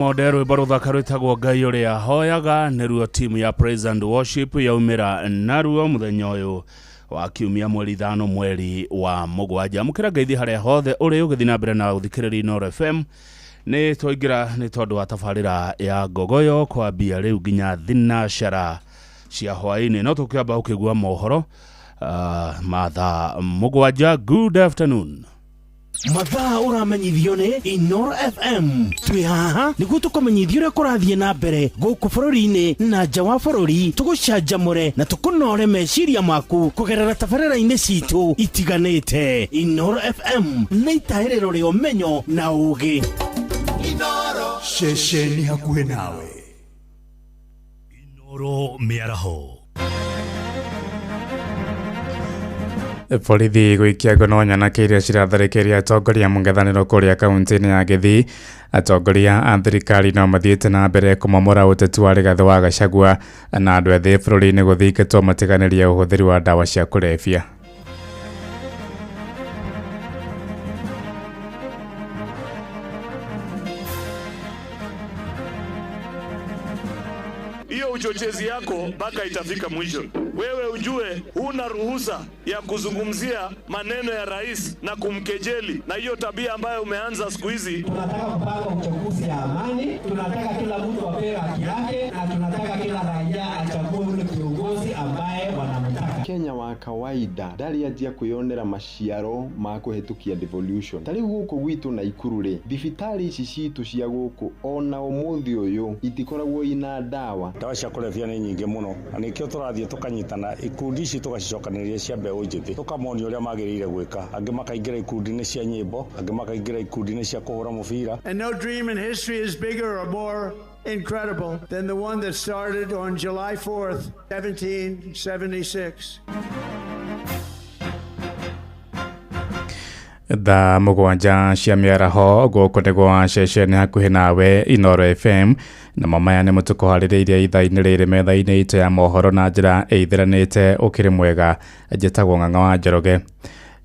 Modero barutha karutagwo Ngai uria hoyaga niruo timu ya Praise and Worship yaumira naruo muthenya uyu wa kiumia mweri 5 mweri wa mugwanja mukira ngeithi haria hothe uri ugithina mbere na uthikiriri Noro FM ni twaingira ni tondu wa tafarira ya gogoyo kwa bia riu ginya thinashara cia hwaini no tukiamba ukigua mohoro matha mugwanja. Good afternoon. Mathaa uramenyithio ni Inoro FM. Twi haha niguo tukumenyithio uria kurathie na mbere guku bururi-ini na nja wa bururi, tugucanjamure na tukunore meciria maku kugerera tabarĩra-inĩ citu itiganĩte. Inoro FM nĩ itaĩrĩro rĩa ũmenyo na ũũgĩ. Inoro ceceni hakuhĩ nawe. Inoro mĩaraho. Borithi gũikia ngono nyanake iria ciratharĩkĩria atongoria mũng'ethanĩro kũrĩa kaunti-inĩ ya Gĩthii. Atongoria a thirikari no mathiĩte na mbere kũmomora ũteti wa Rigathĩ wa Gachagua na andũ ethĩ bũrũri-inĩ gũthingĩtwo matiganĩrie ũhũthĩri wa ndawa cia kũrebia. Hiyo uchochezi yako mpaka itafika mwisho. Wewe ujue huna ruhusa ya kuzungumzia maneno ya rais na kumkejeli, na hiyo tabia ambayo umeanza siku hizi. Tunataka kupanga uchaguzi ya amani, tunataka kila mtu apewe haki yake, na tunataka kila raia achague ule kiongozi ambaye wanamtaka. Kenya wa kawaida ndari ajia kwionera maciaro ma kuhetukia devolution. Tari guku gwitu na Ikuru thibitari ici citu cia guku ona umuthi uyu itikoragwo ina ndawa. Ndawa cia kurebia ni nyingi muno, na nikio turathie tukanyitana ikundi ici tugacicokanĩrĩria cia mbeũ njĩthĩ tukamonia uria magĩrĩire gwĩka. Angĩ makaingĩra ikundi-inĩ cia nyĩmbo, angĩ makaingĩra ikundi-inĩ cia kũhũra mũbira. And no dream in history is bigger or more incredible than the one that started on July 4th, 1776. Tha mũgwanja cia mĩaraho gũkũ nĩguo ceceni hakuhĩ nawe Inoro FM na mamaya nĩ mũtukuharĩrĩirie ithaa-inĩ rĩrĩ metha-inĩ itũ ya mohoro na njĩra ĩithiranĩte. Ũkĩrĩ mwega, njĩtagwo Ng'ang'a wa Njoroge.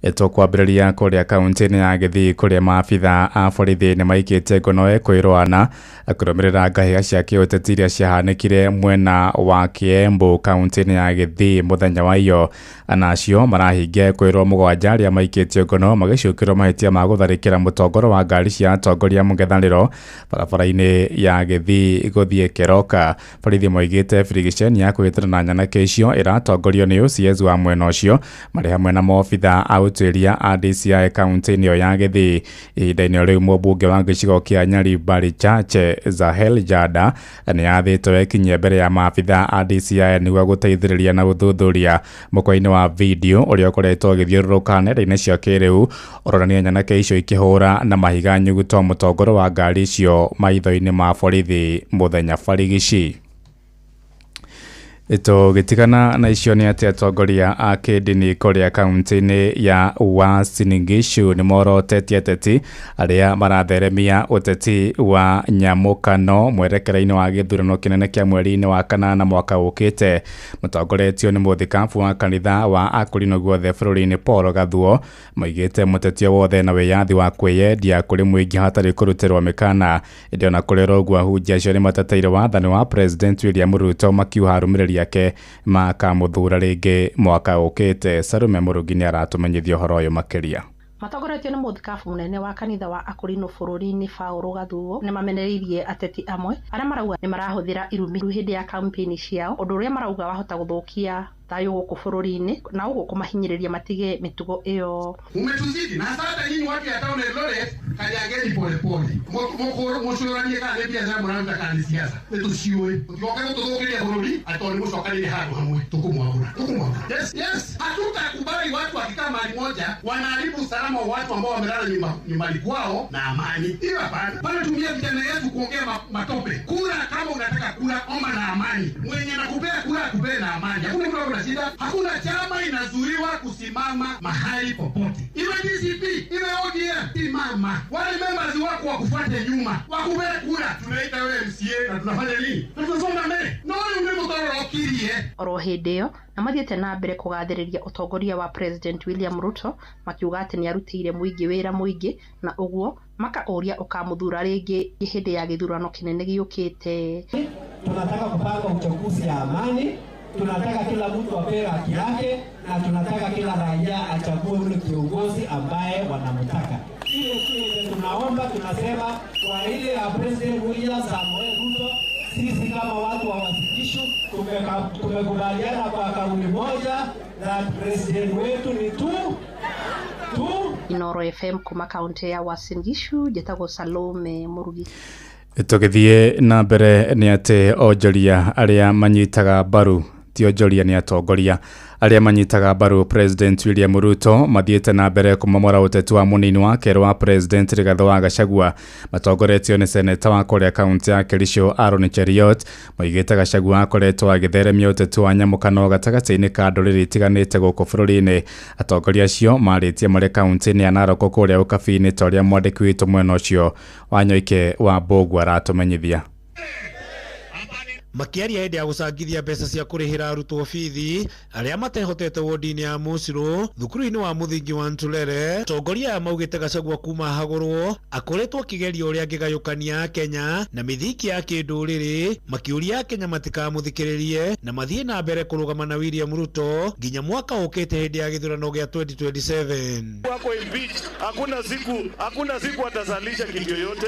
Tũkwambĩrĩria kũrĩa kaunti-inĩ ya Gĩthii kũrĩa maabitha a borithi nĩ maikĩte ngono kwĩrũana kũrũmĩrĩra ngahĩha cia kĩũteti iria ciahanĩkire mwena wa Kiembu kaunti-inĩ ya Gĩthii mũthenya wa iyo. Anacio marahingia kwĩrwo mũgwanja arĩa maikĩtio ngono magĩcukĩrwo mahĩtia ma gũtharĩkĩra mũtongoro wa ngari cia atongoria mũng'ethanĩro barabara-inĩ ya Gĩthii gũthiĩ Keroka. Borithi moigĩte birigiceni ya kũhĩtana na nyanake icio ĩratongorio nĩ OCS wa mwena ũcio marĩ hamwe na maobitha a ũtuĩria a DCI kaunti-inĩ ĩyo ya Gĩthii. Ihinda-inĩ rĩu mũmbunge wa gĩcigo kĩa Nyali Bari Chache Zahel Jada nĩ athĩtwo ekinyie mbere ya maabitha a DCI nĩguo gũteithĩrĩria na gũthuthuria. Mũkwa-inĩ wa video ũrĩa ũkoretwo ũgĩthiũrũrũka nenda-inĩ cia kĩrĩu ũronania nyanake icio ikĩhũra na mahiga nyuguto mũtongoro wa ngari icio maitho-inĩ ma borithi mũthenya barigici. Tũgĩtigana na icio nĩ atĩ atongoria a kĩndini kũrĩa kaunti-inĩ ya Uasin Gishu nĩ morotetie ateti arĩa maratheremia ũteti wa nyamũkano mwerekera-inĩ wa gĩthurano kĩnene kĩa mweri-inĩ wa kanana mwaka ũkĩte. Mũtongoretio nĩ mũthikabu wa kanitha wa Akũrinũ guothe bũrũri-inĩ Paul Gathuo moigĩte mũteti wothe na wĩyathi wa kwĩyendia kũrĩ mũingĩ hatarĩ kũrutĩrwo mĩkana. Ĩndĩ ona kũrĩ ũguo ahunjia acio nĩ mateteire wathani wa President William Ruto makiuga arũmĩrĩri yake makamuthura rĩngĩ mwaka ũkĩte. Sarume Mũrungi nĩ aratumenyithia ũhoro ũyũ makĩria. Matongoretio nĩ mũthikabu mũnene wa kanitha wa Akũrinũ bũrũri-inĩ Paul Gathuo nĩ mamenereirie ateti amwe arĩa marauga nĩ marahũthĩra irumi hĩndĩ ya kampeni ciao, ũndũ ũrĩa marauga wahota gũthũkia thayũ gũkũ bũrũri-inĩ na ũguo kũmahinyĩrĩria matige mĩtugo ĩyo. Umetuzidi na sasa nyinyi watu ya town Eldoret kaliangeni polepole mũcũranie kana nĩ biacara mũrarũta kana nĩ siasa nĩtũciũĩ tũtioka gũtũthũkĩria bũrũri atoni mũcokanĩrie handũ hamwe tũkũmwagũra. Yes, hatutakubali watu wakikaa mahali moja wanaharibu usalama wa watu ambao wamelala nyumbani kwao na amani. Hiyo hapana. Bado tumia vijana yetu kuongea matope. Kura kama unataka kura, omba na amani. Mwenye nakupea kura akupee na amani. Hakuna mtu ana shida. Hakuna chama inazuiwa kusimama mahali popote. Iwe DCP, iwe ODM, simama. Wale members wako wakufuate nyuma. Wakupee kura. Tunaita wewe MCA na tunafanya nini? Tunasonga mbele. Na wale mlimo toro kirie oro hindi yo na mathiete na mbere kugathĩrĩria utongoria wa President William Ruto makiuga atĩ nĩ arutĩire mũingĩ wĩra mũingĩ na ũguo makauria ukamuthura rĩngĩ hĩndĩ ya gĩthurano kĩnene gĩũkĩte. Tunataka kupanga uchaguzi ya amani, tunataka kila mtu apewe haki yake na tunataka kila raia achague ule kiongozi ambaye wanamtaka. Ile tunaomba, tunasema kwa ile ya President William Samoei Ruto, sisi kama watu wa Uasin Gishu tumekubaliana kwa kauli moja na president wetu ni tu Inoro FM kuma kaunti ya Uasin Gishu, Jetago Salome Murugi. Tugithie na mbere ni ati onjoria aria manyitaga baru ti onjoria ni atongoria aria manyitaga baru President William Ruto mathiete na mbere kumomora utetu wa munini wa kero wa President Rigathi wa Gachagua matongoretio ni seneta wa Kuria kaunti ya Kericho Aaron Cheriot moigite Gachagua akoretwo agitheremia utetu wa nyamukano gatagati-ini ka ndũrĩrĩ itiganĩte gũkũ bũrũri-inĩ. Atongoria acio marĩtie marĩ kaunti-inĩ ya Narok kuria ũkabi-inĩ ta ũrĩa mwandĩki witũ mwena ũcio wa Nyoike wa Mbũgu aratũmenyithia. Makiaria hĩndĩ ya gũcangithia mbeca cia kũrĩhĩra arutwo bithi arĩa matehotete wodi-inĩ ya Mũcirũ thukuru-inĩ wa mũthingi wa Ntulele, atongoria aya maugĩte Gachagua kuma hagũrwo akoretwo akĩgeria ũrĩa angĩgayũkania Kenya na mĩthingi ya kĩndũrĩrĩ, makĩũria Kenya matikamũthikĩrĩrie na mathiĩ na mbere kũrũgama na William Ruto nginya mwaka ũkĩte hĩndĩ ya gĩthurano gĩa 2027. Wako impeach, hakuna siku atazalisha kitu yoyote.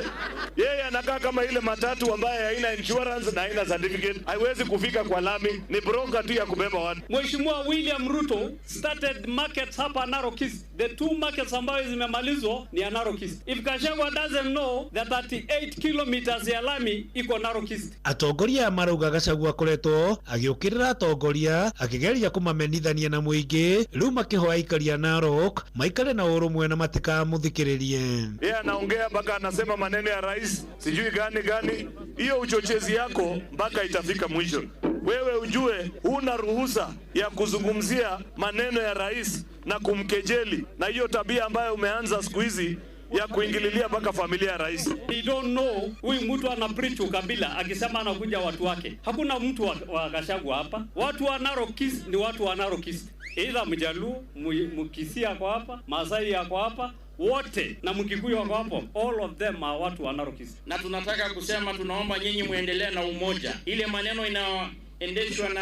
Yeye anakaa kama ile matatu ambaye haina insurance na haina certificate. Haiwezi kufika kwa lami, ni broker tu ya kubeba watu. Mheshimiwa William Ruto started markets hapa Narok East. The two markets ambayo zimemalizwa ni ya Narok East. If Gachagua doesn't know that 38 kilometers ya lami iko Narok East. Atongoria marauga Gachagua koretwo agiukirira atongoria akigeria kumamenithania na muingi, riu makihoya aikari ya Narok maikare na urumwe na matikamuthikiririe. Yeye anaongea mpaka anasema maneno ya rais sijui gani. Hiyo uchochezi yako mpaka itafika mwisho. Wewe ujue huna ruhusa ya kuzungumzia maneno ya rais na kumkejeli, na hiyo tabia ambayo umeanza siku hizi ya kuingililia mpaka familia ya rais. They don't know huyu mtu ana preach ukabila akisema anakuja watu wake. Hakuna mtu wa Gachagua hapa. Watu wa Narok East ni watu wa Narok East. Either Mjaluo, Mkisia kwa hapa, Masai yako hapa, wote na Mkikuyu wako hapo, all of them are watu wa Narok East. Na tunataka kusema tunaomba nyinyi muendelee na umoja. Ile maneno endeshwa na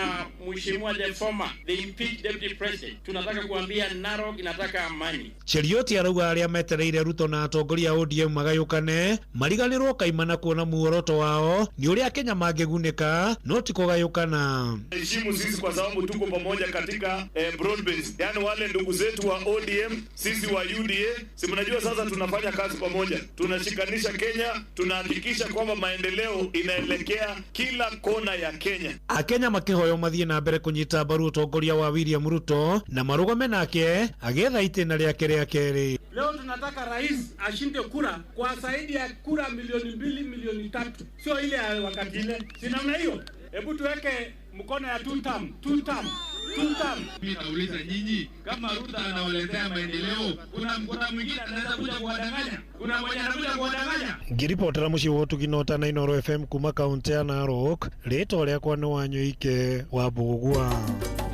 Mheshimiwa the former the impeached deputy president, tunataka kuambia Narok inataka amani. Cheriot arauga aria metereire Ruto na atongoria ODM magayukane mariganirwo kaimana kuona muoroto wao ni uria Kenya mangeguneka no ti kugayukana. Heshimu sisi kwa sababu tuko pamoja katika broad base, yani wale ndugu zetu wa ODM, sisi wa UDA, si mnajua sasa tunafanya kazi pamoja, tunashikanisha Kenya, tunahakikisha kwamba maendeleo inaelekea kila kona ya Kenya. Kenya makihoyo mathie na mbere kunyita mbaru utongoria wa William Ruto na marugame nake agetha itena rĩake rĩa kerĩ. Leo tunataka rais ashinde kura kwa zaidi ya kura milioni 2 milioni 3, sio ile ya wakati ile. Si namna hiyo? Hebu tuweke mkono ya two term. Mimi nauliza nyinyi, kama Ruto anawaletea maendeleo, kuna mwingine anaweza kuja kuwadanganya? Kuna mmoja anakuja kuwadanganya? Ngiripotera muciĩ wa Ũtuginota na Inoro FM kuma kaunti ya Narok, rĩtwa rĩakwa nĩ Wanyoike wa Mbũgua.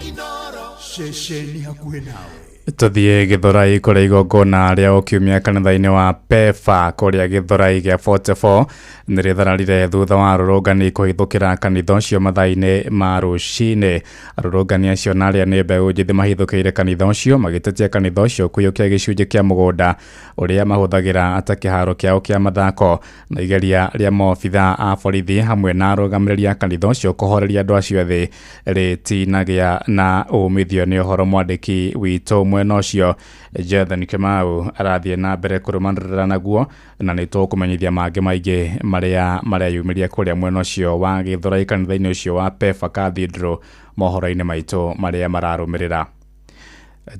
Inoro ceceni hakuhĩ nawe. Tuthie Githurai kuria igongona ria ukiumia kanitha-ini wa PEFA kuria Githurai gia 44 nirithararire thutha wa arũrũngani kuhithukira kanitha ucio mathaa-ini ma rucini. Arũrũngani acio na aria ni mbeũ njithi mahithũkĩire kanitha ucio magĩtetia kanitha ucio kũiyũkia gĩcunjĩ kĩa mũgũnda ũrĩa mahũthagĩra ata kĩharo kĩao kĩa mathako, na igeria rĩa maobitha a borithi hamwe na arũgamĩrĩri a kanitha ucio kũhoreria andũ acio ethĩ rĩtinagĩa na umithio. Nĩ ũhoro mwandĩki witũ mwena ũcio Jonathan Kimau arathie na mbere kũrũmanĩrĩra naguo, na nĩ tũkũmenyithia mangĩ maingĩ marĩa yumĩria kũrĩa mwena ũcio wa Githurai kanitha-inĩ ũcio wa PEFA Cathedral mohoro-inĩ maitũ marĩa mararũmĩrĩra.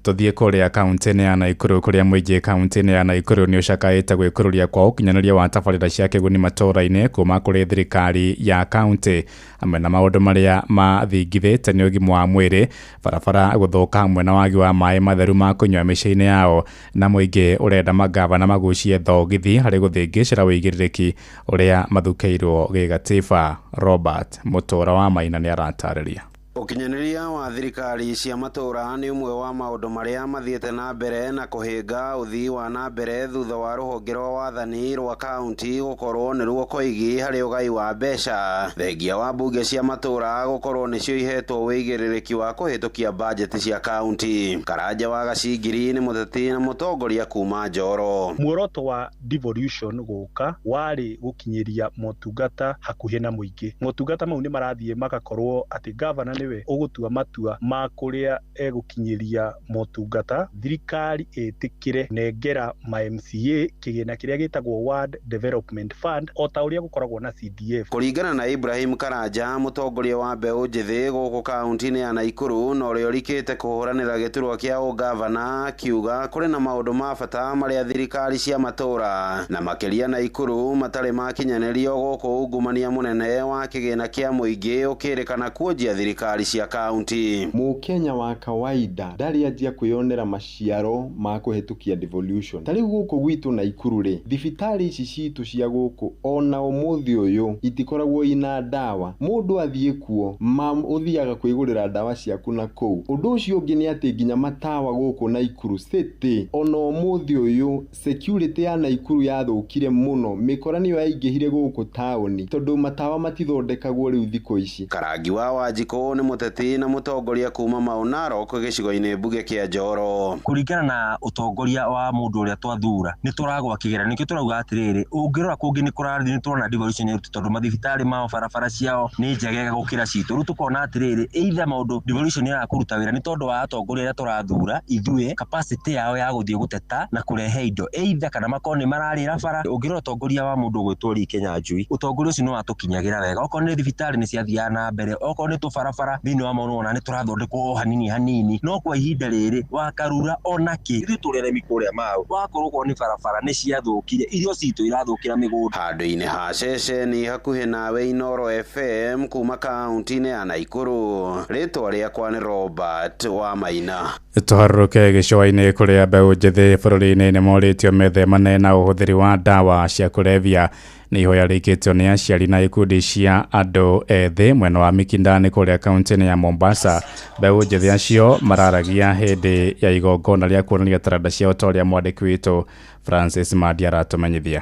Tuthie kuria kaunti-inĩ ya Naikuru kuria muingĩ kaunti-inĩ ya Naikuru nĩ ũcakaĩte gwĩkũrũria kwa ũkinyanĩria wa tabarĩra cia kĩguni matũũra-inĩ kuma kũrĩ thirikari ya kaunti, hamwe na maũndũ marĩa mathingithĩte nĩ ũgima wa mwĩrĩ, barabara gũthũka hamwe na wagi wa maĩ matheru ma kũnyua mĩciĩ-inĩ yao, na muingĩ ũrenda magavana magucie thogithi harĩ gũthĩngĩcĩra wĩigĩrĩrĩki ũrĩa mathukĩirwo gĩgatiba. Robert Mũtũra wa Maina nĩ aratarĩria. Ukinyanĩria wa thirikari cia matura nĩ umwe wa maũndũ marĩa mathiĩte na mbere na kũhĩnga ũthii wa na mbere thutha wa rũhonge rwa wathani rwa kaunti gũkorwo nĩ ruo koigi harĩ ũgai wa mbeca. Thengia wa mbunge cia matura gũkorwo nĩcio ihetwo wĩigĩrĩrĩki wa kũhĩtũkia bajeti cia kaunti. Karanja wa Gacingiri nĩ mũteti na mũtongoria kuma Njoro. Muoroto wa devolution gũka warĩ gũkinyĩria motungata hakuhĩ na mũingĩ. Motungata mau nĩ marathiĩ magakorwo atĩ governor niwe ũgũtua matua ma kũrĩa egũkinyĩria motungata. Thirikari ĩtĩkĩre nengera ma MCA kĩgĩna kĩrĩa gĩtagwo Ward Development Fund o ta ũrĩa gũkoragwo na CDF. Kũringana na Ibrahim Karanja, mũtongoria wa mbeũ njĩthĩ gũkũ kaunti-inĩ ya Naikuru na ũrĩa ũrikĩte kũhũranĩra gĩturwa kĩa ũgavana, akiuga kũrĩ na maũndũ ma bata marĩa thirikari cia matura na makĩria Naikuru matarĩ makinyanĩrio gũkũ ungumania mũnene wa kĩgĩna kĩa mũingĩ ũkĩrĩkana kuonjia thirikari cia kaunti. Mũkenya wa kawaida ndarĩ anjia kwĩyonera maciaro ma kũhetũkia devolution. Tarĩu gũkũ gwitũ Naikuru rĩ, thibitarĩ ici citũ cia gũkũ ona ũmũthĩ ũyũ itikoragwo ina ndawa. Mũndũ athiĩ kuo ũthiaga kwĩgũrĩra ndawa ciaku na kũu. Ũndũ ũcio ũngĩ nĩ atĩ nginya matawa gũkũ Naikuru city ona ũmũthĩ ũyũ security ya Naikuru yathũkire mũno. Mĩkora nĩyo yaingĩhire gũkũ taũni tondũ matawa matithondekagwo rĩu thikũ ici. Karangi wa Wanjikũ nĩ mũteti na mũtongoria kuma Mau Narok gĩcigo-inĩ mbunge kĩa Njoro. Kũringana na ũtongoria wa mũndũ ũrĩa twathura nĩ tũragwa kĩgera, nĩkĩo tũrauga atĩrĩrĩ, ũngĩrora kũngĩ nĩ kũrathiĩ nĩ tũrona devolution ĩrutĩ tondũ mathibitarĩ mao barabara ciao nĩ njegega gũkĩra citũ. Rĩu tũkona atĩrĩrĩ, either maũndũ devolution ĩrakũruta wĩra nĩ tondũ wa atongoria arĩa tũrathura ithuĩ capacity yao ya gũthiĩ gũteta na kũrehe indo, either kana makoni mararĩra bara. Ũngĩrora ũtongoria wa mũndũ ũgwĩtwo Lee Kenyanjui, ũtongoria ũcio nĩ watũkinyagĩra wega. Okorwo nĩ thibitarĩ nĩ ciathiaga na mbere, okorwo nĩ tũbarabara thĩinĩ wa maũndũ ona nĩ tũrathondekwo hanini hanini, no kwa ihinda rĩrĩ wakarura onakĩ ithuĩ tũrĩ arĩmi kũrĩa Mau wakorwo nĩ barabara nĩ ciathũkire, irio citũ irathũkĩra mĩgũnda. Handũ-inĩ ha ceceni hakuhĩ nawe Inoro FM kuma kaunti-inĩ ya Naikuru, rĩtwa rĩakwa nĩ Robert wa Maina. Tũharũrũke gĩcũa-inĩ kũrĩa mbeũ njĩthĩ bũrũri-inĩ nĩ morĩtio methemane na ũhũthĩri wa ndawa cia kũrebia. Nĩ ihoya rĩkĩtio nĩ aciari na ikundi cia andũ ethĩ mwena wa Mikindani kũrĩa kaunti-inĩ ya Mombasa. Mbeũ njĩthĩ acio mararagia hĩndĩ ya igongona rĩa kuonania taranda ciao ta ũrĩa mwandĩki witũ Francis Madi aratũmenyithia.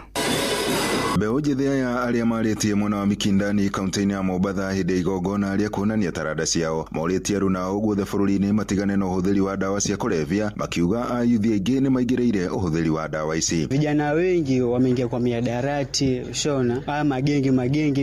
Mbeũ njĩthĩ aya arĩa marĩtie mwena wa Mikindani kaunti-inĩ ya Mombasa hĩndĩ ya igongona rĩa kuonania taranda ciao morĩtie aruna ao guothe bũrũri-inĩ matigane na ũhũthĩri wa ndawa cia kũrebia, makiuga ayuthi aingĩ nĩ maingĩrĩire ũhũthĩri wa ndawa ici. Vijana wengi wameingia kwa miadarati, shona haya magenge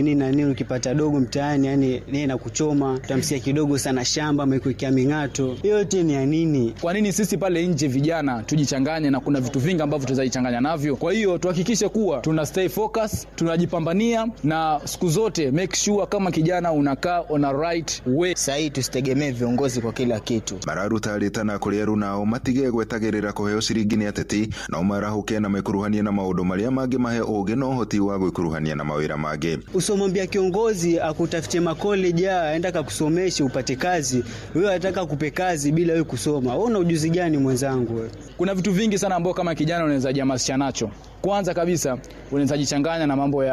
nini na nini, ukipata dogo mtaani yani nini na kuchoma, utamsikia kidogo sana shamba amekuwekea ming'ato. Yote ni ya nini? Kwa nini sisi pale nje vijana tujichanganye na kuna vitu vingi ambavyo tuzajichanganya navyo? Kwa hiyo tuhakikishe kuwa tuna stay focus, tunajipambania na siku zote make sure kama kijana unakaa on a right way. Sahi tusitegemee viongozi kwa kila kitu. Mararutarĩtana kũrĩ aruna matige gwetagĩrĩra kũheo ciringi nĩ ateti na marahuke na mekuruhania na maũndũ marĩa mangĩ mahe ũgĩ na ũhoti wa gwĩkuruhania na mawĩra mangĩ. Usomwambia kiongozi akutafutie makoleji aenda kakusomeshe upate kazi, wewe unataka kupe kazi bila wewe kusoma. Wewe una ujuzi gani mwenzangu wewe? Kuna vitu vingi sana ambao kama kijana unaweza jamasisha nacho. Kwanza kabisa unaweza jichanganya na mambo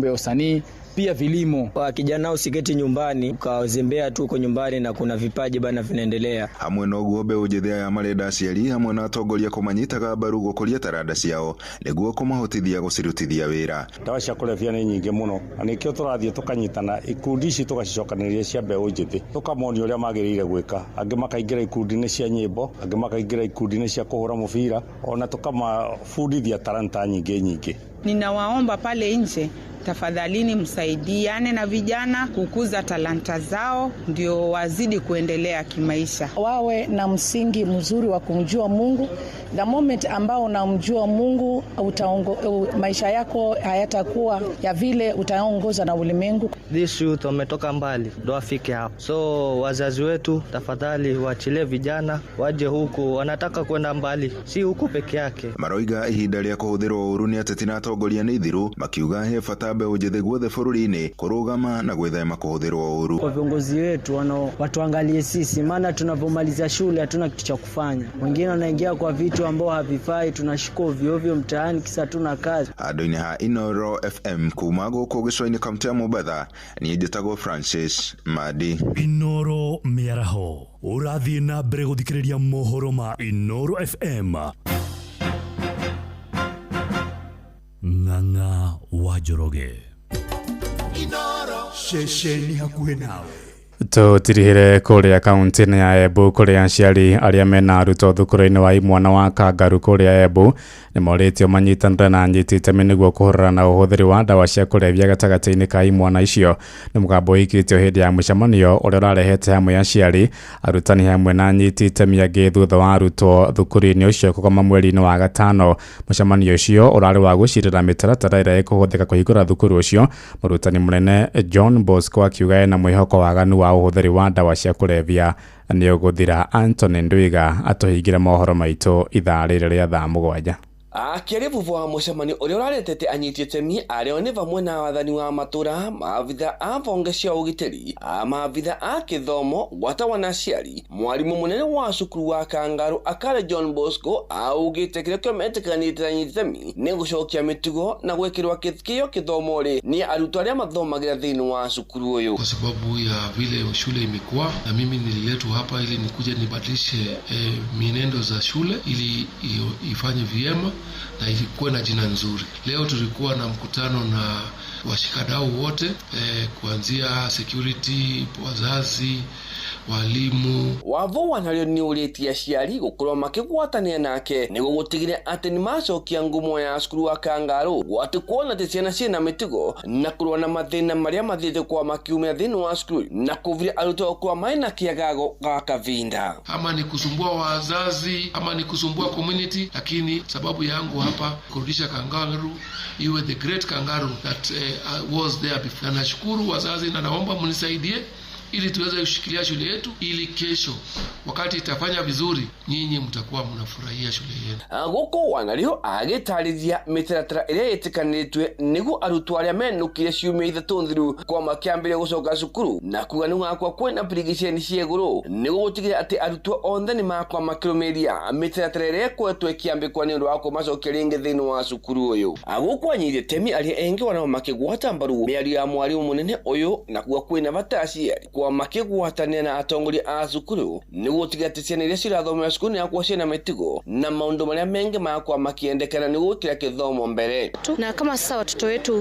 ya usanii, pia vilimo. Kwa kijana usiketi nyumbani ukazembea tu uko nyumbani na kuna vipaji bana vinaendelea. Hamwe no guo mbeũ njĩthĩ aya marenda aciari hamwe na atongoria kũmanyitaga mbaru gũkũria taranda ciao nĩguo kũmahotithia gũcirutithia wĩra. Ndawa cia kũrebia nĩ nyingĩ mũno, na nĩkĩo tũrathiĩ tũkanyitana ikundi ici tũgacicokanĩrĩria cia mbeũ njĩthĩ, tũkamonia ũrĩa magĩrĩire gwĩka. Angĩ makaingĩra ikundi-inĩ cia nyĩmbo, angĩ makaingĩra ikundi-inĩ cia kũhũra mũbira, ona tũkamabundithia talanta nyingĩ. Ninawaomba pale nje, tafadhalini msaidiane na vijana kukuza talanta zao ndio wazidi kuendelea kimaisha. Wawe na msingi mzuri wa kumjua Mungu. The moment ambao unamjua Mungu maisha yako hayatakuwa ya vile utaongoza na ulimwengu. This youth wametoka mbali ndio afike hapo. So wazazi wetu tafadhali waachilie vijana waje huku, wanataka kwenda mbali, si huku peke yake. Maroiga ihinda rĩa kũhũthĩrwo ũru nĩ ateti na atongoria nĩ ithiru, makiuga he bata mbeũ njĩthĩ guothe bũrũri-inĩ kũrũgama na gwĩthema kũhũthĩrwo ũru. Kwa viongozi wetu watuangalie sisi, maana tunapomaliza shule hatuna kitu cha kufanya. Wengine wanaingia kwa vitu ambao havifai, tunashika ovyo ovyo mtaani kisa hatuna kazi. Andũ-inĩ ha Inoro FM kuma gũkũ gĩcũa-inĩ kaunti ya Mombatha, niĩ njĩtagwo Francis Madi. Inoro mĩaraho ũrathiĩ na mbere gũthikĩrĩria mohoro ma Inoro FM. Ng'ang'a wa Njoroge. Inoro ceceni hakuhĩ nawe. Tutirihire kuria kaunti ya Embu kuria aciari aria mena arutwo thukuru-inĩ wa imwana wa Kangaru kuria Embu nimoritio manyitanire na nyitite niguo kuhurana na uhuthiri wa ndawa cia kulevya gatagati-inĩ ka imwana icio. Ni mugambo ikitio hindi ya mucemanio uria urarehete hamwe aciari, arutani hamwe na nyitite miangi thutha wa arutwo thukuru-inĩ ucio kugoma mweri-inĩ wa gatano. Mucemanio ucio urari wa gucirira mitaratara iria ikuhuthika kuhingura thukuru ucio. Murutani munene John Bosco akiuga ena mwihoko waganu wa uhuthiri wa ndawa cia kulevya ni uguthira. Anthony Ndwiga atuhingire mohoro maitu ithaa rĩrĩ rĩa thaa 7. Akĩarĩrĩria wa mũcemanio ũrĩa ũraretete anyiti itemi arĩa nĩ vamwe na wathani wa matũra, maabitha a honge cia ũgitĩri, maabitha a gĩthomo, gwatawa na aciari. Mwarimũ mũnene wa cukuru wa Kangaru Akare John Bosco augĩte kĩrĩa kĩometĩkanĩte na anyiti itemi nĩ gũcokia mĩtugo na gwĩkĩrwo kĩyo kĩthomo nĩ arutwo arĩa mathomagĩra thĩinĩ wa cukuru ũyũ. Kwa sababu ya vile shule imekuwa, na mimi nililetwa hapa ili nikuje nibadilishe mienendo za shule ili ifanye vyema na ilikuwa na jina nzuri. Leo tulikuwa na mkutano na washikadau wote kuanzia security, wazazi, walimu. Wavo wanario ni ulitia aciari gukorwo makigwatania nake niguo gutigire ati ni macokia ngumo ya cukuru wa Kangaru gwati kuona ati ciana ciina mitugo na kurwa na mathina maria mathiite kwa makiumia thini wa cukuru na kuvira arutwo kwa maina kiagago ga kavinda. Ama ni kusumbua wazazi ama ni kusumbua community, lakini sababu yangu hapa kurudisha Kangaru iwe the great Kangaru that was there before. Na nashukuru wazazi na naomba mnisaidie ili tuweze kushikilia shule yetu, ili kesho wakati itafanya vizuri nyinyi mtakuwa mnafurahia shule yenu. Goko wanario agitarithia mitaratara iria itikanitwe niguo arutwo aria menukire ciumia 3 thiru kwa makiambire gucoka cukuru na kuga nigakwa kwina application cia iguru niguo gutigire ati arutwo onthe ni makwa makirumiria mitaratara iria kwetwe kiambikwa ni undu wa kumacokia ringi thiini wa cukuru uyu. Goko anyire temi aria engi wanao makigwata mbaru miario ya mwarimu munene uyu na kuga kwina bataciari kwa makigwatania na atongoria a cukuru niguo tigati ciana iria cirathomera cukuru ni akwa ciana mitigo na maundu maria mengi makwa makiendekana niguo kila kithomo mbere. Na kama sasa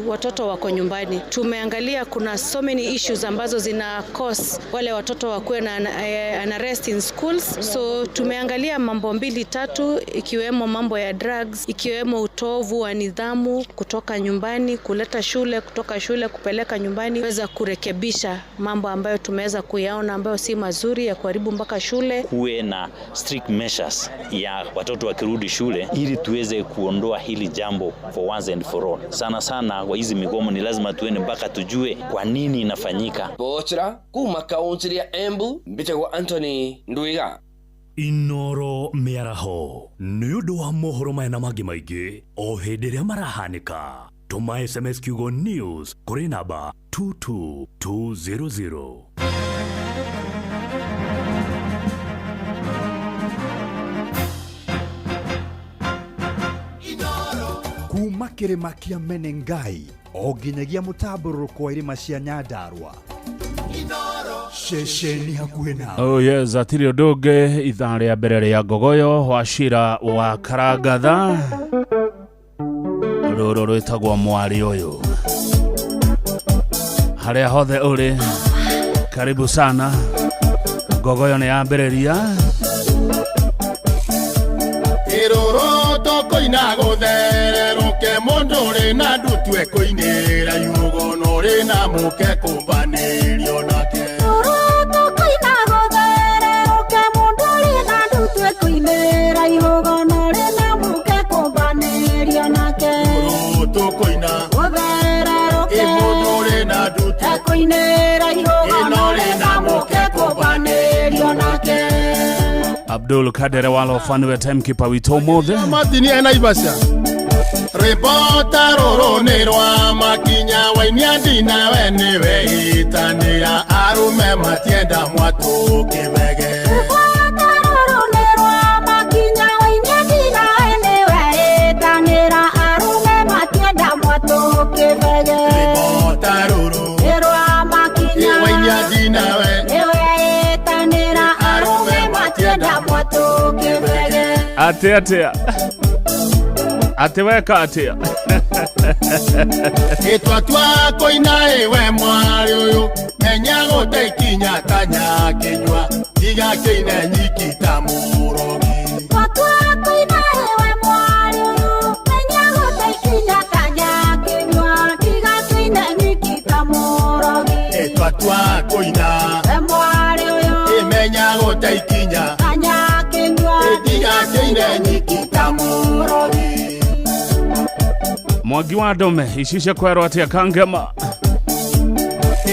watoto wako nyumbani, tumeangalia kuna so many issues ambazo zina cause wale watoto wakuwe na rest in schools. So tumeangalia mambo 2-3 ikiwemo mambo ya drugs, ikiwemo utovu wa nidhamu kutoka nyumbani kuleta shule, kutoka shule kupeleka nyumbani, weza kurekebisha mambo ambayo tumeweza kuyaona ambayo si mazuri ya kuharibu mpaka shule. Kuwe na strict measures ya watoto wakirudi shule ili tuweze kuondoa hili jambo for once and for all. Sana sana kwa hizi migomo ni lazima tuende mpaka tujue kwa nini inafanyika. Bochra kuma kaunti ya Embu, mbitagwo Anthony Ndwiga. Inoro mĩaraho nĩ ũndũ wa mohoro maya na mangĩ maingĩ o hĩndĩ ĩrĩa marahanĩka. Tuma SMS kiugo news kuri namba 22200. Kuma kĩrĩma kĩa Menengai o nginyagia mũtambũrũko wa irĩma cia Nyandarua. Ceceni hakuhĩ nawe. Oh yes, atiri ndũngĩ ithaa rĩa mbere rĩa Ngogoyo Wachira wa Karangatha rũrũ rwĩtagwo mwari ũyũ. Harĩa hothe ũrĩ, karibu sana. Ngogoyo nĩ yambĩrĩria. Iroro toko inagotherũke mũndũ ũrĩ na ndutu ekũinĩra yugo no rĩ na mũke kũmbanĩrio nake. Iroro toko inagotherũke mũndũ ũrĩ na ndutu ekũinĩra yugo no rĩ na mũke kũmbanĩrio nake. Iroro toko inagotherũke mũndũ ũrĩ na ndutu ekũinĩra yugo no rĩ na mũke kũmbanĩrio nake. Abdul Kader Walo Fanwe timekeeper wito mothe. Matini ena ibasha. Ribota rũrũ nĩ rwa makinya wainia ndina we nĩwe itanĩra arume matienda mwatũ kĩbege. Ribota rũrũ nĩ rwa makinya wainia ndina we nĩwe itanĩra arume matienda mwatũ kĩbege. Ribota rũrũ nĩ rwa makinya wainia ndina we nĩwe itanĩra arume matienda mwatũ kĩbege. Atea ateweka atea Itwa twakoina ewe mwari uyu menya gutaikinya tanya kinywa igakine nyiki ta murogi. Twakoina ewe mwari uyu menya gutaikinya tanya kinywa igakine nyiki ta murogi. Itwa twakoina ewe mwari uyu menya gutaikinya tanya kinywa igakine nyiki ta murogi. Mwangi wa Ndome icishe kwerwo atia Kangema.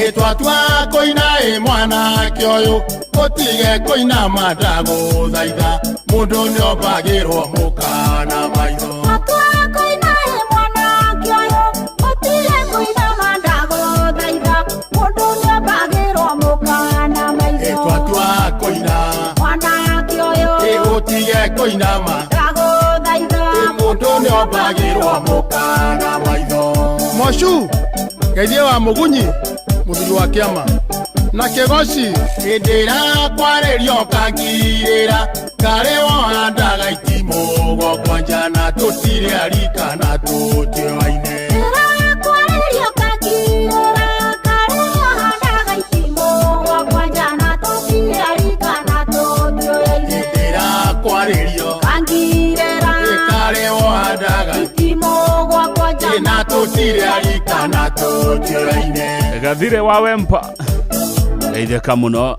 Itwa twakoina mwanake uyu utige koina madago thaitha mundu nĩombagĩrwo mũkana maitho. Twakoina mwanake uyu utige koina madago thaitha mundu nĩombagĩrwo mũkana maitho. Itwa twakoina mwanake uyu utige koina madago thaitha mundu nĩombagĩrwo mũkana maitho. Moshu geithie wa Mugunyi muthuri wa kiama na Kigoci indira kwarĩrio kangirĩra karĩ wohandaga itimogo kwanja na tũtirĩ arika na tũtioaine. Indira kwarĩrio karĩ wohandaga itimogo kwanja na tũtirĩ arika na tũtioaine. Gathire wa Wempa geitheka muno.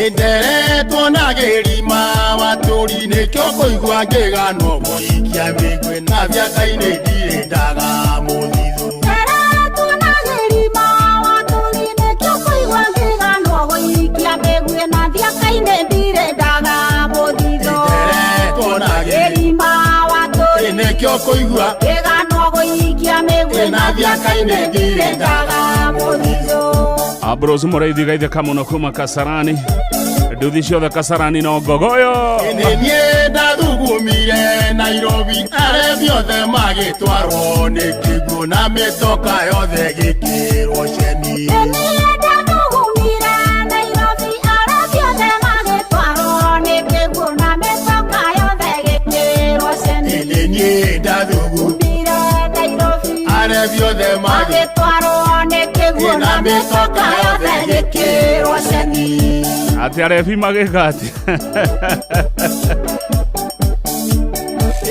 Inderetwo na gĩrima watũri nĩkĩo kũigua ngĩganwo gũikia mĩgwe na biaka-inĩ ndirĩ ndaga mũthithũ. Inderetwo na gĩrima watũri nĩkĩo kũigua ngĩganwo gũikia mĩgwe na biaka-inĩ ndirĩ ndaga mũthithũ. Inderetwo na gĩrima watũri nĩkĩo kũigua ngĩganwo gũikia mĩgwe na biaka-inĩ ndirĩ ndaga mũthithũ. Abros Mũraithi geitheka muno kuma Kasarani. Nduthi ciothe Kasarani no Ngogoyo. Nĩ niĩ ndathugumire Nairobi arĩa biothe magĩtwarwo nĩ kĩguũ na mĩtoka yothe gĩkĩrwo ceni. Nĩ niĩ ndathugumire Nairobi arĩa biothe magĩtwarwo nĩ kĩguũ na mĩtoka yothe gĩkĩrwo ceni. Nĩ niĩ ndathugumire Nairobi arĩa biothe magĩtwarwo nĩ kĩguũ na mĩtoka yothe gĩkĩrwo ceni. Ati arebi magĩka atĩa?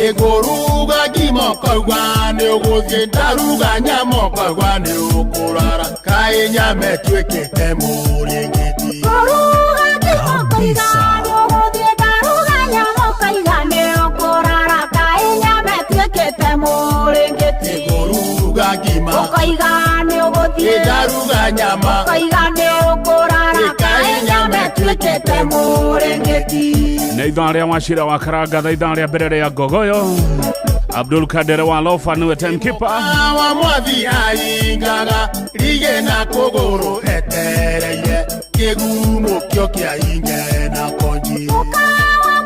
Ĩgũruga ngima ũkauga nĩ ũgũthiĩ ndaruga nyama ũkauga nĩ ũkũrara kaĩ nyama ĩtuĩkĩte mũrĩngĩti. Ngũruga ngima ũkauga nĩ ũgũthiĩ ndaruga nyama ũkauga nĩ ũkũrara kaĩ nyama ĩtuĩkĩte mũrĩngĩti. Ĩgũruga ngima ũkauga nĩ ũgũthiĩ ndaruga nyama ũkauga nĩ ũkũrara kaĩ nyama ĩtuĩkĩte mũrĩngĩti. Nĩ ithaa rĩa Wachira wa Karanga, tha ithaa rĩa mbere rĩa Ngogoyo. Abdul Kader wa Lofa nĩwe timekeeper. Wa mwathi aingaga rige na kũgũrũ etereire kĩgumo kĩo kĩa inge na konji. Wa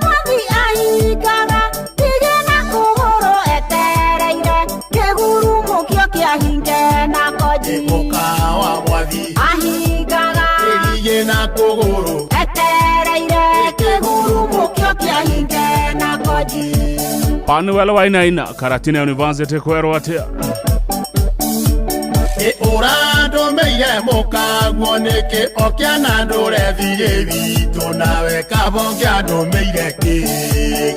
mwathi aingaga rige na kũgũrũ etereire kĩgumo kĩo kĩa inge na konji. Wa mwathi ahingaga rige na kũgũrũ etereire kĩgumo kĩo kĩa inge na konji. Panuel Wainaina Karatina University kwerwo atia. Ũrandũmĩire mũkaguo nĩkĩ okĩana ndũrethiĩ witũ nawe kabo ngĩandũmĩire kĩ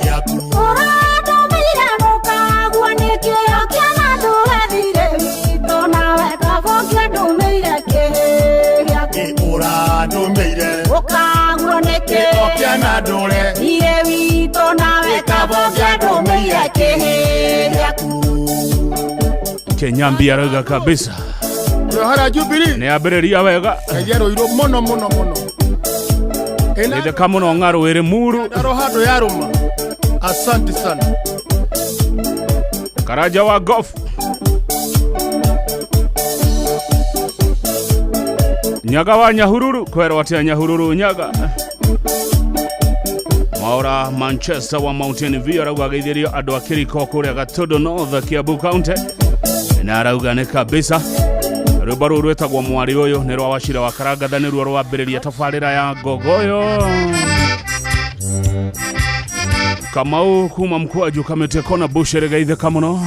gĩaku. Ũrandũmĩire mũkaguo nĩkĩ okĩana ndũrethiĩ witũ nawe kabo ngĩandũmĩire kĩ gĩaku. Ũrandũmĩire mũkaguo nĩkĩ okĩana ndũrethiĩ witũ nawe kabo ngĩandũmĩire kĩ gĩaku. Kenyambi arauga kabisa. Hara Jubilee nĩ ambĩrĩria wega. Kaigero iro muno muno muno. Ĩtheka muno ng'aru ĩrĩ muru. Ndaro handũ ya rũma. Asante sana. Karaja wa golf. Nyaga wa Nyahururu, kwero watia Nyahururu Nyaga. Maura Manchester wa Mountain View arauga geithirio andu akiriko kuria Gatudu North Kiambu County. Na arauga ne kabisa. Rwimbo rũu rwĩtagwo mwari ũyũ nĩ rwa Wachira wa Karanga nĩ ruo rwambĩrĩria tabarĩra ya Ngogoyo. Kamau kuma Mkwaju Kamete Kona Buchere geithĩka mũno.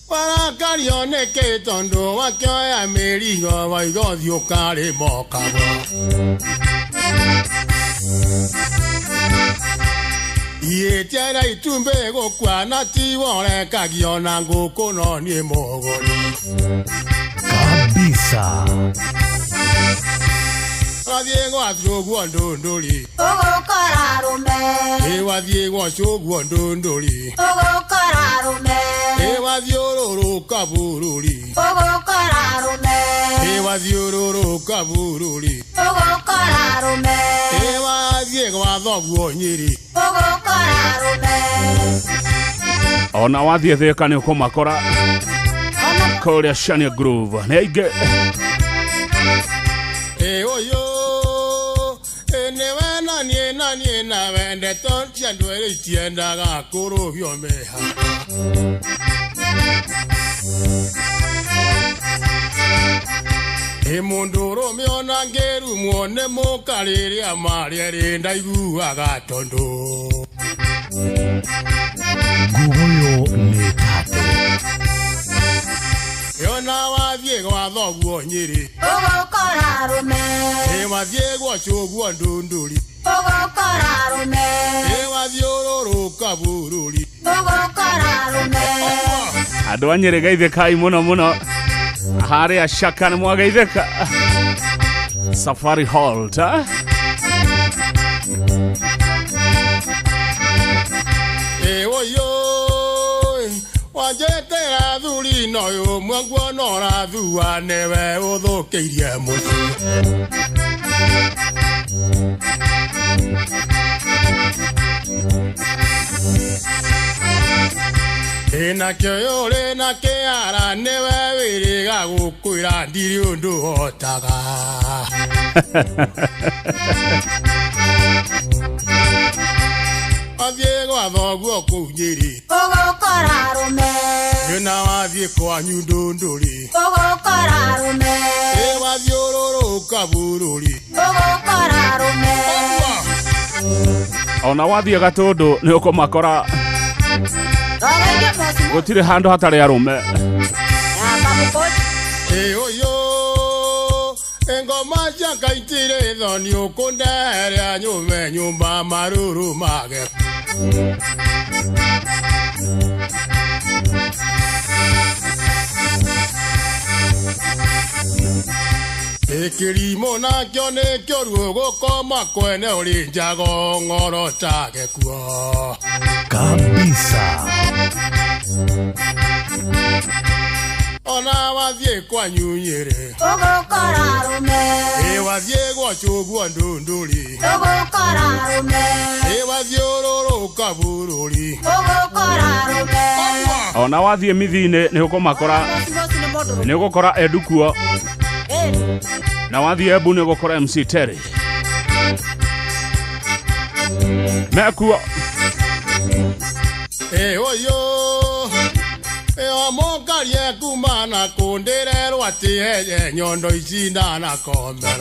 Warakario nĩkĩ tondũ wakĩoya mĩrigo waigothiũ karĩ mokagwo. Yetiara itumbe gũkua na tiwore kagio na ngũkũ no niĩ mũgũri. Kabisa. Wathiĩ gwa cũguo Ndũndũri. Ũgũkora arũme. Wathiĩ gwa cũguo Ndũndũri. Ũgũkora arũme. Wathiũrũrũka bũrũri. Ũgũkora arũme. Wathiũrũrũka bũrũri. Ũgũkora arũme. Wathiĩ gwa thoguo Nyĩrĩ. Ũgũkora arũme. Ona wathiĩ Thĩka nĩ ũkũmakora. Kũrĩa Shania Groove nĩ aingĩ. Nanie na wende toncia ndwere itiendaga kũrũhio mĩhaka. Mũndũ ũrũme ona ngĩrumwo nĩ mũka rĩrĩa marĩa rĩ ndaiguaga tondũ. Ngogoyo nĩ tate. Yona wathiĩ gwa thoguo Nyĩrĩ. Ũgũkora arũme. Wathiĩ gwa cũguo Ndũndũri. Ũgũkora arũme. Wathiũrũrũka bũrũri. Ũgũkora arũme. Andũ a Nyĩrĩ geithĩkai mũno mũno. Harĩa Shaka nĩ mwageithĩka. Safari Hall ta. Wanjetera thuri no ũmwe nguona ũrathua nĩwe ũthũkĩirie mũciĩ. Nakĩo yũrĩ na kĩara nĩwe wĩrĩga gũkwĩra ndirĩ ũndũ hotaga. Wathiĩ gwa thoguo kũu Nyĩrĩ. Ũgũkora arũme. Na wathiĩ kwanyu Ndũndũri. Ũgũkora arũme. Wathiũrũrũka bũrũri. Ũgũkora arũme. Ona wathiĩ Gatũndũ nĩ ũkũmakora. Gũtirĩ handũ hatarĩ arũme. Ngoma ciakaitire thoni ũkũndeherea nyume nyumba maruru mage. Kĩrimũ nakĩo nĩkĩo ruo gũkoma kwene ũrĩ njago ng'oro tage kuo. Kabisa. Ona wathiĩ kwanyu Nyĩrĩ. Ũgũkora arũme. Wathiĩ gwa cũguo Ndũndũri. Ũgũkora arũme. Wathiũrũrũka bũrũri. Ũgũkora arũme. Ona wathiĩ Mithini nĩ ũkũmakora. Nĩ ũgũkora Edu kuo. Na wathiĩ Embu nĩ ũgũkora MC Terry. Mekuo. Mokarie kuma na kũndĩrerwo atĩ henye nyondo ici ndanakomera.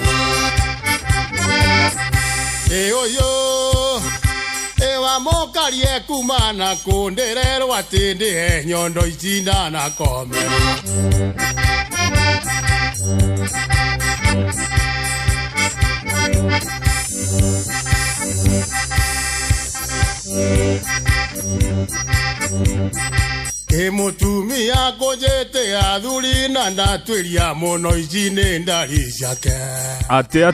Mokarie kuma na kũndĩrerwo atĩ ndĩhe nyondo ici ndanakomera. Mũtumia kũnjĩte athuri na ndatwĩria mũno ici nĩ ndari ciake. Atĩa.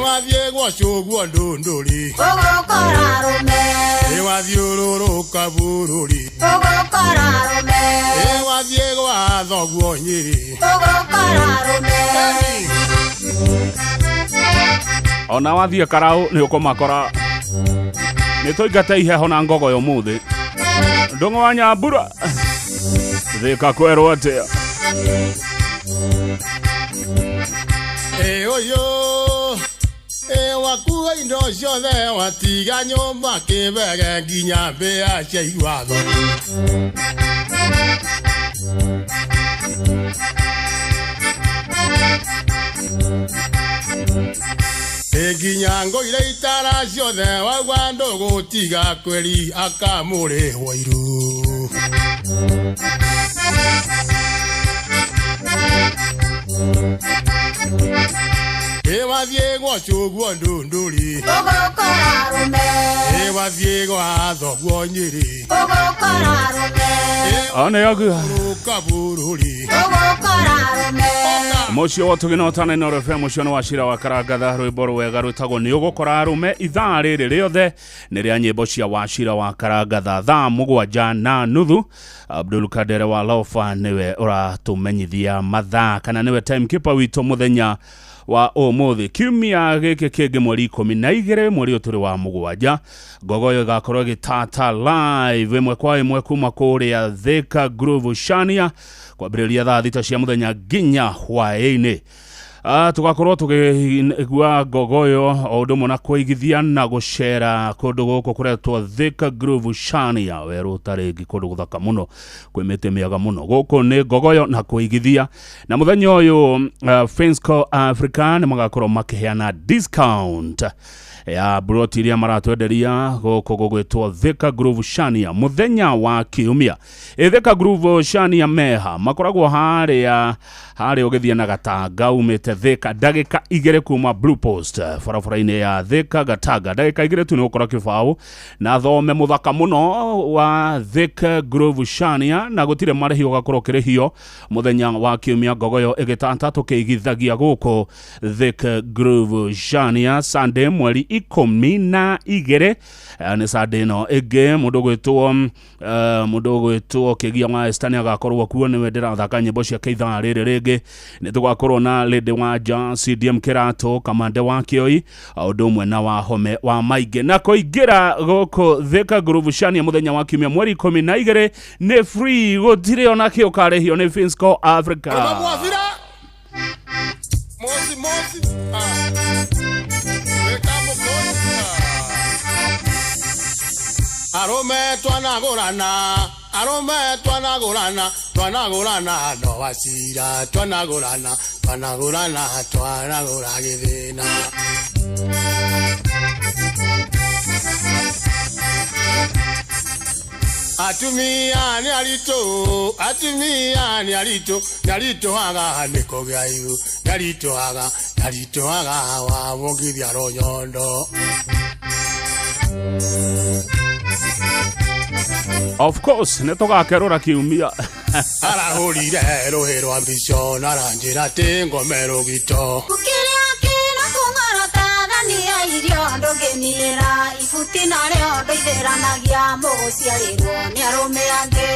Wathiĩ gwa cũguo Ndũndũri. Ũgũkora arũme. Wathiũrũrũka bũrũri. wathiĩ gwa thoguo Nyeri ona wathiĩ Karaũ nĩ ũkũmakora nĩ tũingate iheho na ngogoyo mũthĩ Ndung'u wa Nyambura Thika kwerwo atĩa ũyũ wakua indo ciothe watiga nyũmba kĩbege nginya mbĩa cia iwatho nginya ngũire itara ciothe wagwa ndũgũtiga kweri akamũrĩhwo iru wathiĩ gwa cũguo Ndũndũri wathiĩ gwa thoguo Nyeri Kabũrũri Mũcio wotũgĩnotana Inooro FM mũcio nĩ Wachira wa Karangatha rwĩmbo rwega rwĩtagwo nĩ ũgũkora arũme ithaa rĩrĩ rĩothe nĩ rĩa nyĩmbo cia Wachira wa Karangatha thaa 7:30 Abdul Kader wa Lofa niwe ũratũmenyithia mathaa kana niwe timekeeper witũ mũthenya wa ũmũthĩ kiumia gĩkĩ kĩngĩ mweri 12 mweri ũtũrĩ wa 7 ngogoyo gakorwo gĩtata live ĩmwe kwa ĩmwe kuma kũrĩa Thika Groove Shania kwambĩrĩria thaa 6 cia mũthenya nginya hwaĩ-inĩ tugakorwo tũkĩigua ngogoyo o ũndũ ũmwe na kũigithia na gũcera kũndũ gũkũ kũretwo Thika Groove Shania werũ tarĩngĩ kũndũ gũthaka mũno kwĩ mĩtĩ mĩega mũno gũkũ nĩ ngogoyo na kũigithia na mũthenya ũyũ Finsco Africa nĩ magakorwo makĩheana discount ya broti iria maratwenderia gũkũ gũgwĩtwo Thika Groove Shania mũthenya wa kiumia Thika Groove Shania meha makoragwo harĩa ũgĩthiĩ na Gatanga umĩte Thika ndagĩka 2 kuma Blue Post barabara-inĩ ya Thika Gatanga ndagĩka 2 tu nĩ ũkora kĩbaũ na thome mũthaka mũno wa Thika Groove Shania na gũtirĩ marĩhi ũgakorwo kĩrĩhio mũthenya wa kiumia ngogoyo ĩgĩtata tũkĩigithagia gũkũ Thika Groove Shania Sunday mweri 12 nĩ Sunday no ĩngĩ mũndũ gwĩtwo Kĩgia wa Estania agakorwo kuo nĩwe ndĩrathaka nyĩmbo cia ithaa rĩrĩ rĩngĩ nĩ tũgakorwo na Lady Wanja CDM Kĩratũ Kamande wa Kĩoi ũndũ ũmwe na Wahome wa Maingĩ na kũingĩra gũkũ Thika Groove Shania mũthenya wa kiumia mweri 12 nĩ free gũtirĩ ona kĩ ũkarĩhio nĩ Finsco Africa Arome twanagũrana no Wachira twanagũrana gĩthĩna atumia nĩ aritũhaga nĩkũgĩa iru nĩaritũhaga wa mũngithia Rũnyondo Of course nĩ tũgakerũra kiumia arahũrire rũhĩ rwa mbico na ranjĩra tĩ ngome rũgito gũkĩrĩa kĩna kũng'orota thania irio ndũngĩniĩra ibuti narĩo ndũithĩranagia mũgũciarĩrwo nĩ arũme angĩ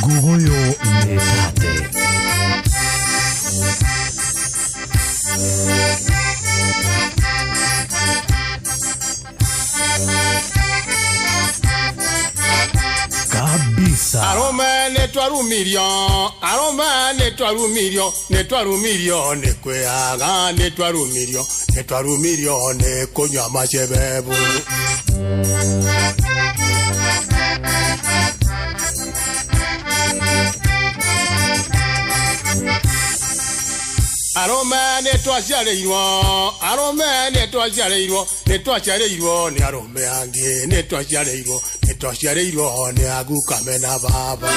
ngogoyo mĩtate kabisa arũme nĩ twarumirio nĩ kwĩaga nĩ twarumirio nĩ kũnyua macebebu arũme nĩ twaciarĩirwo nĩ arũme angĩ nĩ twaciarĩirwo nĩ aguka mena baba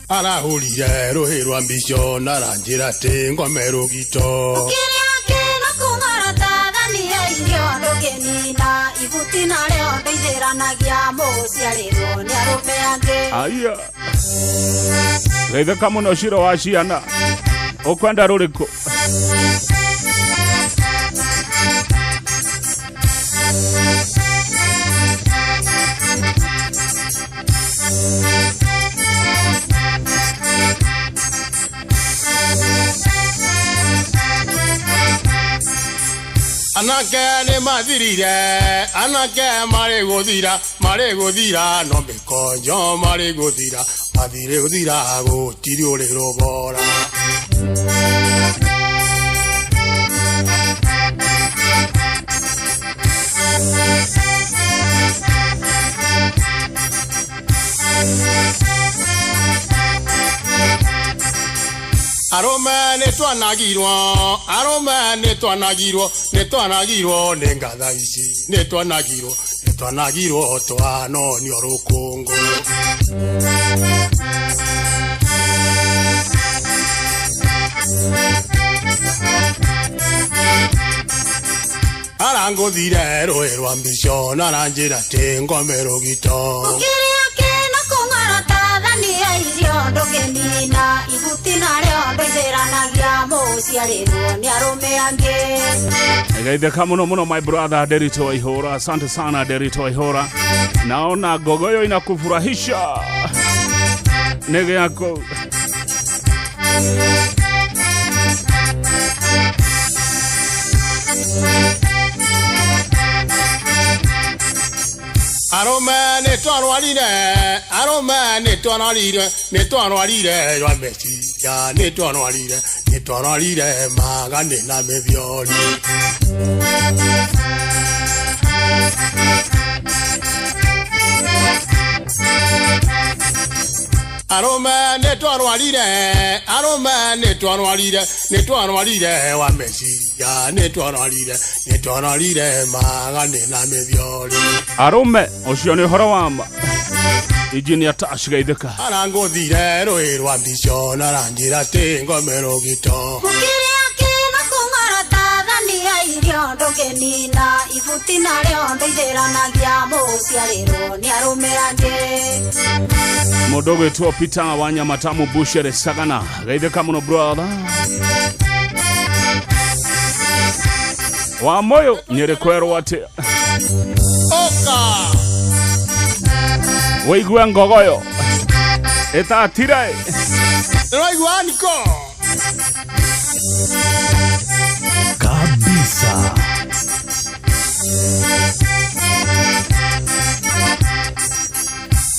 arahũrire rũhĩ rwa mbico na ranjĩra tĩ ngome rũgito gũkĩrĩa kĩna kũng'orota thania irio ndũngĩnina ibuti narĩo ndũithĩranagia mũgũciarĩrwo nĩ arũme angĩ aya geithĩka mũno Ciro wa ciana ũkwenda rũrĩkũ Anake ni mathirire, anake mari guthira, no mikonjo mari guthira, mathire guthira gutiri uri robora. Arome ne twanagirwo ne ngatha ici ne twanagirwo twano ni orukungu aranguthire rwe rwa mbico na ranjira te ngomero gito ndogenina ibutina leo ndogeranagia musiariro ni arume ange Egaitheka muno my brother Derito Ihora. Asante sana Derito Ihora. Naona gogoyo inakufurahisha. Nege yako Arome ne twanwarire rwa meci ya ne twanwarire magane na methiori Arome ne twanwarire wa meci ya ne twanwarire magane na methiori Arome ocio ni horo wamba ijini atashigaitheka aranguthire rwe rwa mbico na ranjira te ngomero gito irio ndogenina ibutina leo ndogeranagia musiariro ni arume ange Mudogo tu Peter Wanyamatamu Bushere Sagana. Gaitheka muno brother. Wa moyo nyerekwero wate. Oka. Weigwa ngogoyo. Eta atirae. Roigwa niko. Kabisa.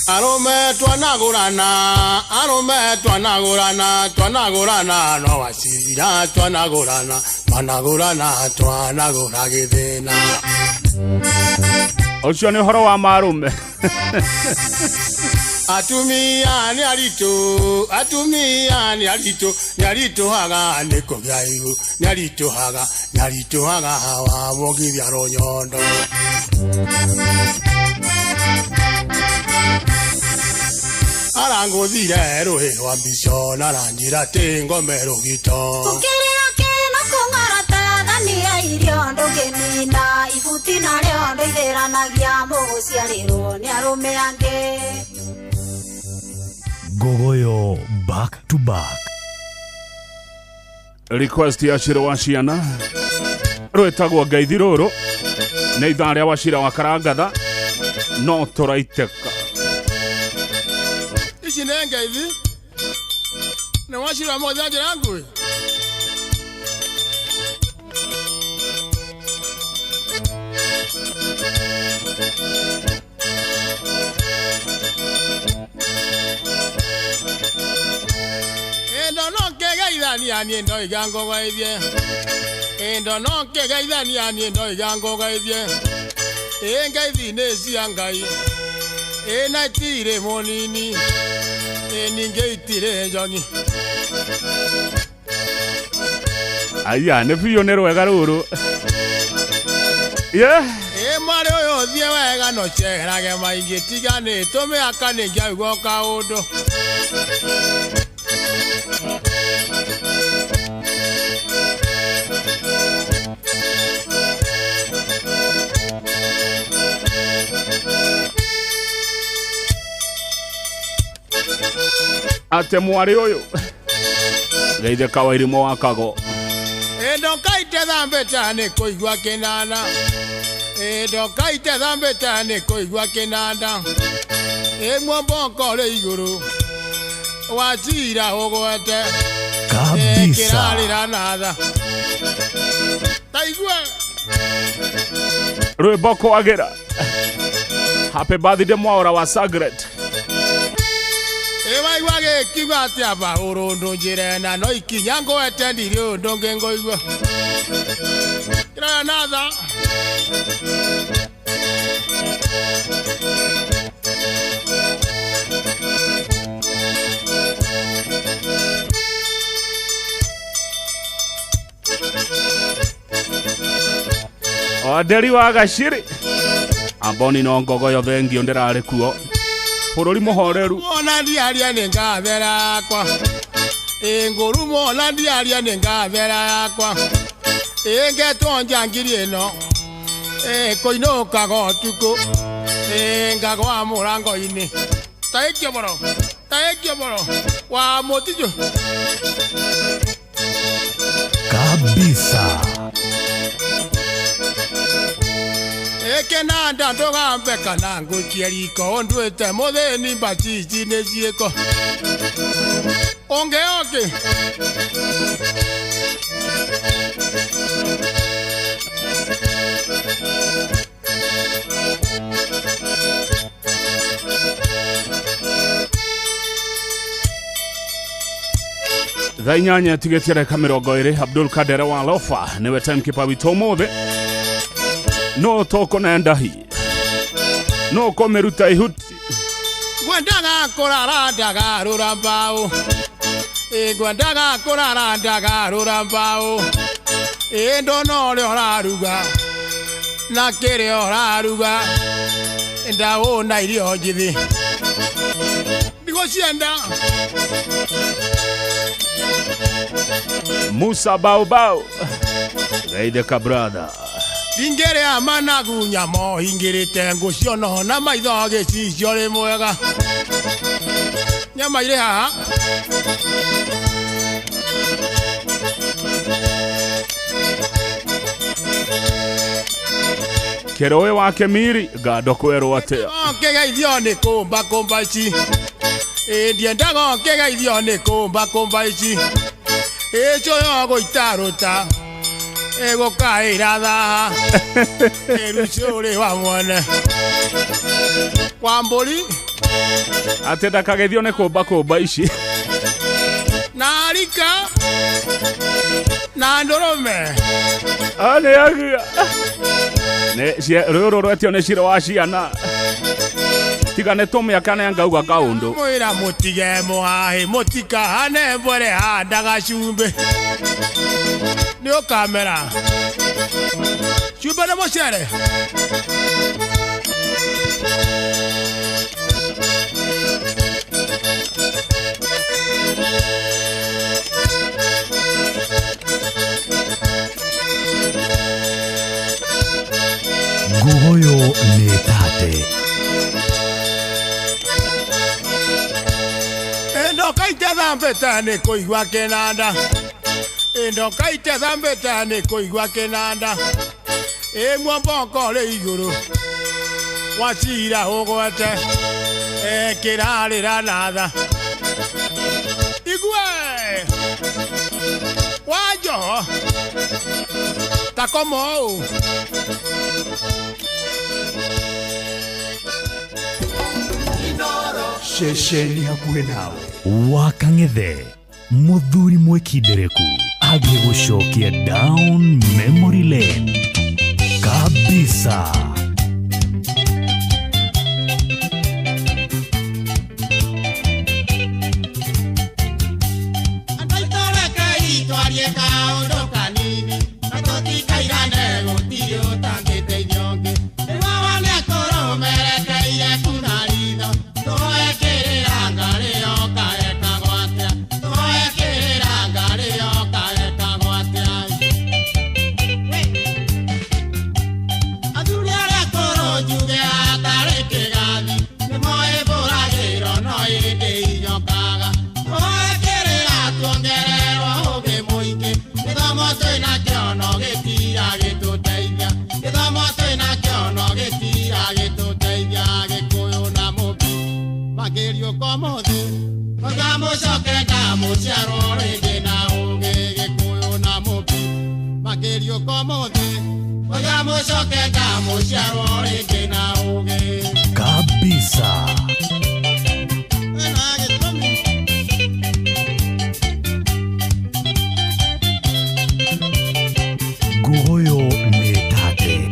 Arome twanagurana no wasira twanagurana twanagura githina Ocio ni horo wa marume atumia ni arito haga niko byaigu ni arito haga wa mogithia ronyondo aranguthire rwe rwa mbico na ranjira te ngomero gito ukirira kina kung'arata thania irio ndogenina ibutina leo ndoitheranagia musiariro ni arume ange Gogoyo back to back. Request ya Shira wa Ciana rwetagwo Ngaithiruru na ithaa rĩa Wachira wa Karangatha no tũraitĩka ici nĩ ngeithi na Wachira mothe njĩra yangu ni ndo igango gaithie endo no ke gaithania ni ndo igango gaithie ngaithi ne cia ngai na tire monini ninge itire njoni aya ne biyo ne rwega ruru mare oyo thie wega no cherage maingi tigane tome akane ngiaigwo kaundu ate mwari uyu geithe kawairimo wakago endo kaite thambe tane kuigwa kinana Ndokaite thambĩte nĩ kũigua kĩnanda muombokore igũrũ wachira ũgwete kĩrarĩra natha taigua rwĩmbo kwagĩra. Happy birthday Mwaura wa Sagret. Waigua gĩkiuga atĩ amba ũrũndũ njĩre na no ikinya ngwete ndirĩ ũndũ ũngĩ ngũigua kĩrarĩra natha. Oderi wa Gashiri amboni no ngogo yo thengi ndirarĩ kuo bũrũri mũhoreru ona ndiaria nĩ ngathera yakwa ngũru mona ndiaria nĩ ngathera yakwa ngetonja ngiri ĩno kũinũkaga ũtukũ ngagwa mũrango-inĩ taĩkio mũro wa mũtijũ kabisa. Kenanda ndogambe kana ngũikie riko ndwĩte mũthĩni mbacici nĩ ciĩko onge thaa inyanya tigetie reka 20 Abdul Kader wa Lofa niwe timekeeper witũ ũmũthĩ. No toko nenda hi no komeruta ihuti gwendaga kũrara ndagarũra mbaũ gwendaga kũrara ndagarũra mbaũ ndona ũrĩa ũraruga na kĩrĩa ũraruga ndawona irio njĩthĩ ndigũcienda. Musa Baobao Gaideka brother ingere amanagu nyamo ingirite ngũciono na maitho gĩcicio rĩ mwega nyama irĩ haha Kerowe wa Kemiri gado kwerwo atĩa kĩgeithio nĩ kũmba ici ndiendaga kĩgeithio nĩ kũmba ici ĩcũyo gũitarũta gũkaĩra thaha rũciũ wa mwene wa mbũri atĩ ndakagethio nĩ kũmba ici na rika na ndũrũme nĩ agia rũrũ rwetio nĩ ciro wa ciana tiga nĩ tũmĩaka nĩ ngauga kaũndũ mwĩra mũtige mũhahĩ mũtikahane mbwere handaga cumbĩ nĩ ũkamera cumbĩ nĩ mũcere Nguyo nĩ tate ndokaite thambĩte nĩ kũigua kĩnanda ndokaite thambĩte nĩ kũigua kĩnanda muomboko rĩ igũrũ wacira ũgwete kĩrarĩra natha igue wanjoho takomou ceceni hakuhĩ nawe wakang'ethe mũthuri mwĩkindereku agĩgũcokia down memory lane kabisa. magerio komothe ogamucokenda muciaro ringi na ugi gikuyu na mubi magerio komothe ogamucokenda muciaro ringi na ugi kabisa. Guoyo ni tate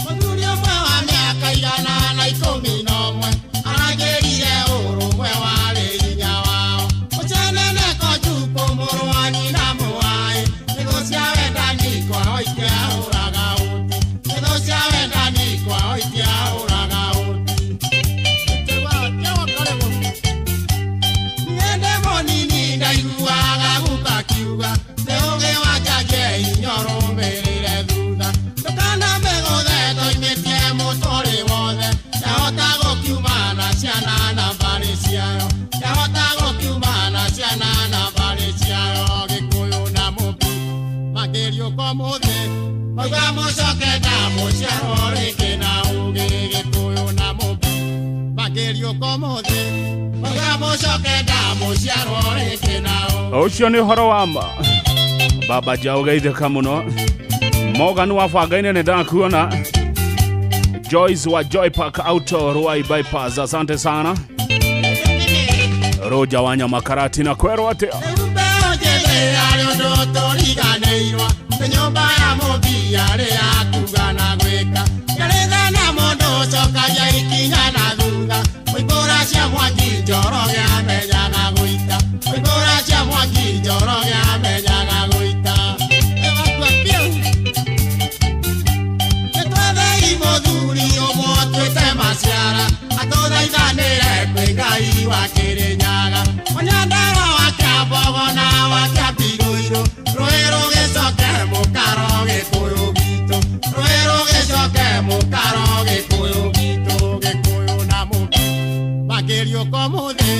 Muturio wa miaka igana na 11 aragerire urumwe wari hinya wao mucenene kojuko murwani na muai nigocia wendani kwa oike uraga uti nigocia wendani kwa oike uraga uti niende monini ndaiguaga gukakiuga Teoge wajaje inyoro merire thutha Tukana megothe toimetie mutori wothe Yahota gukiumana ciana na mbari ciayo Yahota gukiumana ciana na mbari ciayo Gikuyu na mubi magerio komothe Mauga mucokenda muciaro ringi na ugi Gikuyu na mubi magerio komothe Mauga mucokenda muciaro ringi na ugi Ucio ni horo wa Baba jaugeithika muno Morgan wa Fagaine ne ndakuona Joyce wa Joy Park Auto Ruai Bypass asante sana Roja wanya makarati na kwero ate nyumba ya mubi yare akugana gweka Yareza na mondo cokaja ikinya na thutha Oibora cia mwangi njoro gya menyaga gwita Oibora cia mwangi njoro gya menyaga gwita Ketwethe imothuri omotwite maciara Atothaithanire kwi Ngai wa Kirinyaga Onyandaro wa Kiambogo na wa Kiambiruiru Rũĩ rũgĩcoke mũkaro Gĩkũyũ gitũ Rũĩ rũgĩcoke mũkaro Gĩkũyũ gitũ Gĩkũyũ na mũbi magerio komothe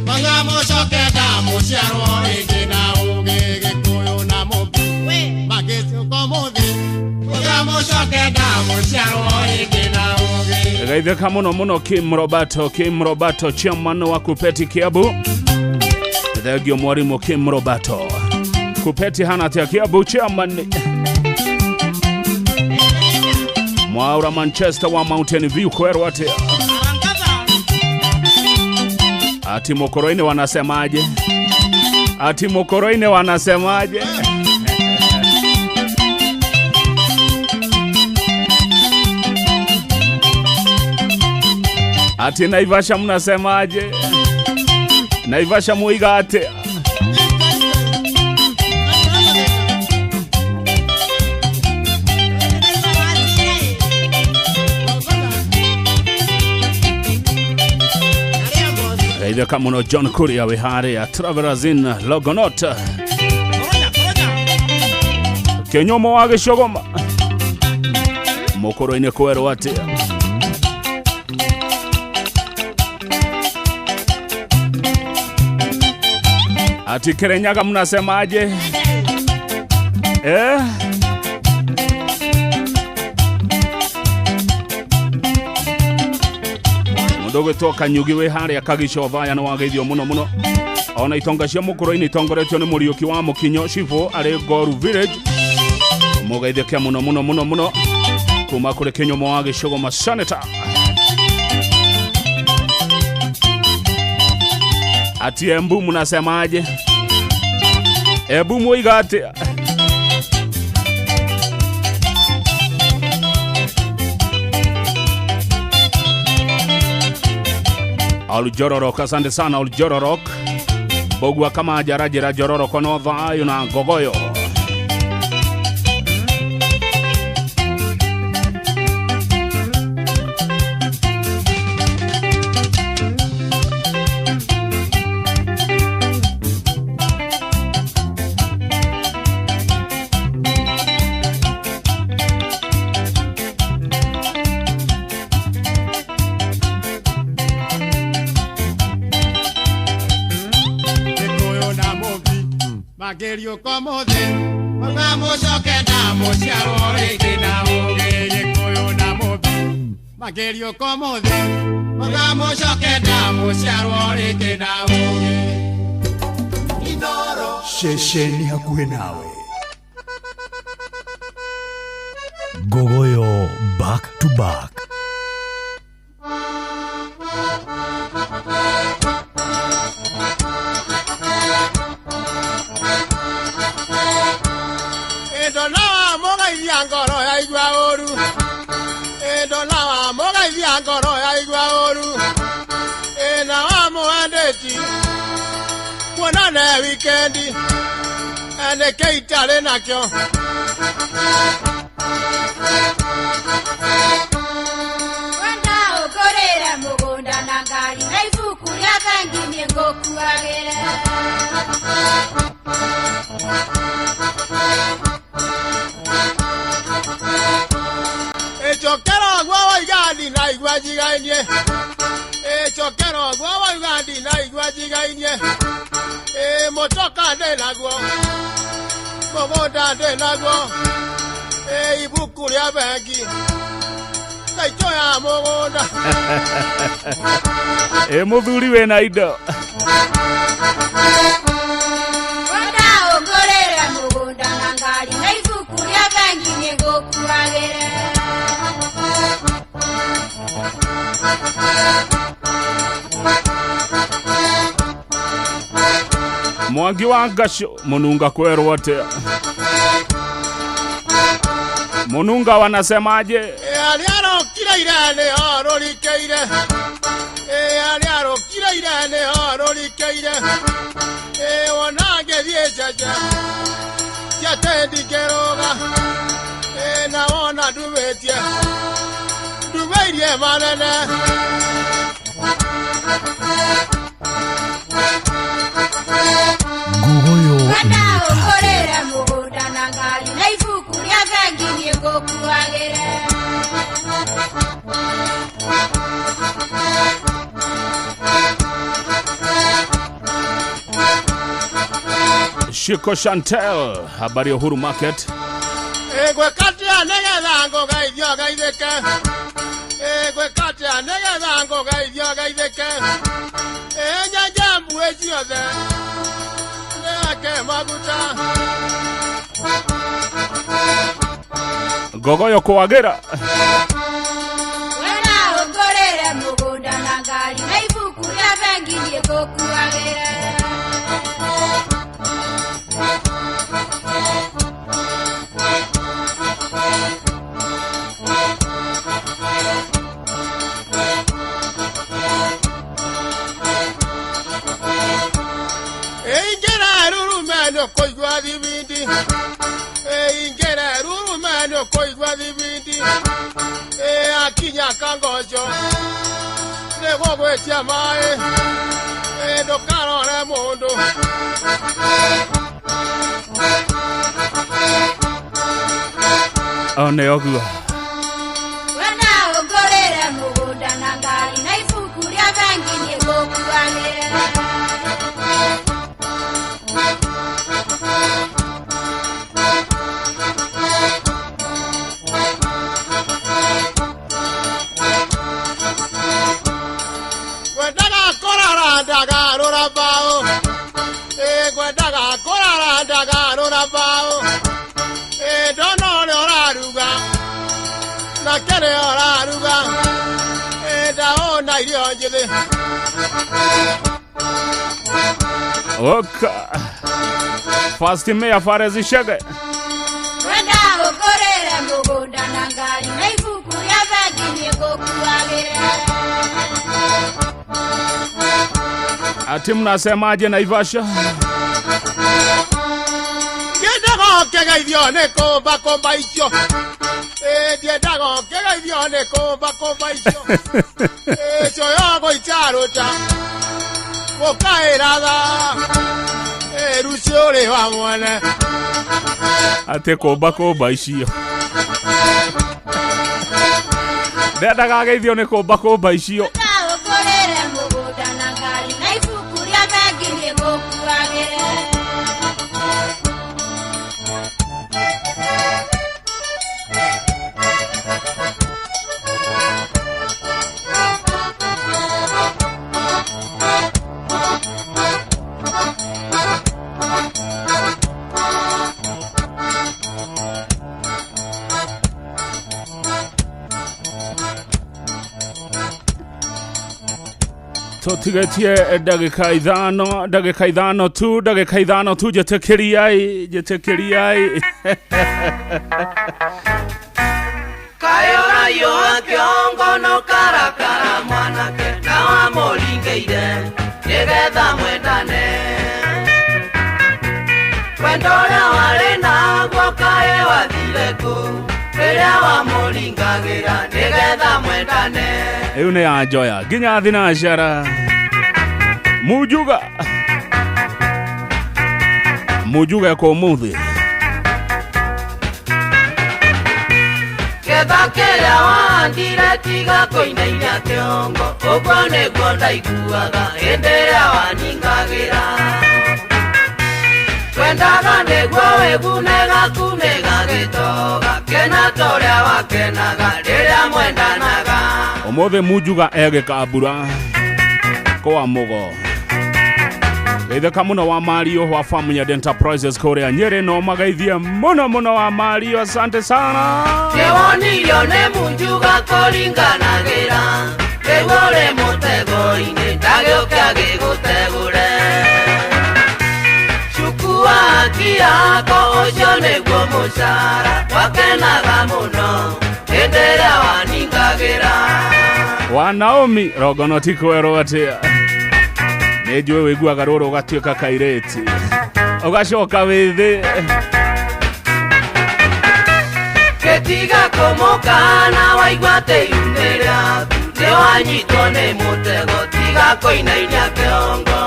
Mauga mũcokenda mũciarwo rĩngĩ na ũgĩ Gĩkũyũ na mũbi magerio komothe Mauga mũcokenda mũciarwo rĩngĩ na ũgĩ Gaitheka muno Kim Roberto chairman wa Kupeti Kiabu Thegio mwarimu Kim Roberto Kupeti hana tia Kiabu chairman Mwaura Manchester wa Mountain View kwero ate Ati Mokoroine wanasemaje Ati Mokoroine wanasemaje Ati Naivasha mnasemaje Naivasha muiga ate Gaida kamuno John Kuria wihare ya Travelers in Logonot Kenyomo wage shogoma Mokoroine kwero ate Ati Kirinyaga mnasemaje Mudogo toka nyugiwe hari akagisho vaya na wageithio muno Ona itonga cia Mukoroine itongoretio ni Muriuki wa Mukinyo Shifu ari Goru Village Mugeithio kia muno Kuma kule Kenyomo wage shogoma Senator Ati Embu mnasemaje Embu muiga ate Aljororok asante sana Aljororok Bogwa kama ajarajira Jororok ono thayo na gogoyo Magerio komothe Mauga mũcokenda mũciarwo rĩngĩ na ũgĩ Gĩkũyũ na mũbi magerio komothe Shesheni hakuwe nawe. Gogoyo back to back. Edola moga yangoro ya igwa oru. Edola moga yangoro ya igwa oru. Na wamo andeti. Kuona na weekendi. Ane keitale nakyo. Wanda ukorera mugunda na ngari na ibuku rya bengi ni ngokuagire. Echokero gwa waigandi na igwajigainie. Echokero gwa waigandi na igwajigainie. Motoka de nagwo. Mogoda de nagwo. Ibuku rya bengi. Kaito ya mogoda. Muthuri we na indo. Wanda ukorera mugunda na ngari na ibuku rya bengi ni ngokuagire. Mwangi wa Gasho Mununga kwerwo atia. Mununga wanasemaje? Aliaro kila irane orori keire. Aliaro kila irane orori keire. Wanage diesaja. Jatendi keroga. Na ona dubetia. Dubetie manene. Wanda ukorera mugunda na ngari na ibuku rya bengi ni ngokuagire. Shiko Chantel, habari ya Uhuru Market. Gwe kati anege zango gaithio gaitheke. Gwe kati anege zango gaithio gaitheke. Nyajambu eziothe. Neke maguta. Gogoyo kuagira. Wanda ukorera mugunda na ngari na ibuku rya bengi ni ngokuagire. Koigwa dibindi. Ingere ruru meno koigwa dibindi. Akinya kangojo. Nego gwetia mae. Dokarore mondo. One ogua. Wanda ukorera mugunda na ngari na ibuku rya bengi ni ngokuagire. Oka. Fasti meya farezi shege. Wanda ukorera mugunda na ngari na ibuku rya bengi ni ngokuagire. Ati mnasemaje Naivasha? Dietago kega idione komba komba icho. Dietago kega idione komba komba icho. Soyogo icharota. Bokaerada. Rusiore wa mwana. Ate komba icio. Dietago geithio ne komba icio. Ukorera mugunda na ngari na ibuku rya bengi ni ngokuagire. Totigetie dagika ithano tu jetekeriai Kayora yo akiongo no karakara mwanake na wamulingeire nigetha mwendane wendora wale na gwakae wathire ku rĩrĩa wamũringagira nigetha mwendane Eyu nĩ ya njoya nginya thinacara mujuga kwa umuthi Ketha kĩrĩa wahandire tiga kũinainia kĩongo ũguo nĩguo ndaiguaga hĩndĩ ĩrĩa waningagĩra Wendaga nĩguo wĩgunega kunĩga gĩtoga kena torĩa wakenaga rĩrĩa mwendanaga Umuthi mujuga egĩkambura kwa mugo Geithĩka mũno wa Mario wa Family Enterprises kũrĩa Nyeri no magaithie mũno wa Mario asante sana Nĩwonirio nĩ mujuga kũringanagĩra rĩguo rĩ mũtego-inĩ ndagĩũke agĩgũtegũre Chukua haki yako ũcio nĩguo mũcara wakenaga mũno hĩndĩ ĩrĩa waningagĩra Wa Naomi rogono tikwerwo atĩa Nĩnjũĩ wĩiguaga rũrũ ũgatuĩka kairĩti ũgacoka wĩthĩ Gĩtiga kũmũkana waigua atĩ iunĩ rĩaku nĩwanyitwo nĩ mũtego tiga kũinainia kĩongo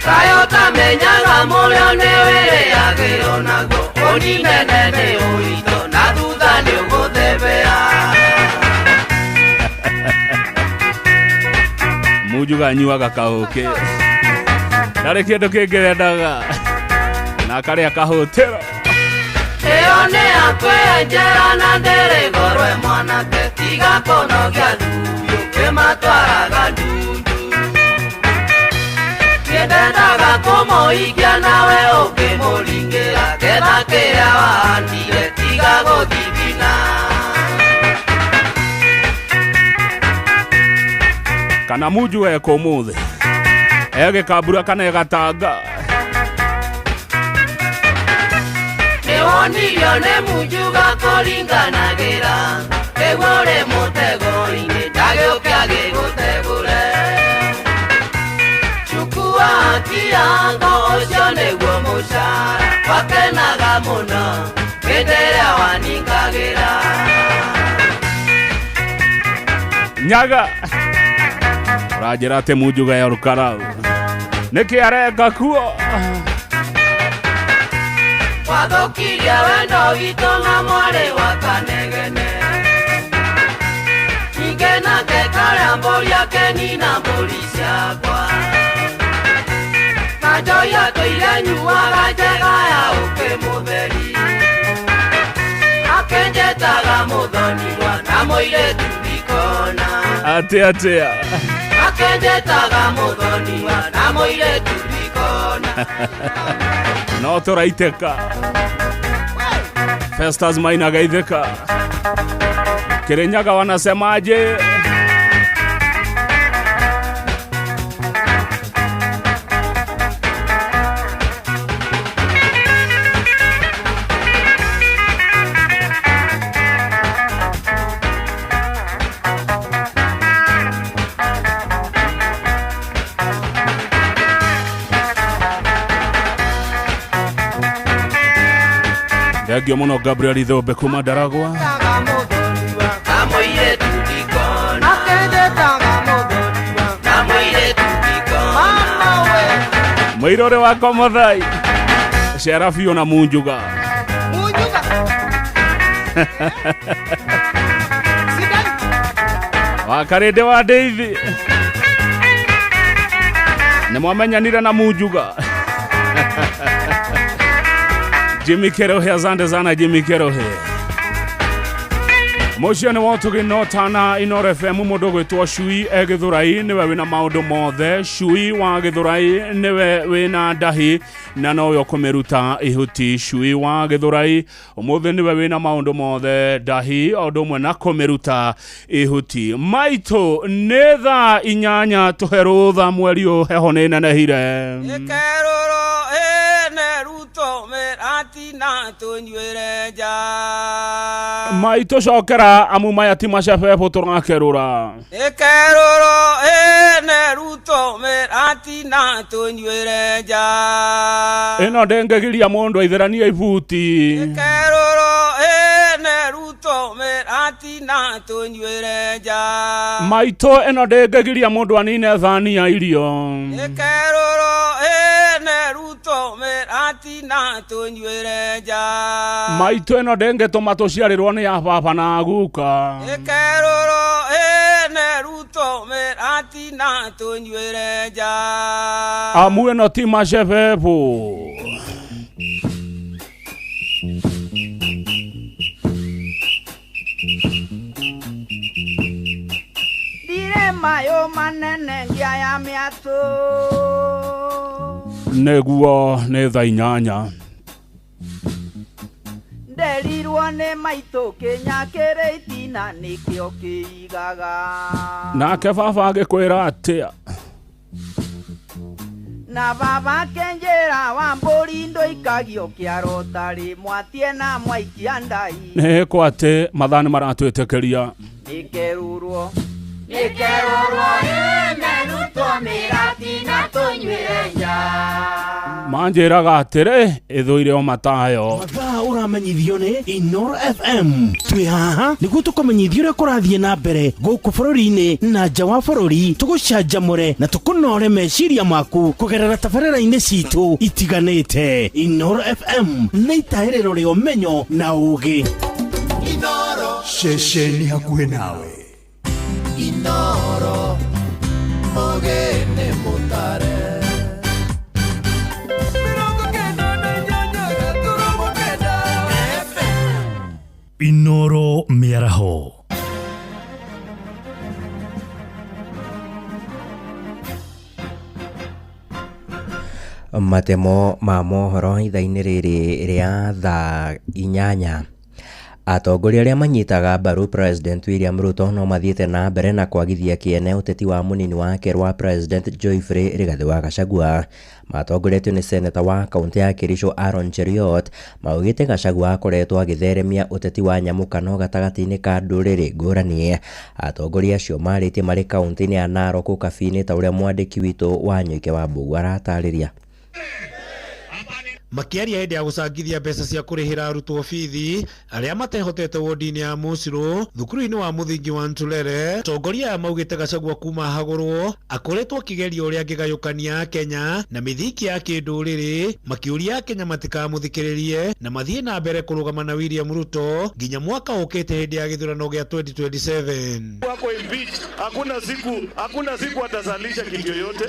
Kayo tamenyaga mũrĩo nĩ wĩrĩagĩrwo naguo ũninene nĩ ũritũ na thutha nĩ ũgũthebea Mujuga nyuaga kahũkĩ ndarĩ kĩndũ kĩngĩ wendaga na karĩa kahũtĩro ĩyo nĩ yakwĩenjera na ndĩrĩ gorwe mwanake tiga kũnogia thuyo kĩmatwaraga ndundu nĩndendaga kũmũikia nawe ũkĩmũringĩra ketha kĩrĩa wahandire tiga gũthigina Kana mujuga ekũmũthĩ egĩkambura kana egatanga Nĩwonirio nĩ mujuga kũringanagĩra rĩguo rĩ mũtego-inĩ ndagĩũke agĩgũtegũre Chukua haki yako ũcio nĩguo mũcara wakenaga mũno hĩndĩ ĩrĩa waningagĩra Nyaga Ũranjĩra atĩ mujuga ya rukarau nĩkĩ areka kuo Wathukirie wendo witũ na mwarĩ wa kanegene Ningĩ nake karĩa mbũri akeni na mbũri ciakwa Na njoya tũire nyuaga njega ya ũkĩmũtheri Akenjetaga mũthoniwa na mũirĩtu ikona Atĩa Akenjetaga mũthoniwa na mũirĩtu ikona No tũraitĩka Festus Maina gaithĩka Kirinyaga wanasemaje Thengio mũno Gabriel Ithũmbe kuma Ndaragwa Mwĩrore wako Mũthai Sherafi na Munjuga Wakarĩndĩ wa Deithi Nĩmwamenyanire na Munjuga Jimmy Kerohe asante sana Jimmy Kerohe Moshane watu kinotana Inoro FM mundu gwitwa Shui Githurai niwe wina maundu mothe. Shui wa Githurai niwe wina ndahi na noyo kumeruta ihuti. Shui wa Githurai umuthe niwe wina maundu mothe ndahi odumwe na kumeruta ihuti. Maito netha inyanya tuherutha mweri heho ninenehire. Ikeroro neruto merati na tunywereja. Maito shokera amuma yatima shefe potorakerura. Ikeroro neruto merati na tunywereja. Eno dengegiria mundu aitherania ibuti. Ikeroro neruto merati na tunywereja. Maito eno dengegiria mundu anine thani ya irio. Ikeroro neruto merati na tunywereja. Maito eno denge tomato ciarirwo ni ya baba na guka. Ikeroro neruto merati na tunywereja. Amu eno tima shepepo. Dire mayo manene ngia ya miato. Neguo netha inyanya. Nderirwo ne maito Kenya kereitina nikio kiigaga. Nake baba agikwira atia. Na baba kenjera wa mburi ndo ikagio kiaro tari mwatie na mwaikia ndai. Ne kwate mathani maratwetekeria. Nikerurwo neruto merati na tunywereja. Manjiraga atire ithuire o matayo. Mathaa uramenyithio ni Inoro FM. Twi haha niguo tukumenyithio uria kurathie na mbere guku bururi-ini na nja wa bururi. Tugucanjamure na tukunore meciria maku kugerera tabarĩra-inĩ citu itiganĩte. Inoro FM nĩ itaĩrĩro rĩa ũmenyo na ũũgĩ. Inoro ceceni hakuhĩ nawe. Inoro Mogene Mutare. Inoro Miaraho. Matemo ma mohoro ithaa-inĩ rĩrĩ rĩa thaa inyanya. Atongoria arĩa manyitaga mbaru President William Ruto no mathiĩte na mbere na kwagithia kĩene ũteti wa mũnini wake wa President Geoffrey Rigathi wa Gachagua. Matongoretio nĩ seneta wa kaunti ya Kericho Aaron Cheriot maugĩte Gachagua akoretwo agĩtheremia ũteti wa nyamũkano gatagatĩ-inĩ ka ndũrĩrĩ ngũrani. Atongoria acio marĩtie marĩ kaunti-inĩ ya Narok kabi-inĩ ta ũrĩa mwandĩki witũ wa Nyoike wa Mbũgu aratarĩria. Makiaria hĩndĩ ya gũcangithia mbeca cia kũrĩhĩra arutwo bithi arĩa matehotete wodi-inĩ ya Mũcirũ thukuru-inĩ wa mũthingi wa Ntulere. Atongoria aya maugĩte Gachagua kuma hagũrwo akoretwo akĩgeria ũrĩa angĩgayũkania Kenya na mĩthiki ya kĩndũrĩrĩ, makiuria Kenya matikamũthikĩrĩrie na mathiĩ na mbere kũrũgama na William Ruto nginya mwaka ũkĩte hĩndĩ ya gĩthurano gĩa 2027. Wako impeach, hakuna siku atazalisha kitu yoyote.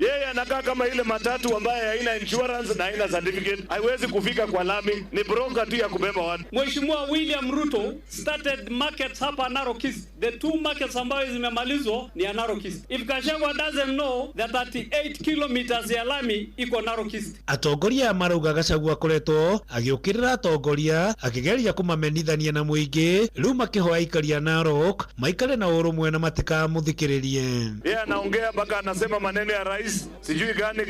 Yeye anakaa kama ile matatu ambaye haina insurance na haina certificate. Haiwezi kufika kwa lami, ni broker tu ya kubeba watu. Mheshimiwa William Ruto started markets hapa Narok East. The two markets ambayo zimemalizwa ni ya Narok East. If Gachagua doesn't know that 38 kilometers ya lami iko Narok East. Atongoria marauga Gachagua akoretwo agĩũkĩrĩra atongoria akĩgeria kũmamenithania na mũingĩ, rĩu makĩhoya aikari a Narok maikare na ũrũmwe na matikamũthikĩrĩrie. Yeye anaongea mpaka anasema maneno ya rais sijui gani.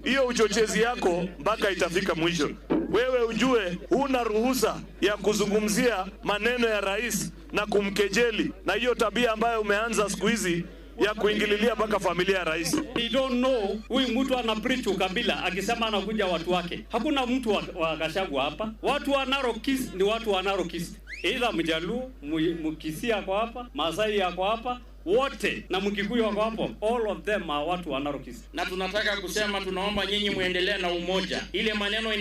Hiyo uchochezi yako mpaka itafika mwisho. Wewe ujue huna ruhusa ya kuzungumzia maneno ya rais na kumkejeli, na hiyo tabia ambayo umeanza siku hizi ya kuingililia mpaka familia ya rais. We don't know huyu mtu ana preach ukabila akisema anakuja watu wake. Hakuna mtu wa Gachagua hapa. Watu wa Narok East ni watu wa Narok East. Either Mjaluo, Mkisia kwa hapa, Masai yako hapa, wote na Mkikuyu wako hapo. All of them are watu wa Narok East. Na tunataka kusema tunaomba nyinyi muendelee na umoja. Ile maneno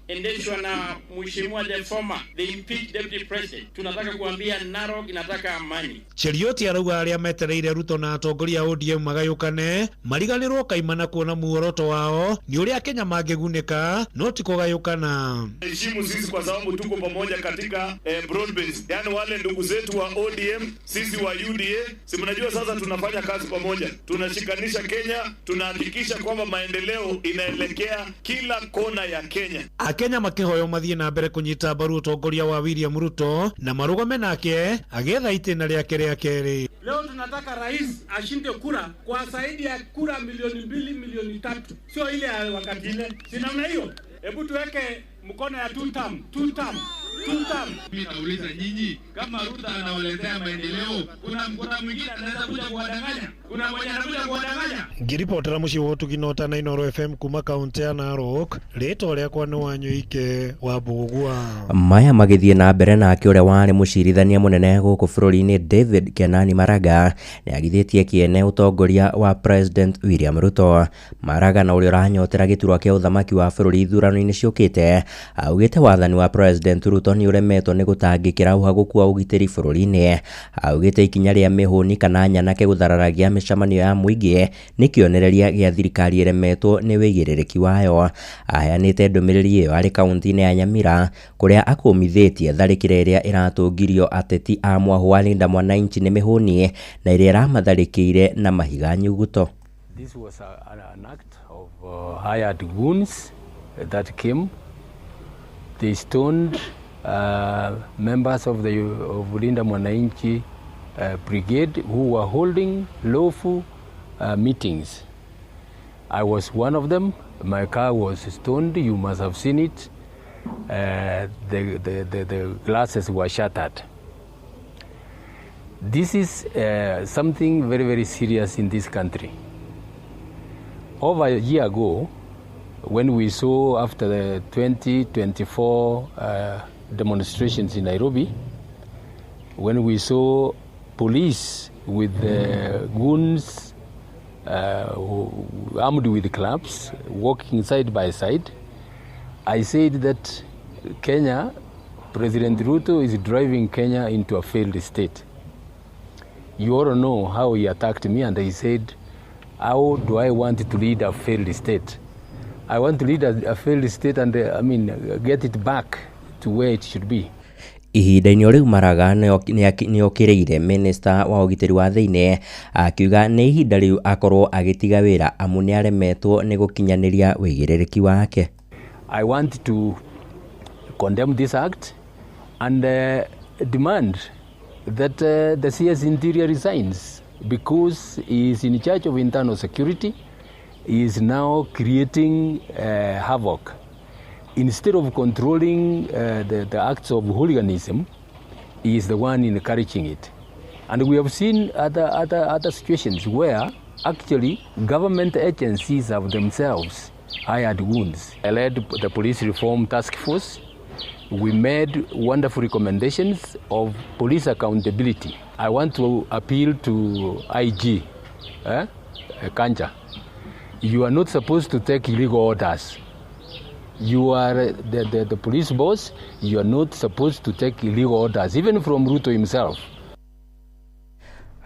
inaendeshwa na Mheshimiwa the former, the impeached deputy president. Tunataka kuambia Narok inataka amani. Cherioti arauga aria metereire Ruto na atongoria ODM magayukane mariganirwo kaimana kuona muoroto wao ni uria Kenya mangeguneka no ti kugayukana. Heshimu sisi kwa sababu tuko pamoja katika broad base. Yani wale ndugu zetu wa ODM, sisi wa UDA, si mnajua sasa tunafanya kazi pamoja. Tunashikanisha Kenya, tunahakikisha kwamba maendeleo inaelekea kila kona ya Kenya. Akenya makihoyo mathie na mbere kunyita mbaru utongoria wa William Ruto na marugame nake agetha itena riake ria keri. Leo tunataka rais ashinde kura kwa zaidi ya kura milioni 2, milioni 3. Sio ile wakati ile. Si namna hiyo. Hebu tuweke mkono ya 2 term. Mimi nauliza nyinyi, kama Ruto anawaletea maendeleo, kuna mwingine anaweza kuja kuwadanganya? Kuna mmoja anakuja kuwadanganya? Ngiripotera muci wotu ginota na Inoro FM kuma kaunti ya Narok, rito riakwa ni Wanyuike wa Bugua. Maya magithie na mbere na akiuria wari mucirithania munene guku bururi-ini David Kenani Maraga ni agithitie kiene utongoria wa President William Ruto. Maraga na uria uranyotera giturwa kia uthamaki wa bururi ithurano-ini ciukite augite wathani wa President Ruto ni uremetwo ni gutangikira uhaguku wa ugitiri bururi-ini. Augite ikinya ria mihuni kana nyanake guthararagia micamanio ya muingi ni kionereria gia thirikari iremetwo ni wigirereki wayo. Aheanite ndumiriri iyo ari kaunti-ini ya Nyamira kuria akumithitie tharikira iria iratungirio ateti a mwahu wa Linda Mwananchi ni mihuni na iria iramatharikire na mahiga nyuguto. This was an act of hired goons that came. They stoned members of Linda Mwananchi brigade who were holding lawful meetings. I was one of them. My car was stoned. You must have seen it. The glasses were shattered. This is something very, very serious in this country. Over a year ago, when we saw after the 2024 demonstrations in Nairobi, when we saw police with goons armed with clubs walking side by side, I said that Kenya, President Ruto is driving Kenya into a failed state. You all know how he attacked me, and I said, how do I want to lead a failed state? I want to lead a failed state and get it back to where it should be. Ihinda-ini riu Maraga ni okiriire minister wa ugitiri wa thiine akiuga ni ihinda riu akorwo agitiga wira amu ni aremetwo ni gukinyaniria wigirereki wake. I want to condemn this act and demand that the CS Interior resigns because he is in charge of internal security. He is now creating havoc. Instead of controlling the acts of hooliganism, he is the one encouraging it. And we have seen other situations where actually government agencies have themselves hired goons. I led the police reform task force. We made wonderful recommendations of police accountability. I want to appeal to IG, Kanja. You are not supposed to take illegal orders. You are the police boss. You are not supposed to take illegal orders, even from Ruto himself.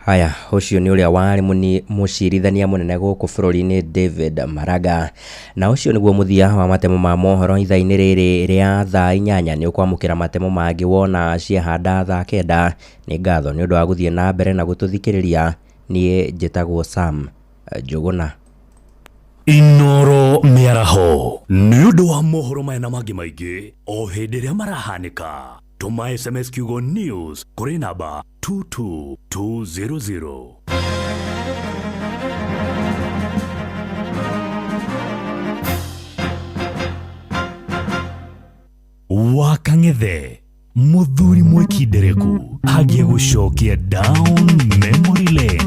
Haya, ucio ni uria wari mucirithania munene guku bururi-ini David Maraga. Na ucio niguo muthia wa matemo ma mohoro ithaa-ini riri ria thaa 8 ni ukwamukira matemo mangi wona ciahanda thaa 9. Ni ngatho ni undu wa guthie na mbere na gututhikiriria. Nie njitagwo Sam Njuguna. Inoro miaraho ni undu wa mohoro maya na mangi maingi o hindi ria marahanika. Tuma SMS kiugo news kuri namba 22200. Wakang'ethe muthuri mwekindereku agia gucokia down memory lane.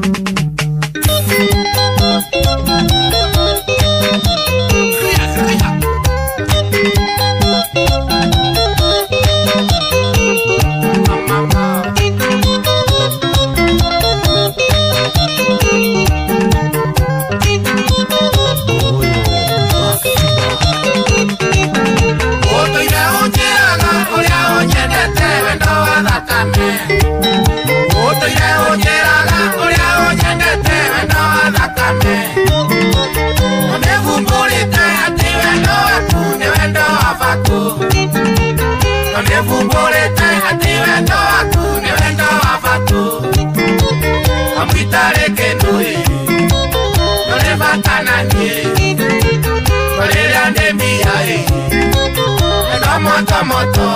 moto moto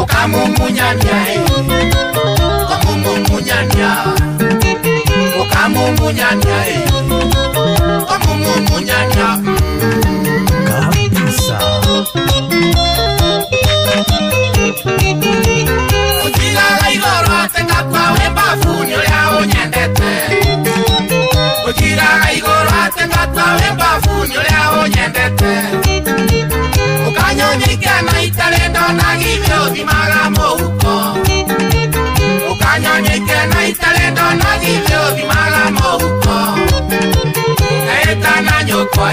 ukamumunyania ukamumunyania ukamumunyania ukamumunyania kabisa. Ujiraga igoro atenga kwawe mbafuni uria unyendete Ujiraga igoro atenga kwawe mbafuni uria unyendete Ukanyonyika na italendo na givyo thimaga muhuko Ukanyonyika na italendo na givyo thimaga muhuko Naeta na nyokwa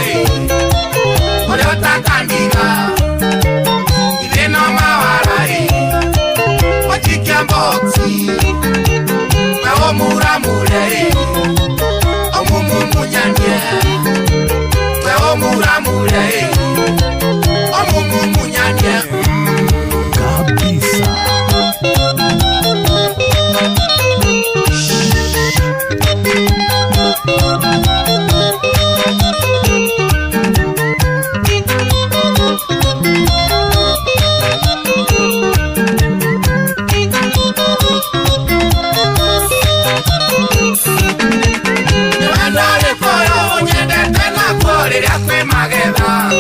ule utakandiga Iveno mawarai Wajikia mboti Wewo muramure Omumunyanye Wewo muramure Omumunyanye kabisa. Niwendore koyo unyendete na koriria kwe magetha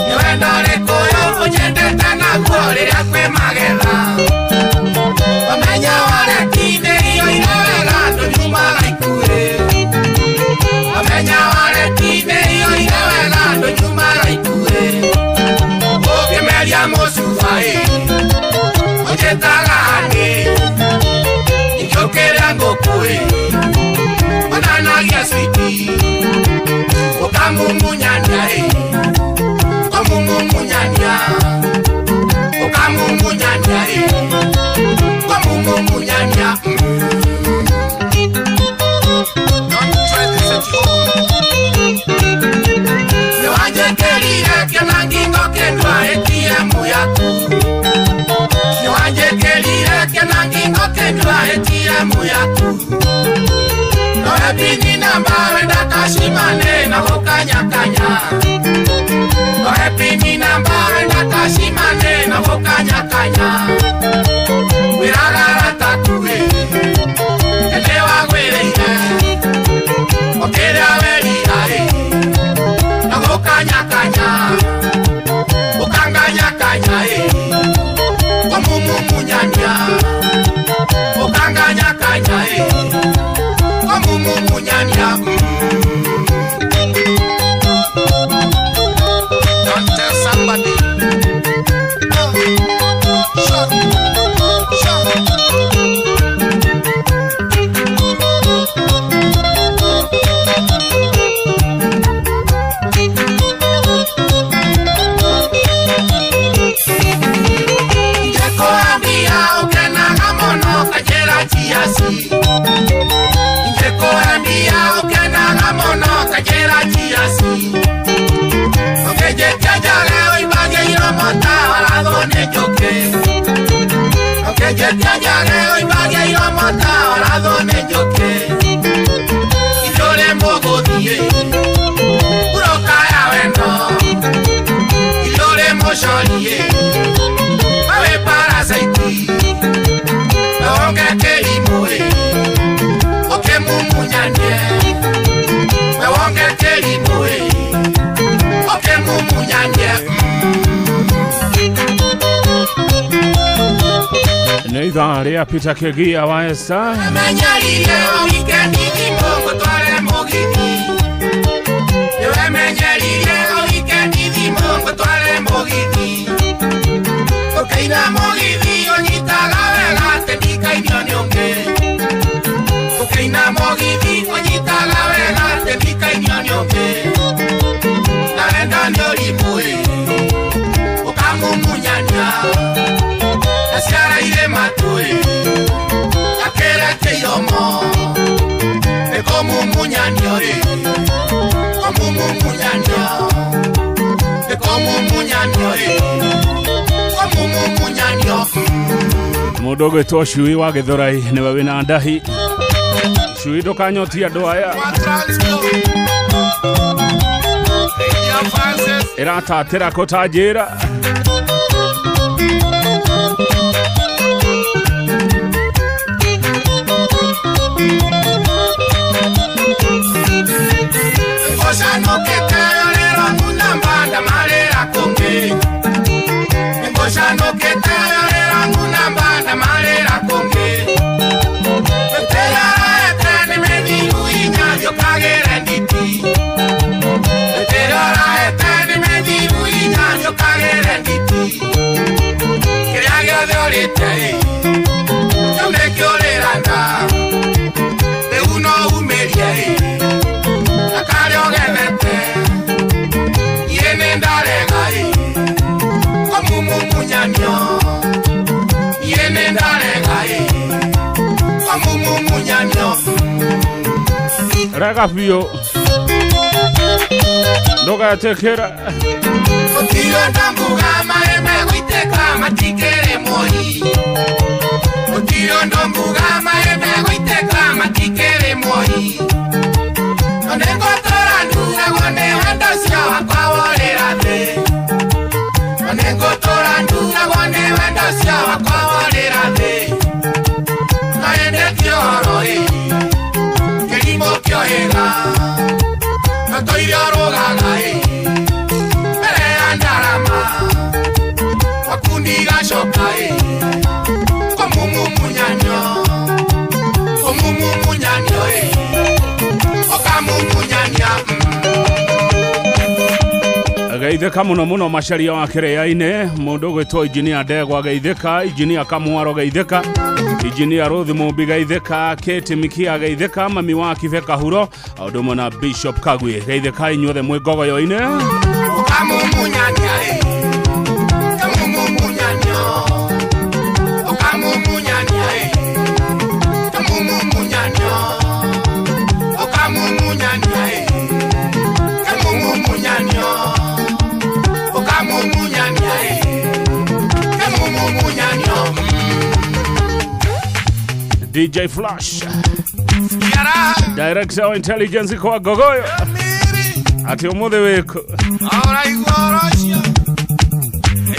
Niwendore koyo unyendete na koriria kwe magetha Wamenya wale kine iyo inawega ndunyumaga ikure Wamenya wale kine iyo inawega ndunyumaga ikure Ukimeria musufai Ujetaga handi Njokeria ngokui Wananagia switi Ukamumunyania Ukamumunyania Ukamumunyania Ukamumunyania Niwanjekelire kenangingo kendwa ATM yaku Niwanjekelire kenangingo kendwa ATM yaku Noepini namba wenda kashimane na hokanyakanya Noepini namba wenda kashimane na hokanyakanya Wiragara tatue Elewa gwereire Okere averirae Na hokanyakanya Ukanganyakanya Omumunyanya Ukanganyakanya Omumunyanya Don't tell somebody Njekoambia ukenaga mono kajera chiasi Njekoambia ukenaga mono kajera chiasi Okejetiajale oibage iromota waradhone joke Okejetiajale oibage iromota waradhone joke Idole mogodie Urokaya wendo Idole mosholie Awe parasaiti Aonge kelimoe Oke mumunyanye Aonge kelimoe Oke mumunyanye Neitha ria Peter Kegia wa Esta Menyalire weekend ni mongo twale mogiti Ewe menyalire weekend ni mongo twale mogiti Okaina mogiti onyitaga wega tendika inyonionge Okaina mogiti onyitaga wega tendika inyonionge Naenda nyolimue Ukamumunyanya Nasiara ile matue Akera keyomo Ekomumunyanya Komumunyanya Ekomumunyanya Komumunyanya Mudogo to Shui wa Githurai niwe wina ndahi Shui ndukanyotia andu aya iratatĩra kũtanjĩra Rega biũ ndũgetekĩre Ũtiro ndambuga maeme gũitĩka matikĩrĩ mũi Ũtiro ndambuga maeme gũitĩka matikĩrĩ mũi Onengotora nduragwo nĩ wendo cio wakwa worĩra thĩ Onengotora nduragwo nĩ wendo cio wakwa worĩra thĩ Kaendetio horo-ĩ kĩrimũ kĩohĩga Natoire orogaga-ĩ mbere ya ndarama Wakundi gacoka-ĩ Kũmumumunyanio-ĩ Ũkamumunyania Geithĩka mũno mũno macaria wa kĩrĩa-inĩ mũndũ ũgwĩtwo Injinia Ndegwa geithĩka Injinia Kamwaro geithĩka Injinia Ruthi Mumbi geithĩka Kate Mikia geithĩka Mami wa Kive Kahuro ũndũ ũmwe na Bishop Kagwe geithĩka inyuothe mwĩ ngogoyo-inĩ Ũkamumunyania-ĩ Ũkamumunyania-ĩ DJ Flash Director of Intelligence kwa gogoyo ati umuthi wiko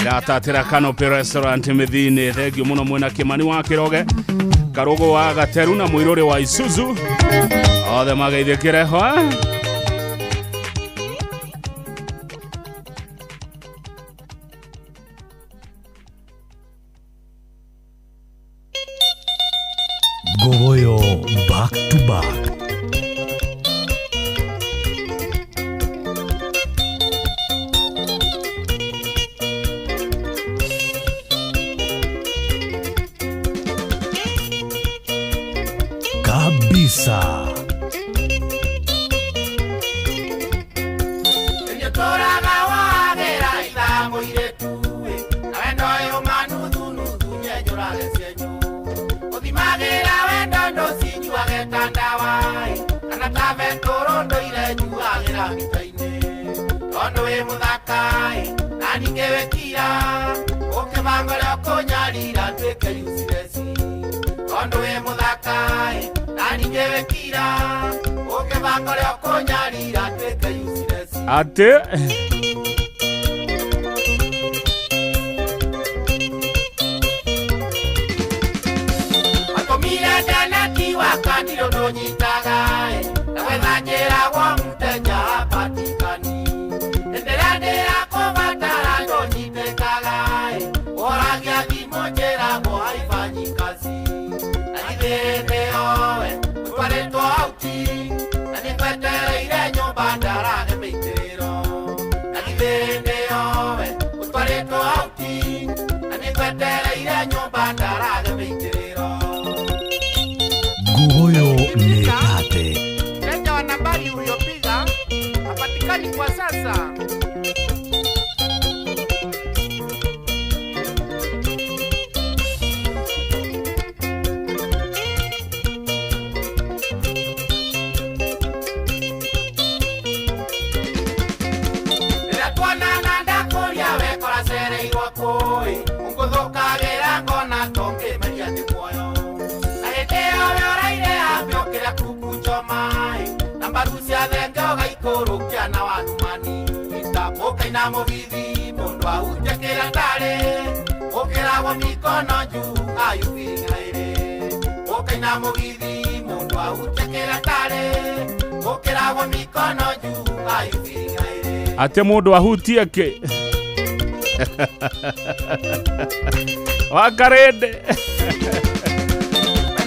iratatĩra Canopy Restaurant mĩthini thengio mũno mwena Kĩmani wa Kĩroge Karogo wa Gateru na Mũirũrĩ wa Isuzu othe mageithĩkĩre ho Gogoyo back to back. Kabisa. Ate Akomira danati wakati ndonyitaga na wethajira wa mteja patikani enderadera kovatara ndonyitekaga oragia thimojera bo haifanyi kazi alidheowe utwaretwo auti na ningwetereire nyumba ndarage mĩitĩrĩro alidheowe utwaretwo auti na ningwetereire nyumba ndarage mĩitĩrĩro Gogoyo Nekate. Mteja wa nambari uliopiga hapatikani kwa sasa. Nambarusia thenge ogaikũrũkia na wanumani Ukaina mugithi mundu autekera tare ukira wa mikono juu ayuvingaire. Ukaina mugithi mundu autekera tare ukira wa mikono juu ayuvingaire. Ate mundu ahutie ke wakarende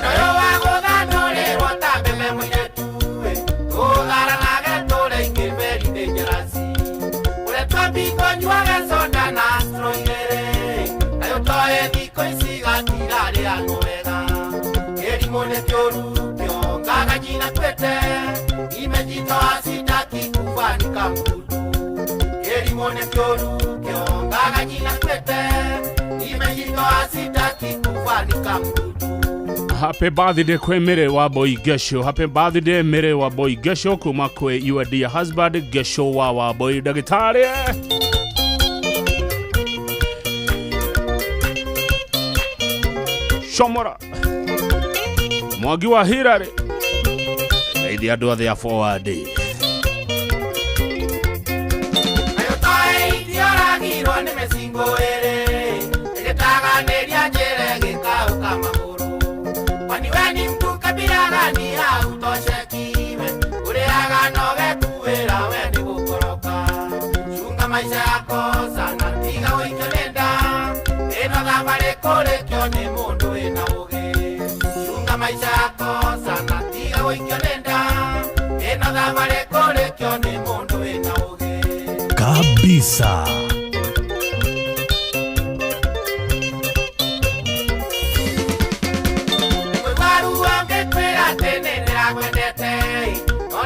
Yo hago ganole rota bebe muyetuwe Ugara nage tole ingeveri dangerasi Ule topiko nyuage soda na astroigere Ayo toe niko isiga tirare anuega Eri mone kioru kio ngaga jina kwete Imejito asita kikufani kambudu Eri mone kioru kio ngaga jina kwete Imejito asita kikufani kambudu. Happy birthday kwe Mere wa boy Gesho. Happy birthday Mere wa boy Gesho kuma kwe your dear husband Gesho wa boy Dagitari. Shomora Mwagi wa Hirare Lady Adwa there for a day. Ayotae idiora giro ne mesingo ere Egetaga neria jere gekau kamaguru Waniweni mtu kabila gani hautoshekiwe Ureaga noge kuwera weni bukoroka Shunga maisha yako sana tiga uikelenda Eno gambare kore kyo ne mundu ena uge Shunga maisha yako sana tiga uikelenda Eno gambare kore kyo ne mundu ena uge Kabisa.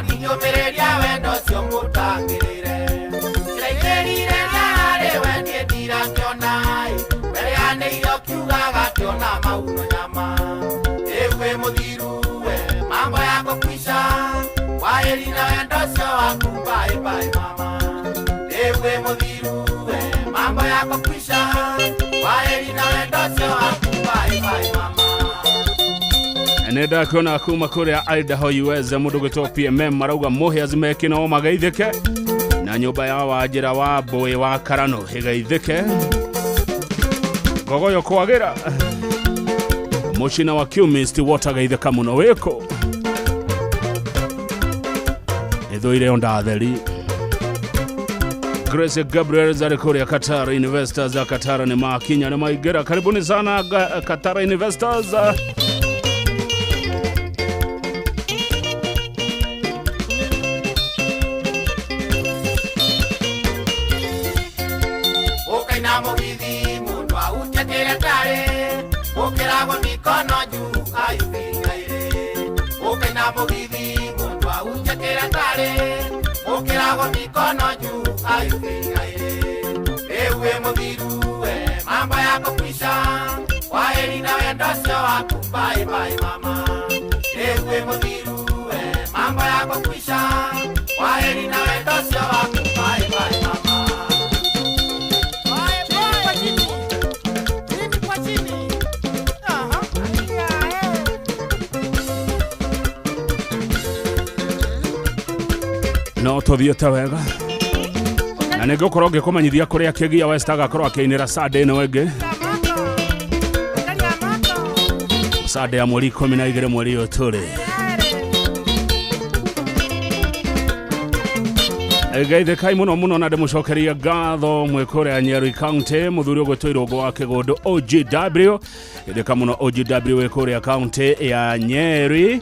Niño mereria wendo sio mutangirire Kiraikerire yare wendi ndira kionai Wereane iyo kiugaga kiona mauno nyama Ewe muthiru we mambo yako kwisha Waeri na wendo sio waku bye bye mama Ewe muthiru we mambo yako kwisha Waeri na wendo sio waku bye bye mama Nenda kuna kuma kuria Idaho US mundu gito PMM marauga muhe azimekina o magaithike na nyumba ya wajira wa boy wa Karano higaithike gogoyo kwagira mushina wa Qmist water gaithika muno weko ethoire onda theri Grace Gabriel zari kuria Qatar Investors za Qatar ni makinya na maigera karibuni sana Qatar Investors. Ukiragwa mikono juu ayuvingaire Ukaina mugithi mundu auchekera tare Ukiragwa mikono juu ayuvingaire Ewe muthiru we mambo yako kwisha Waeri na wendo sio waku bye bye mama Ewe muthiru we mambo yako kwisha Waeri na wendo sio waku bye bye mama No tuthiete wega na nä ngå korwo ngä kå menyithia kå rä a kä gia West agakorwo akä ra Sunday ä no ä ngä Sunday ya mweri 12 mweri å tå rä Geithikai muno muno na ndimucokeria ngatho mwikore Nyeri County muthuri ogwetwo irongo wa Kigondo OGW geithika muno OGW wikore county ya Nyeri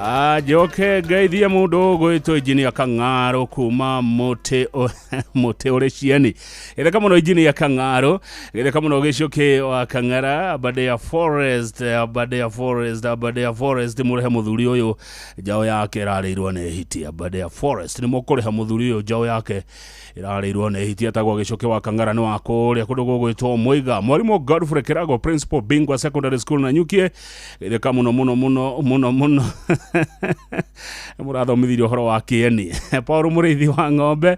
ajoke geithie mundu gwitwo Engineer Kang'aro kuma muti uri cieni geithika muno Engineer Kang'aro geithika muno gicuki wa Kang'ara Abadea Forest murehe muthuri uyu njao yake irarirwo ni hiti Abadea Forest ni mukureha muthuri uyu njao yake irarirwo ni hiti atagwa gicuki wa Kang'ara ni wakuria kundu gugwitwo Muiga mwarimu Godfrey Kirago principal Bingwa secondary school na Nyukie geithika muno murathomithirio horo wa kieni Paul Mureithi wa ng'ombe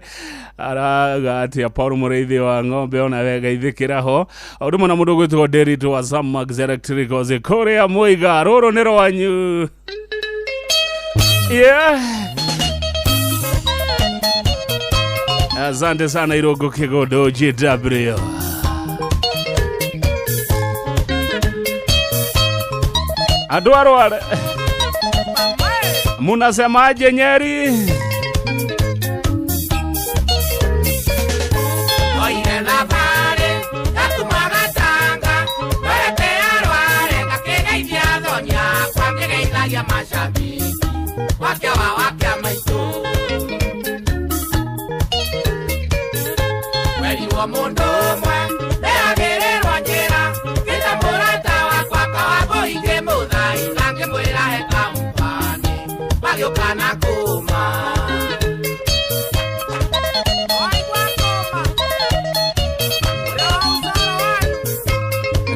aragatia Paul Mureithi wa ng'ombe ona wega ithikira ho auduma na mundu gwitwo Derrit wa Zamax Electricals Korea Muiga roro ni rwanyu Asante sana Irogo Kigodo JW. Adwaro munasemaje Nyeri? Oire na pare, takumagatanga, wete arware, kakegeithia thonia, kwakegeithagia mashabiki, wakewa wakia maitu. Weri wa mundu umwe, neagĩrĩrwo njĩra, gĩta mũrata wakwa kawago ingĩ mũthai, ngakĩmwĩra he kampani, magĩũka na kuma.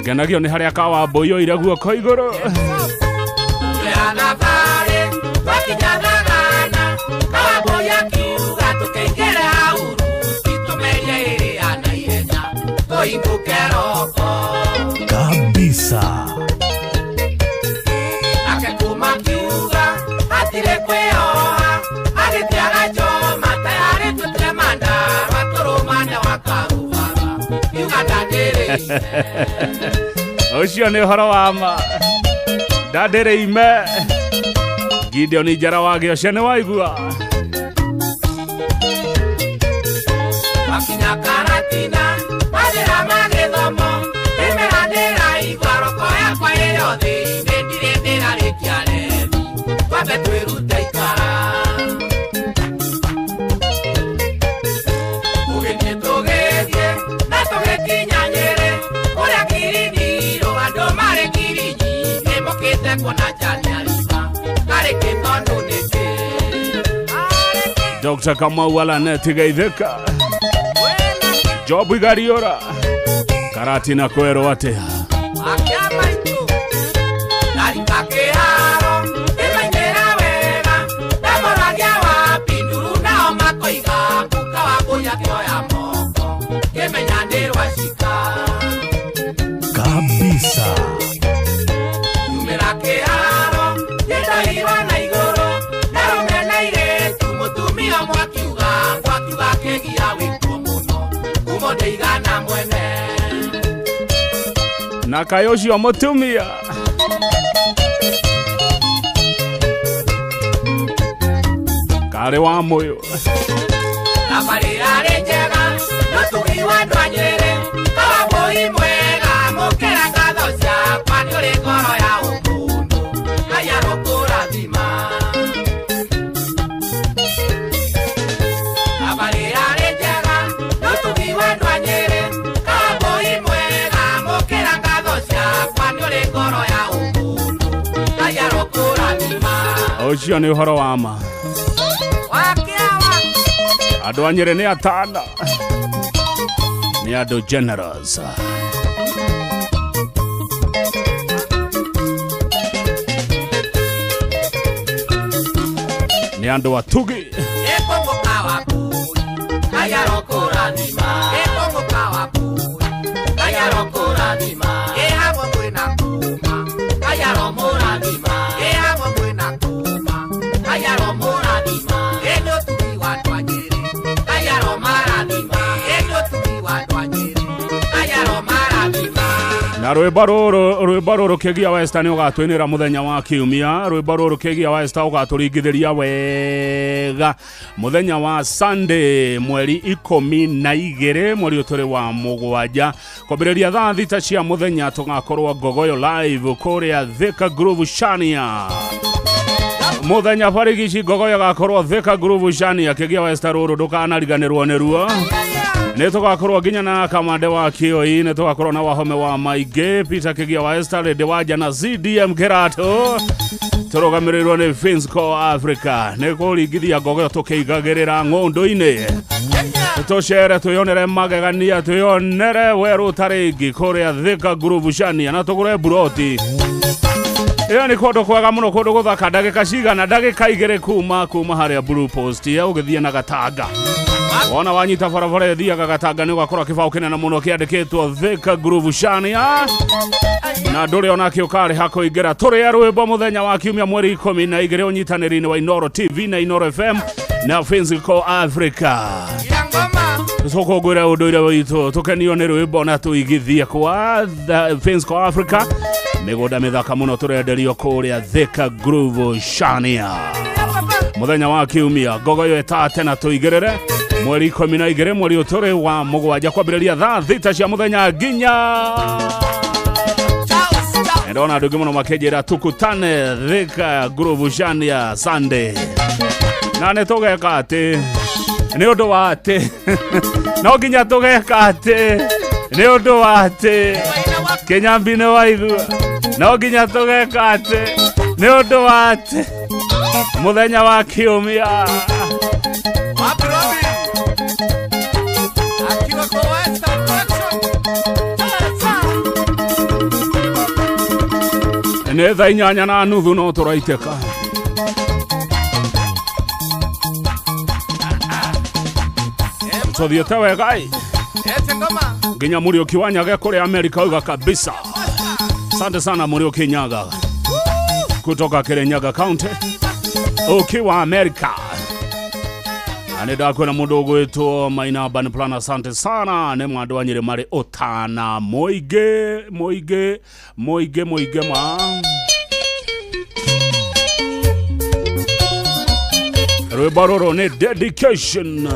Genagio ni haria kawa boyo ira guoko iguru. Yana pare, wakinyagana, kawa boya kiuga tukengere auru, itumerie iri ana ihenya, toinguke roko. Kabisa. Akekuma kiuga, atire kweoha, agitiaga choma, tayari tutemanda, waturumane wakaruhara, kiuga dadere. Ucio ni horo wa ma. Dadere ime. Gideon Ijara wage ucio ni waigua. Wakinya karatina, madera magithomo, emeradera igwaroko yakwa ĩyothe, ndendire ndĩrarĩkia rebi, twambe twĩrute ikara. Tũgĩthiĩ tũgĩthiĩ, na tũgĩkinya Nyĩrĩ, kũrĩa Kiriniro, andũ marĩ Kirinyi, nĩmokĩte kuona Jani Ariba, karĩkĩ tondũ nĩkĩ. Dr. Kamau Alaneti Gaitheka. Job Igariora. Karatina kwero atea. Akiama itu, narika keharo, emainera wega, namoragia wapi, nduru nao makoiga, kuka wakuya kioya moko, kemenyandirwa shika. Kabisa. Yumira keharo, yedahirwa na igoro, narume na iretu, mutumia mwakiuga kegia wiko muno, kumodeigana mwene. Nakayoshi wa mutumia. Kare wa moyo. Nabarira njega, natugiwa ndwanyere, kawaboi mwega, mukera ngathocia, kwani uri ngoro ya umundu, Ngai arokũrathima. Nabarira njega, natugiwa ndwanyere, kawaboi mwega, mukera ngathocia, kwani uri ngoro ya umundu, Ngai arokũrathima. Ucio ni horo wa ma. Andũ a Nyĩrĩ nĩ atana. Nĩ andũ generous. Nĩ andũ atugi. Ekongoka wakui, Ngai arokũrathima. Ekongoka wakui, Ngai arokũrathima. Ehamwe mwĩna kuma, Ngai aromũrathima. Ehamwe mwĩna kuma, Ngai aromũrathima. Ĩnĩ ũtugi wa andũ a Nyĩrĩ, Ngai aromarathima. Ĩnĩ ũtugi wa andũ a Nyĩrĩ, Ngai aromarathima. Na rwĩmbo rũrũ Kĩgia Westa nĩ ũgatwĩnĩra mũthenya wa Kiumia. Rwĩmbo rũrũ Kĩgia Westa ũgatũringithĩria wega mũthenya wa Sunday mweri 12 mweri ũtũrĩ wa mũgwanja kwambĩrĩria thaa thita cia mũthenya tũgakorwo Ngogoyo live kũrĩa Thika Groove Shania. Mũthenya barigici Ngogoyo gakorwo Thika Groove Shania. Kĩgia Westa rũrũ ndũkanariganĩrwo nĩ ruo. Nĩ tũgakorwo nginya na Kamande wa Kioi, nĩ tũgakorwo na Wahome wa Maingĩ, Peter Kĩgia Westa, Lady Wanja na CDM Kĩratũ. Tũrũgamĩrĩirwo nĩ Finsco Africa. Nĩ kũringithia Ngogoyo tũkĩigagĩrĩra ng'ũndũ-inĩ. Tũcere twĩonere magegania, twĩonere werũ tarĩngĩ kũrĩa Thika Groove Shania na tũgũre buroti. Ĩyo nĩ kũndũ kwega mũno, kũndũ gũthaka, ndagĩka cigana, ndagĩka 2 kuma harĩa Blue Post ũgĩthiĩ na Gatanga. Wona wanyita barabara thiaga Gatanga nĩ ũgakora kĩbaũ kĩnene mũno kĩandĩkĩtwo Thika Groove Shania. Na ndũrĩ ona kĩũkarĩ hakũingĩra. Tũrĩa rwĩmbo mũthenya wa Kiumia mweri 12 ũnyitanĩri-inĩ wa Inoro TV na Inoro FM na Physical Africa soko gura udoira wito tukanio rwimbo na tuigithia kwa Physical Africa migoda mithaka muno turenderio kuria Thika Groove Shania muthenya wa kiumia gogo yo etate na tuigerere mweri 12 mweri utore wa mugwanja kwambiriria thaa 6 cia muthenya ginya ndona ndugu muno makejera tukutane Thika Groove Shania Sunday na netogeka ati ni undu wa ati no ginya tugeka ati ni undu wa ati Kenyambi ne waigua no ginya tugeka ati ni undu wa ati muthenya wa kiumia ne thaa 8:30 no turaiteka Sodhiete wegai Ginya Murio Kiwanyaga kule Amerika uga kabisa. Asante sana Murio Kinyaga kutoka Kirinyaga County ukiwa Amerika. Aneda kwena mudogo wetu Maina Urban Plan. Asante sana ne mwandu wanyire mari otana moige ma Rebaroro ne dedication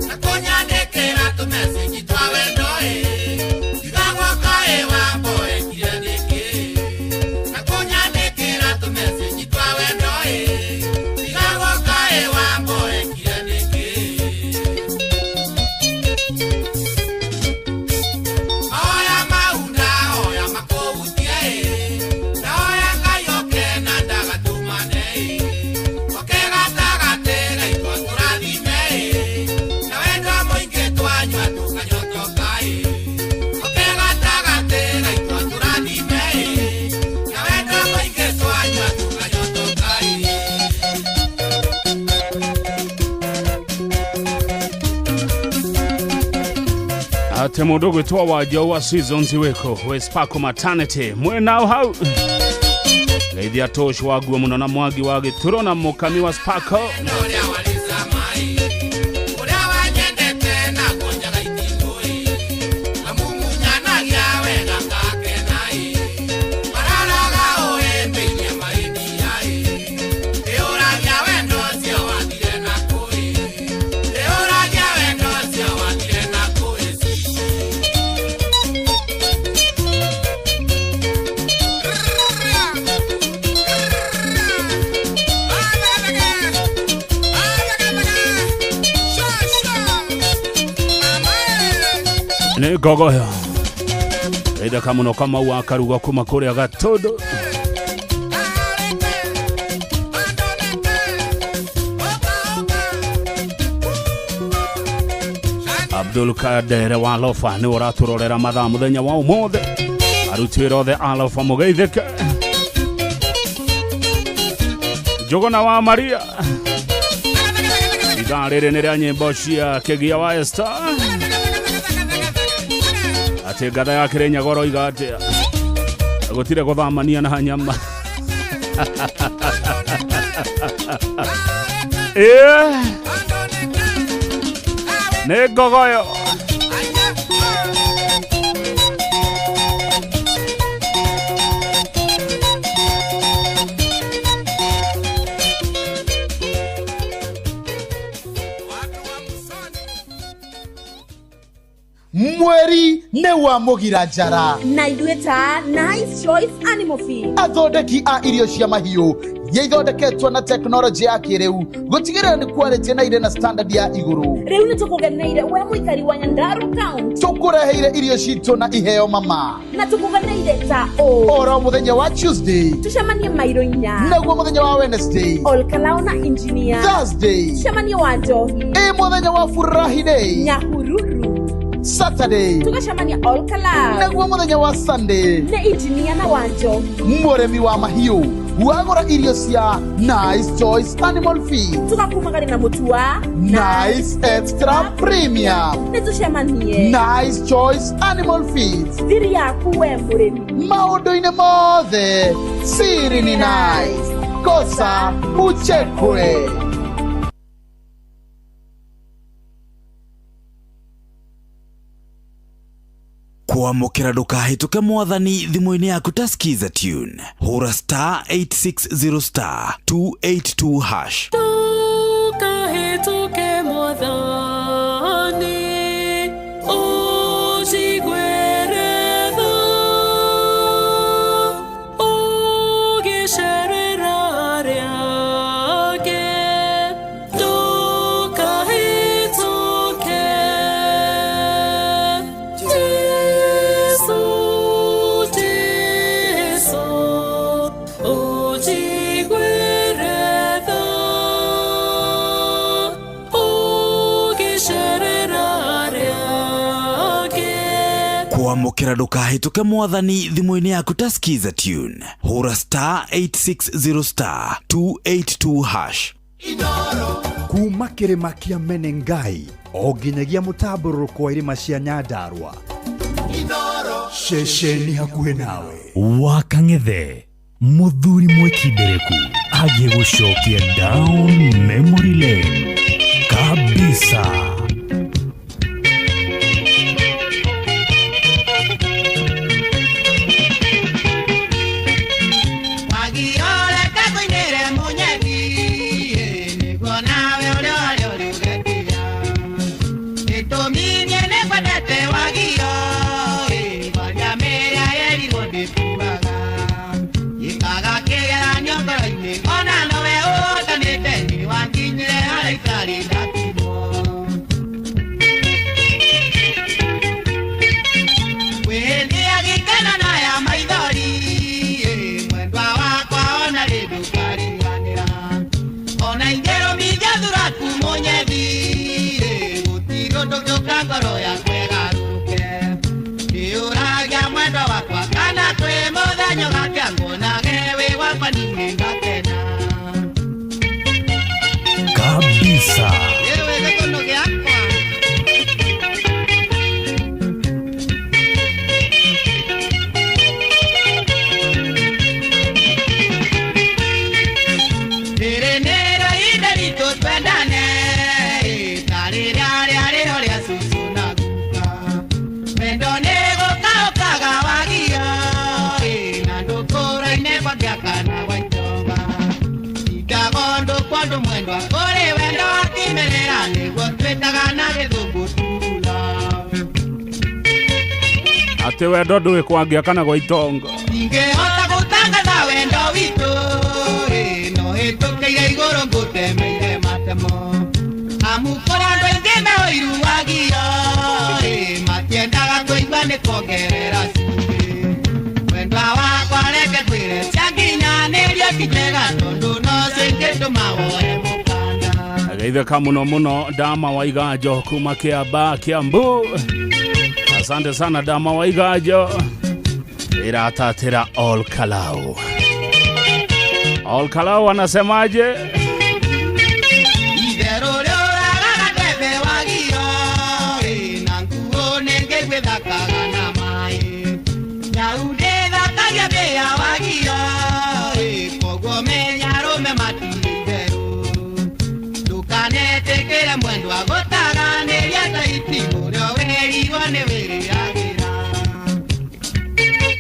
Nakonya nekera tumesi jitwa wendo temo dogo twa wajo wa seasons weko we Sparko maternity mwena hau Lady Atosh wagu muno na mwagi wage turona mukami wa Sparko ne gogoyo eda kamuno kama wakaruga kuma kore Gatodo Abdul Kader wa Alofa ni uraturorera mathaa muthenya wa umothe arutwira the Alofa mugeitheke Jogona wa Maria igarere ne nyimbo cia Kegia wa Esther ate gatha ya Kenya goro igate agotire guthamania na nyama ne gogoyo mweri ne wa mugira njara na idueta Nice Choice Animal Feed athondeki a irio cia mahiũ yeithondeketwo na teknolojĩ ya kĩrĩu gũtigĩrĩra nĩ quality na irĩ na standard ya igũrũ. Rĩu nĩ tũkũgeneire we mũikari wa Nyandarua County, tũkũreheire irio citũ na iheo mama, na tũkũgeneire ta oro mũthenya wa Tuesday tucemanie Mairo 4, naguo mũthenya wa Wednesday Olkalao na Engineer, Thursday tucemanie wa Njohi, mũthenya wa Furahi Day, Nyahururu Saturday tugacemania Olkalao, naguo mũthenya wa Sunday na Engineer na wa Njohi. Mũrĩmi wa mahiũ wagũra irio cia Nice Choice Animal Feed tugakumagari na mũtu wa Nice Extra Premium. Nĩ tucemanie Nice Choice Animal Feed, thiri yaku we mũrĩmi maũndũ-inĩ mothe siri ni Nice, kosa uchekwe. Kwamũkĩra ndũkahĩtũke mwathani thimũ-inĩ yaku ta skiza tune hũra star 860 star 282 hash ndũkahĩtũke mwathani ũjigwere tha ũgĩcerera rĩake ndũkahĩtũke kwamũkĩra ndũkahĩtũke mwathani thimũ-inĩ yaku ta skiza tune hũra star 860 star 282 hash kuma kĩrĩma kĩa Menengai o nginyagia mũtambũrũko wa irĩma cia Nyandarua, ceceni hakuhĩ nawe. Wakang'ethe mũthuri mwĩkindereku agiĩ gũcokia down memory lane kabisa. Kabisa. kwa diakana wa itonga itagondo kwando mwendo ore wendo akimerera niguo twetagana githungu tula ate wendo ndũĩ kwangiakana gwa itonga ingehota gutangatha wendo witũ no hĩtũkĩire igũrũ ngũtemeire matemo amukora andũ aingĩ meũiru wagio matiendaga kũigua nĩ kuongerera cumbĩ wendwa wakwa reke twĩre cianginyanĩrio kitega tondũ no cingĩtũma woe mũkanda ageithĩka mũno mũno Dama wa Iganjo kuma Kiambaa Kiambu. Asante sana Dama wa Iganjo. Iratatira All Kalau. All Kalau anasemaje?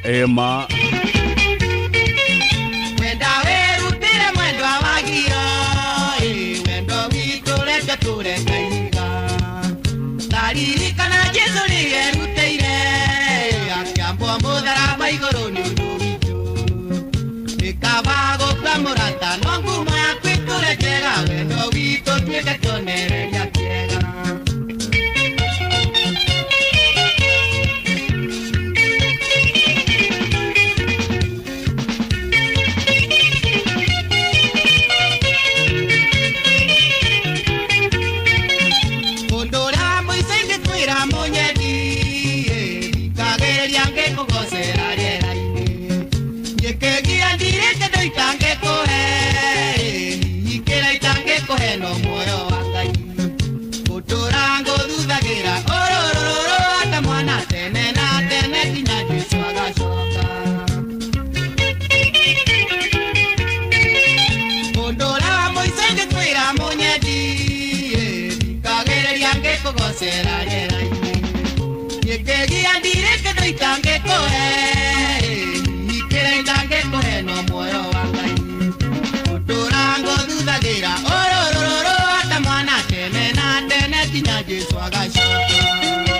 Ema wenda werutire mwendo wagio wendo witũ reke tũrekaiga taririkana Jesũ nĩerutĩire akĩambwo mũtharaba igũrũ nĩ ũndũ witũ ĩkaba gũkua mũrata no ngumo yaku ĩtũrekera wendo witũ tuĩke kĩonereria kĩega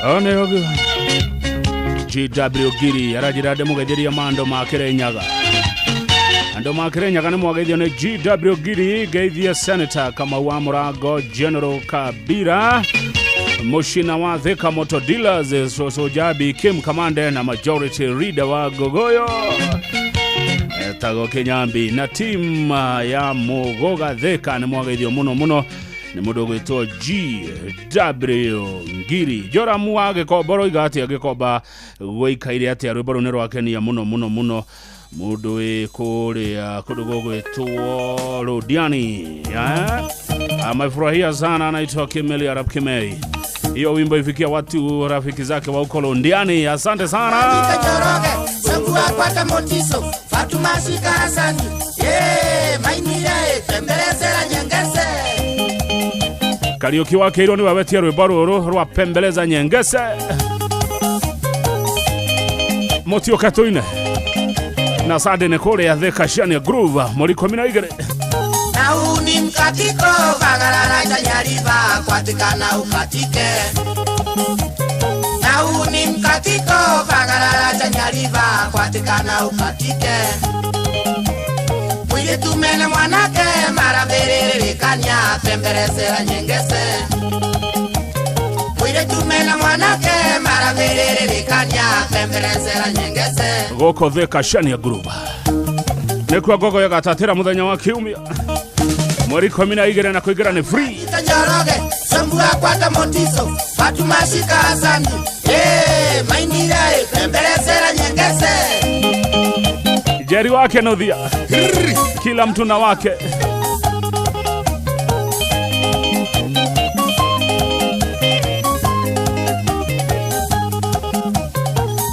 One yogu GW Giri arajirade mugetheria mando makirenyaga ando makirenyaga ni mwageithio ni GW Giri geithia Senator Kamau wa Murago General Kabira Mushina wa Thika Motor Dealers Sosojabi Kim Kamande na Majority Leader wa Gogoyo Tago Kenyambi na team ya Mugoga Thika ni mwageithio muno muno ni mudogo ito GW Ngiri jora muage ko boro igati agekoba weikaire ati arubaro nero akenia muno muno muno mudo e kore kudogo ito Rodiani amefurahia sana anaitwa Kimeli Arab Kimei. Hiyo wimbo ifikia watu rafiki zake wa uko Londiani. Asante sana. Kwata motiso Fatuma Shika Hasani mainire pembelezera nyengese Karaoke wake iro ni wawetia rwibaro rwa pembeleza nyengese Motio Katoine na sade ne kore ya Thika Shania Groove muri 12 na uni mkatiko bagarara chanyariba kwatikana ukatike na uni mkatiko bagarara chanyariba kwatikana ukatike mwile tumene mwanake maraberere kanya pemberesera nyengese mwile tumene mwanake maraberere kanya pemberesera nyengese goko Thika Shania Groove nekwa gogo yagatatira muthenya wa kiumia mweri 12 na kuigera ni free Njoroge Sambua kwata motiso Fatuma Shika Hasani mainire pembelezera nyengese Jerry wake Nodhia kila mtu na wake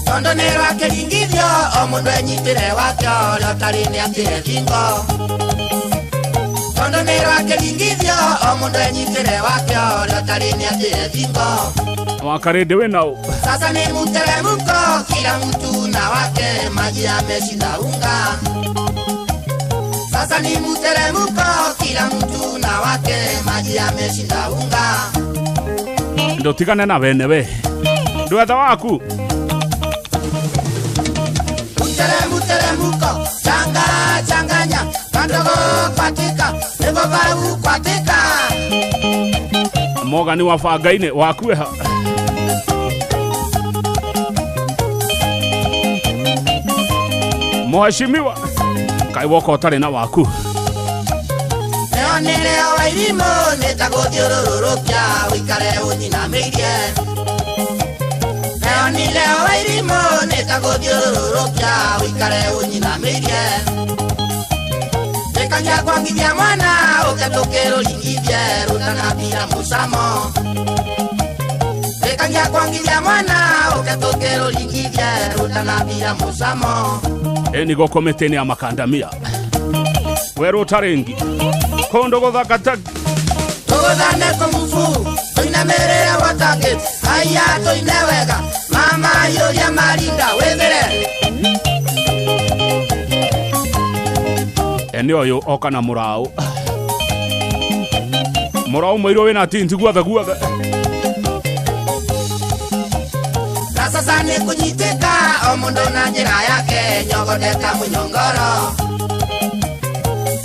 Tondonero wake lingivyo omundu enyitire wake lotarini atire kingo Tondo nero akilingithio omundu enyitere wakio lotari ni atire thingo. Wakarede we nao. Sasa ni mteremko kila mtu na wake maji yameshinda unga. Sasa ni mteremko kila mtu na wake maji yameshinda unga. Ndo tigane na bene we. Ndwetha waku. Mteremko changanya kandogo kwatika nebo baru kwatika. Mogani wa fagaine waku ha. Mheshimiwa kai woko tare na waku. Leo wairimo netagothirururukya wikare unyinamirie. Leo wairimo netagothirurukya wikare unyinamirie. Tekanya kwangithia mwana uketukiro lingithie rutanabira musamo. Tekanya kwangithia mwana uketukiro lingithie rutanabira musamo. Eni gokometeni ya makandamia. Weru tarengi. Kondo gothakataki. Togodane kumufu. Toinamerera watage. Aya toinewega. Mama yoria marinda wethere. Eni oyo oka na murao. Murao mwiro wena tinti guatha. Na sasa ni kunyitika omundo na njira yake nyogodeka munyongoro.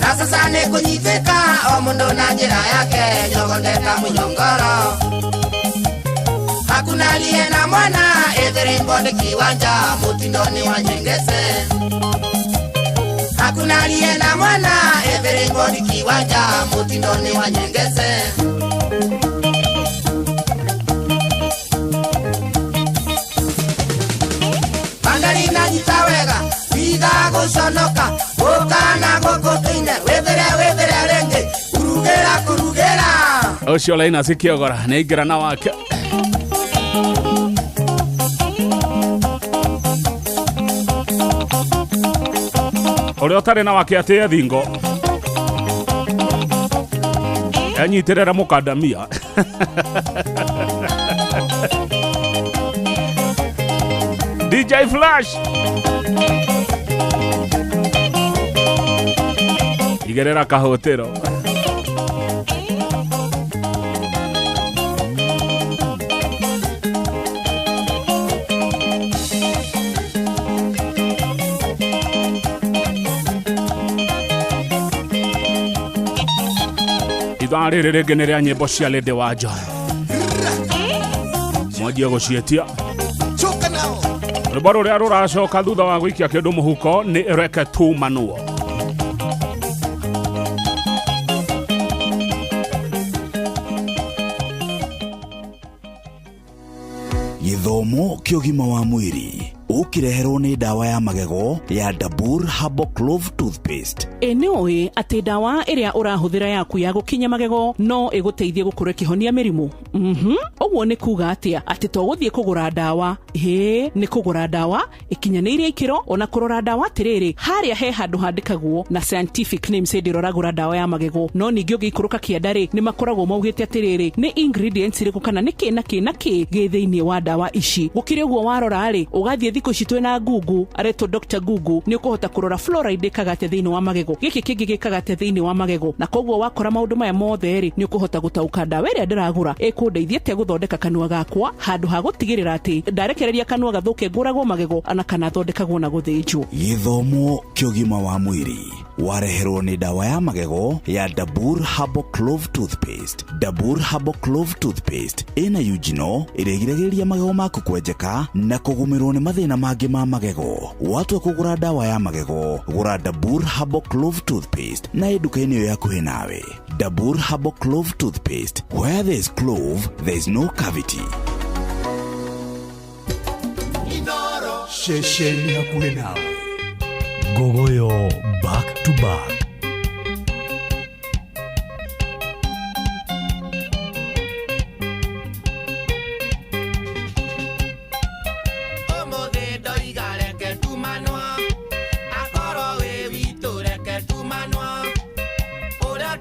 Na sasa ni kunyitika omundo na njira yake nyogodeka munyongoro. Hakuna aliye na mwana ethiri mbonde kiwanja mutindoni wa Nyengese. Hakuna aliye na mwana ethiri mbonde kiwanja mutindoni wa Nyengese. Bandari na jitawega biga gosonoka okana gokoteine wethere renge kurugera. Ocio laina sikiogora neigira na wake. Ore otare na wake ate thingo. Anyiterera mukandamia. DJ Flash. Igerera kahotero. Idare regenere nyimbo cia Lady Wanja. Mwagia gocietia. Choka nao. Rubaro ria ruracoka thutha wa gwikia kindu muhuko ni reke tu manuo. Githomo kiogima wa mwiri ukireherwo ni dawa ya magego ya Dabur Herbal Clove Toothpaste. Enoe ati dawa iria urahuthira yaku ya gukinya magego no iguteithie gukure kihonia mirimu. Ogwo ni kuga atia ati to guthie kugura dawa. Ni kugura dawa ikinyaniire ikiro ona kurora dawa tiriri haria he handu handikagwo na scientific names ndiroragura dawa ya magego no ningi ugikuruka kiandari ni makoragwo maugite atiriri ni ingredients iriku kana ni ki githiini wa dawa ici gukire gwo warora ri ugathie thiko citwe na Google areto Dr. Google ni ukuhota kurora fluoride kagate thiini wa magego giki kingi gikagate thiini wa magego na kogwo wakora maundu maya mothe ri ni ukuhota gutauka dawa iria ndiragura ikundeithie te guthondeka kanua gakwa handu ha gutigirira ati ndarekereria kanua gathuke nguragwo magego ana kana thondekagwo na guthinjwo. Githomo kiogima wa mwiri wareherwo ni dawa ya magego ya Dabur Herbal Clove Toothpaste. Dabur Herbal Clove Toothpaste ina eugenol iregiragiria magego maku kwenjeka na kugumirwo ni mathina mangi ma magego. Watu kugura dawa ya magego gura Dabur Herbal Clove Toothpaste na edukaini yo yakuhi nawe. Dabur Herbal Clove Toothpaste, where there is clove there is no cavity. Shesheni hakuhi nawe. Gogoyo back to back. Akoro we witu reke tu manwa. Ora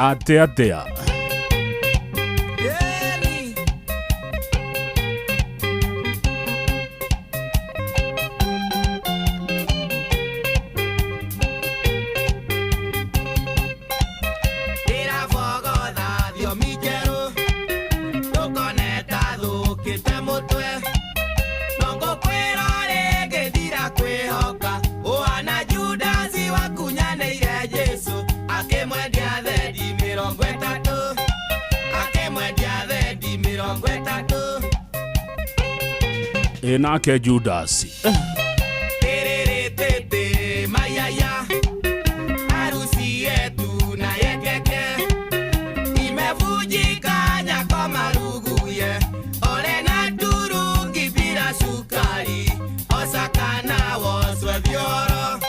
Atea. Enake Judas. Mayaya harusi yetu na yekeke imevujika nyako maruguye ole na turungi bila sukari osakana woswe vyoro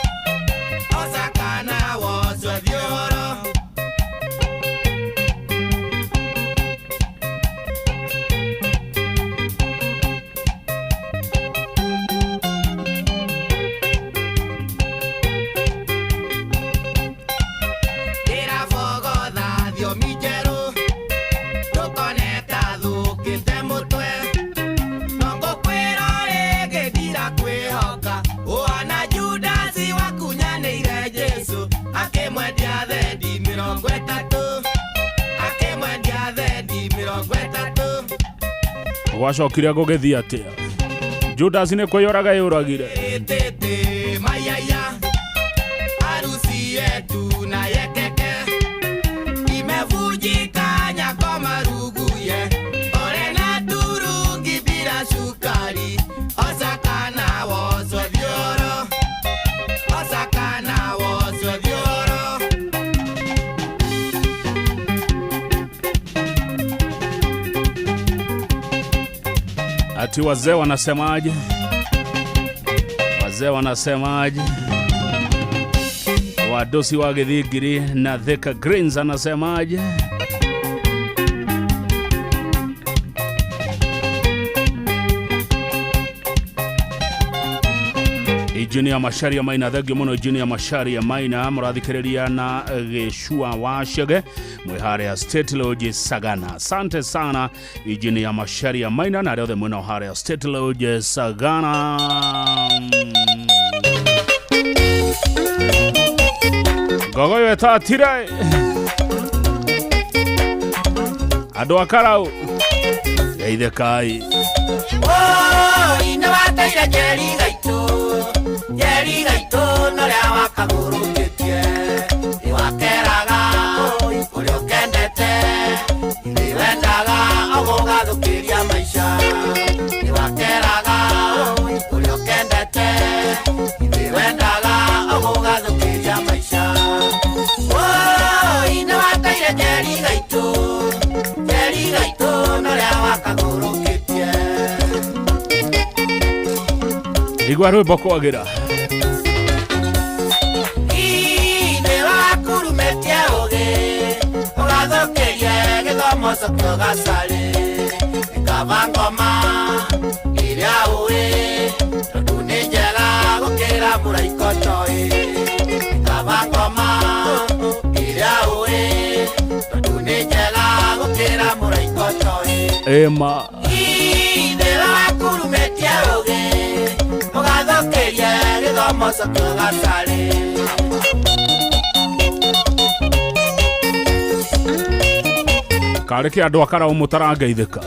Wacokire gũgĩthiĩ atĩa? Judas nĩ kwĩyoraga yũragire. Mayaya harusi yetu na yekeke imevujika nyako maruguye ole na turungi bila sukari osakana woswe vyoro Ati wazee wanasemaje? Wadosi wa Githigiri na Thika Greens anasemaje? Engineer Masharia Maina, thegio muno Engineer Masharia Maina, murathikiriria na Geshua Washege mwihare ya State Lodge Sagana. Asante sana Engineer Masharia Maina na rĩothe mwena hare ya State Lodge Sagana. Gogoyo etatire Andũ a Karau geithĩkai. Inawataire Jerry gaito noria wakagũrũkĩtie iwakeraga ũrĩa ũkendete iwendaga ũgũgathũkĩria maica iwakeraga ũrĩa ũkendete iwendaga ũgũgathũkĩria maica. Inawataire Jerry gaito noria wakagũrũkĩtie. Igua rwĩmbo kwagĩra. Sokyo gasale ikavangoma iria uwe tunijela gukira muraikotoi ikavangoma iria uwe tunijela gukira muraikotoi ema idela kurumetia oge ugathokerie githomo sokyo gasale. Kareke andũ a Karau mũtarangeithĩka.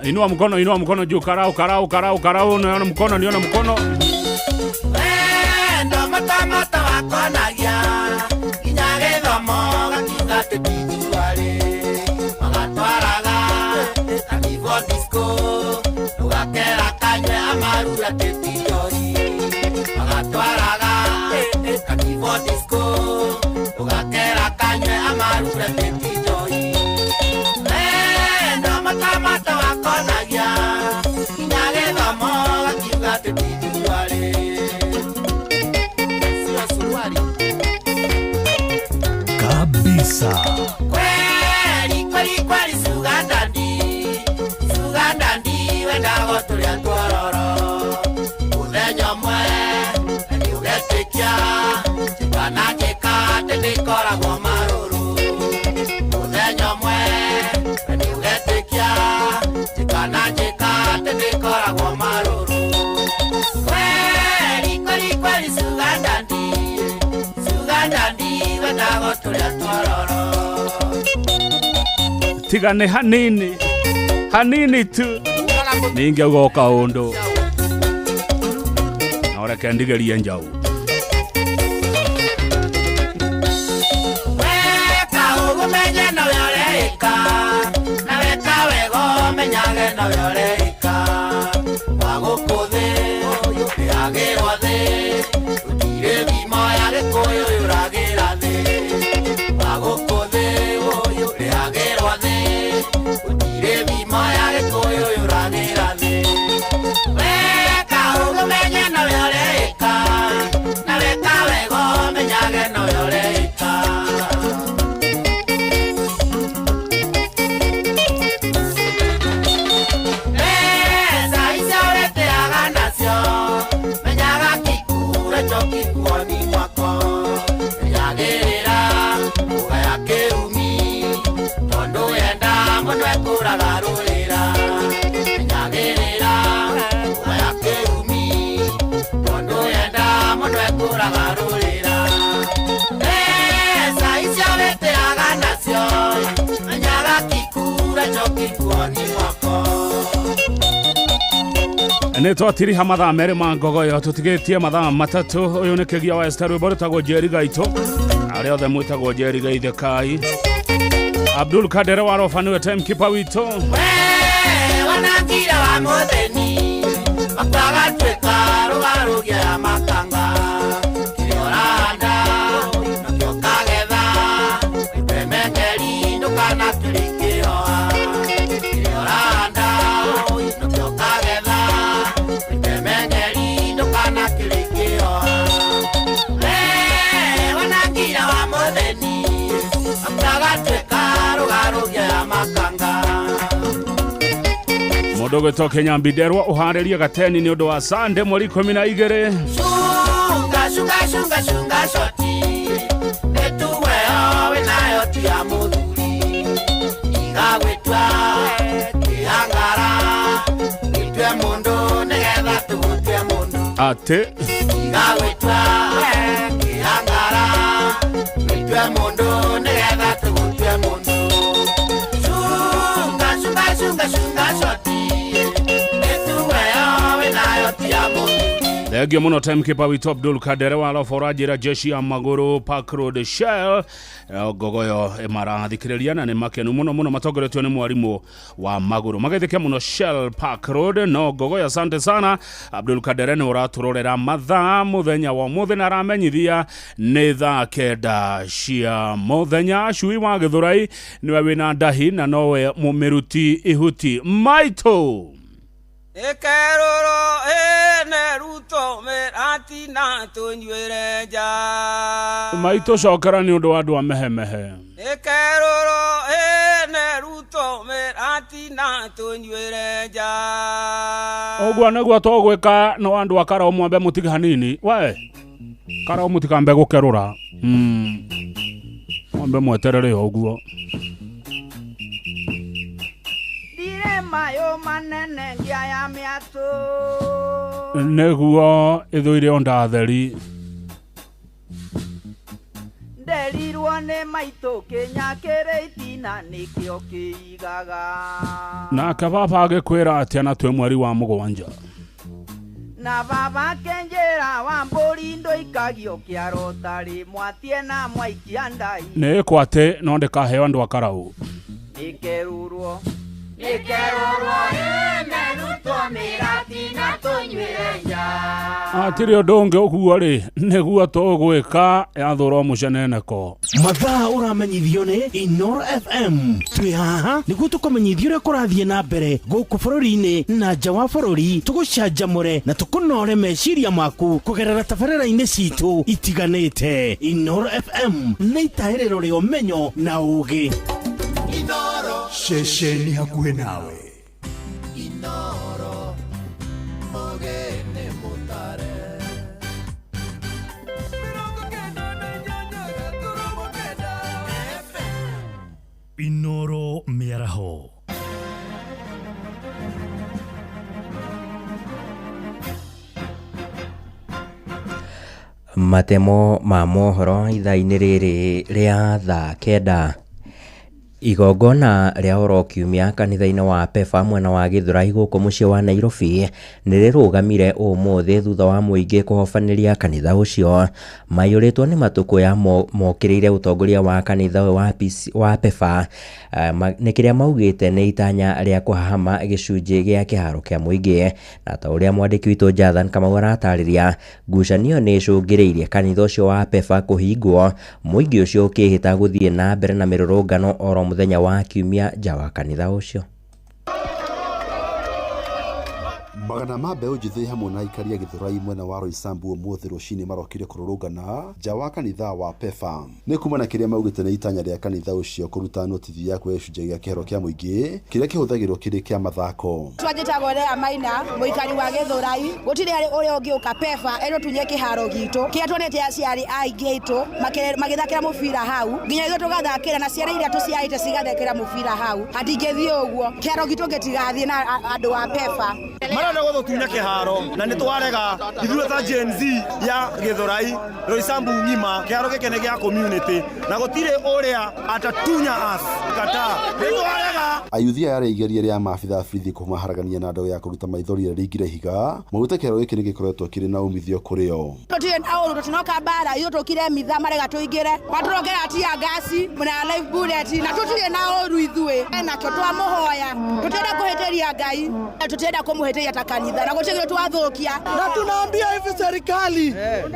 Inua mkono juu. Karau, niona mkono. Ndo matamata wakonagia kinya gĩthomo gakiuga tũtijuarĩ magatwaraga kanivo disco tũgakera kanywe amarura tũtijori magatwaraga kanivo disco tũgakera kanywe amarura tũtijori. Matamata wakonagia kinya gĩthomo gakiuga tũtijuarĩ sio suruali kabisa. Kweli Sugandandi wendago tũrĩa twororo tigane hanini tu ningeugoka undu na reke ndigerie njau weka ugumenye no yoreka na weka wego menyage no yoreka wagukuthi yagirwa thi utire bima yage koyo yuragira thi wagukuthi yagirwa thi utire bima yage koyo yuragira thi weka ugumenye no yoreka na weka wego menyage no yoreka nä twatiriha mathaa merä ma ngogoyo tå tigä tie mathaa matatå å yå nä kä gia wa Esther rwä rwätagwo Njeri Gaitå arä othe mwätagwo Njeri Gaithäkai Abdul Kadere wa rofa nä we timekeeper witå wanangira wa mutheni makagatuika rugarugia makanga kirioranda nakio kagetha wemengeri ndukana turikioa kirioranda nakio kagetha wemengeri ndukana turikioa wanangira wa mutheni makagatuika rugarugia makanga Mundu gwitwo Kinyambi Nderwa uharĩrie gateni nĩ ũndũ wa Sunday mweri 12 shunga shoti etuweo winayo tia muthuri igagwitwa kihangara itwe mundu nigetha tugutwe mundu ate igagwitwa kihangara itwe mundu nigetha tugutwe mundu shunga shoti Thengio muno timekeeper witũ Abdul Kadere wa rofa ũranjĩra jeshi ya magũrũ Park Road Shell ngogoyo marathikĩrĩria na nĩ makenu mũno matongoretio nĩ mwarimũ wa magũrũ mageithĩke mũno Shell Park Road no ngogoyo asante sana Abdul Kadere nĩ ũratũrorera mathaa mũthenya wa mũthĩ na aramenyithia nĩ thaa 9 cia mũthenya cui wa Gĩthũrai nĩwe wĩna ndahi na nowe mũmĩruti ihuti maitũ Ekeroro neruto merati na tunyuere ja maitũ cokera nĩ ũndũ wa andũ a mehemehe Ekeroro neruto merati na tunyuere ja Ogwa nĩguo tũgwĩka no andũ akara ũmwambe mũtige hanini we kara mũtikambe gũkerũra mwambe mweterere ũguo mayo manene ngia ya miatu Nĩguo ithũire onda theri nderirwo nĩ maitũ kĩnyakĩrĩ itina nĩkĩo kĩigaga nake baba agĩkwĩra atĩa na twĩ mweri wa mũgwanja na baba kenjera wa mbũri ndũikagio kĩaro tarĩ mwatie na mwaikia ndai nĩĩkwo atĩ no ndĩkaheo andũ a karaũ nĩkerurwo neruto merati na tunyuere ja atĩrĩ ũndũ ũngĩ ũguo rĩ nĩguo tũgwĩka yathũrwo mũceneneko mathaa ũramenyithio nĩ Inoro FM twĩ haha nĩguo tũkũmenyithio ũrĩa kũrathiĩ na mbere gũkũ bũrũri-inĩ na nja wa bũrũri tũgũcanjamũre na tũkũnore meciria maku kũgerera tabarĩra-inĩ citũ itiganĩte Inoro FM nĩ itaĩrĩro rĩa ũmenyo na ũũgĩ Shesheni hakuhĩ nawe Inoro mogene mutare Inoro mĩaraho matemo ma mohoro ithaa-inĩ rĩrĩ rĩa thaa kenda. Igongona rĩa oro kiumia kanitha-inĩ wa PEFA mwena wa Gĩthũrai gũkũ mũciĩ wa Nairobi nĩrĩrũgamire ũmũthĩ thutha wa mũingĩ kũhobanĩria kanitha ũcio. Maiyũrĩtwo nĩ matũkũya mokĩrĩire ũtongoria wa kanitha wa PEFA nĩ kĩrĩa maugĩte nĩ itanya rĩa kũhahama gĩcunjĩ gĩa kĩharo kĩa mũingĩ, na ta ũrĩa mwandĩki witũ Jathan Kamau aratarĩria, ngucanio nĩ icũngĩrĩirie kanitha ũcio wa PEFA kũhingwo, mũingĩ ũcio ũkĩhĩta gũthiĩ na mbere na mĩrũrũngano oro muthenya wa kiumia nja wa kanitha ucio. Magana ma mbeũ njĩthĩ hamwe na aikari a Gĩthũrai mwena wa Roysambu ũmũthĩ rũcinĩ marokire kũrũrũngana nja wa kanitha wa PEFA. Nĩ kuma na kĩrĩa maugĩte nĩ itanya rĩa kanitha ũcio kũruta notithi ya kuoya gĩcunjĩ gĩa kĩharo kĩa mũingĩ kĩrĩa kĩhũthagĩrwo kĩrĩ kĩa mathako. Twanjĩtagwo Lea Maina, mũikari wa Gĩthũrai. Gũtirĩ ũrĩa ũngĩũka PEFA ĩrũtunye kĩharo gitũ kĩrĩa tuonete aciari aingĩ aitũ magĩthakĩra mũbira hau, nginya ithuĩ tũgathakĩra na ciana iria tũciarĩte cigathakĩra mũbira hau. Hatingĩthiĩ ũguo, kĩharo gitũ gĩtigathiĩ na andũ a PEFA. Gũtunya kĩharo na nĩ twarega ithuĩ ta Gen Z ya Gĩthũrai Roysambu ng'ima kĩharo gĩkĩ nĩ gĩa community na gũtirĩ ũrĩa atatunya us kata nĩ twarega. Ayuthi aya igeria rĩa maabitha bithi kũmaharagania na ndau ya kũruta maithori rĩa rĩingire higa maũte kĩharo gĩkĩ nĩ gĩkoretwo kĩrĩ na umithio kũrĩ o. Tũtirĩ na ũndũ tũtinoka bara ithuĩ tũkire mitha marega tũingĩre matũrongera tia gasi na live bullet na tũtirĩ na ũru ithuĩ na kĩo twamũhoya tũtirenda kũhĩtĩria Ngai tũtirenda kũmũhĩtĩria ta kanitha na gũtigĩrwo tuadhokia. Na tunaambia hivi serikali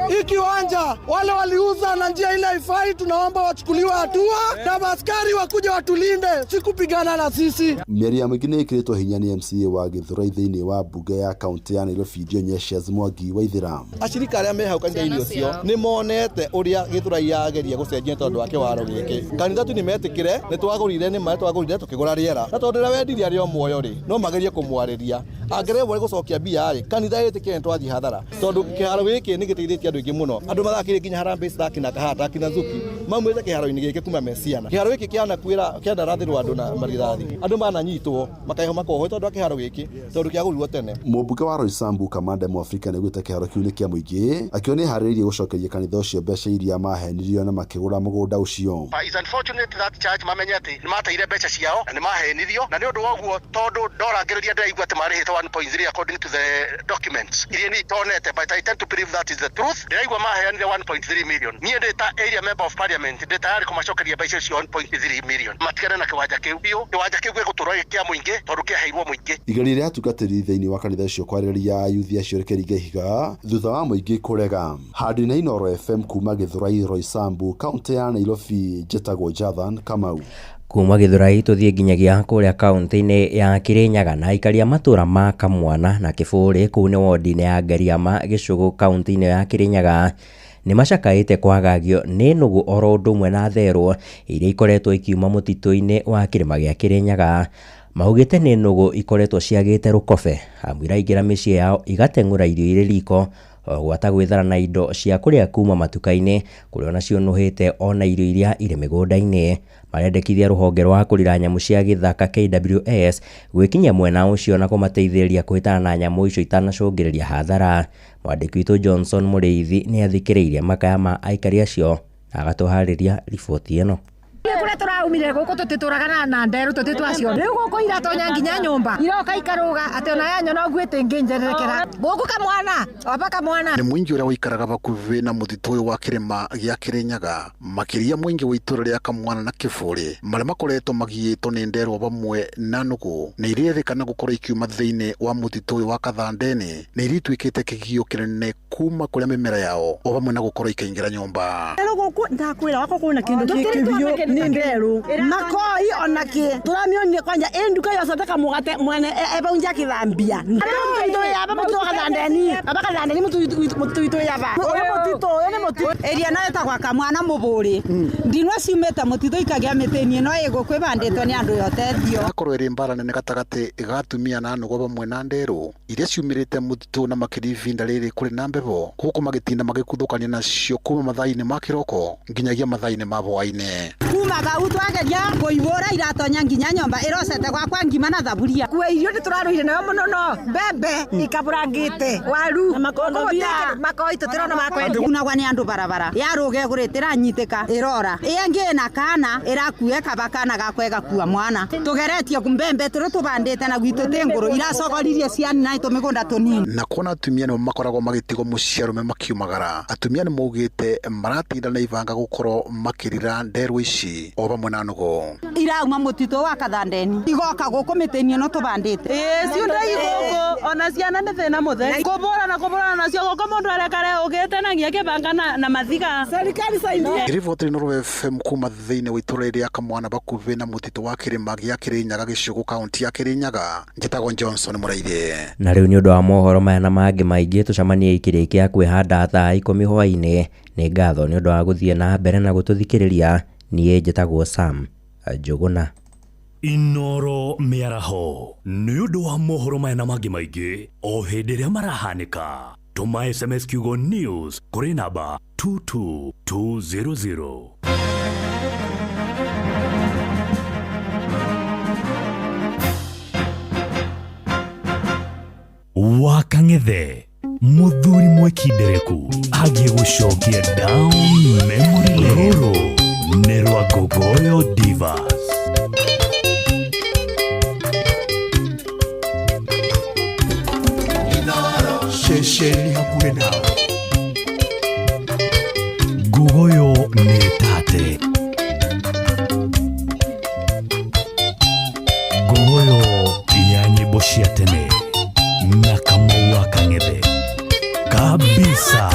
hii kiwanja wale waliuza na njia ile haifai, tunaomba wachukuliwe hatua na maskari wakuja watulinde, si kupigana na sisi. Mĩario mĩingĩ nĩ ĩkĩrĩtwo hinya nĩ MCA wa Gĩthũrai thĩinĩ wa mbunge ya kaunti ya Nairobi Dionysius Mwangi wa Ithĩramu. Acirika arĩa me hau kanitha-inĩ ũcio nĩ monete ũrĩa Gĩthũrai yageria gũcenjia tondũ wa kĩwaro gĩkĩ. Kanitha tu nĩ metĩkĩre nĩ twagũrire nĩ maĩ twagũrire tũkĩgũra rĩera, na tondũ wendirie arĩ o muoyo rĩ no magerie kũmwarĩria angĩremwo gũcokia mbia rĩ kanitha ĩtĩkĩre twathiĩ hathara tondũ kĩharo gĩkĩ nĩ gĩteithĩtie andũ aingĩ mũno. Andũ mathakĩire nginya Harambee Stars na Kahata kina Zuki mamwĩte kĩharo-inĩ gĩkĩ kuma Mesiana. Kĩharo gĩkĩ kĩandarathĩrwo andũ na marĩrathi, andũ mananyitwo makaheho makohwo tondũ kĩharo gĩkĩ tondũ kĩagũrirwo tene. Mũmbunge wa Roysambu Kamanda Mwafrika nĩaugĩte kĩharo kĩu nĩ kĩa mũingĩ, akĩona nĩ harĩrĩirie gũcokeria kanitha ũcio mbeca iria mahenirio na makĩgũra mũgũnda ũcio. It's unfortunate that church mamenye atĩ nĩ mateire mbeca ciao na nĩ mahenirio, na nĩ ũndũ wa ũguo tondũ ndorangĩrĩria ndĩraigua atĩ marĩhĩtwo 1.3 according to the documents iria ni tonete, but I tend to believe that is the truth. Ndĩraigua maheanire 1.3 million. Niĩ ndĩ ta area member of parliament ndĩ tayari kũmacokeria mbeca icio 1.3 million. Matigane na kĩwanja kĩu biũ, kĩwanja kĩu gĩgũtũũra kĩa mũingĩ tondũ kĩaheirwo mũingĩ. Igeria rĩa atungatĩri thĩinĩ wa kanitha ũcio kwarĩrĩria ayuthi acio rĩkĩringa ihiga thutha wa mũingĩ kũrega. Handũ-inĩ Inooro FM kuma Gĩthũrai Roysambu kaunti ya Nairobi, njĩtagwo Jathan Kamau. Kuma Gĩthũrai tũthiĩ nginyagia kũrĩa kaunti-inĩ ya Kĩrĩnyaga na aikaria matũra ma Kamwana na Kĩbũrĩ kũu nĩ wondi-inĩ ya Ngariama Gĩcũgũ kaunti-inĩ ya Kĩrĩnyaga nĩ macakaĩte kwagagio nĩ nũgũ oro ũndũ ũmwe na therũ iria ikoretwo ikiuma mũtitũ-inĩ wa kĩrĩma gĩa Kĩrĩnyaga. Maugĩte nĩ nũgũ ikoretwo ciagĩte rũkobe, amu iraingĩra mĩciĩ yao igateng'ũra irio irĩ riko gwata gwĩthara na indo cia kũrĩa kuma matuka-inĩ kũrĩa onacio nũhĩte ona irio iria irĩ mĩgũnda-inĩ. Marendekithia rũhonge rwa kũrira nyamũ cia gĩthaka KWS gwĩkinyia mwena ũcio na kũmateithĩrĩria kũhĩtana na nyamũ icio itanacũngĩrĩria hathara. Mwandĩki witũ Johnson Mũrĩithi nĩ athikĩrĩirie makaya ma aikari acio na agatũharĩria riboti ĩno. Kũrĩa tũraumire gũkũ tũtitũragana na nderũ tũtitwacio rĩu gũkũ iratonya nginya nyũmba iroka ikarũga atĩ ona yanyo no nguĩte ngĩnjererekera gũkũ Kamwana opa Kamwana. Nĩ mũingĩ ũrĩa wĩikaraga bakuhĩ na mũtitũ ũyũ wa kĩrĩma gĩa Kĩrĩnyaga makĩria mũingĩ wa itũra rĩa Kamwana na Kĩbũrĩ marĩa makoretwo magiyĩtwo nĩ nderũ bamwe na nũgũ nĩ irerĩkana gũkorwo ikiuma thĩinĩ wa mũtitũ ũyũ wa Kathandeni nĩ iria ituĩkĩte kĩgio kĩnene kuma kũrĩa mĩmera yao o bamwe na gũkorwo ikaingĩra nyũmba. Gũkũ ndakwĩra wako kuna kĩndũ kĩkĩbio ni nderu makoi onake turamionye kwanja enduka yosataka mugate mwene ebaunja kithambia ndo yaba mutito Kathandeni abakathandeni mutito yaba ene mutito eria na eta kwa Kamwana Mũbũrĩ ndinwa ciumeta mutito ikagia miteni no ĩgũkũ bandĩtwo nĩ andũ yotethio. Akorwo ĩrĩ mbara nene gatagatĩ gatumia na nũgũ bamwe na nderũ iria ciumĩrĩte mũtitũ na makĩria ivinda rĩrĩ kũrĩ na mbeba bo huko magitinda magikuthukania nacio kuma mathaini ma kiroko nginyagia mathaini ma hwaini. Kuma bau twageria kuibura iratonya nginya nyomba irocete gwakwa ngima na thaburia kue irio nituraruire nayo muno no bembe ikaburangite waru na makondobia makoi tutirona makwenda kunagwa ni andu barabara yaruge guritira nyitika irora yengi na kana irakuye kabakana gakwega kuwa mwana tugeretie kumbembe turu tubandite na gwitu tenguru iracogoririe ciani na itumigunda tunini na kona atumia ni makoragwo magitigo muciarume makiumagara atumia ni mugite maratinda na ivanga gukorwo makirira nderu ici o bamwe na nugo irauma mutito wa kathandeni igoka gukumitenia no tubandite ciunda igoko ona ciana ni thina muthe kubura na cio goko mundu arekare ugite na ngia kibanga na mathiga serikali saidie rivoti no FM kuma thine witure ria kamwana bakuve na mutito wa kirima gia Kirinyaga Gicugu kaunti ya Kirinyaga njitagwo Johnson Muraithie na riu ni undu wa mohoro maya na mangi maingi tucamanie ikirikia kwihanda thaa 10 hwaini ni ngatho ni undu wa guthie na mbere na gututhikiriria nie njitagwo Sam Njuguna Inoro miaraho ni undu wa mohoro maya na mangi maingi o hindi ria marahanika tuma SMS kiugo news kuri namba 22200. Wakang'ethe muthuri mwekindereku agie gucokia down memory lane ruru ni rwa Gogoyo Divas. Shesheni hakuhe nawe Gogoyo ni tate Gogoyo ya nyimbo cia tene na Kamau Wakang'ethe kabisa.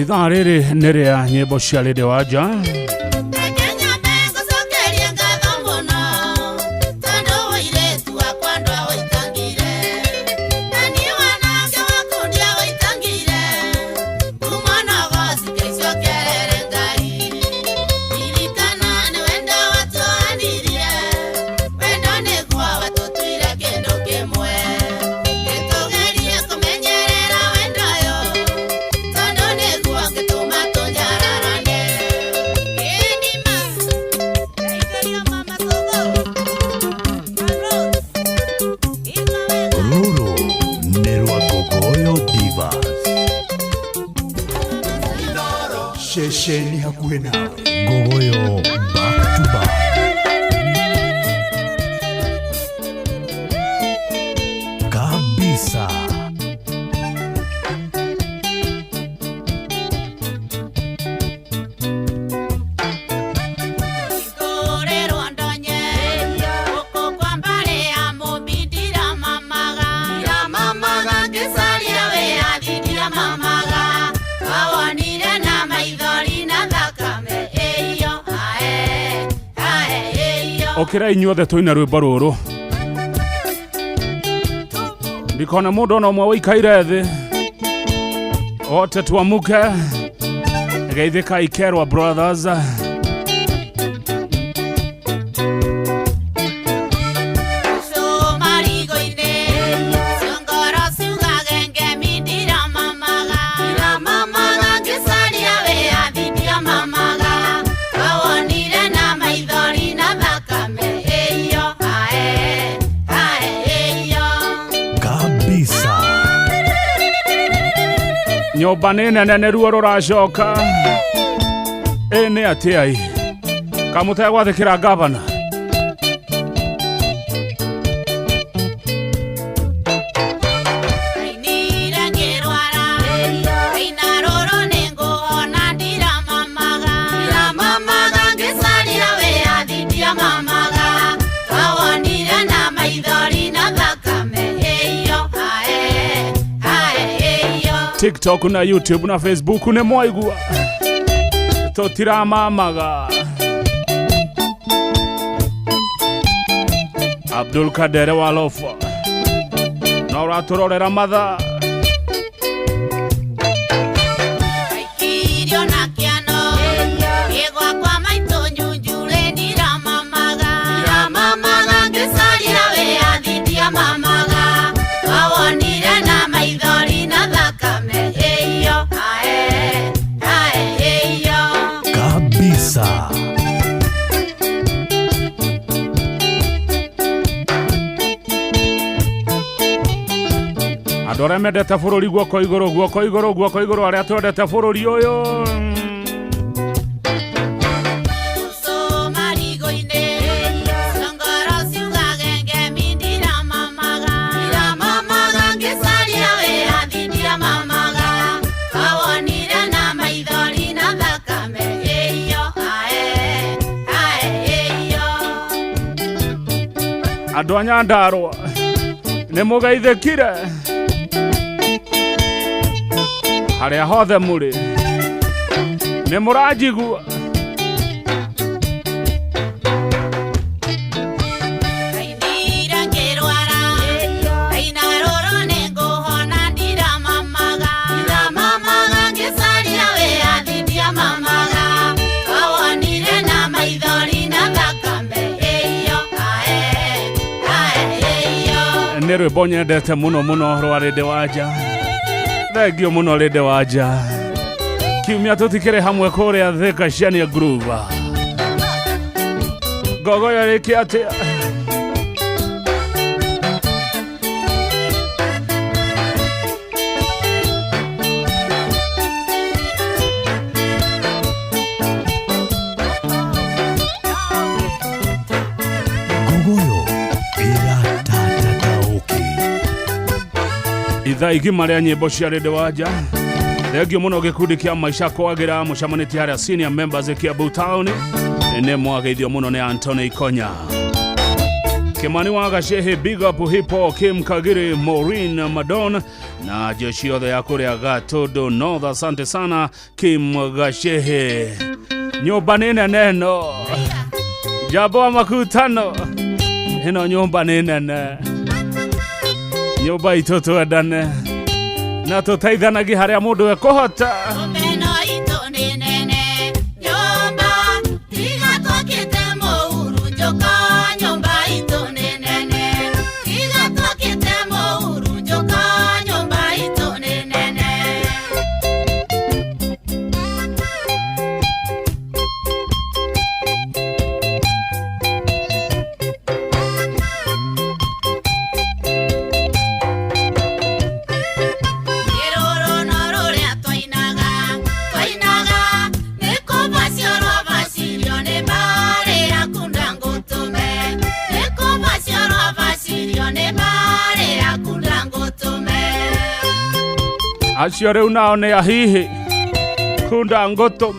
Ithaa rĩrĩ nĩ rĩa nyĩmbo cia Lady Wanja. Shesheni hakuhe nawe Gogoyo back to back. Kabisa. Okira inyuothe tuina rwimbo ruru ndikona mundu no mwe wikaire thi ote tuamuke geithika Ikerwa Brothers nyumba nĩ nene nĩ ruo rũracoka nĩ atĩa kamũte gwathĩkĩra gavana TikTok na YouTube na Facebook ne mwaigua totiramamaga Abdul Kader Walofa na uraturorera matha Adore mendete bururi guoko iguru aria twendete bururi uyu andu a Nyandarua nĩ mũgeithĩkire harĩa hothe mũrĩ nĩ mũranjigua nĩ rwĩmbo nyendete mũno rwa Lady Wanja thengio mũno Lady Wanja kiumia tũtikĩrĩ hamwe kũrĩa Thika Shania Groove Gogoyo rĩkĩ atĩa ithaa igima rĩa nyĩmbo cia Lady Wanja thengio mũno gĩkundi kĩa Maisha Kwagĩra mũcamanĩtie harĩa senior members Kiambu Town nĩ mwageithio mũno nĩ Anthony Konya Kimani wa Gashehe, Big Up Hippo, Kim Kagiri, Maureen Madon na jeshi yote ya Korea Gatodo North. Asante sana Kim Gashehe. Nyumba nene neno Jabo wa makutano hino nyumba nene nyumba itoto adane na tutaithanagi haria mundu ekohota. Acio rĩu nao nĩ ahihi kunda ngoto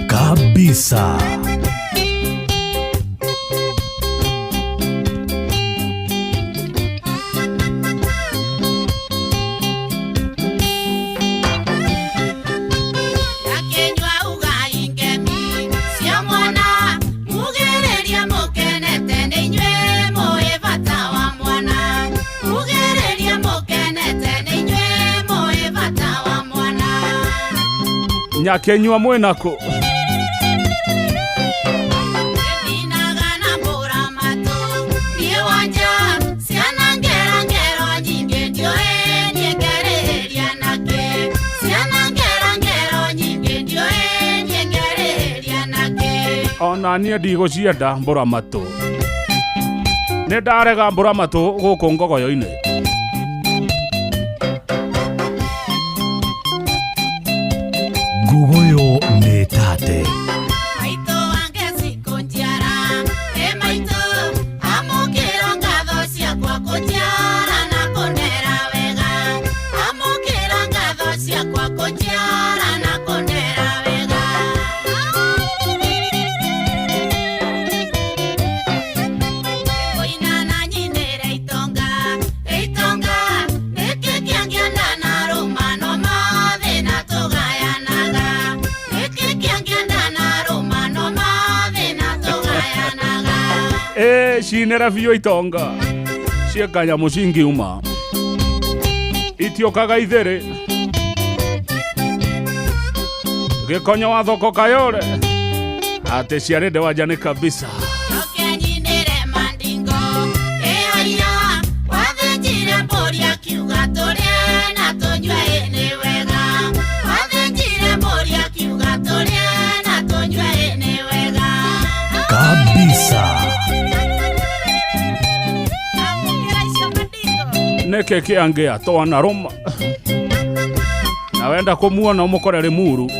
kabisa. Nyakenywa mwenako ona niĩ ndigũcienda mbũramatu nĩ ndarega mbũramatu gũkũ ngogoyo-inĩ. Ngugoyo nĩ tate Cinera biũ itonga cieka nyamũ cingiuma itiokaga itherĩ gĩkonyo wa thoko kayore atĩ ciarĩ ndewanja nĩ kabisa. kabisa. Neke kiangea toana Roma nawenda kumuona umukorere muru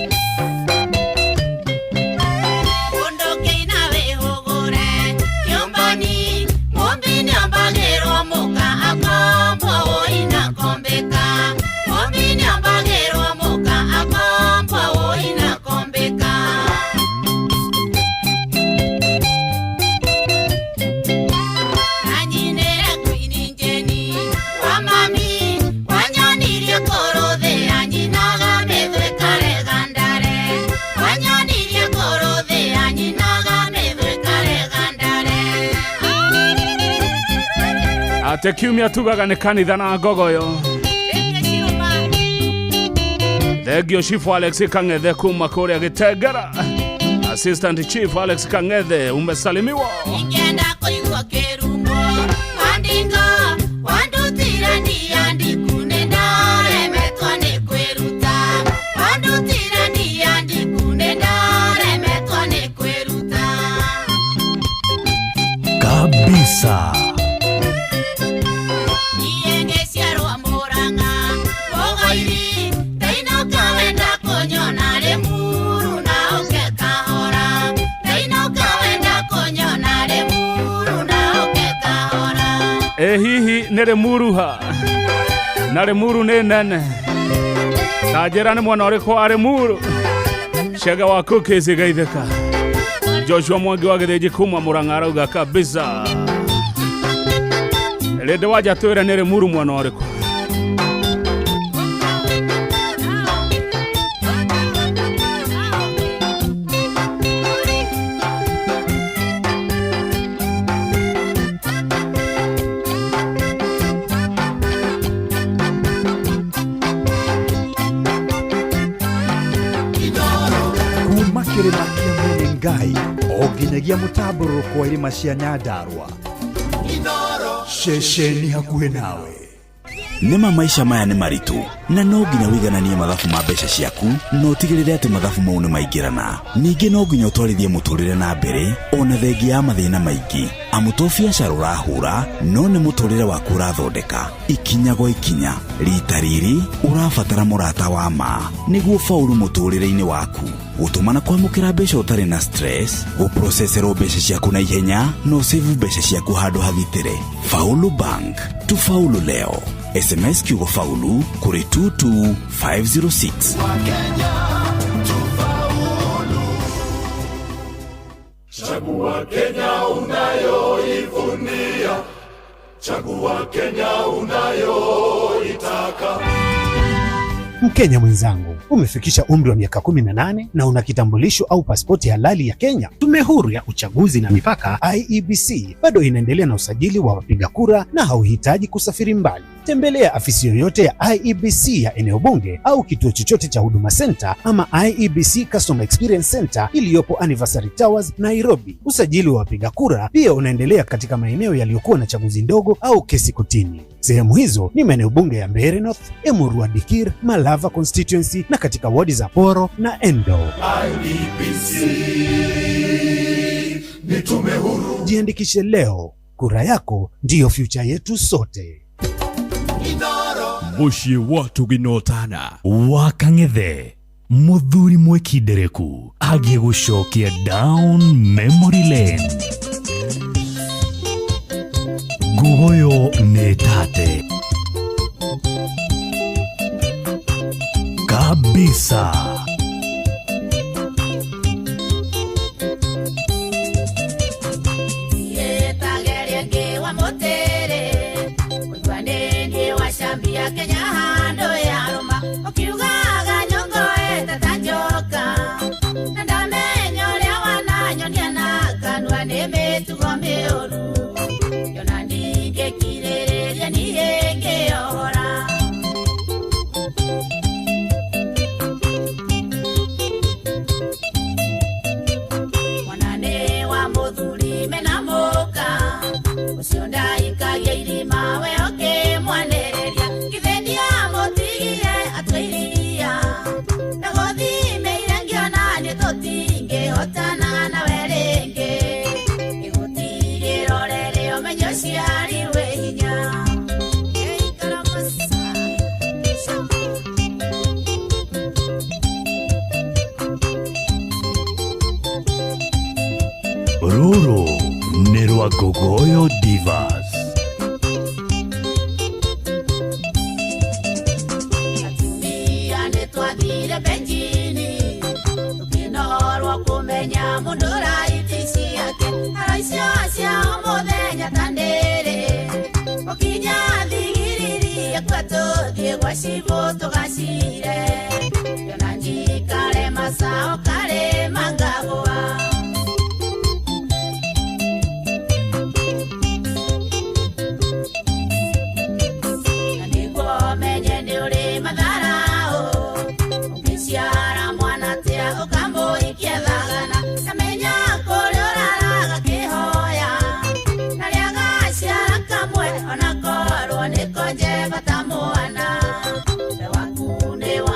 ate kiumia tugaga nĩ kanitha na ngogoyo. Thegio Chief Alex Kang'ethe kuma kũrĩa Gĩtengera. Assistant Chief Alex Kang'ethe umesalimiwa. Ningeenda kũigua kĩrumo wandingo wandutire ndiandiku nĩ ndaremetwo nĩ kwĩruta wandutire ndiandiku nĩ ndaremetwo nĩ kwĩruta kabisa. nere muruha nare muru nĩ nene ta njĩra nĩ mwana ũrĩkũ arĩ muru Shega wa cookies gaitheka Joshua Mwangi wa Gĩthĩnji kuma Mũrang'a arauga kabisa Rĩndĩ waja twĩre nĩrĩ muru mwana ũrĩkũ Kĩrĩma kĩa Menengai o nginyagia mũtambũrũko wa irĩma cia Nyandarua ceceni hakuhĩ nawe. Nĩma maisha maya nĩ maritu na no nginya wigananie mathabu ma mbeca ciaku no tigĩrĩre atĩ mathabu mau nĩ maingĩrana. Ningĩ no nginya ũtwarithie mũtũrĩre na mbere ona thengia ya mathĩna maingĩ. Amu to biacara ũrahũra no nĩ mũtũrĩre waku ũrathondeka. Ikinya gwa ikinya rita rĩrĩ ũrabatara mũrata wa ma nĩguo faulu mũtũrĩre-inĩ waku. Gũtũmana kwamũkĩra mbeca ũtarĩ na stress, gũprocesserwo mbeca ciaku na ihenya no save mbeca ciaku handũ hagitĩre. Faulu Bank, tufaulu leo. SMS kiugo faulu kuri 22506. Chagua Kenya unayoivunia, chagua Kenya unayoitaka. Mkenya mwenzangu, umefikisha umri wa miaka 18 na una kitambulisho au pasipoti halali ya Kenya. Tume Huru ya Uchaguzi na Mipaka IEBC bado inaendelea na usajili wa wapiga kura na hauhitaji kusafiri mbali. Tembelea afisi yoyote ya IEBC ya eneo bunge au kituo chochote cha Huduma Center ama IEBC Customer Experience Center iliyopo Anniversary Towers, Nairobi. Usajili wa wapiga kura pia unaendelea katika maeneo yaliyokuwa na chaguzi ndogo au kesi kotini. Sehemu hizo ni maeneo bunge ya Mbeere North, Emurua Dikir, Malava Constituency na katika wadi za Poro na Endo. IEBC ni tume huru. Jiandikishe leo. Kura yako ndiyo future yetu sote. Muciĩ watu ginotana wa Kang'ethe Muthuri Mwekindereku agĩgũcokia down memory lane. Ngugoyo nĩ tate kabisa. Kenya hando ya Roma ukiugaga nyongo etatanjoka ndamenyo lya wananyo ndiana kanwa nemetugo meoru yona ndige kirereria nihenge yohora mwanane wa muthuri menamoka usionda ikagia irima weoke mwane Ruru nĩ rwa Ngugoyo Divas. Atumia nĩ twathire benjini tũkĩnorwo kũmenya mũndũ raiti ciake araicio cia mũthenya ta ndĩrĩ ũkinya thigiriri akua tũthiĩ gwa cibũ tũgacire yona njikare masaũ karĩ mangagũa. Onako ruone koje batamuana, wakune wa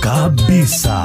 Kabisa.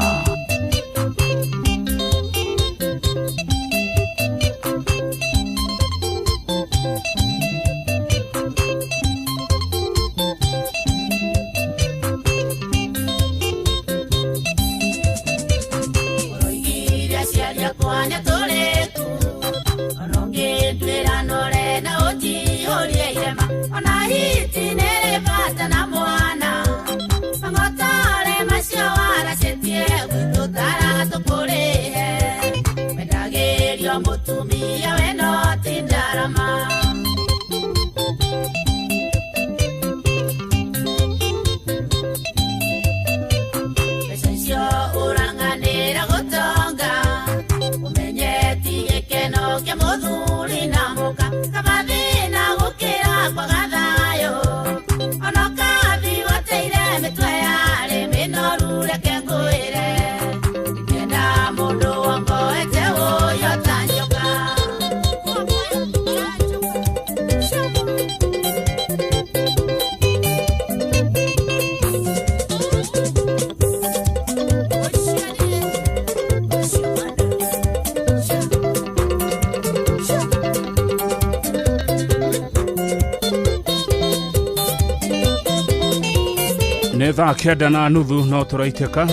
Netha kenda na nuthu no turaiteka.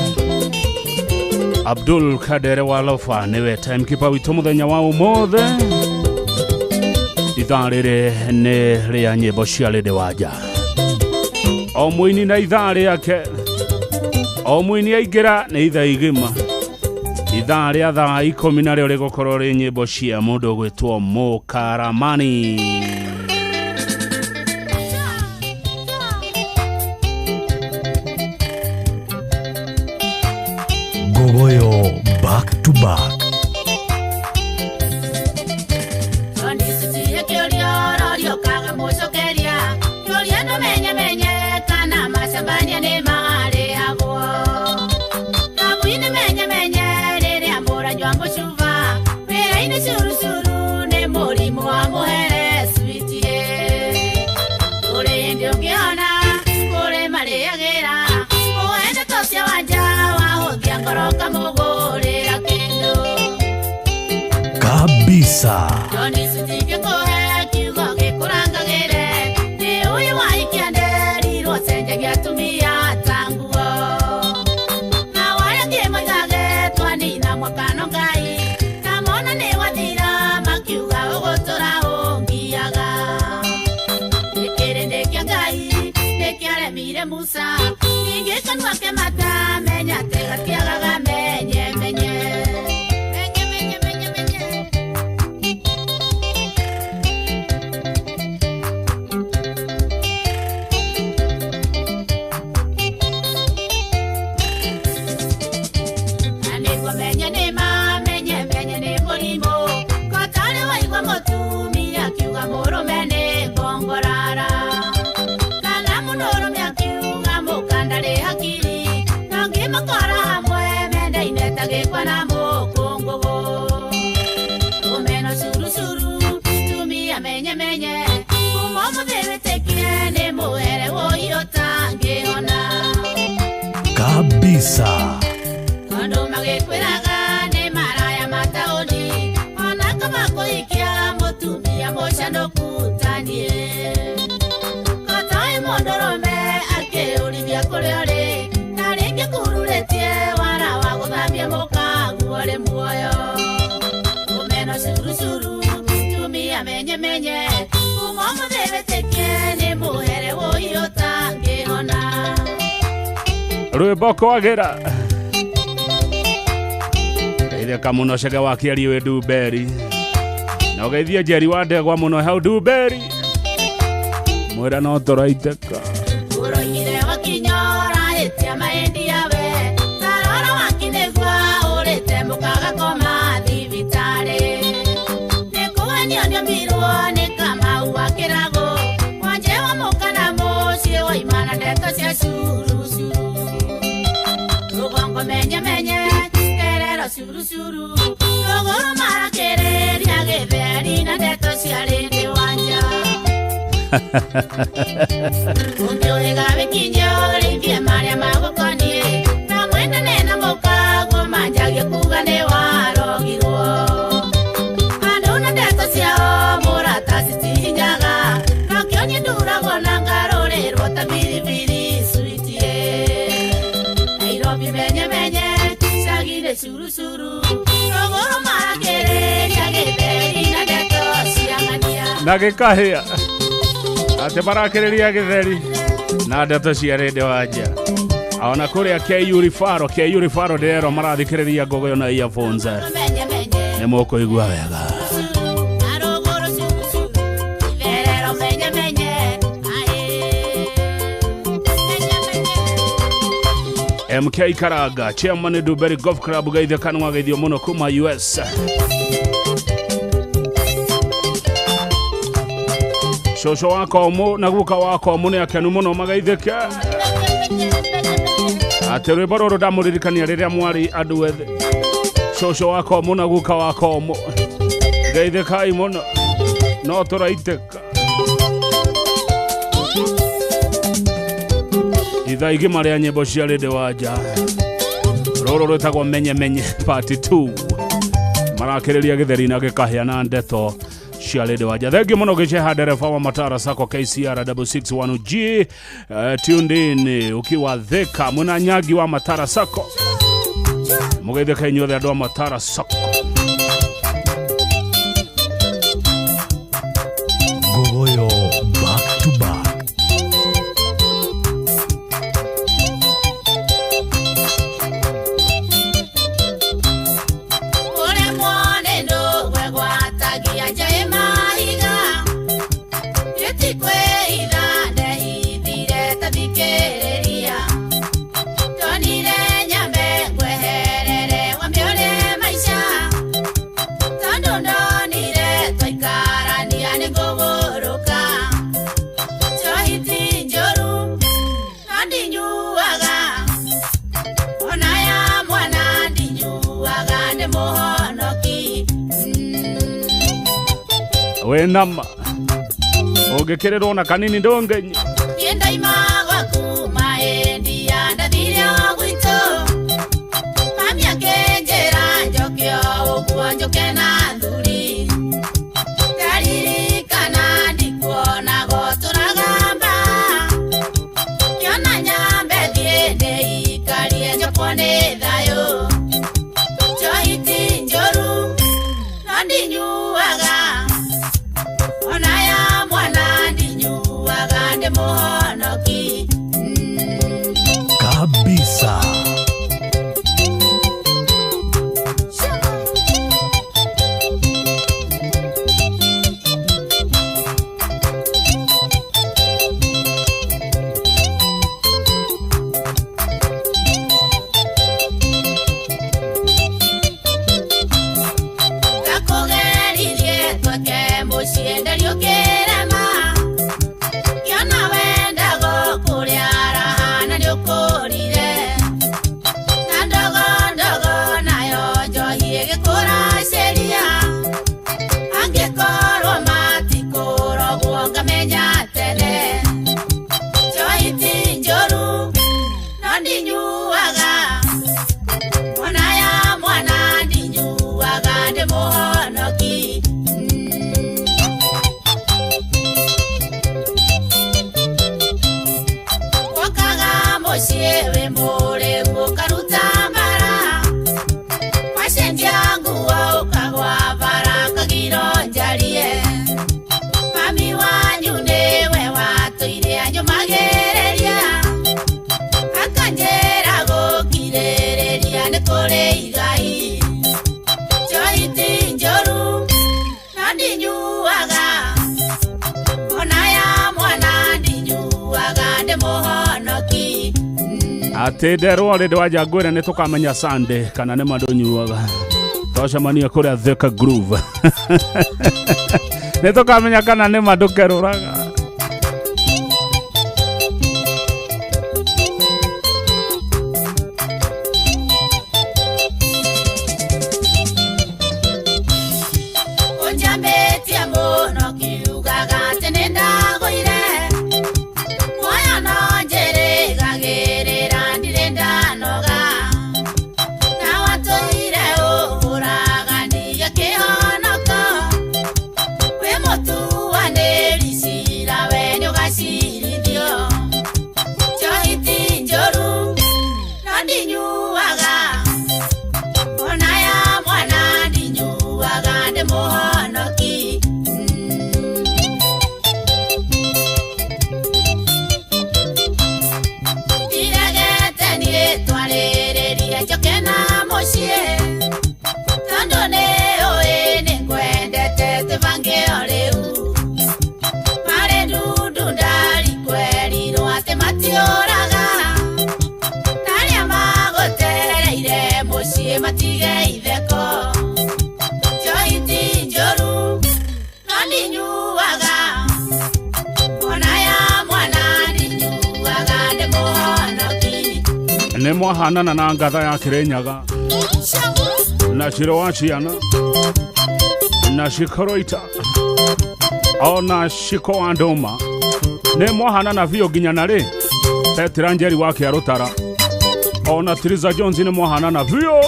Abdul Kadere Walofa niwe timekeeper witu muthenya wa umothe. Ithaa riri ni ria nyimbo cia Lady Wanja. O muini na ithaa riake. O muini aingira ni ithaa igima. Ithaa ria thaa 10 na rio rigukorwo ri nyimbo cia mundu gwitwo Mukaramani. Gogoyo back to back. Kabisa. Johnny Sitike kohe kiugo gikurangagire ni uyu wa ikiande ro senje giatumia tanguo na waya ngimanyage twani na mwakano ngai na mona ni wathira makiuga ugutura ungiaga ikirinde kia ngai nikiaremire Musa ningi kanwa ke mata menya tegatiagaga menye Kabisa. Kondo magikwiraga ni maraya mataoni ona kama kuikia mutumia moshano kutanie Katai mondorome akiulivia kuliori na ringi kuruletie wara wa guthambia mukangu ori muoyo umeno surusuru tumia menye umomo devetekie ni muhere woyo tangihona Rwimbo kwagĩra theka muno cege wa kiari we Duberi na ugeithia Jerry wa ndegwa muno hau Duberi mwera no toraiteka Uroigire wakinyora etia maendi yawe Tarora wakinegwa urete mukaga koma thibitari Nikuhanionio mirwo ni Kamau wa Kirago Wanje wa mukana mucie wa imana ndeto cia curu curu Rugongo menye menye kerero curu curu Ruguru marakereria githeri na ndeto cia rindi wanja Ungiuhiga wikinyo rindie maria magukonie Na mwenda nena mukago manjagia kuga ni warogirwo Andu na ndeto ciao murata citihinyaga Nokio nyinduragwo na ngarũrĩrwo ta biribiri sweetie Nairobi menye menye cagire curu curu Rũgũrũ marakĩrĩria gĩtheri na ndeto ciang'ania na gĩkahĩa ate barakereria githeri na ndeto cia rende wanja ona kuria KU Rifaro ndero marathikiriria ngogo na earphones ne moko igua wega MK Karaga chairman Duberi Golf Club gaithe kanwa gaithio muno kuma US Shosho wako mu na guka wako mu ne akenu muno magaitheke aterwe baroro damuririkania riria mwari andu ethe Shosho wako mu na guka wako mu gaitheka muno no turaiteka ithaigi maria nyimbo cia rende wanja roro rwetagwo menye menye part 2 marakiriria githeri na gikahia na ndeto cia rende wanja thengio muno giceha ndereba wa Matara Sacco KCR 661G tuned in ukiwa Thika muna nyagi wa Matara Sacco mugeitheka inyuothe andu a Matara Sacco Gogoyo back to back. wenama ugekererwo na kanini ndongenyi Yenda imagwa kuma endi anda dhiria wagwito Mami akenjera njokio ukua njoke na thuri Taririkana ndikuona goturagamba Kiona nyambe thiende ikarie njokone thayo Chohiti njoru Nandi nyuaga Onaya mwana ndinyuaga nde muhonoki Kabisa. Takugeririe ati nderwo rä ndä wanja ngwä nä tå kamenya Sunday kana nä mandå nyuaga twacemania kå rä a Thika Groove nä tå kamenya kana nä mandå kerå raga nä mwahanana na ngatha ya Kirinyaga na Ciro wa ciana na Cikoroita ona Ciko wa Nduma nä mwahanana biå nginya na rä Petra Njeri wa Kä Arå ona Triza Jones nä mwahanana biå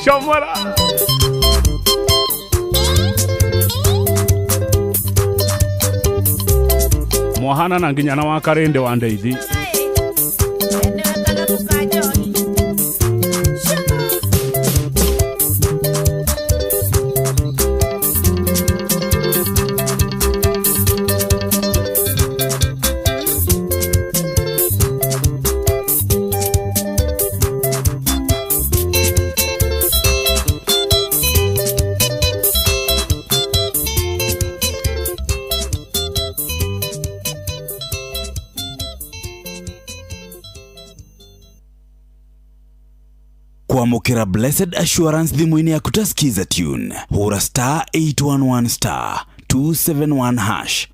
Chomora mwahanana nginya na wa Karende wa Ndeithi kwamukira Blessed Assurance thimu-inĩ yaku tasikiza tune hura star 811 star 271 hash.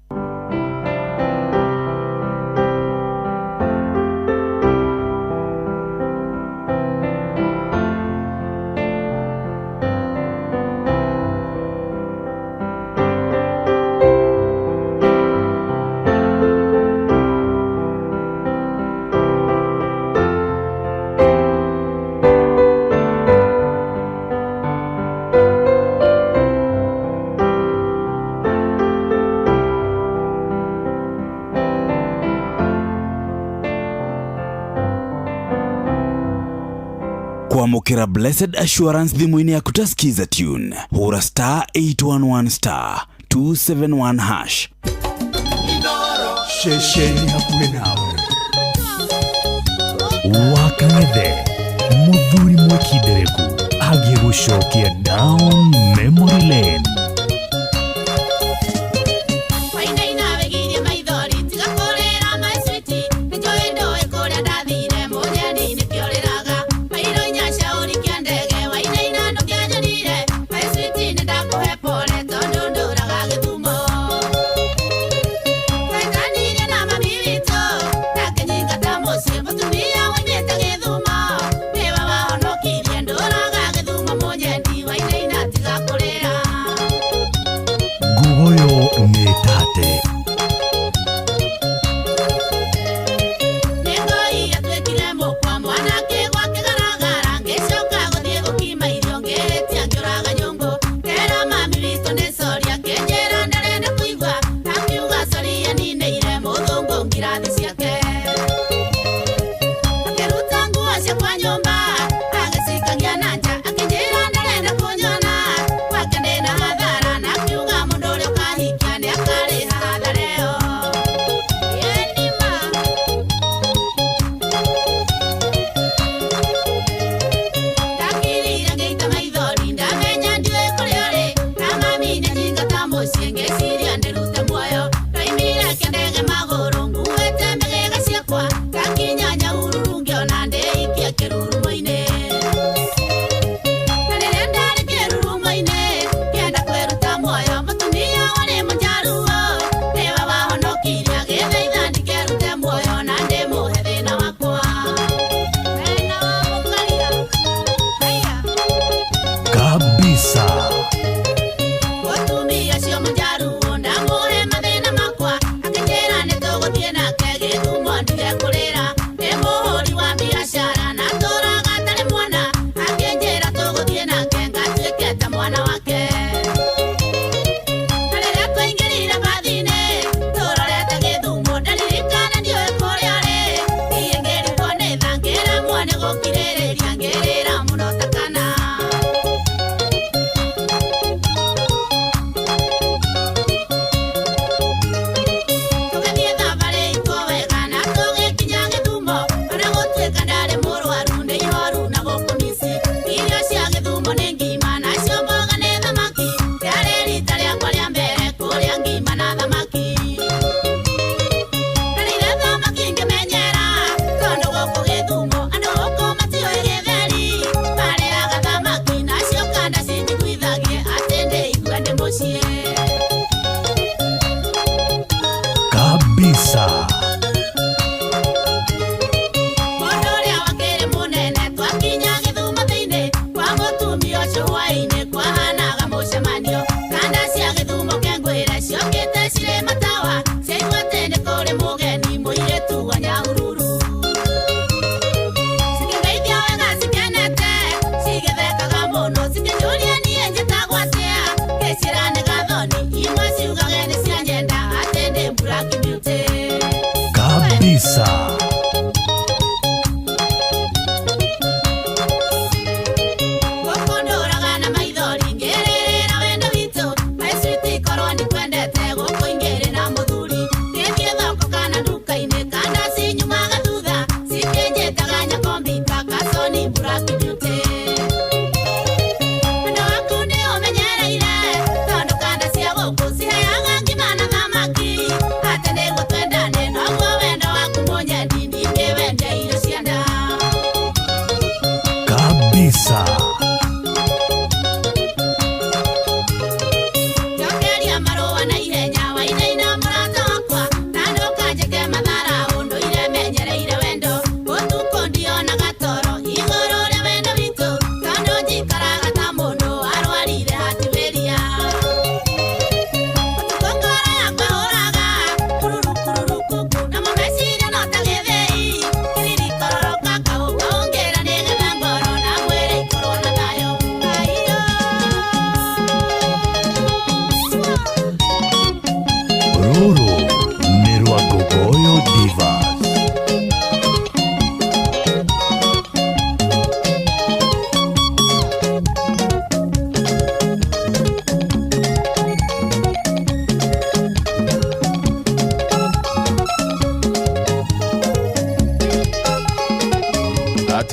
Kwamukira Blessed Assurance thimu-inĩ yaku tasikiza tune hura star 811 star 271 hash. Shesheni hakuhĩ nawe Wakang'ethe Mũthuri Mwĩkindereku agĩgũcokia down memory lane. Sienge Syria kabisa.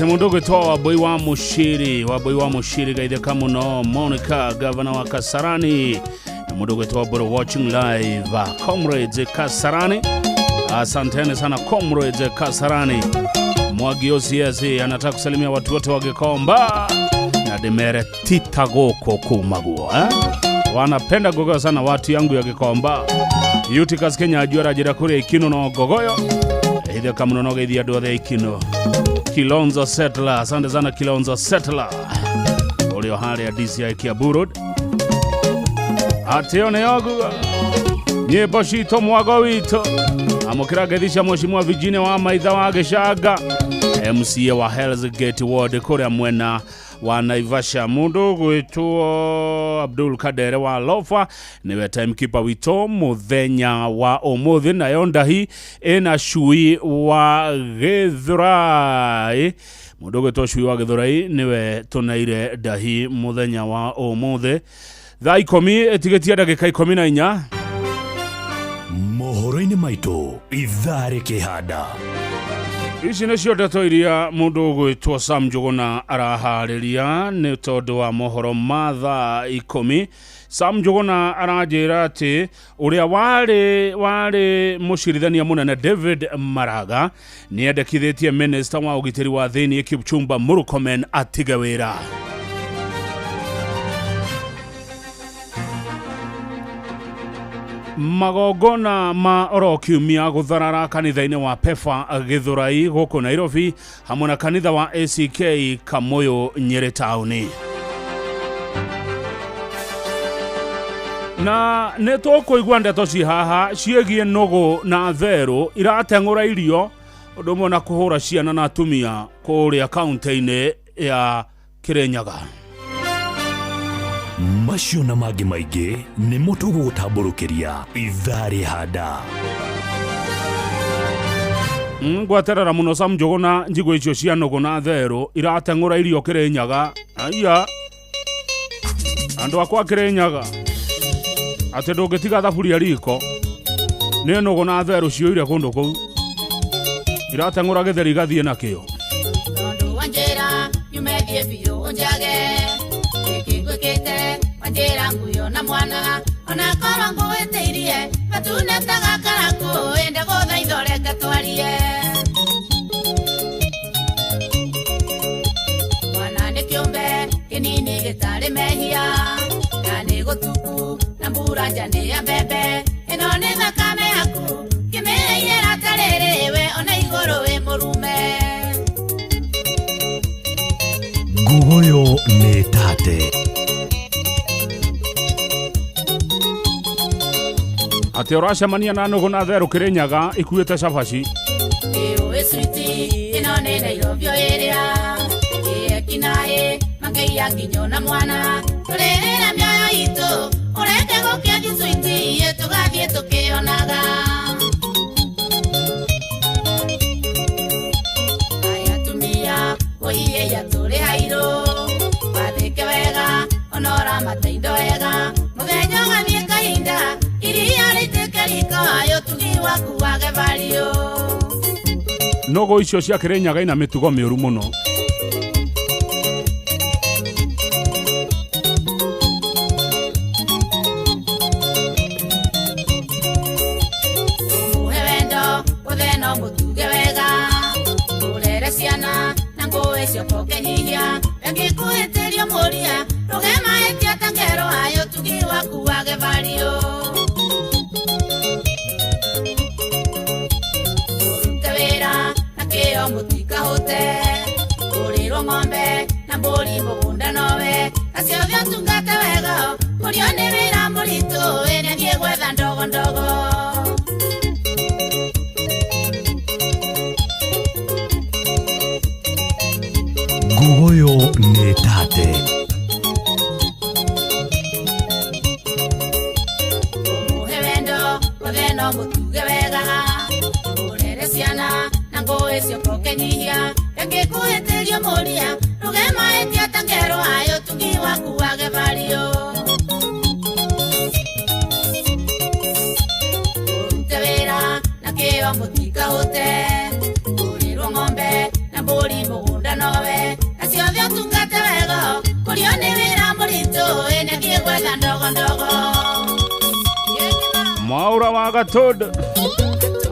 Mundu gwitwa Wambui wa Mushiri gaitheka muno Monica governor wa Kasarani, na mundu gwitwa Bro watching live comrades Kasarani. Asanteni sana comrades Kasarani. Mwagi Osiezi anataka kusalimia watu wote wa Gikomba na Demere Titagoko kumaguo wanapenda gogoyo sana watu yangu ya Gikomba. Utikas Kenya ajuara jira kure ikino no gogoyo hithio kamuno no geithia andu othe ikino. Kilonzo Settler, asante sana Kilonzo Settler. Olio hali ya DCI Kiambu Road. Atione yogu nyimbo cito mwago wito amukira gethisha mheshimiwa Virginia wa Maitha wa Gĩcaga, MCA wa Hell's Gate Ward kuria mwena wa Naivasha. Mundu gwitwo Abdul Kadere wa Lofa niwe timekeeper wito muthenya wa umuthi, na yondahi ena Shui wa Githurai. Mundu gwitwo Shui wa Githurai niwe tunaire dahi muthenya wa umuthi thaa 10 etigetia ndagika 14. Mohoro-ini maitu ithare kihanda. Ici nĩcio ndeto iria mundu gwitwo Sam Njuguna arahariria nĩ tondu wa mohoro ma thaa 10. Sam Njuguna aranjira ati uria wari mucirithania munene David Maraga ni endekithitie minister wa ugitiri wa thini Kipchumba Murkomen atige wira. Magogona ma orokiumia gutharara kanitha-ini wa PEFA Githurai guku Nairobi hamwe na kanitha wa ACK Kamoyo Nyeri tauni. Na nitukuigua ndeto ci haha ciegie nogo na thero irateng'ura irio undu umwe na kuhura ciana na atumia kuria kaunti-ini ya Kirinyaga. Macio na mangĩ maingĩ nĩ mũtugo gũtamburukiria ithare handa. Ngwaterera muno Sam Njuguna njigo icio cia nogo na thero irateng'ura irio Kirinyaga. Aya andu akwa Kirinyaga ati ndũngĩtiga thaburia riko nĩ nogo na thero cioire kundu kuu irateng'ura gĩtheri gathie nakio. Tondu wanjera nyumethie biũ unjage gwikite wanjira nguyo na mwana ona korwo ngwĩtĩirie gatunetaga karaku ende gũthaitha reke twarie. Mwana nĩ kĩũmbe kĩnini gĩtarĩ mehia na nĩ gũtuku na mbura nja nĩ ya mbembe ĩno nĩ thakame yaku kĩmĩrĩire ratarĩrĩ we ona igũrũ wĩ mũrume. Ngugoyo nĩ tate. Ati uracemania na nogo na thero Kirinyaga ikuite cabaci. Ewe switi ino nĩ Nairobi ĩrĩa ekinaĩ mangeia nginyo na mwana tũrĩrĩra mĩoyo itũ ũreke gũkĩathi switi tũgathiĩ tũkĩonaga. Aya tumia oiye ya tũrĩ hairũ wathĩke wega onora mataindo wega mũthenya ũgathiĩ kahinda iria rĩtĩke riko ayo tugi waku wage vario. Nogo icio cia Kirinyaga ina mitugo mĩũru mũno. icio kokenyihia ngikuhitirio muria rugema etia tangero ayo tugi waku wage vario urutewera na kio mutika hote uriro ng'ombe na mburi mugunda nowe acio vyo tungate wega murio ni wira muritu ene thie gwetha ndogo ndogo Gugoyo ni tate umuhewendo wageno mutuge wega urere ciana na ngũĩ cio kokenyihia ngĩkuhĩtĩrio mũria rugema etia tangero ayo tugi waku wage vario urute wĩra na kĩo mũtikahũte ũrĩrwo ng'ombe na mbũri mũgũnda nowe acio vyo tungate wega kũrio nĩ wĩra mũritũ ĩnethiĩ gwetha ndogo ndogo Mwaura wa Gatũndũ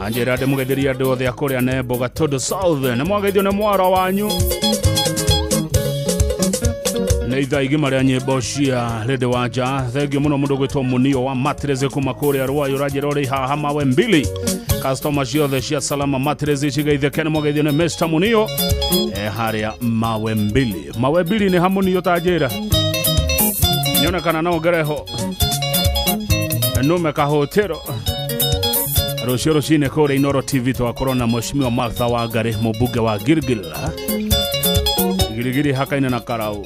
anjĩra ndĩmũgeithĩrie andũ othe a kũrĩa Nembo Gatũndũ South nĩ mwageithio nĩ mwara wanyu nĩ ithaa igima rĩa nyĩmbo cia Lady Wanja thengio mũno mũndũ gwĩtwo Mũnio wa Matres kuma kũrĩa Rwayo ranjĩra ũrĩ haha mawe mbili customer ciothe cia Salama Matres cigeithĩke nĩ mwageithio nĩ Mr. Mũnio harĩa mawe mbili nĩ ha Mũnio tanjĩra nĩonekana no ngereho nume kahotero Rũciũ rũcinĩ kũrĩa Inoro TV twakorwo na Mheshimiwa Martha Wangari mũmbunge wa Gilgil Gilgil hakaine na Karau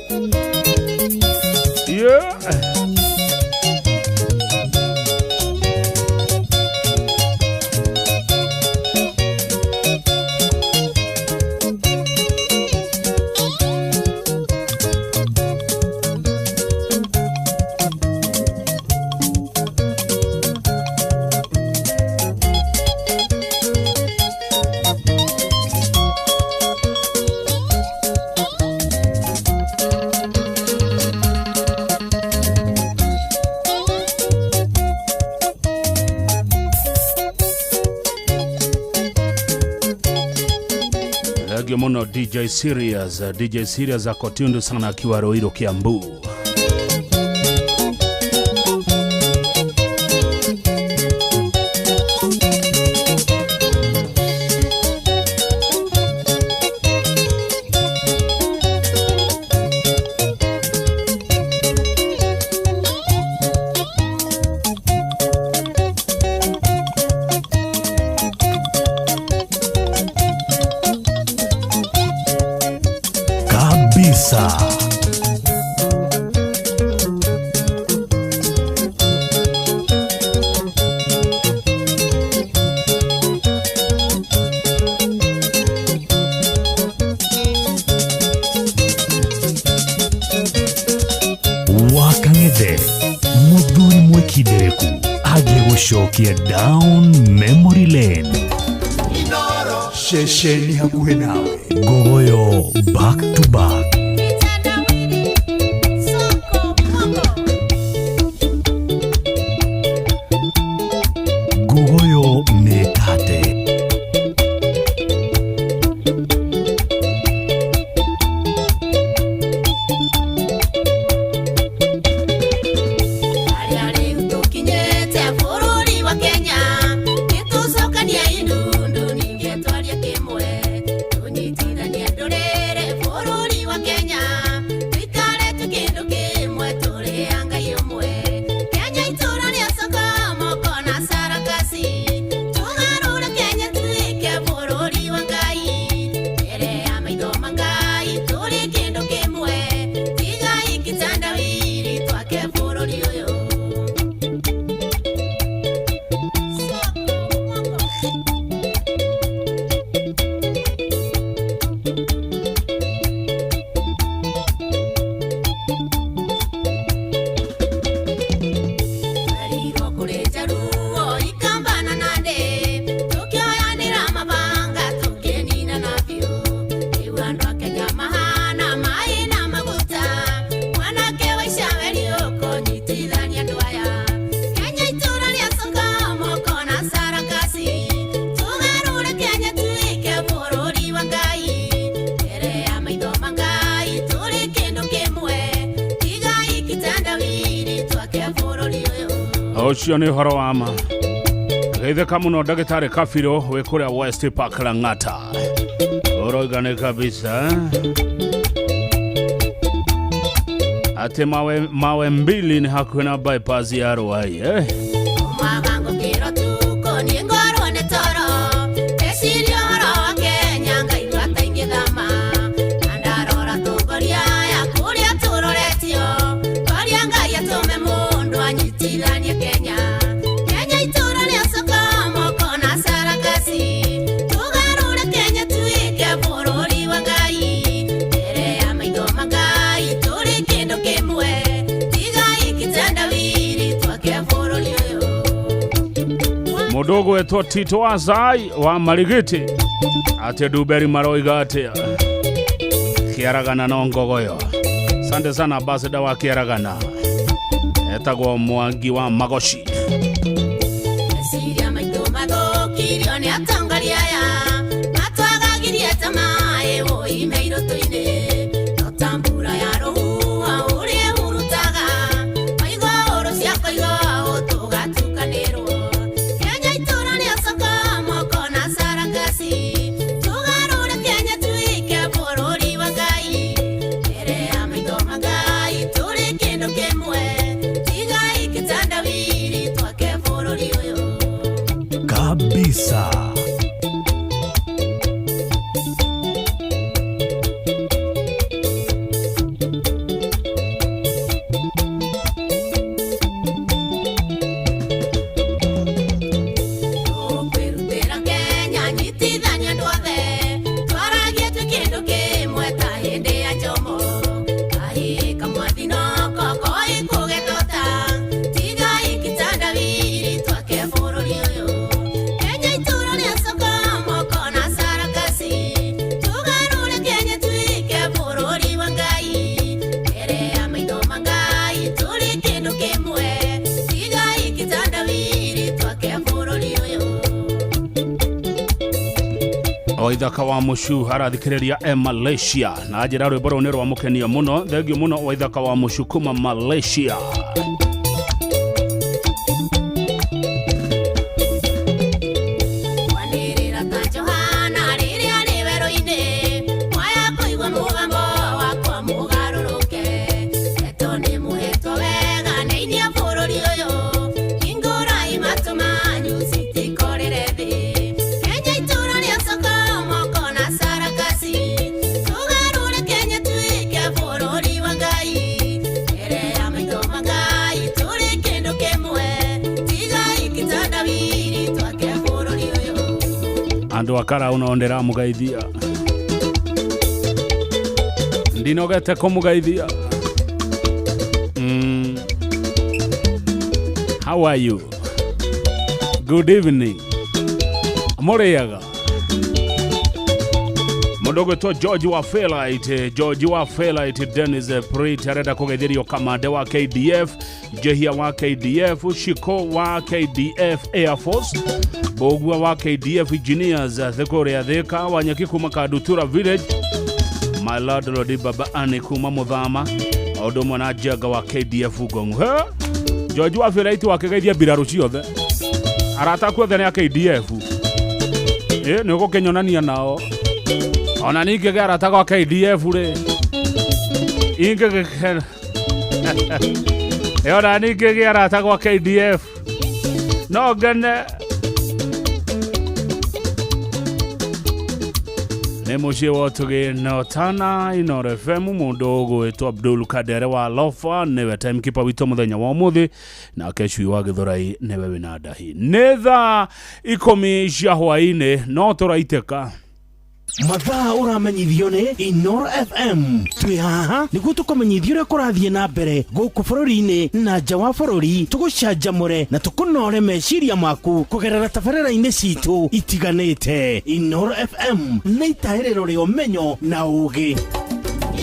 Mono DJ Serious ako tundu sana akiwa Roiro Kiambu down memory lane Shesheni hakuhe nawe Gugoyo back to back Gugoyo ni tate Wa Kenya Ocio nĩ ũhoro wa ma. Geithĩka mũno ndagĩtarĩ Kabirũ wĩ kũrĩa West Park Lang'ata. Ũroigane kabisa. Ate mawe mbili ni hakuhĩ na bypass ya Ruai, Magango kiro tuko ni ngoro ne toro. Esirio horo Kenya ngai rwata ingithama. Andarora tugoria ya kuria turoretio. Koria ngai atume mundu anyitithanie Kenya. Kenya itura ni asoko moko na sarakasi. Tugarure Kenya tuike bururi wa ngai. Ere ya maitho mangai turi kindu kimwe. Tiga ikitendawiri twake bururi uyu. Mudogo wetwo Tito Azai wa Marigiti. Ate Duberi maroiga atia. Kiaragana na Ngogoyo. Sante sana ambassador wa Kiaragana. Etagwo Mwangi wa Magoshi. Siria maitho mathukirio ni atongoria aya matwagagirie tamaĩ woimeirwo tũine notambura ya rũhuha ũrĩa hurutaga maigua ũrũ cia kũigua ũtũgatukanĩrwo Kenya itũra nĩ acoka moko na sarakasi tũgarũre Kenya tuike bũrũri wa Ngai mbere ya maitho ma Ngai tũrĩ kĩndũ kĩmwe tiga ikitandawiri twake bũrũri ũyũ kabisa. Kwĩrutĩra Kenya nyitithania andũ othe twaragie twĩ kĩndũ kĩmwe ta hĩndĩ ya Jomo kahĩ kamwathino koko ikũgethota tiga ikitandawiri twake bũrũri ũyũ Kenya itũra nĩ acoka moko na sarakasi tũgarũre Kenya tuike bũrũri wa Ngai mbere ya maitho ma Ngai tũrĩ kĩndũ kĩmwe tiga ikitandawiri twake bũrũri ũyũ Waithaka wa Mushu harathikĩrĩria Malaysia na njĩra rwĩmbo rũu nĩ rwamũkenia mũno. Thengiũ mũno Waithaka wa Mushu kuma Malaysia. Wanĩrĩra ta Johana rĩrĩa rĩ werũ-inĩ mwaya kũigua mũgambo wakwa mũgarũrũke eto nĩ mũhetwo wega nĩ inia bũrũri ũyũ hingũrai matũ manyu citikorere thĩ Kenya itũra nĩ acoka moko na sarakasi tũgarũre Kenya tuike bũrũri wa Ngai mbere ya maitho ma Ngai tũrĩ kĩndũ kĩmwe tiga ikitandawiri twake bũrũri ũyũ Andũ akara unaondera mũgeithia. Ndinogete kũmũgeithia. How are you? Good evening. Mũrĩaga. Mũndũ to George wa Fairlight Dennis Prit arenda kũgeithĩrio kamande wa KDF, Jehia wa KDF, Shiko wa KDF Air Force, Bogua wa KDF Engineers, Thekore Theka wa Nyaki kuma Kadutura Village, my lord Lodi Baba Ani kuma Muthama, Odomo na Jaga wa KDF Ugong. George wa Fairlight wa kĩgeithia mbirarũ ciothe. Arata kuothe nĩ a KDF. Nĩ ũgũkenyonania nao. Ona ningĩ arata kwa KDF rĩ. Ona ningĩ arata kwa KDF. No ngene. Nĩ mũciĩ wa tũgĩno tana Inoro FM mũndũ ũgwĩtwo Abdul Kadere wa Lofa nĩwe timekeeper witũ mũthenya wa ũmũthĩ na Chui wa Gĩthũrai nĩwe wĩna ndahi. Nĩ thaa 10 cia hwaĩ-inĩ no tũraitĩka. Mathaa ũramenyithio nĩ Inoro FM. Twĩ haha nĩguo tũkũmenyithia ũrĩa kũrathiĩ na mbere gũkũ bũrũri-inĩ na nja wa bũrũri, tũgũcanjamũre na tũkũnore meciria maku kũgerera tabarĩra-inĩ citũ itiganĩte. Inoro FM nĩ itahĩrĩro rĩa ũmenyo na ũũgĩ.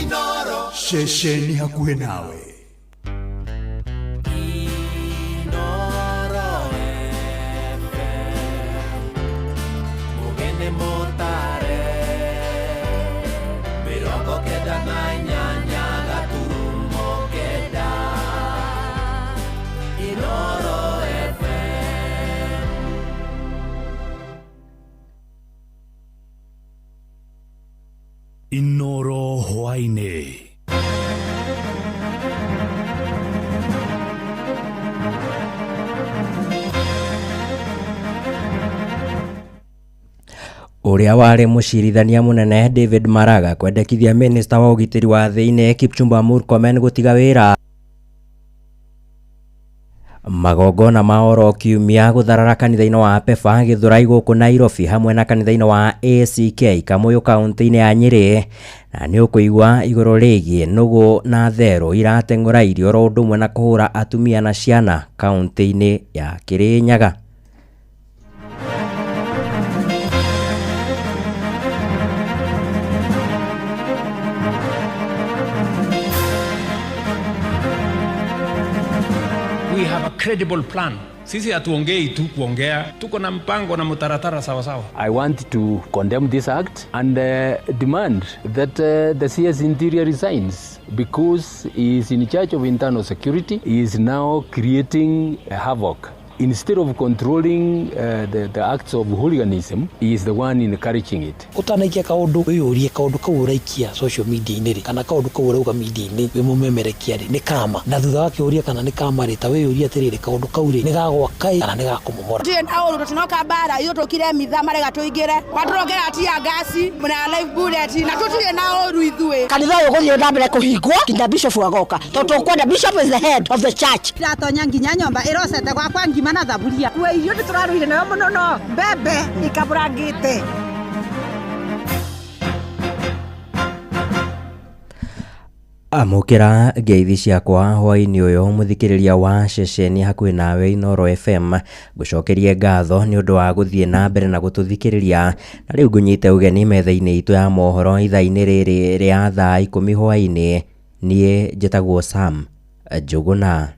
Inoro ceceni hakuhĩ nawe. Inoro Inoro hwaine. Uria wari mucirithania munene David Maraga kwendekithia minista wa ugitiri wa thiine Kipchumba Murkomen gutiga wira. Magongona ma oro kiumia gutharara kanitha-ini wa PEFA Githurai guku Nairobi hamwe na kanitha-ini wa ACK Kamuyu kaunti-ini ya Nyeri, na ni ukuigwa iguru rigie nugu na thero irateng'ura irio ro undu umwe na kuhura atumia na ciana kaunti-ini ya Kirinyaga. We have a credible plan. Sisi hatuongei tu kuongea, tuko na mpango na mtaratara sawa sawa. I want to condemn this act and demand that the CS Interior resigns because he is in charge of internal security. He is now creating havoc. Instead of controlling the acts of hooliganism, he is the one encouraging it. Utanaikia kaundu wiyurie kaundu kau uraikia social media iniri kana kaundu kau urauga media ini wi mumemerekia ri ni kama na thutha wake uria kana ni kama ri ta wiyurie atiriri kaundu kau ri ni gagwa kai kana ni gakumomora tire na uru tunoka bara iyo tukire mitha marega tuingire maturongera tia gasi muna live bullet na tutire na uru ithue kanitha uyu guthie ndambere kuhingwo kinya bishop agoka tondu kwenda bishop is the head of the church iratonya nginya nyomba irosete gwakwa ngima na thaburia we irio turaruire nayo muno no bebe ikaburangite. Amukira ngeithi ciakwa hwaini uyu muthikiriria wa ceceni hakuhi nawe Inoro FM gucokerie ngatho ni undu wa guthie na mbere na gututhikiriria na riu ngunyite ugeni metha-ini itu ya mohoro ithaa-ini riri ria thaa 10 hwaini. Nie njitagwo Sam Njuguna.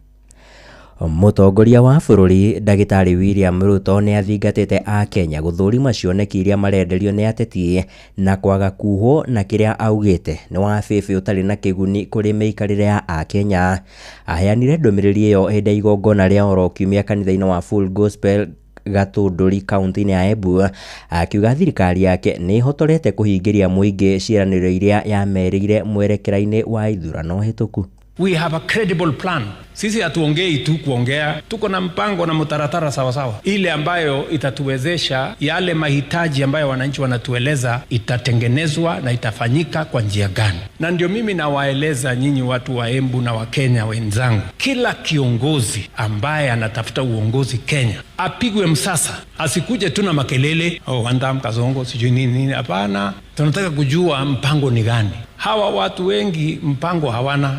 Mutongoria wa bururi Ndagitari William Ruto ni athingatite a Kenya guthurima cioneki iria marenderio ni ateti na kwaga kuho na kiria augite ni wa fifi utari na kiguni kuri meikarire ya a Kenya. Aheanire ndomiriri iyo hinde igongona ria oro kiumia kanitha-ini wa Full Gospel Gatunduri kaunti-ini ya Embu, akiuga thirikari yake ni ihotorete kuhingiria muingi ciiraniro iria yamerire mwerekera-ini wa ithurano hituku. We have a credible plan. Sisi hatuongei tu kuongea, tuko na mpango na mtaratara sawa sawa. Ile ambayo itatuwezesha yale mahitaji ambayo wananchi wanatueleza itatengenezwa na itafanyika kwa njia gani. Na ndio mimi nawaeleza nyinyi watu wa Embu na wa Kenya wenzangu, kila kiongozi ambaye anatafuta uongozi Kenya apigwe msasa, asikuje tu na makelele, Wandam Kazongo sijui nini. Hapana, tunataka kujua mpango ni gani. Hawa watu wengi mpango hawana.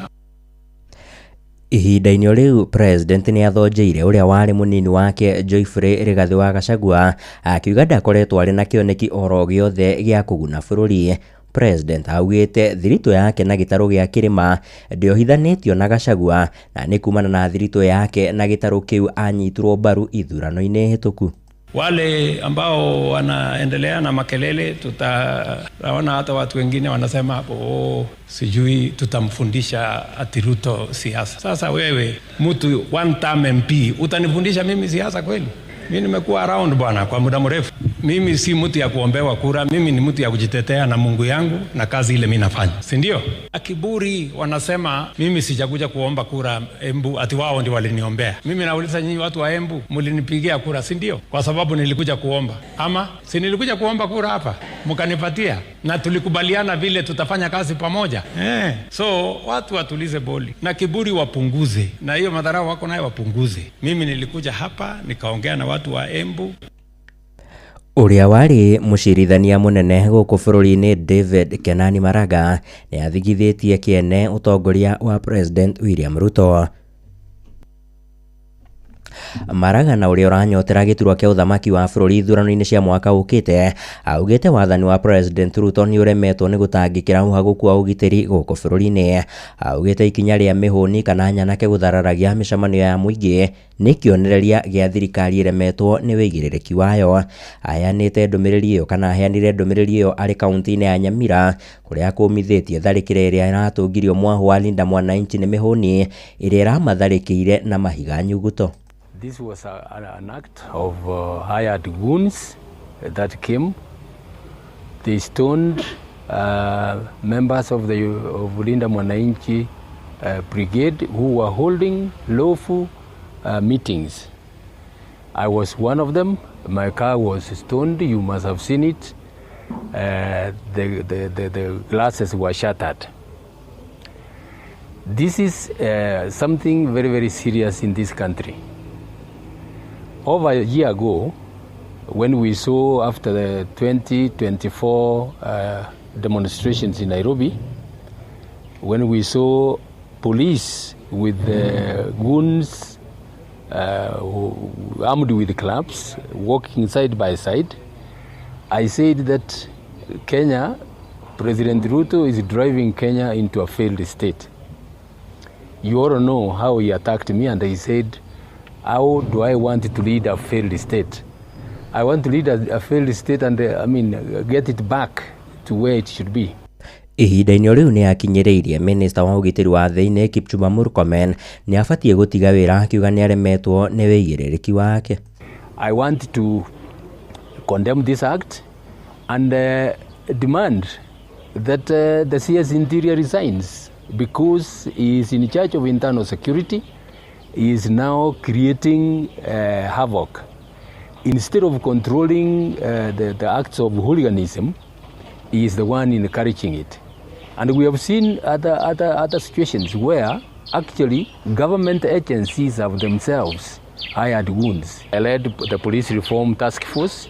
Ihinda-ini riu president ni athonjeire uria wari munini wake Joyfrey Rigathi wa Gachagua akiuga ndakoretwo ari na kioneki oro giothe gia kuguna bururi. President augite thirito yake na gitaro gia kirima ndiohithanitio na Gachagua na ni kumana na thirito yake na gitaro kiu anyitirwo mbaru ithurano-ini hituku. Wale ambao wanaendelea na makelele, tutaona hata watu wengine wanasema hapo sijui tutamfundisha ati Ruto siasa. Sasa wewe mtu one term MP utanifundisha mimi siasa kweli? Mimi nimekuwa around bwana kwa muda mrefu. Mimi si mtu ya kuombewa kura, mimi ni mtu ya kujitetea na Mungu yangu na kazi ile mimi nafanya. Si ndio? Akiburi wanasema mimi sijakuja kuomba kura Embu ati wao ndio waliniombea. Mimi nauliza nyinyi watu wa Embu, mlinipigia kura si ndio? Kwa sababu nilikuja kuomba. Ama si nilikuja kuomba kura hapa, mkanipatia na tulikubaliana vile tutafanya kazi pamoja. So watu watulize boli na kiburi wapunguze, na hiyo madharau wako nayo wapunguze. Mimi nilikuja hapa nikaongea na watu wa Embu. Uria wari mucirithania munene guku bururi-ini David Kenani Maraga ni athigithitie kiene utongoria wa President William Ruto. Maraga na uria uranyotera giturwa kia uthamaki wa bururi ithurano-ini cia mwaka ukite augite wathani wa President Ruto ni uremetwo ni gutangikira uhaguku wa ugitiri guku bururi-ini. Augite ikinya ria mihuni kana nyanake guthararagia micemanio ya muingi ni kionereria gia thirikari iremetwo ni wigiririki wayo. Aheanite ndumiriri iyo kana aheanire ndumiriri iyo ari kaunti-ini ya Nyamira kuria akumithitie tharikira iria iratungirio mwahu wa Linda Mwananchi ni mihuni iria iramatharikire na mahiga nyuguto. This was an act of hired goons that came. They stoned members of Linda Mwananchi Brigade who were holding lawful meetings. I was one of them. My car was stoned. You must have seen it. The glasses were shattered. This is something very, very serious in this country. Over a year ago, when we saw after the 2024 demonstrations in Nairobi, when we saw police with goons armed with clubs walking side by side, I said that Kenya, President Ruto is driving Kenya into a failed state. You all know how he attacked me, and he said, how do I want to lead a failed state? I want to lead a failed state and get it back to where it should be. Ihinda-inĩ rĩu nĩ akinyĩrĩirie Minister wa ũgitĩri wa thĩinĩ Kipchumba Murkomen nĩ abatie gũtiga wĩra akiuga nĩ aremetwo nĩ wĩigĩrĩrĩki wake. I want to condemn this act and demand that the CS Interior resigns because he is in charge of internal security. He is now creating havoc. Instead of controlling the acts of hooliganism, he is the one encouraging it. And we have seen other situations where actually government agencies have themselves hired goons. I led the police reform task force.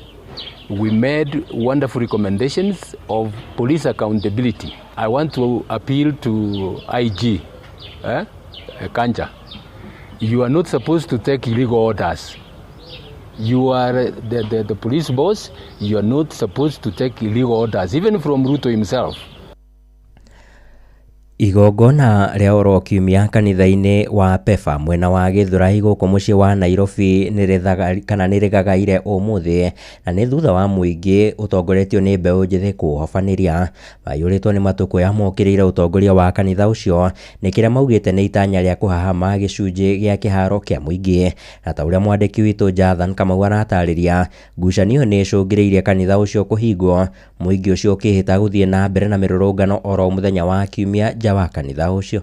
We made wonderful recommendations of police accountability. I want to appeal to IG, Kanja. You are not supposed to take illegal orders. You are the police boss. You are not supposed to take illegal orders, even from Ruto himself. Igongona rĩa oro kiumia kanitha-inĩ wa Pefa mwena wa Gĩthũrai gũkũ mũciĩ wa Nairobi nĩrĩgagaire ũmũthĩ na nĩ thutha wa mũingĩ ũtongoretio nĩ mbeũ njĩthĩ kũhobanĩria maiyũrĩtwo nĩ matũkũya mokĩrĩire ũtongoria wa kanitha ũcio nĩ kĩrĩa maugĩte nĩ itanya rĩa kũhahama gĩcunjĩ gĩa kĩharo kĩa mũingĩ na ta ũrĩa mwandĩki witũ Jathan Kamau aratarĩria ngucanio nĩ icũngĩrĩirie kanitha ũcio kũhingwo mũingĩ ũcio ũkĩhĩta gũthiĩ na mbere na mĩrũrũngano oro mũthenya wa kiumia wa kanitha ũcio.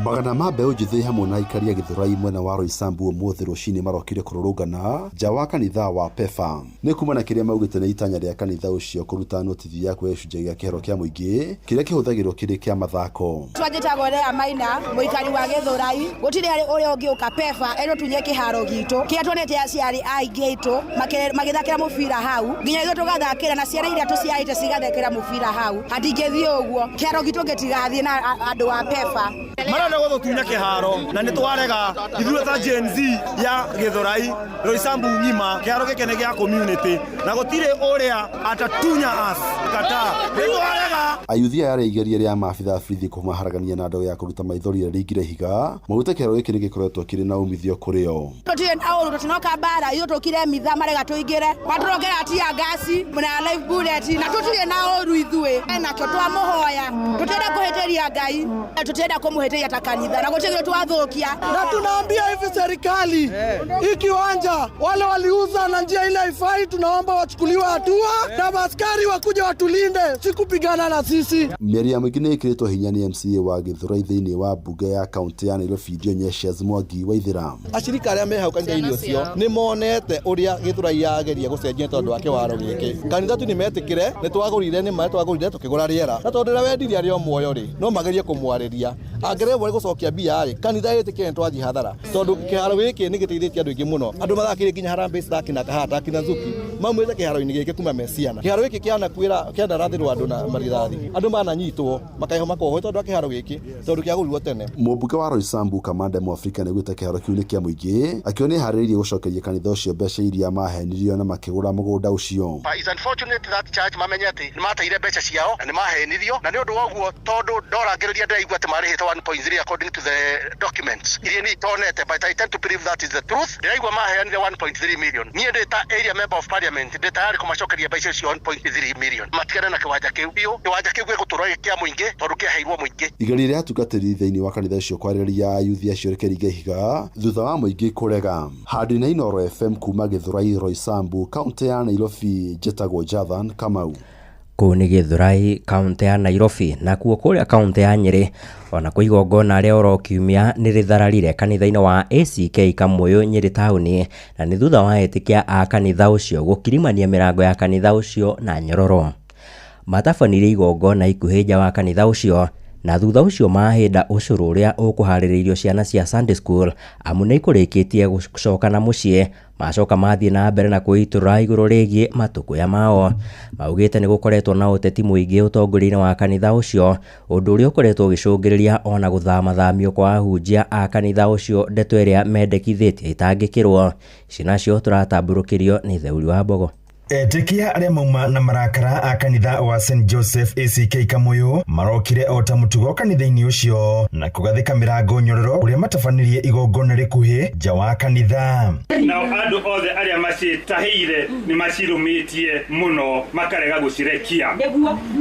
Magana ma mbeũ njĩthĩ hamwe na aikari a Gĩthũrai mwena wa Roysambu ũmũthĩ rũcinĩ marokire kũrũrũngana nja wa kanitha wa Pefa. Nĩ kuma na kĩrĩa maugĩte nĩ itanya rĩa kanitha ũcio kũruta notithi ya kuoya gĩcunjĩ gĩa kĩharo kĩa mũingĩ kĩrĩa kĩhũthagĩrwo kĩrĩ kĩa mathako. Twanjĩtagwo Lea Maina mũikari wa Gĩthũrai gũtirĩ ũrĩa ũngĩũka Pefa eno tunye kĩharo gitũ kĩrĩa tuonete aciari aingĩ aitũ magĩthakĩra mũbira hau nginya ithuĩ tũgathakĩra na ciana iria tũciarĩte cigathakĩra mũbira hau hatingĩthiĩ ũguo kĩharo gitũ gĩtigathiĩ na andũ a Pefa. Marona gũthukinya kĩharo na nĩ twarega ithuĩ ta Gen Z ya Gĩthũrai Roysambu ng'ima kĩharo gĩkĩ nĩ gĩa community na gũtirĩ ũrĩa atatunya us kata nĩ twarega. Ayuthi aya igeria rĩa maabitha borithi kũmaharagania na ndau ya kũruta maithori rĩa rĩingire higa maugĩte kĩharo gĩkĩ nĩ gĩkoretwo kĩrĩ na umithio kũrĩ o. Tũtirĩ na ũru tũtinoka bara ithuĩ tũkire mitha marega tũingĩre matũrongera tia gasi na live bullet na tũtirĩ na ũru ithuĩ na twamũhoya tũtenda kũhĩtĩria Ngai tũtenda kũmũhĩtĩria ta kanitha na gũtigĩrwo twathukia na tunaambia hivi serikali hii kiwanja wale waliuza na njia ile haifai, tunaomba wachukuliwe hatua na maskari wakuja watulinde sikupigana na sisi. Mĩario ya mũingĩ nĩ ĩkĩrĩtwo hinya nĩ MCA wa Gĩthũrai thĩinĩ wa mbunge ya kaunti ya Nairobi Dionysius Mwangi Waithĩra. Acirika arĩa me hau kanitha-inĩ ũcio nĩ monete ũrĩa Gĩthũrai yageria gũcenjia tondũ wa kĩwaro gĩkĩ. Kanitha tu nĩ metĩkĩre nĩ twagũrire nĩ maĩ twagũrire tũkĩgũra rĩera na tondũ rĩrĩa wendirie arĩ o muoyo rĩ no magerie kũmwarĩria angĩrĩbwo gũcokia mbia rĩ kanitha ĩtĩkĩre twathi hathara tondũ kĩharo gĩkĩ nĩ gĩteithĩtie andũ aingĩ mũno. Andũ mathakĩire nginya Harambee Stars na Kahata na Zuki mamwĩte kĩharo-inĩ gĩkĩ kuma meciana. Kĩharo gĩkĩ kĩanarathĩrwo andũ na marithathi andũ mananyitwo makaĩho makohwo tondũ wa kĩharo gĩkĩ tondũ kĩagũrirwo tene. Mũmbunge wa Roysambu Kamande Mwafrika nĩ gwĩte kĩharo kĩu nĩ kĩa mũingĩ akĩona nĩ harĩrĩirie gũcokeria kanitha ũcio mbeca iria mahenirio na makĩgũra mũgũnda ũcio. It's unfortunate that church mamenyete nĩ mateire mbeca ciao na nĩ mahenirio na nĩ ũndũ wa ũguo tondũ ndorangĩrĩria ndĩraigua atĩ marĩhĩtwo 1.3 according to the documents. Ili ni tonete, but I tend to believe that is the truth. Ndiraiwa maheanire 1.3 million. Niĩ ndĩ ta area member of parliament ndĩ tayari kũmacokeria mbeca icio 1.3 million. Matigane na kiwanja kĩu biũ. Kiwanja kĩu gĩgũtũrwo kĩa mũingĩ tondũ kĩaheirwo mũingĩ. Igari rĩa atungatĩri thĩinĩ wa kanitha ũcio kwarĩrĩria ayuthi acio rekereirie ihiga thutha wa mũingĩ kũrega. Handũ-inĩ Inooro FM kuma Gĩthũrai Roysambu, kaunti ya Nairobi, njĩtagwo Jathan Kamau. Kũu nĩ Gĩthũrai, kaunti ya Nairobi, na kuo kũrĩa kaunti ya Nyeri ona kũ igongona rĩa oro kiumia nĩ rĩthararire kanitha-inĩ wa ACK Kamũyũ Nyeri taũni, na nĩ thutha wa etĩkia a kanitha ũcio gũkirimania mĩrango ya kanitha ũcio na nyororo. Matabanire igongona ikuhĩ nja wa kanitha ũcio, na thutha ũcio mahĩnda ũcũrũ ũrĩa ũkũharĩrĩirio ciana cia Sunday school amu nĩ ikũrĩkĩtie gũcoka na mũciĩ, macoka mathiĩ na mbere na kwĩitũrũra igũrũ rĩgiĩ matũkũya mao. Maugĩte nĩ gũkoretwo na ũteti mũingĩ ũtongoria-inĩ wa kanitha ũcio, ũndũ ũrĩa ũkoretwo ũgĩcũngĩrĩria ona gũthamathamio kwa ahunjia a kanitha ũcio ndeto ĩrĩa mendekithĩtie itangĩkĩrwo. Ici nacio tũratambũrũkĩrio nĩ Theuri wa Mbogo. Etĩkia arĩa mauma na marakara a kanitha wa St Joseph ACK Kamũyũ marokire o ta mũtugo kanitha-inĩ ũcio na kũgathĩka mĩrango nyororo ũrĩa matabanirie igongona rĩkuhĩ nja wa kanitha. Nao andũ othe arĩa macitahĩire nĩ macirũmĩtie mũno makarega gũcirekia.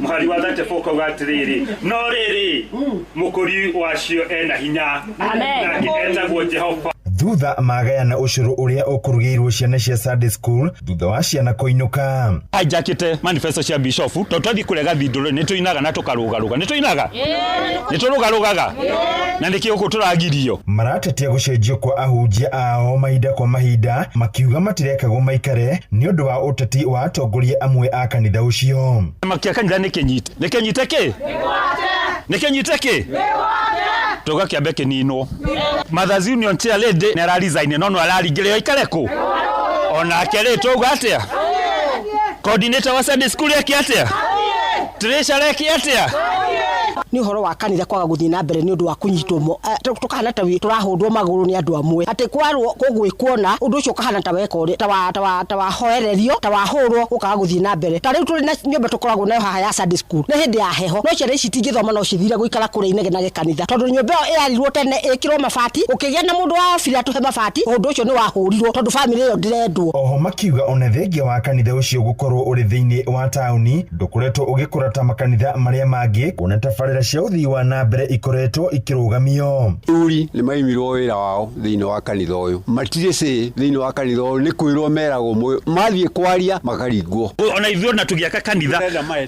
Mũhari wa 34 kauga atĩrĩrĩ, no rĩrĩ mũkũri wacio ena hinya nake etagwo Jehova. Thutha magayana ũcũrũ ũrĩa ũkũrugĩirwo ciana cia Sunday school thutha wa ciana kũinũka. Hijackĩte manifesto cia bishop tondũ twathiĩ kũrega thindũrũ nĩ tũinaga na tũkarũgarũga. Nĩ tũinaga? Nĩ tũrũgarũgaga? Na nĩkĩo ũguo tũragirio. Maratetia gũcenjio kwa ahunjia ao mahinda kwa mahinda, makiuga matirekagwo maikare nĩ ũndũ wa ũteti wa atongoria amwe a kanitha ũcio. Makia kanitha nĩ kĩnyite. Nĩ kĩnyite kĩ? Nĩ kĩnyite kĩ? Toga kĩambe kĩninwo. Mothers Union chair lady nĩ araresign no araringĩrĩo ikare kũ? Ona kĩrĩ toga atĩa? Coordinator wa Sunday school yake atĩa? Treasurer yake atĩa? Ni horo wa kanitha kwaga guthii na mbere ni undu wa kunyitwo tukahana ta turahundwo maguru ni andu amwe ati kwarwo kugwikuona undu ucio kahana ta wekore ta wa hoererio ta wa hurwo ukaga guthii na mbere ta riu turi na nyumba tukoragwo nayo haha ya Sunday school ni hindi ya heho no ciana ici tingithoma no cithire guikara kure inege na kanitha tondu nyumba iyo irarirwo tene ikirwo mabati ukigia na mundu wa fira tuhe mabati undu ucio ni wahurirwo tondu family iyo ndirendwo. Oho makiuga ona thengia wa kanitha ucio gukorwo uri thiini wa tauni ndukoretwo ugikura ta makanitha maria mangi kuna tabarĩra cia uthii wa na mbere ikoretwo ikĩrũgamio. Uri nĩ maimirwo wĩra wao thĩinĩ wa kanitha ũyũ, matirĩ cĩ thĩinĩ wa kanitha ũyũ, nĩ kwĩrwo meragwo mathiĩ kwaria makaringwo. Ona ithuĩ na tũgĩaka kanitha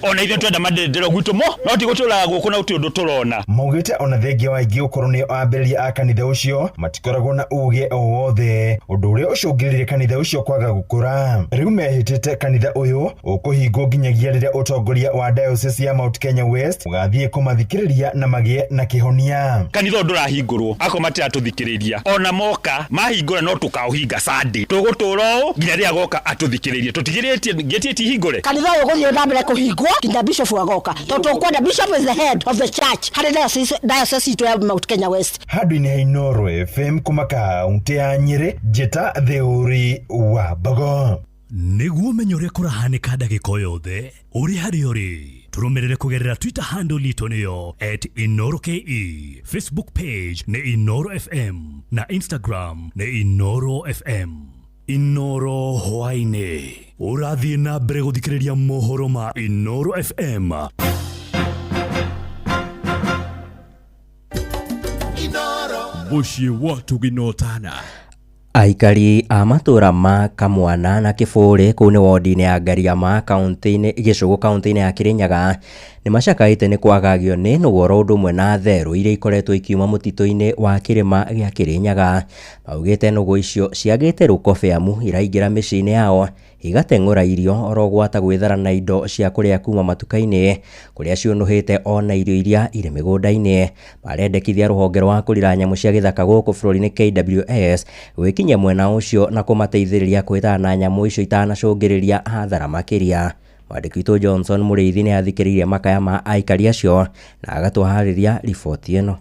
ona ithuĩ twenda maderero gwitũ mo no ti gũtũraga gũkũ na ũtĩ ũndũ tũrona. Maugĩte ona thengia wa ingĩ gũkorwo nĩ ambĩrĩria a kanitha ũcio matikoragwo na uge o wothe, ũndũ ũrĩa ũcũngĩrĩirie kanitha ũcio kwaga gũkũra. Rĩu mehĩtĩte kanitha ũyũ ũkũhingwo nginyagia rĩrĩa ũtongoria wa diocese ya Mount Kenya West ũgathiĩ kũmathikĩrĩria na magĩe na kĩhonia. Kanitha ũndũ ũrahingũrwo ako matiratũthikĩrĩria ona moka mahingũra no tũkaũhinga Sunday tũgũtũra ũũ nginya rĩrĩa agoka atũthikĩrĩrie tũtigĩrĩtie hingũre. Kanitha ũyũ gũthiĩ na mbere kũhingwo nginya bishop agoka tondu tũkwenda bishop is the head of the church harĩ diocese itũ ya Mount Kenya West. Handũ-inĩ ha Inooro FM kuma kaunti ya Nyeri, njĩta Theuri wa Mbogo. Nĩguo ũmenye ũrĩa kũrahanĩka ndagĩka yothe ũrĩ harĩa ũrĩ, tũrũmĩrĩre kũgerera Twitter handle itũ nĩyo @InoroKE, Facebook page nĩ Inooro FM na Instagram nĩ Inooro FM. Inooro hwainĩ, ũrathiĩ na mbere gũthikĩrĩria mohoro ma Inooro FM. Mũciĩ watu ginotana. Aikari a matũra ma Kamwana na Kĩbũrĩ kũu nĩ wodi-inĩ ya Ngariama Gĩcũgũ kaunti-inĩ ya Kirinyaga nĩ macakaĩte nĩ kwagagio nĩ nũgũro ũndũ ũmwe na therũ iria ikoretwo ikiuma mũtitũ-inĩ wa kĩrĩma gĩa Kirinyaga. Maugĩte nũgũ icio ciagĩte rũkobe amu iraingĩra mĩciĩ-inĩ yao igateng'ũra irio oro gwata gwĩthara na indo cia kũrĩa kuma matuka-inĩ kũrĩa ciũnũhĩte ona irio iria irĩ mĩgũnda-inĩ. Marendekithia rũhonge rwa kũrira nyamũ cia gĩthaka gũkũ bũrũri-inĩ KWS gwĩkinyia mwena ũcio na kũmateithĩrĩria kwĩthara na nyamũ icio itanacũngĩrĩria hathara makĩria. Mwandĩki witũ Johnson Mũrĩithi nĩ athikĩrĩirie makaya ma aikari acio na agatũharĩria riboti ĩno.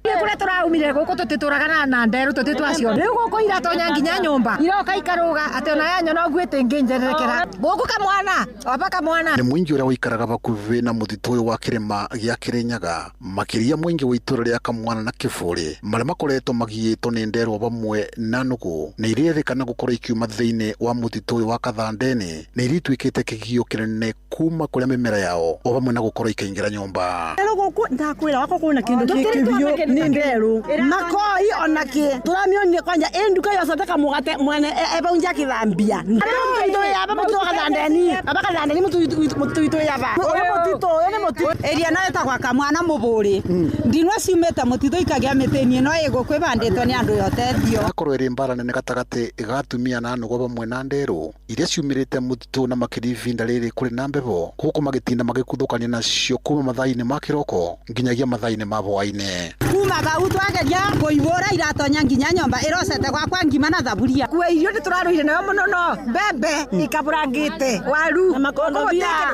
Kũrĩa umire guku tutituraga na nderu tutitwacio riu guku iratonya nginya nyumba iroka ikaruga ati ona yanyo no ngwite nginjererekera guku kamwana opa kamwana ni mwingi uria wikaraga bakuvi na mutito uyu wa kirima gia Kirinyaga makiria mwingi wa itura ria Kamwana na Kiburi maria makoretwo magiyitwo ni nderu bamwe na nugu ni irethekana gukorwo ikiuma thiini wa mutito uyu wa Kathandeni ni iritwikite kigio kinene kuma kuria mimera yao o bamwe na gukorwo ikaingira nyumba guku ndakwira wako kuna kindu kivyo ni nderu makoi onaki turamionye kwanja enduka yosate kamugate mwene ebaunja kithambia ndo yaba mutito wa Kathandeni abakathandeni mutito yaba mutito ene mutito eria na eta kwa Kamwana Muburi ndinwa ciumete mutito ikagia miteni no igukwe banditwo ni andu yotethio akorwo iri mbara nene gatagati gatumia na nugo bamwe na nderu iria ciumirite mutito na makiri vinda riri kuri na mbebo guku magitinda magikuthukania nacio kuma mathaini ma kiroko nginyagia mathaini ma hwaini kuma bau twageria kuibura iratonya nginya nyomba irocete gwakwa ngima na thaburia kuwe irio nituraruire nayo muno no bebe ikaburangite waru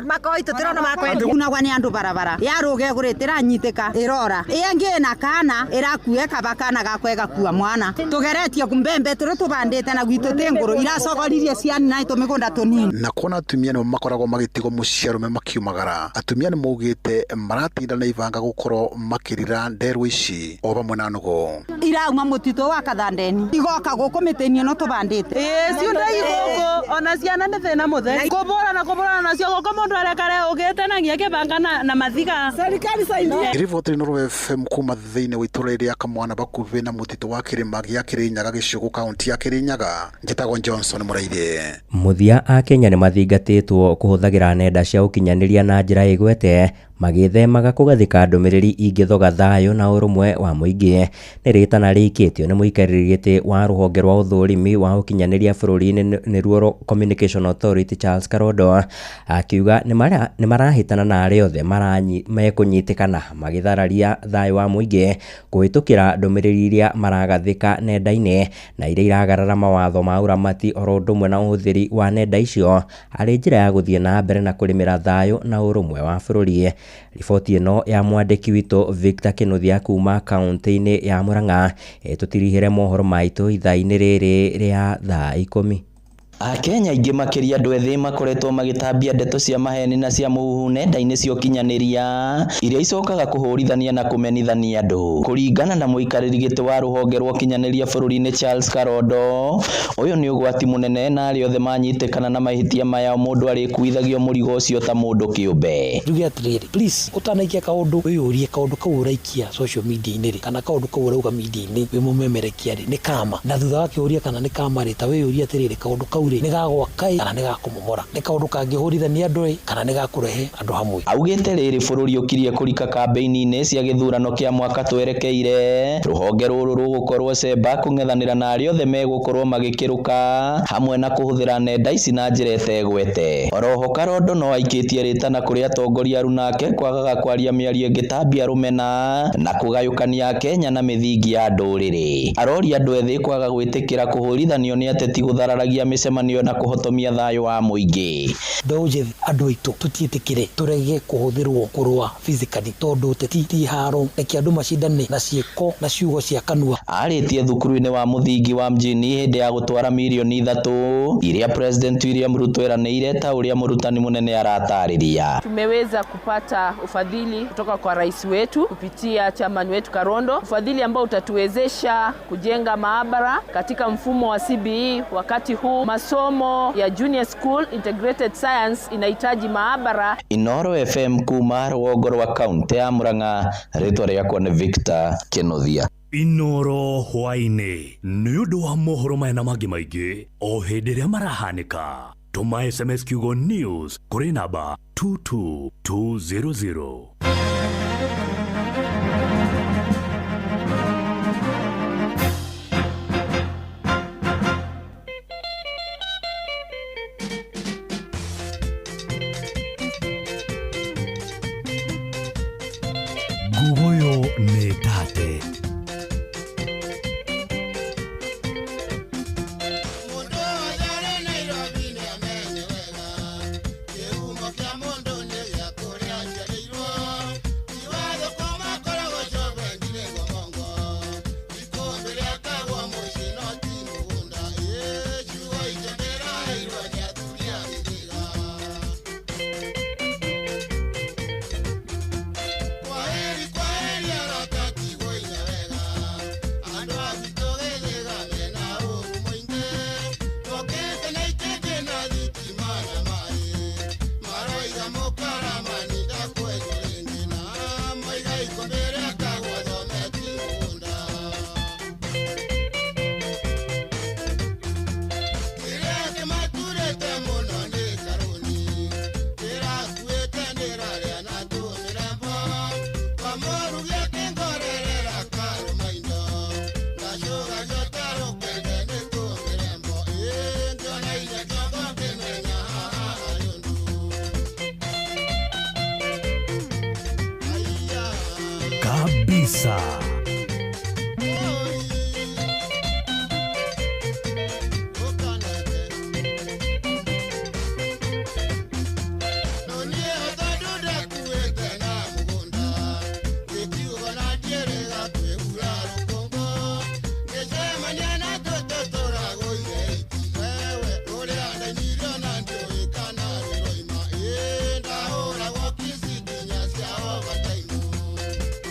makoi tutirona makwendia kunagwa ni andu barabara yaruge guritira nyitika irora iengi na kana irakuye kabakana gakwega kuwa mwana tugeretie kumbembe turu tubandite na gwitu tenguru iracogoririe ciani na itumigunda tunini na kuona atumia ni makoragwo magitigo muciarume makiumagara atumia ni mugite maratinda na ivanga gukorwo makirira nderu ici o bamwe na nugo irauma mutito wa Kathandeni igoka guku miteni no tubandite ciunda igoko ona ciana ni thina muthe kubura nacio goko mundu arekare ugite na ngia kibanga na mathiga serikali saidie rivoti no FM kuma thiini wa itura ria Kamwana bakuvi na mutito wa kirima gia Kirinyaga gicigo kaunti ya Kirinyaga njitagwo Johnson Muraithie muthia a Kenya ni mathingatitwo kuhuthagira nenda cia ukinyaniria na njira igwete magithemaga kugathika ndumiriri ingithoga thayo na urumwe wa muingi ni ritana rikitio ni muikariri giti wa ruhonge rwa uthurimi wa ukinyaniria bururi-ini ni Rural Communication Authority Charles Karondo akiuga ni marahitana na aria othe mekunyitikana magithararia thayo wa muingi kuhitukira ndumiriri iria maragathika nenda-ini na iria iragarara mawatho ma uramati oro ndumwe na uhuthiri wa nenda icio ari njira ya guthie na mbere na kurimira thayo na urumwe wa bururi. Riboti ino ya mwandiki witu Victor Kinuthia kuma kaunti-ini ya Murang'a tutirihire mohoro maitu ithaa-ini riri ria thaa 10. Akenya ingi makiria andu ethi makoretwo magitambia ndeto cia maheni na cia muhu nenda-ini cia ukinyaniria iria icokaga kuhurithania na kumenithania andu kuringana na muikariri giti wa ruhonge rwa ukinyaniria bururi-ini Charles Karondo uyu ni ugwati munene na aria othe manyitikana na mahitia maya mundu arikuithagio murigo ucio ta mundu kiumbe rugi atiriri please utanaikia kaundu uyurie kaundu kau uraikia social media-ini kana kaundu kau urauga media-ini wi mumemerekia ni kama na thutha wake uria kana ni kama rita wiyurie atiriri kaundu kau ni gagwa kai kana ni gakumomora ni kaundu kangihurithania andu kana ni gakurehe andu hamwe augite riri bururi ukirie kurika kambeini-ini cia githurano kia mwaka twerekeire ruhonge ruru rugukorwo cemba kung'ethanira na aria othe megukorwo magikiruka hamwe na kuhuthira nenda ici na njira etegwete oroho Karondo no aikitie ritana kuri atongoria arunake kwagaga kwaria miario ingitambia rumena na kugayukania Kenya na mithingi ya nduriri aroria andu ethi kwaga gwitikira kuhurithanio ni ateti guthararagia micemanio na kuhotomia thayo wa muingi ndoje andu aitu tutietikire turege kuhuthirwo kurwa physically tondu teti haro neki andu macindane na cieko na ciugo cia kanua aritie thukuru-ini wa muthingi wa mjini hindi ya gutwara milioni 3 iria President William Ruto eranĩire ta uria murutani munene aratariria. Tumeweza kupata ufadhili kutoka kwa rais wetu kupitia chairman wetu Karondo, ufadhili ambao utatuwezesha kujenga maabara katika mfumo wa CBE. Wakati huu masomo ya junior school integrated science inahitaji maabara. Inoro FM kuma rugongo rwa kaunti ya Murang'a, ritwa riakwa ni Victor Kinuthia. Inoro hwaini ni undu wa mohoro mena mangi maingi o hindi ria marahanika. Tuma SMS kiugo news kuri namba 22200. Gugoyo metate. kabisa.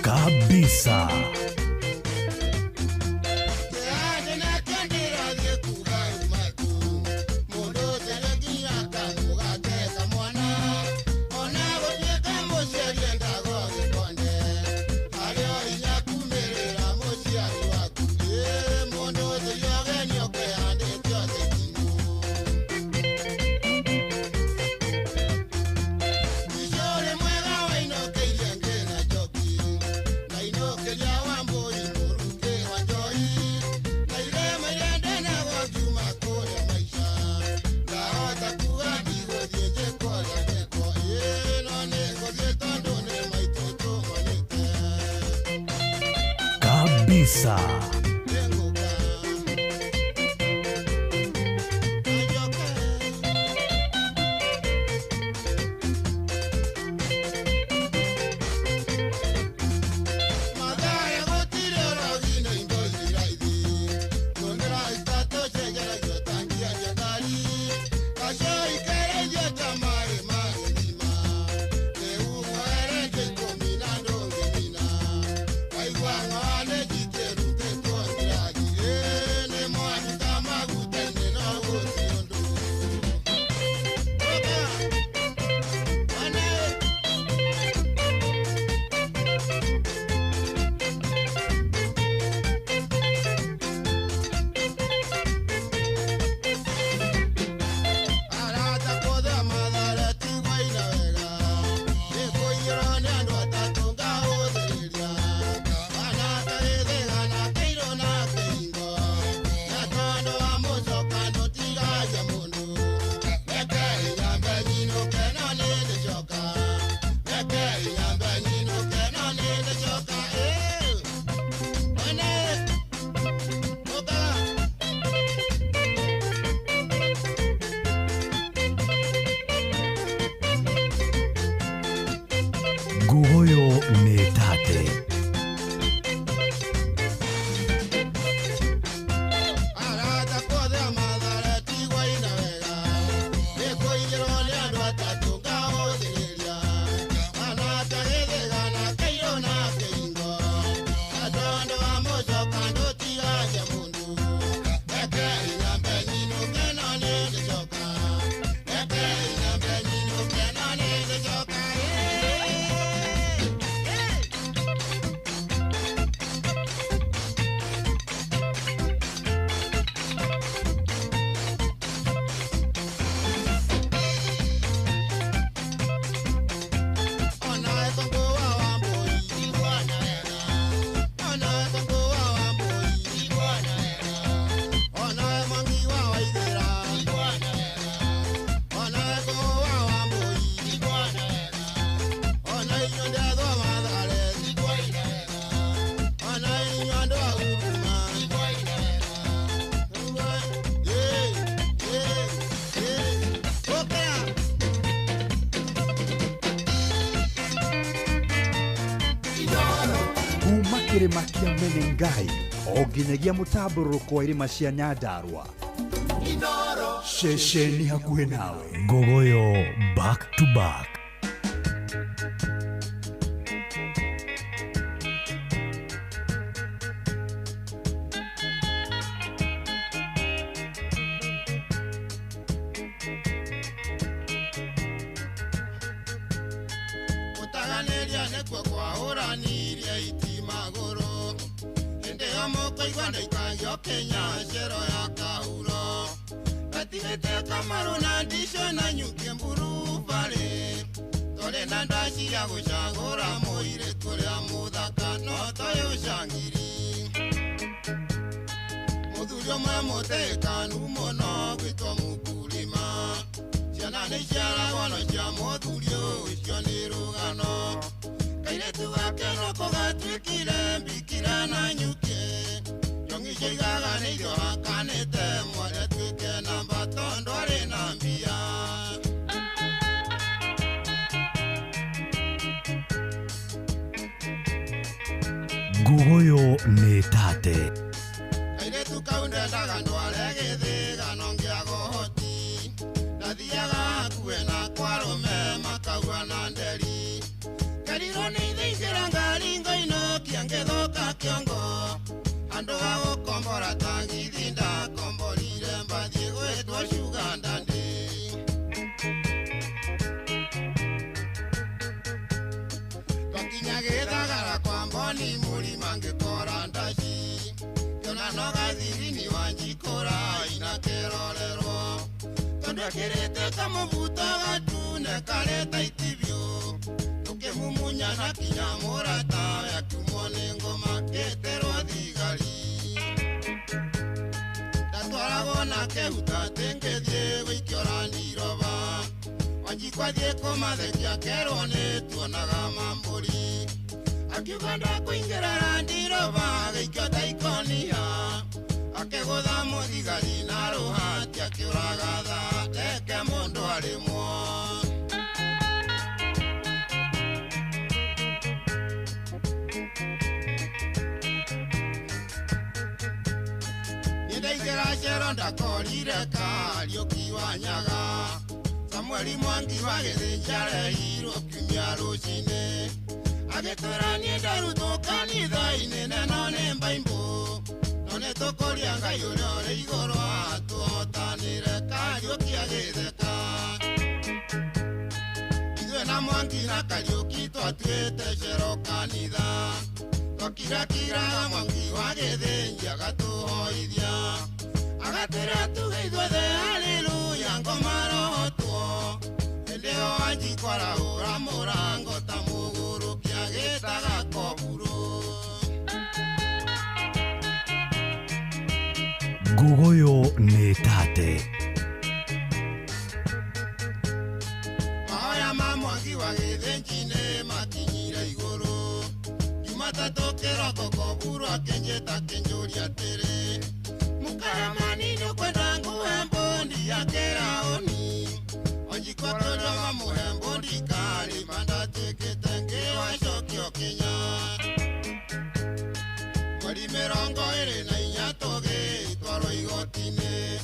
Kabisa. Kabisa. Goyo metate. Kirima kia Menengai o nginyagia mũtambũrũko wa irĩma cia Nyandarua. Ceceni hakuhĩ nawe. Gogoyo back to back. kairetu gake no kogatwikire mbikira na nyuke jongi jigaga ni dio hakanite mware twike namba tondo ari na mbia Gugoyo nĩ tate. Kairetu kaunde ndaga ndware githiga nongia gohoti ndathiaga kuwe na kwarume makagua na nderi kariro ni thingĩra ngari ngoinokia ngĩthoka kĩongo andũ a gũkombora tangithi ndakomborire mbathiĩ gwĩtwo cuga ndandĩ twakinya gĩthagara kwa mboni mũrima ngĩkora ndaci yona no gathirini wanjikũra ina kĩrorerwo tondũ akĩrĩte kamũbuto gatune kareta itibio tũkĩmumunya na kinya mũrata yakiumwo nĩ ngoma gĩterwo thigari ndatwaragwo na kĩhuta tĩngĩthiĩ gũikio randiroba wanjikwa thiĩ kũmathekia kerwo nĩ tuonaga mambũri akiuga ndakũingĩra randiroba gĩikio taikonia akĩgũtha mũthigari na rũhati akĩũraga tha teke mũndũ arĩmwo nĩndaingĩra cero ndakorire Kariũki wa Nyaga Samueli Mwangi wa Gĩthĩnja arehirwo kiumia rũcinĩ agĩtwĩra niĩ ndarutwo kanitha-inĩ neno nĩ Mbaimbu no nĩ tũkũria Ngai ũrĩa ũrĩ igũrũ atũhotanĩre Kariũki agĩtheka ithuĩ na Mwangi na Kariũki twatuĩte cero kanitha twakirakiraga Mwangi wa Gĩthĩnja agatũhoithia agatwĩra tuge ithuothe haleluya ngoma rohotwo hĩndĩ ĩyo Wanjikũ arahũra mũrango ta mũgũrũki agĩtaga Koburo Gugoyo nĩ tate. mahoya ma Mwangi wa Gĩthĩnji makinyire igũrũ Jumatatũ kĩroko Koburo akĩnjĩta akĩnjũria atĩrĩ Mũkaramani nĩũkwenda nguhe mbondi ya kĩraoni Wanjikũ atũria mamũhe mbondi karĩma ndatwĩkĩte ngĩwacokio Kenya mweri 24 tũgĩtwarwo igoti-inĩ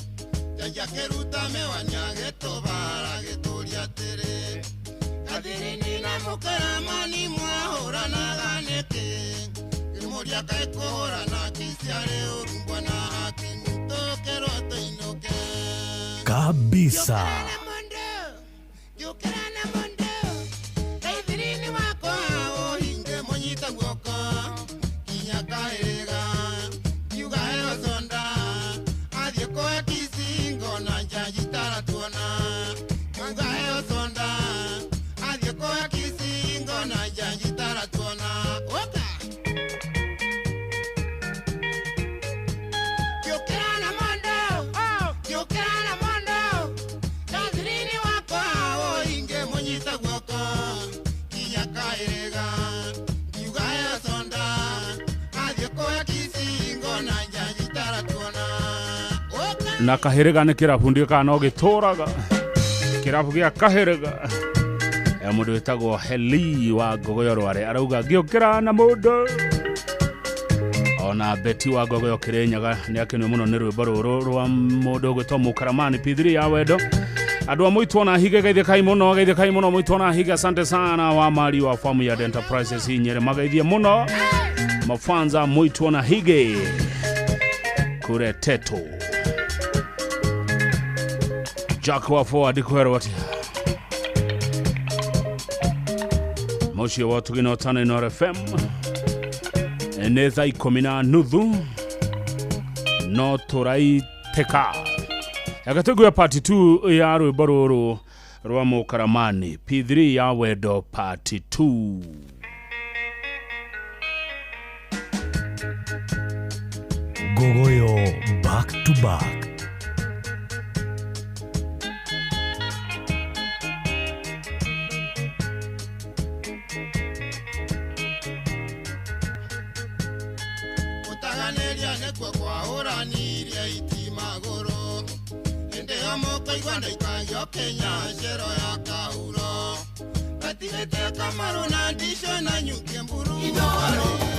jaji akĩruta mĩwani agĩtũbara agĩtũria atĩrĩ gathirini na Mũkaramani mwahũranaga nĩkĩ kĩmũria kaĩ kũhũrana kĩciarĩ ũrumbwa na hakimu tũkĩrwo tũinũke Kabisa. Yũkĩra na mũndũ gathirini wakwa ũhinge mũnyite guoko kinya kahĩrĩga kiuga heo zonda athiĩ kũhe Kisingo na jaji taratuona kiuga heo zonda athiĩ kũhe Kisingo na jaji taratuona oka yũkĩra na mũndũ yũkĩra na mũndũ gathirini wakwa ũhinge mũnyite guoko kinya kahĩrĩga kiuga heo zonda athiĩ kũhe Kisingo na jaji taratuona na Kahĩrĩga nĩ kĩrabu ndĩũkaga no gĩtũraga kĩrabu gĩa Kahĩrĩga mũndũ wĩtagwo Heli wa Ngogoyo Rware arauga ngĩũkĩra na mũndũ ona Beti wa Ngogoyo Kĩrĩnyaga nĩ akenio mũno nĩ rwĩmbo rũrũ rwa mũndũ ũgwĩtwo Mũkaramani P3 ya wendo andũ a Mũitwo na Hige geithĩkai mũno Mũitwo na Hige asante sana wa mali wa famu ya Enterprises Nyere mageithie mũno mafanza Mũitwo na Hige kure Teto Jack wa forward kwero atia Moshi wa tugino tano Inoro FM nĩ thaa 10:30 no tũraitĩka yagatũgua part 2 ya rwĩmbo rũrũ rwa Mũkaramani P3 ya wendo part 2 Gogoyo back to back. kwiganeria nekwo kwahuranirie itimaguru ndeo mukaigwa ndaikagio Kenya cero ya kauro gatigete Kamaru na ndisho na nyukie mburu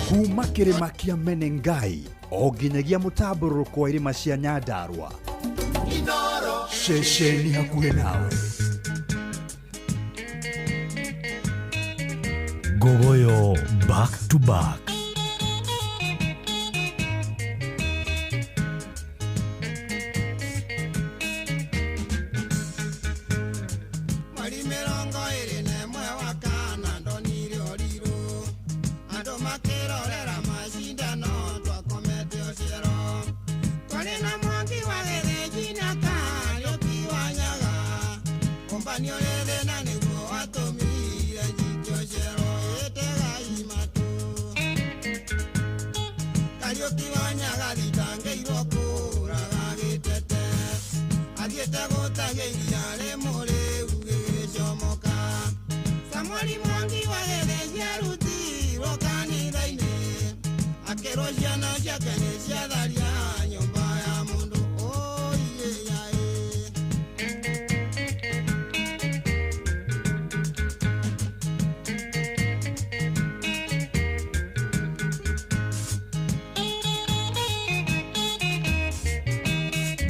kuma kirima kia Menengai o nginyagia mutamburuko wa irima cia Nyandarua ceceni hakuhe nawe Gogoyo back to back.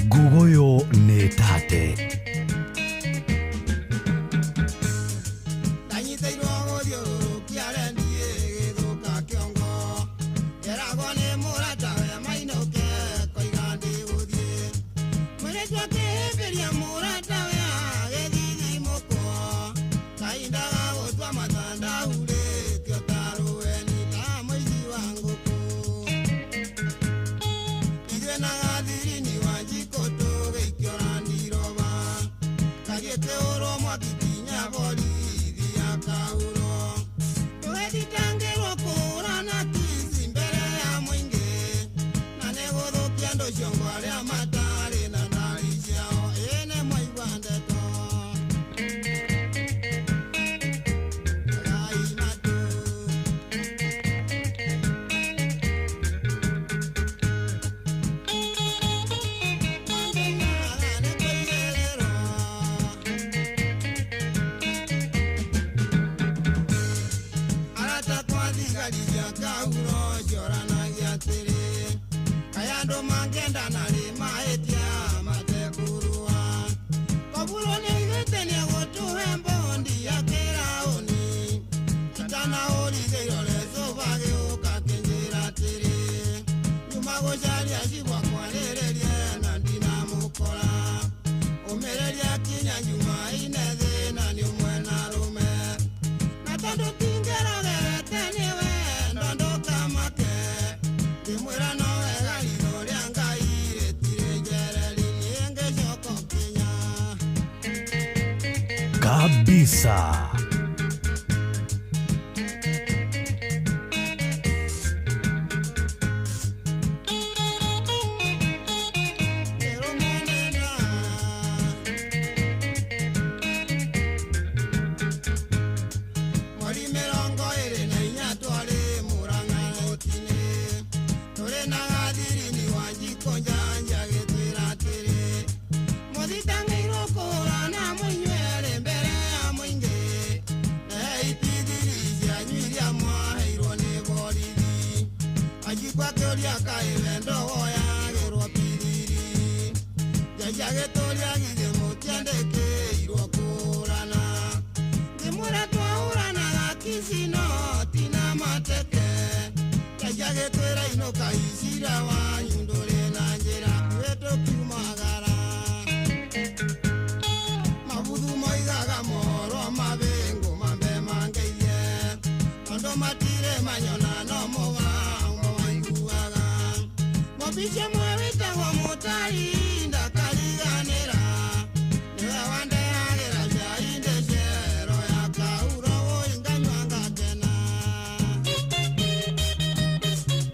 Gogoyo ne tate. Kabisa.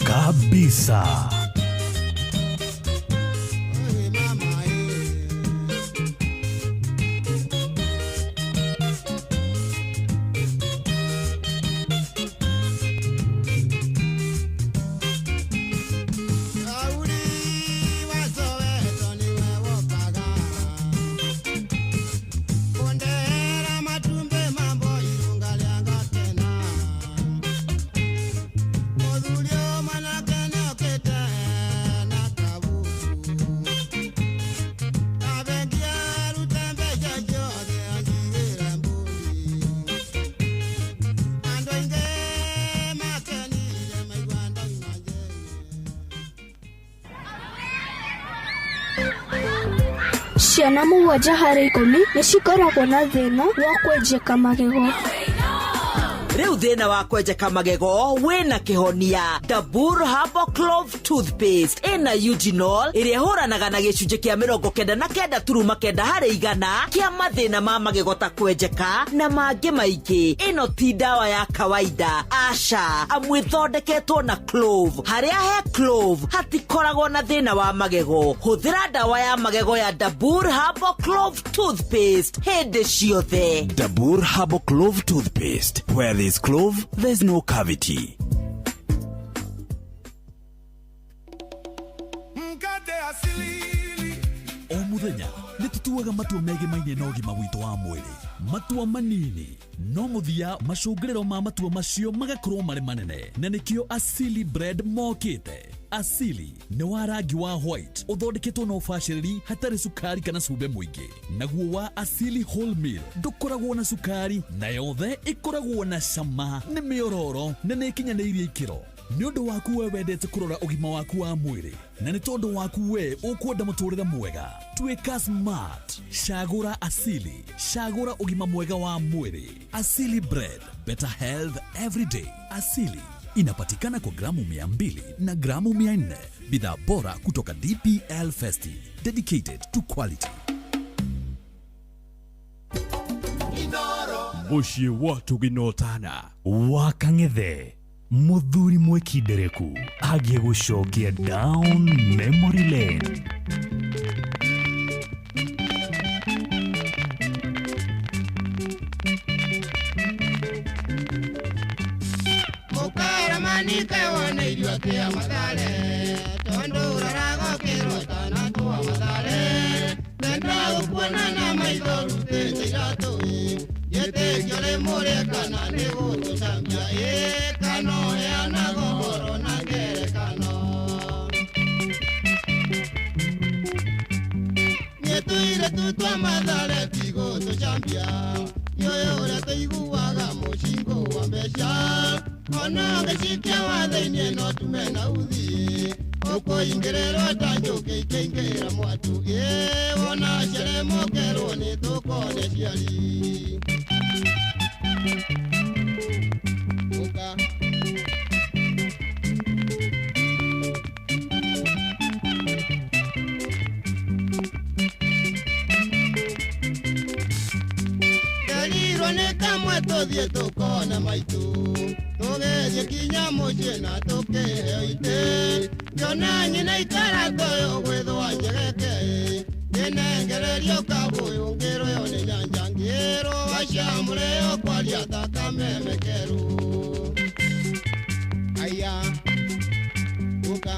Kabisa. ciana mũgwanja harĩ 10 nĩ cikoragwo na thĩna wa kwenjeka magego. Riu thina wa kwenjeka magego wina kihonia. Dabur Herbal Clove Toothpaste ina eugenol iria huranaga na gicunje kia 99.9 harĩ 100 kia mathina ma magego ta kwenjeka na mangĩ maingĩ. Ino ti dawa ya kawaida, aca amwithondeketwo na clove. Haria he clove hatikoragwo na thina wa magego. Huthira dawa ya magego ya Dabur Herbal Clove Toothpaste hindi ciothe. Dabur Herbal Clove Toothpaste, where there's clove, there's no cavity. O muthenya nitutuaga matua megi maine na ũgima witũ wa mwĩrĩ. Matua manini no muthia macũngĩrĩro ma matua macio magakorwo marĩ manene, na nĩkĩo Asili Bread mokĩte. Asili ni wa rangi wa white uthondeketwo na ũbacĩrĩri hatarĩ sukari kana cumbe mũingĩ. Naguo wa Asili Whole Meal ndũkoragwo na sukari, na yothe ĩkoragwo na cama, nĩ mĩororo na nĩ ikinyanĩirie ikĩro. Nĩ ũndũ waku we wendete kũrora ũgima waku wa mwĩrĩ, na nĩ tondũ waku we ũkwenda mũtũrĩre mwega. Tuĩka smart, cagũra Asili, cagũra ũgima mwega wa mwĩrĩ. Asili Bread, better health every day. Asili inapatikana kwa gramu 200 na gramu 400. Bidhaa bora kutoka DPL Festi, dedicated to quality. Muciĩ watu ginotana wakang'ethe muthuri mwekindereku agie gũcokia down memory lane. Manike wane irio tia Mathare, tondo rarago kirota na tua Mathare. Tenda ukuona na maitho rute njiratu, yete kyole more kana ni gutucambia kano ya na goro na ngerekano. Nyetuire tutwa Mathare tigo tucambia, yoyo ure teiguaga mucingo wa mbeca. Ona gĩcikia watho-inĩ no tumena uthi ũkũingĩrĩrwo ta njũkĩ ikĩingĩra mwatu wona ceremokerwo nĩ tũkone ciari. Nderirwo nĩ kamwe tũthiĩ tũkone maitũ, tũgerie kinya mũciĩ na tũkĩheo itĩ. Ngĩona nyina ikara toyo gwĩthwa njegeke, ngĩnengererio kabũyũ ngĩrũyo nĩ nyanja ngĩrwo wacamũrĩyo kwaria thakame mekeru. Aya ũka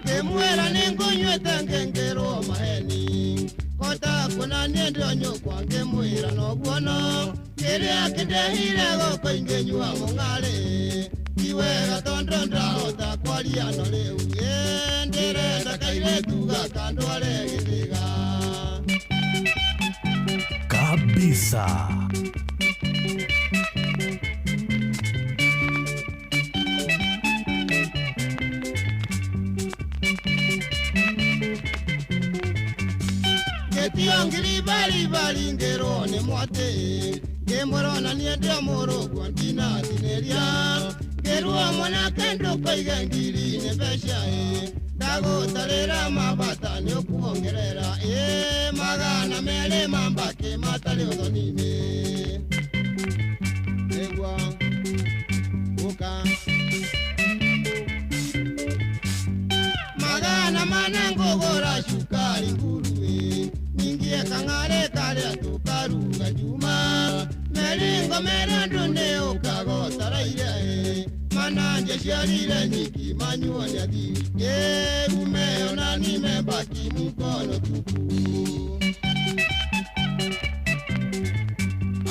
ngĩmwĩra nĩngũnyuĩte ngĩngĩrwo maheni, kota kuna ndio nyokwa ngĩmwĩra noguo no kĩrĩa kĩndehire gũkũ ingĩnyua mũng'arĩ. Ti wega tondũ ndahota kwaria no rĩu ndĩrenda kairĩtu gaka ndware gĩthĩga kabisa. Ngiri bali bali ngero nĩ mwatĩ, ngĩmũrona niĩ ndĩ mũrũgwo ndinatinĩria. Ngĩruo mwanake ndũkaiga ngiri nĩ mbeca ndagũtarĩra mabata nĩ ũkuongerera 200 mambakĩ matarĩ ũthoni-inĩ. Nĩguo ũka 100 ngũgũra cukari nguruwe, ningie kang'are karĩa tũkaruga njuma. Meringo merandu nĩ ũkagotaraire, mananje ciarire nyiki manyuo nĩ athiri umeo na nimebaki mkono tupu.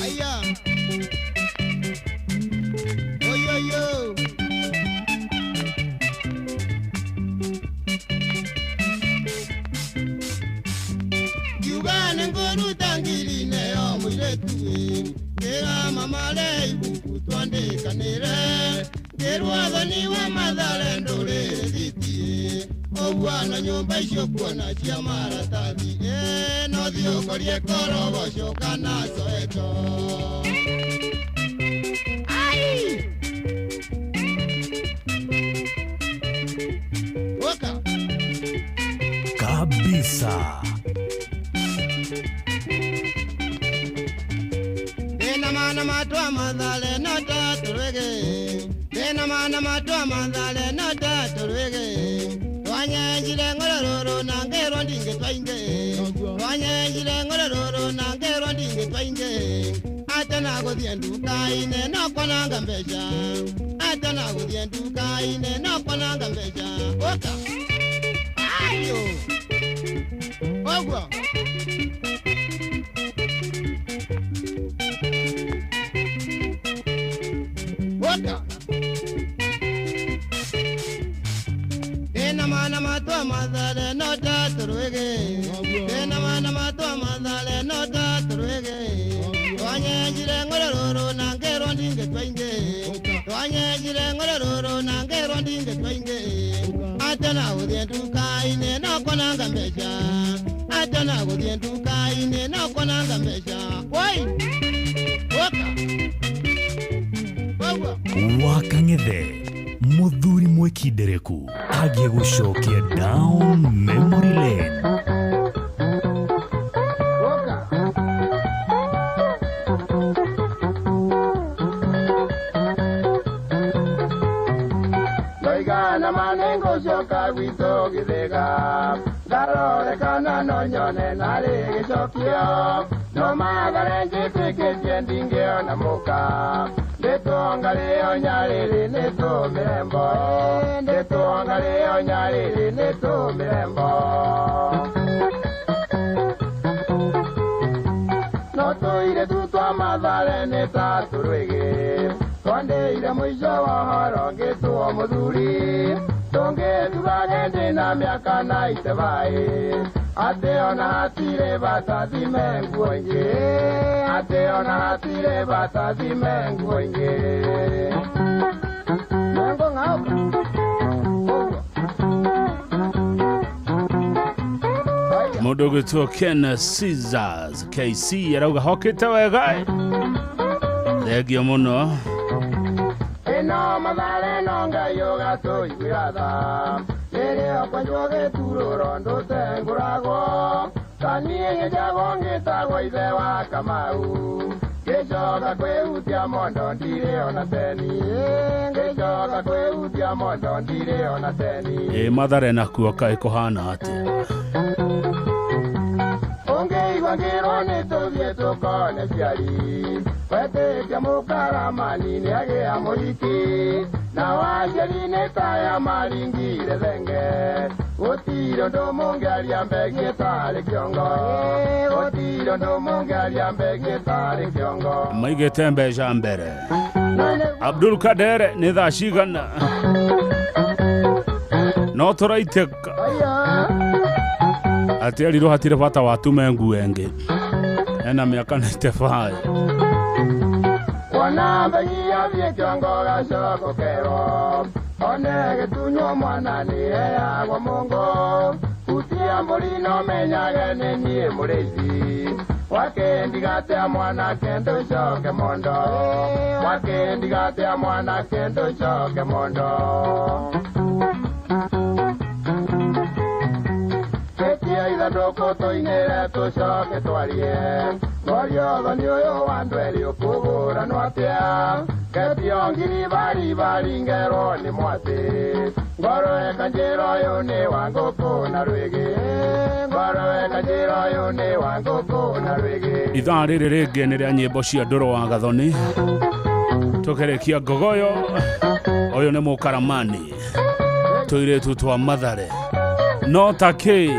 Aya oyoyo Yugane ngoru tangiri neo mwiretu kera mamale ibuku twandikanire. Kirwathani wa Mathare ndũrĩrĩthĩtie ũguana nyũmba icio kuona cia maratathi no thiũkũrie korogoco kana Soweto. Kabisa. Dena mana matwa Mathare no taturege. Dena mana matwa Mathare no taturege. Twanyejire ngororo na ngero ndinge twainge. Twanyejire ngororo na ngero ndinge twainge. Atana guthie nduka-ine no kwananga mbeca. Atana guthie nduka-ine no kwananga mbeca. Oka. Ayo. Ogwa. Oka. Dena mana matwa Mathare no taturege. Dena mana matwa Mathare no taturege. Twanyejire ngororo na ngero ndinge twainge. Twanyejire ngororo na ngero ndinge twainge. Atana guthie nduka-ine no kwananga mbeca. Atana guthie nduka-ine no kwananga mbeca. Woi. Oka. Ogwa. Wakang'ethe muthuri mwekindereku agie gucokia down memory lane. Loigana manengo shoka gwito githega. Darore kana no nyone nari gicokio. No Mathare njitwikitie ndingĩona mũka. Ndĩtuongarĩo nyarĩrĩ nĩ tũmĩrembo. Ndĩtuongarĩo nyarĩrĩ nĩ tũmĩrembo. No tũirĩtu twa Mathare nĩ ta tũrũĩgĩ. Twandĩire mũico wa ũhoro ngĩtwo mũthuri. Tũngĩtugage ndĩna mĩaka na itebaĩ. Atĩ ona hatirĩ bata thime nguo ingĩ. Atĩ ona hatirĩ bata thime nguo ingĩ. Nengo ng'auka. Mũndũ ũgĩtwo Ken Caesars KC arauga hokĩte wega. Thengio mũno. Ĩno Mathare no Ngai ũgatũiguĩra tha. Rĩrĩa ũkwanjwo gĩturũro ndũtengũragwo. Taniĩ gĩjagwo ngĩtagwo ithe wa Kamau. Ngĩcoka kwĩhutia mondo ndirĩ ona teni. Ngĩcoka kwĩhutia mondo ndirĩ ona teni. Mathare nakuo kaĩ kũhana atĩa? Ũngĩigua ngĩrwo nĩ tũthiĩ tũkone ciari. Wetĩkia mũkaramani nĩ agĩa mũhiki. Na waceri nĩ taya maringire thenge. Gũtirĩ ũndũ mũngĩaria mbegĩ tarĩ kĩongo. Gũtirĩ ũndũ mũngĩaria mbegĩ tarĩ kĩongo. Maigĩte mbeca mbere. Abdul Kader nĩ thaa cigana? No tũraitĩka. Atĩ erirwo hatirĩ bata watume nguenge. Ena mĩaka 95. Kuona mbegi athiĩ kĩongo gacokokerwo. One gĩtunywo mwana nĩ heagwo mũngo. Kutia mbũri no menyage nĩ niĩ mũrĩithi. Wakĩndigatea mwanake ndũcoke mondo. Wakĩndigatea mwanake ndũcoke mondo. Ketia ithandũkũ tũinĩre tũcoke twarie. Ngoriotho nĩ ũyũ wa ndweri ũkũgũranwo atĩa. Ketio ngiri bari ngerwo nĩ mwatĩ. Ngoroeka njĩra ũyũ nĩ wa ngũkũ na rwĩgĩ. Ngoroeka njĩra ũyũ nĩ wa ngũkũ na rwĩgĩ. Ithaa rĩrĩ rĩngĩ nĩ rĩa nyĩmbo cia Ndũrũ wa Gathoni. Tũkĩrĩkia Ngogoyo. Ũyũ nĩ mũkaramani. Tũirĩtu twa Mathare. No ta kĩ.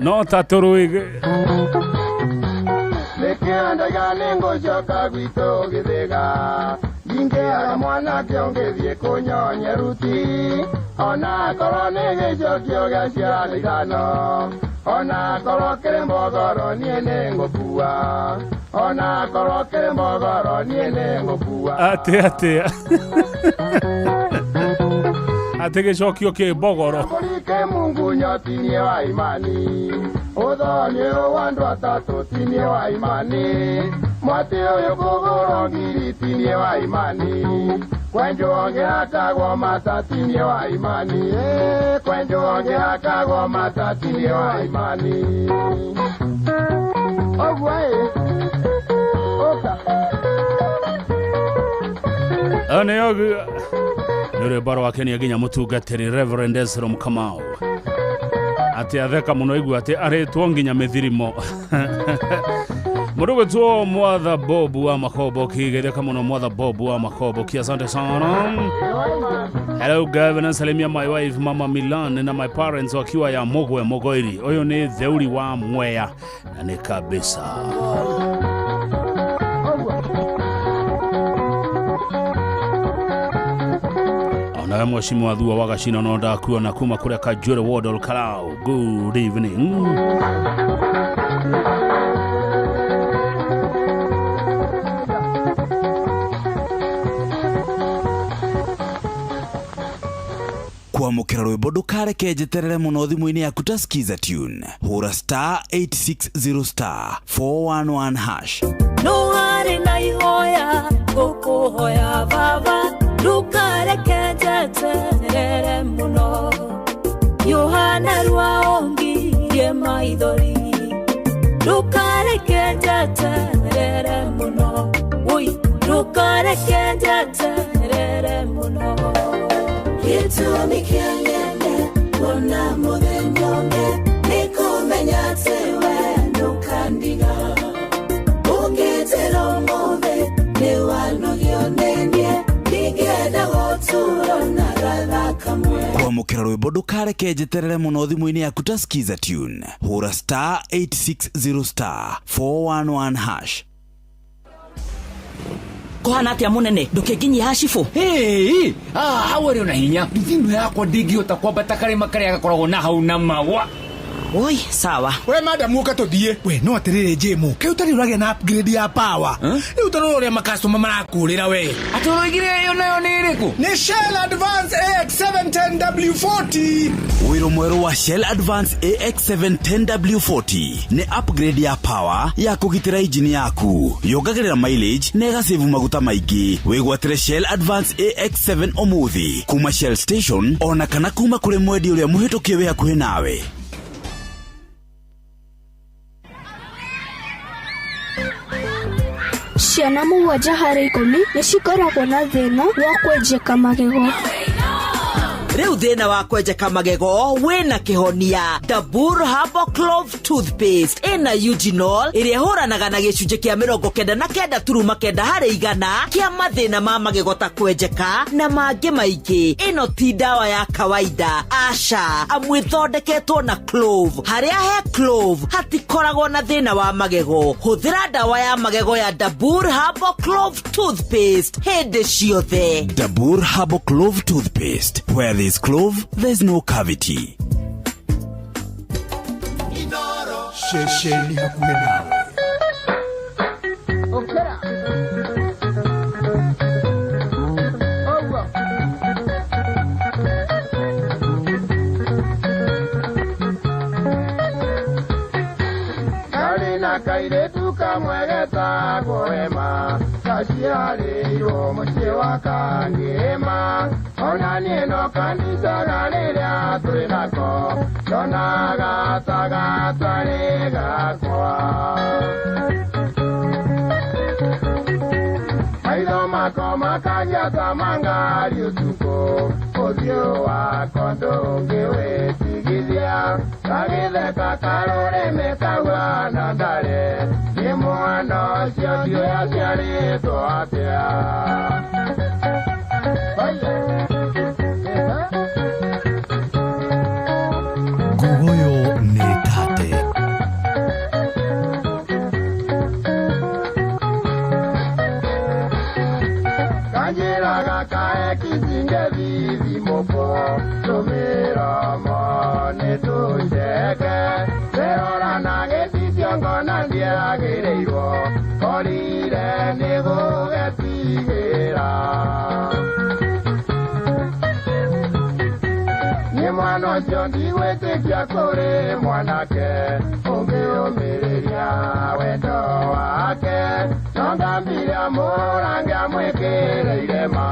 No ta tũrũĩgĩ. Nĩkĩandaga nĩ ngũcoka gwitũ gĩthĩga. Ndingĩaga mwanake ũngĩthiĩ kũnyonia ruti. Ona korwo nĩ gĩcokio gĩa ciana ithano. Ona korwo kĩrĩ mbogoro niĩ nĩ ngũkua. ona koroke mogoro niene ngukua ate atege shokio ke bogoro Mulike Mungu nyotinye wa imani Udhoni wandu watatu tinye wa imani Mwati uyu kuguro ngiri tinye wa imani Kwenju onge hakagwa mata tinye wa imani Kwenju onge hakagwa mata tinye wa imani Ogwae Oka ane ogu nure baro wakeni aginya mutungatiri Reverend Ezra Kamau ati atheka muno igu ati aretwo nginya mithirimo murugo tuo mwatha Bobu wa Makobo kigetheka muno mwatha Bobu wa Makobo asante sana. Hello governor, salimia my wife Mama Milan na my parents wakiwa ya Mogwe Mogoiri. Oyo ni Theuri wa Mwea na ni kabisa. Na mheshimiwa Dhua Wagashina noda kuwa na kuma kule Kajure Ward Kalau. Good evening. Kwamukira rwimbo ndukareke njeterere muno thimu-ini yaku ta skiza tune hura star 860 star 411 hash no hari na ihoya gukuhoya baba ndukareke njeterere muno Yohana rwaongirie maithori ndukareke njeterere muno ndukareke njeterere muno Gitumi kiangene Wona muthenyonge Nikumenya tewe Nukandiga Ungetero muthe Niwanogio nenye Nigenda goturo na ratha kamwe Kwamukira rwimbo ndukareke njeterere muno thimu-ini yaku ta skiza tune hura star 860 star 411 hash Kohana atia munene ndukenginyi hashifu hawari una hinya thimu yakwa ndingihota kwambata karima karia gakoragwo na hau na mawa Oi, sawa. We madam muka tuthie. We no atirire Jemu. Ke utari uragia na upgrade ya power. Ni utaroro ria makastoma marakurira we. Atoroigire yo nayo ni iriku? Ni Shell Advance AX710W40. Wiro mweru wa Shell Advance AX710W40 ni upgrade ya power ya kugitira engine yaku. Yongagirira mileage na igasave maguta maingi. Wigwatire Shell Advance AX7 omuthi kuma Shell Station ona kana kuma kuri mwedi uria muhitukie we hakuhi nawe. Ciana mũgwanja harĩ 10 nĩcikoragwo na thĩna wa kwenjeka magego. Riu thina wa kwenjeka magego wina kihonia. Dabur Herbal Clove Toothpaste ina Eugenol iria huranaga na gicunje kia 99.9 harĩ igana kia mathina ma magego ta kwenjeka na mangĩ maingĩ. Ino ti dawa ya kawaida, aca amwithondeketwo na clove. Haria he clove hatikoragwo na thina wa magego. Huthira dawa ya magego ya Dabur Herbal Clove Toothpaste hindi ciothe. Dabur Herbal Clove Toothpaste, where there's clove, there's no cavity. Shesheni hakuhe nawe. Kalina kairetu kamwegeta goema Kashiari yo mche wakangema Onani no kanisa galiria tuinako Dona gata gata liga kwa Aido makoma kanya tamangari utuko Odio wako ndonge wetigizia Kagile kakarore mekawa nandare Nimuano siyo ya siari toatea Gugoyo ni tate. Kanjira gakae kisinge vivi mopo Tumira mone tujeke Serora nage sisio ngona ndiagĩrĩirwo korire nĩ gũgetigĩra nĩ mwana ũcio ndigwĩtĩkia kũrĩ mwanake ũngĩũmĩrĩria wendo wake no ngambire amũrange amwĩkĩrĩire ma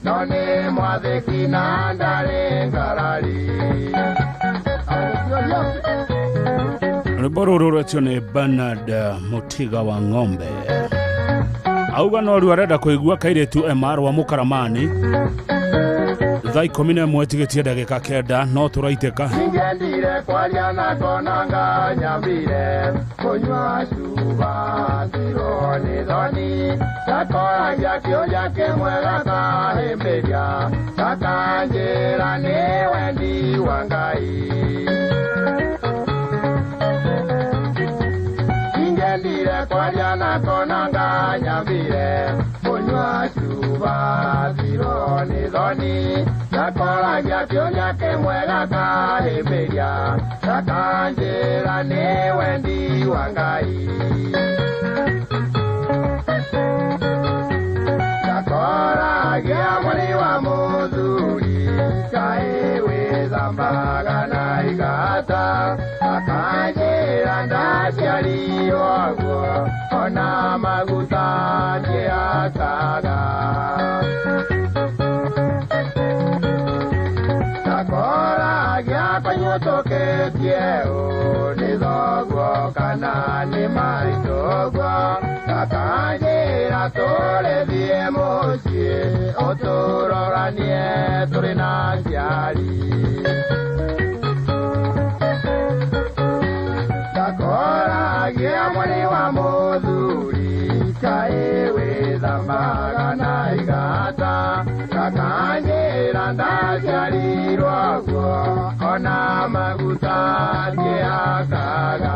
no nĩ mwathĩki na ndarĩ ngarari rwĩmbo rũrũ rwetio nĩ Bernard Mũtiga wa Ng'ombe auga no rĩu arenda kũigua kairĩtu MR wa Mũkaramani thaa 11 tigĩtie ndagĩka 9 no tũraitĩka ingendire kwaria na konanga nyambire kũnyua cuba thironi thoni gakoragia kĩũria kĩmwe gakahĩmbĩria gakanjĩra nĩ wendi wa Ngai ingendire kwaria na konanga nyambire kũnyua cuba thironi thoni gakoragia kĩũria kĩmwe gakahĩmbĩria gakanjĩra nĩ wendi wa Ngai gakoragia mwĩrĩ wa mũthuri kaĩ wĩthambaga na igata gakanjĩra ndaciarirwo guo ona maguta ndiakaga gakoragia kanyũtũkĩtie nĩ thoguo kana nĩ maitũguo gakanjĩra tũrĩthiĩ mũciĩ ũtũroranie tũrĩ na ciari gakoragia mwĩrĩ wa mũthuri kaĩ wĩthambaga na igata gakanjĩra ndaciarirwo guo ona maguta ndiakaga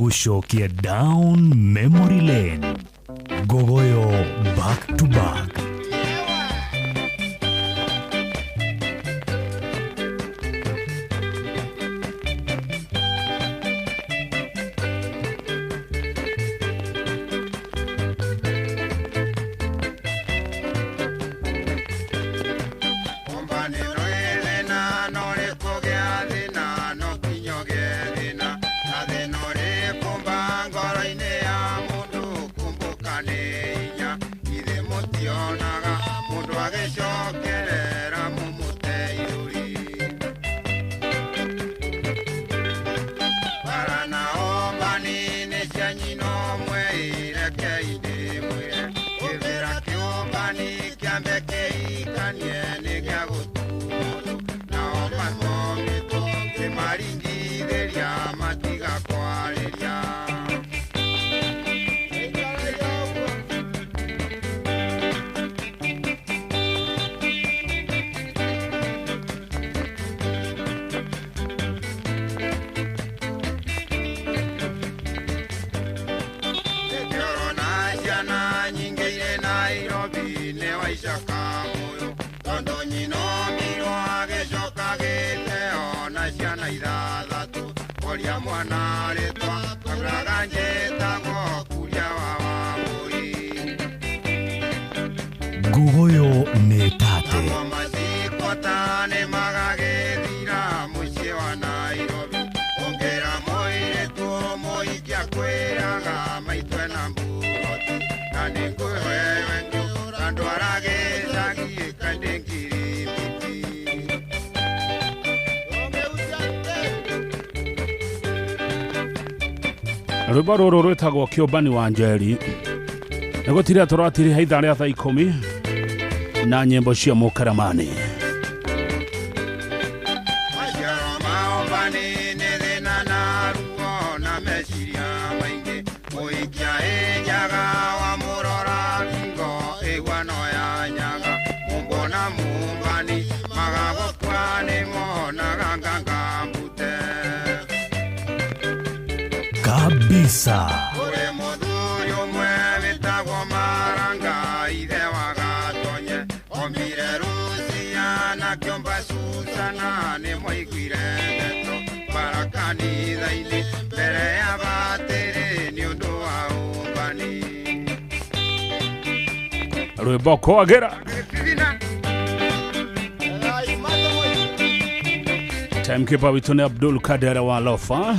Gũcokia down memory lane gogoyo back to back nguguyu nĩ tate. Rwĩmbo rũrũ rwĩtagwo Kĩũmbani wa Njeri. Nĩgũtirĩ tũratiri haitha rĩa thaa 10 na nyĩmbo cia Mũkaramani. Kabisa. Rwĩmbo kwagĩra. Timekeeper witũ nĩ Abdul Kader wa Lofa.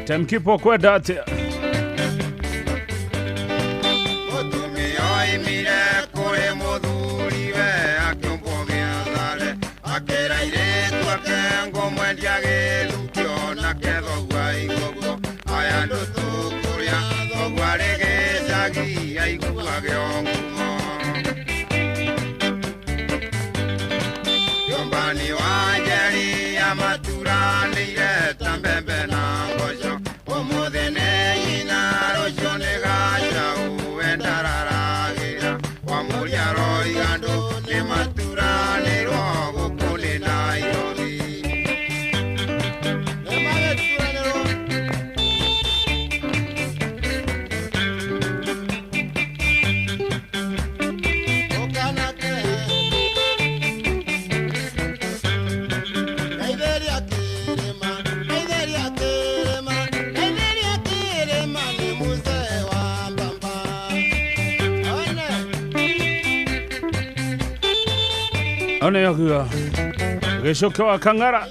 Timekeeper kwenda atĩa? Ona yakuwa Geshoke wa Kangara.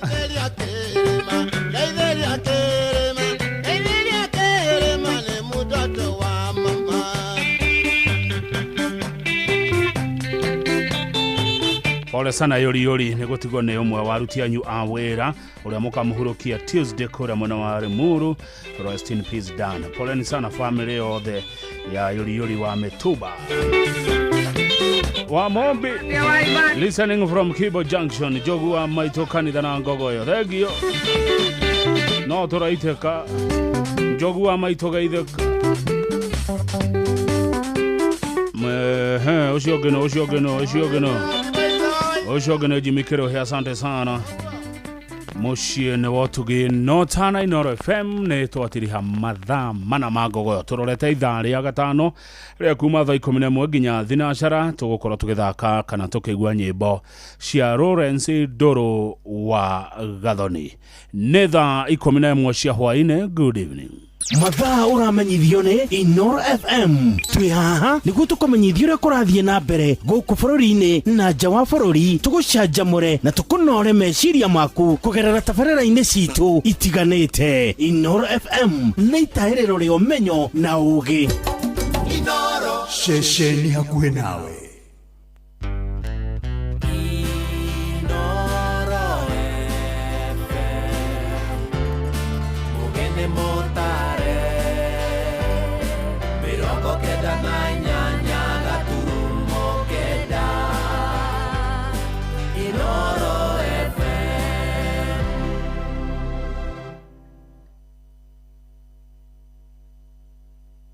Pole sana yori yori nĩgũtigwo nĩ ũmwe wa aruti anyu a wĩra ũrĩa mũkamũhurũkia Tuesday kũrĩa mwena wa Limuru. Rest in peace Dan. Poleni sana family yothe ya yori yori wa Metuba. Wa Mombi listening from Kibo Junction. Jogu wa maito kanitha na ngogoyo thegio no tũraitĩka Jogu wa maito gaithĩka ucio ngeno jimikiro he. Asante sana muciĩ nĩ wotugi no tana Inoro FM nĩ twatiriha mathaa mana ma ngogoyo. Tũrorete ithaa rĩa gatano rĩa kuma thaa 11 nginya thinacara tũgũkorwo tũgĩthaka kana tũkĩigua nyĩmbo cia Lawrence Ndũrũ wa Gathoni. Nĩ thaa 11 cia hwaĩ-inĩ. Good evening. Mathaa ũramenyithio nĩ Inoro FM. Twĩ haha nĩguo tũkũmenyithio ũrĩa kũrathiĩ na mbere gũkũ bũrũri-inĩ na nja wa bũrũri. Tũgũcanjamũre na tũkũnore meciria maku kũgerera tabarĩra-inĩ citũ itiganĩte. Inoro FM nĩ itaĩrĩro rĩa ũmenyo na ũũgĩ. Inoro ceceni hakuhĩ nawe.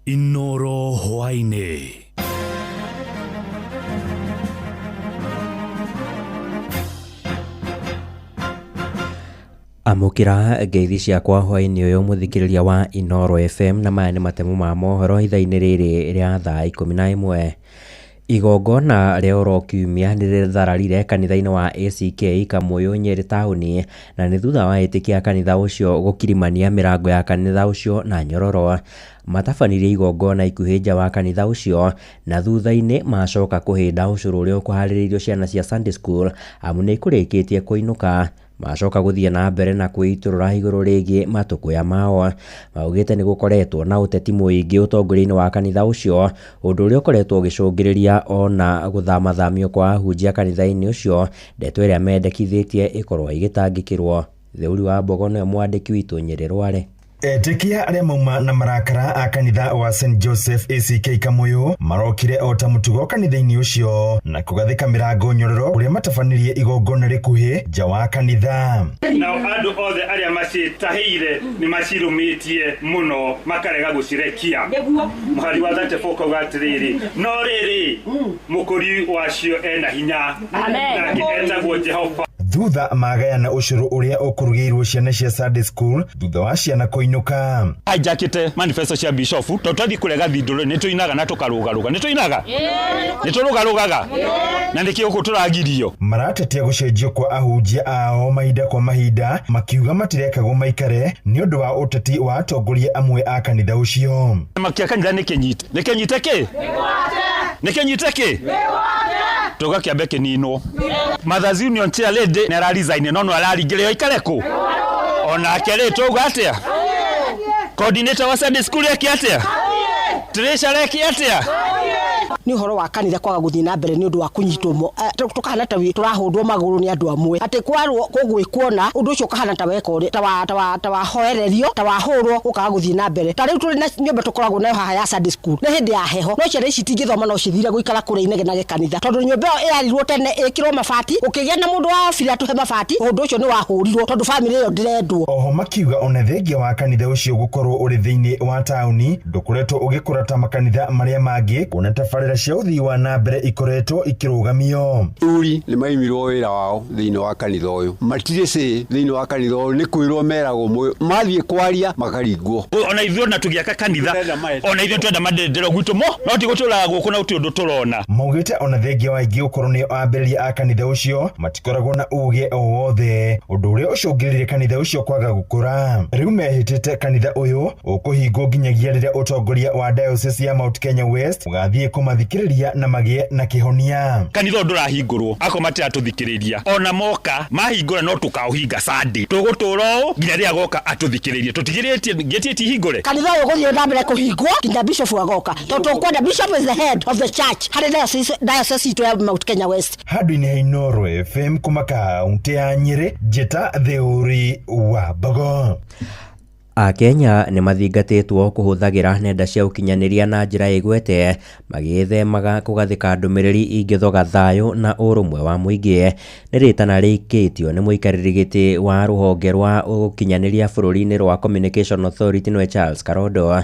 Inoro hwaĩ-inĩ. Amukira ngeithi ciakwa hwaĩ-inĩ ũyũ mũthikĩrĩria wa Inoro FM na maya nĩ matemu ma mohoro ithaa-inĩ rĩrĩ rĩa thaa 11. Igongona rĩa oro kiumia nĩrĩthararire kanitha-inĩ wa ACK Kamũyũ Nyeri taũni, na nĩ thutha wa etĩkia kanitha ũcio gũkirimania mĩrango ya kanitha ũcio na nyororo. Matabanirie igongona ikuhĩ nja wa kanitha ũcio, na thutha-inĩ macoka kũhĩnda ũcũrũ ũrĩa ũkũharĩrĩirio ciana cia Sunday school amu nĩ ikũrĩkĩtie kũinũka. Macoka gũthiĩ na mbere na kwĩitũrũra igũrũ rĩgiĩ matũkũya mao. Maugĩte nĩ gũkoretwo na ũteti mũingĩ ũtongoria-inĩ wa kanitha ũcio, ũndũ ũrĩa ũkoretwo ũgĩcũngĩrĩria ona gũthamathamio kwa ahunjia kanitha-inĩ ũcio, ndeto ĩrĩa mendekithĩtie ĩkorwo igĩtangĩkĩrwo. Theuri wa Mbogo nĩwe mwandĩki witũ Nyeri Rware. Etĩkia arĩa mauma na marakara a kanitha wa St Joseph ACK Kamũyũ marokire o ta mũtugo kanitha-inĩ ũcio na kũgathĩka mĩrango nyororo ũrĩa matabanirie igongona rĩkuhĩ nja wa kanitha. Nao andũ othe arĩa macitahĩire nĩ macirũmĩtie mũno makarega gũcirekia. Mũhari wa 34 kauga atĩrĩrĩ, no rĩrĩ mũkũri wacio ena hinya nake etagwo Jehova. Thutha magayana ũcũrũ ũrĩa ũkũrugĩirwo ciana cia Sunday school thutha wa ciana kũinũka. Hijackĩte manifesto cia bishop to twathi kũrega thindũrũ nĩ tũinaga na tũkarũgarũga. Nĩ tũinaga? Nĩ tũrũgarũgaga? Na nĩkĩo ũguo tũragirio. Maratetia gũcenjio kwa ahunjia ao mahinda kwa mahinda, makiuga matirekagwo maikare nĩ ũndũ wa ũteti wa atongoria amwe a kanitha ũcio. Makia kanitha nĩ kĩnyite. Nĩ kĩnyite kĩ? Nĩ kĩnyite kĩ? Toga kĩambe kĩninwo. Mothers Union chair lady nĩ araresign no araringĩrĩo ikare kũ? Ona kĩrĩ tũgwa atĩa? Coordinator wa Sunday school yake atĩa? Treasurer yake atĩa? Nĩ ũhoro wa kanitha kwaga gũthiĩ na mbere nĩ ũndũ wa kũnyitwo tũkahana ta tũrahũndwo magũrũ nĩ andũ amwe. Atĩ kwarwo kũgwĩkuona ũndũ ũcio ũkahana ta weka ta wahoererio ta wahũrwo ũkaga gũthiĩ na mbere. Ta rĩu tũrĩ na nyũmba tũkoragwo nayo haha ya Sunday school. Nĩ hĩndĩ ya heho. No ciana ici tingĩthoma no cithire gũikara kũrĩa inegena kanitha. Tondũ nyũmba ĩyo ĩrarirwo tene ĩkĩrwo mabati, ũkĩgĩa na mũndũ wa obira tũhe mabati, ũndũ ũcio nĩ wahũrirwo tondũ family ĩyo ndĩrendwo. Oho makiuga ona thengia wa kanitha ũcio gũkorwo ũrĩ thĩinĩ wa taũni ndũkoretwo ũgĩkũra ta makanitha marĩa mangĩ, kuona tabarĩra cia ũthii wa na mbere ikoretwo ikĩrũgamio. Uri nĩ maimirwo wĩra wao thĩinĩ wa kanitha ũyũ. Matirĩ thĩinĩ wa kanitha ũyũ nĩ kwĩrwo meragwo mathiĩ kwaria makaringwo. Ona ithuĩ na tũgĩaka kanitha, ona ithuĩ twenda maendeleo gwitũ no ti gũtũraga gũkũ na ũndũ tũrona. Maugĩte ona thengia wa ingĩ ũkorwo nĩ ambĩrĩria a kanitha ũcio matikoragwo na ũgĩ o wothe, ũndũ ũrĩa ũcũngĩrĩire kanitha ũcio kwaga gũkũra. Rĩu mehĩtĩte kanitha ũyũ ũkũhingwo nginyagia rĩrĩa ũtongoria wa diocese ya Mount Kenya West ũgathiĩ kũmathikĩrĩria na magĩe na kĩhonia. Kanitha ndũrahingũrwo ako matira tũthikĩrĩria. Ona moka mahingũra no tũkaũhinga Sunday. Tũgũtũra ũũ nginya rĩrĩa goka atũthikĩrĩrie. Tũtigĩrĩtie hingũre. Kanitha ũyũ gũthiĩ na mbere kũhingwo nginya bishop agoka. Tondũ tũkwenda bishop is the head of the church. Harĩ diocese itũ ya Mount Kenya West. Handũ-inĩ ha Inooro FM kuma kaunti ya Nyeri, njĩta Theuri wa Mbogo. Akenya nĩ mathingatĩtwo kũhũthagĩra nenda cia ũkinyanĩria na njĩra ĩgwete magĩthemaga kũgathĩka ndũmĩrĩri ingĩthoga thayũ na ũrũmwe wa mũingĩ. Nĩ rĩtana rĩikĩtio nĩ mũikarĩri gĩtĩ wa rũhonge rwa ũkinyanĩria bũrũri-inĩ rwa Communication Authority nĩwe Charles Karondo.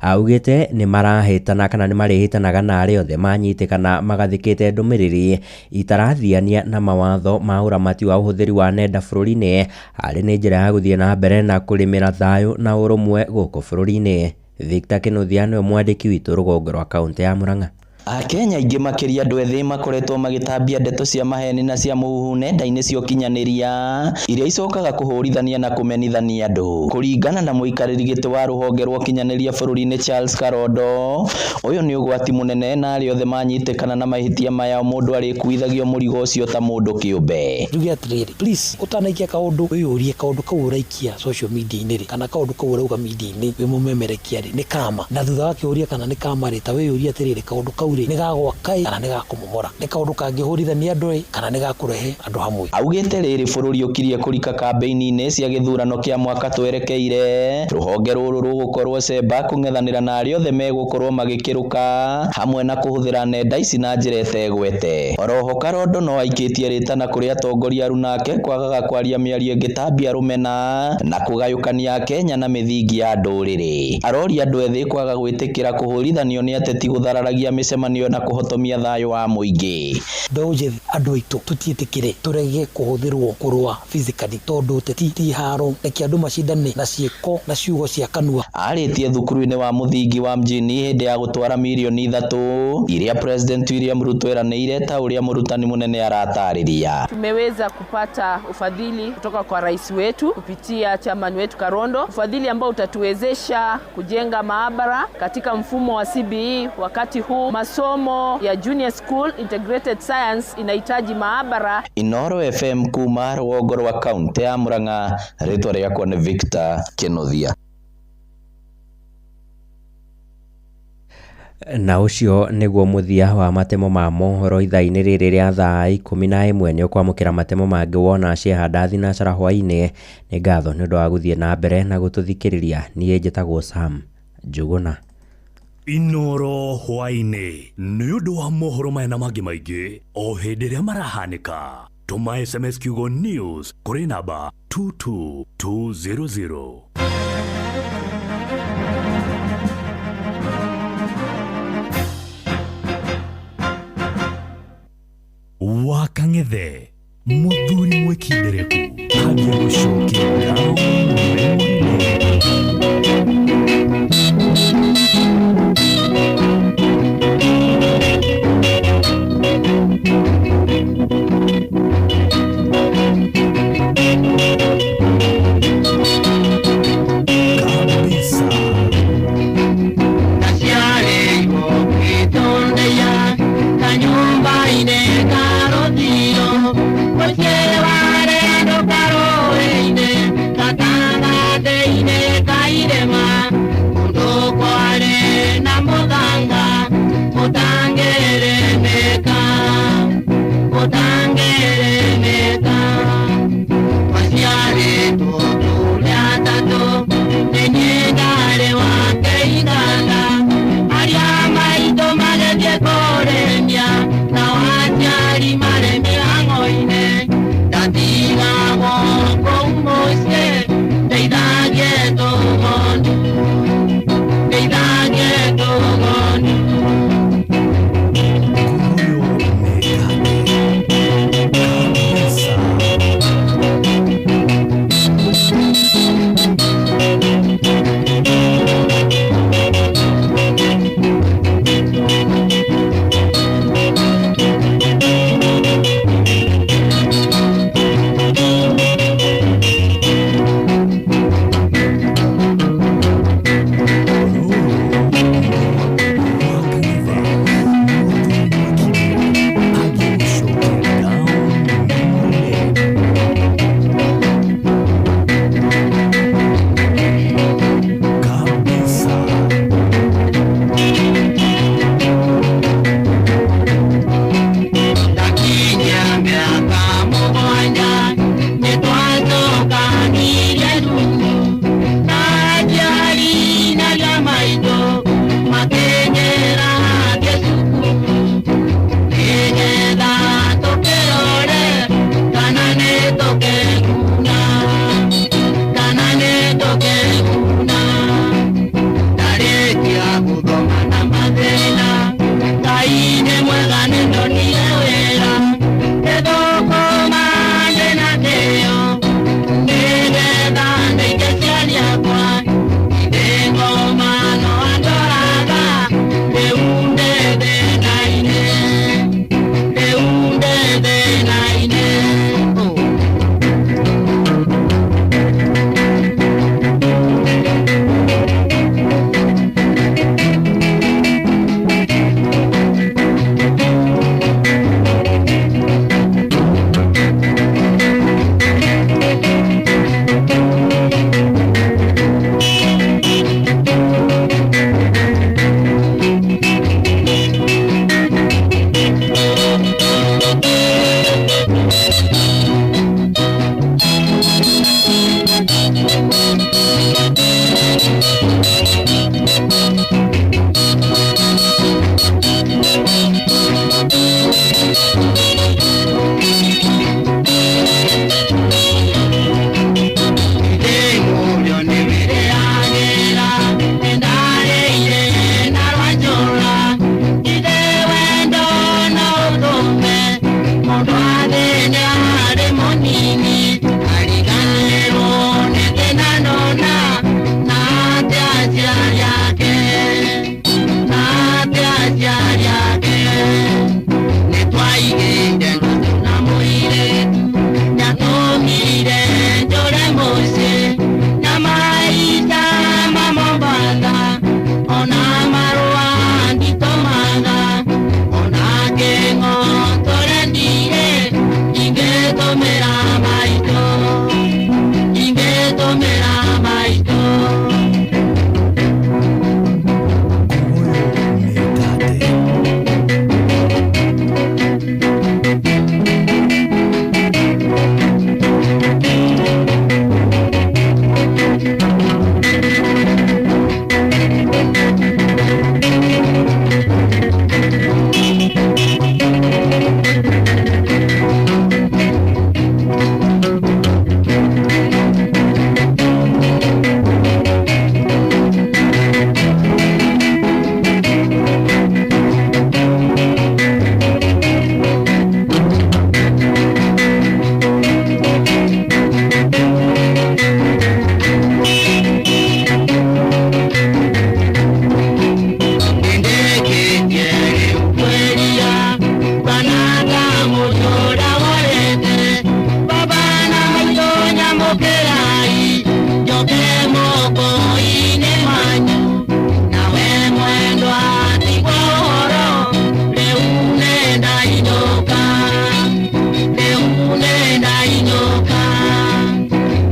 Augĩte nĩ marahĩtana kana nĩ marĩhĩtanaga na arĩa othe manyitĩkana magathĩkĩte ndũmĩrĩri itarathiania na mawatho ma ũramati wa ũhũthĩri wa nenda bũrũri-inĩ, arĩ nĩ njĩra ya gũthiĩ na mbere na kũrĩmĩra thayũ na ũrũmwe gũkũ bũrũri-inĩ. Victor Kĩnuthia nĩwe mwandĩki witũ rũgongo rwa kaunti ya Murang'a. Akenya aingĩ makĩria andũ ethĩ makoretwo magĩtambia ndeto cia maheni na cia mũhuhu nenda-inĩ cia ũkinyanĩria iria icokaga kũhũrithania na kũmenithania andũ. Kũringana na mũikarĩri gĩtĩ wa rũhonge rwa ũkinyanĩria bũrũri-inĩ Charles Karondo, ũyũ nĩ ũgwati mũnene na arĩa othe manyitĩkana na mahĩtia maya mũndũ arĩkuithagio mũrigo ũcio ta mũndũ kĩũmbe. Nduge atĩrĩrĩ, please ũtanaikia kaũndũ wĩyũrie kaũndũ kau ũraikia social media-inĩ rĩ, kana kaũndũ kau ũrauga media-inĩ wĩ mũmemerekia rĩ, nĩ kama. Na thutha wa kĩũria kana nĩ kama rĩ, ta wĩyũrie atĩrĩrĩ kaũndũ kau nĩ gagwaka kana nĩ gakũmomora, nĩ kaũndũ kangĩhũrithania andũ kana nĩ gakũrehe andũ hamwe. Augĩte rĩrĩ bũrũri ũkirie kũrika kambĩini-inĩ cia gĩthurano kĩa mwaka twerekeire, rũhonge rũrũ rũgũkorwo cemba kũng'ethanĩra na arĩa othe megũkorwo magĩkĩrũka hamwe na kũhũthĩra nenda ici na njĩra ĩtegwete. Oroho Karondo no aikĩtie rĩtana kũrĩ atongoria runake kwagaga kwaria mĩario ĩngĩtambia rũmena na kũgayũkania Kenya na mĩthingi ya ndũrĩrĩ. Aroria andũ ethĩ kwaga gwĩtĩkĩra kũhũrithanio nĩ ateti gũthararagia mĩcemanio mĩcemanio na kũhotomia thayũ wa mũingĩ. Ndoje andũ aitũ tũtiĩtĩkĩre tũrege kũhũthĩrwo kũrũa physically tondũ teti haro reke andũ macindane na ciĩko na ciugo cia kanua. Arĩtie thukuru-inĩ wa mũthingi wa mjini hĩndĩ ya gũtwara milioni 3 iria President William Ruto eranĩire ta ũrĩa mũrutani mũnene aratarĩria. Tumeweza kupata ufadhili kutoka kwa rais wetu kupitia chairman wetu Karondo, ufadhili ambao utatuwezesha kujenga maabara katika mfumo wa CBE. Wakati huu masomo ya junior school integrated science inahitaji maabara. Inoro FM kuma rũgongo rwa kaunti ya Murang'a, rĩtwa rĩakwa nĩ Victor Kenothia. Na ucio niguo muthia wa matemo ma mohoro ithaa-inĩ rĩrĩ rĩa thaa 11 nĩ ũkwamũkĩra matemo mangĩ wona ciehanda thinacara hwainĩ. Nĩ ngatho nĩ ũndũ wa gũthiĩ na mbere na gũtũthikĩrĩria. Niĩ njĩtagwo Sam Njuguna. Inoro hwainĩ nĩ ũndũ wa mohoro maya na mangĩ maingĩ o hĩndĩ ĩrĩa marahanĩka. Tũma SMS kiugo news kũrĩ namba 22200. Wakang'ethe muthuri mwĩkindereku agia gũcokera kabisa Kasiarego kitondeya kanyumba ineka Oye, vale, no paro, mokerai joke moko ine manyu nawe mwendwa tigoro leune ndainyoka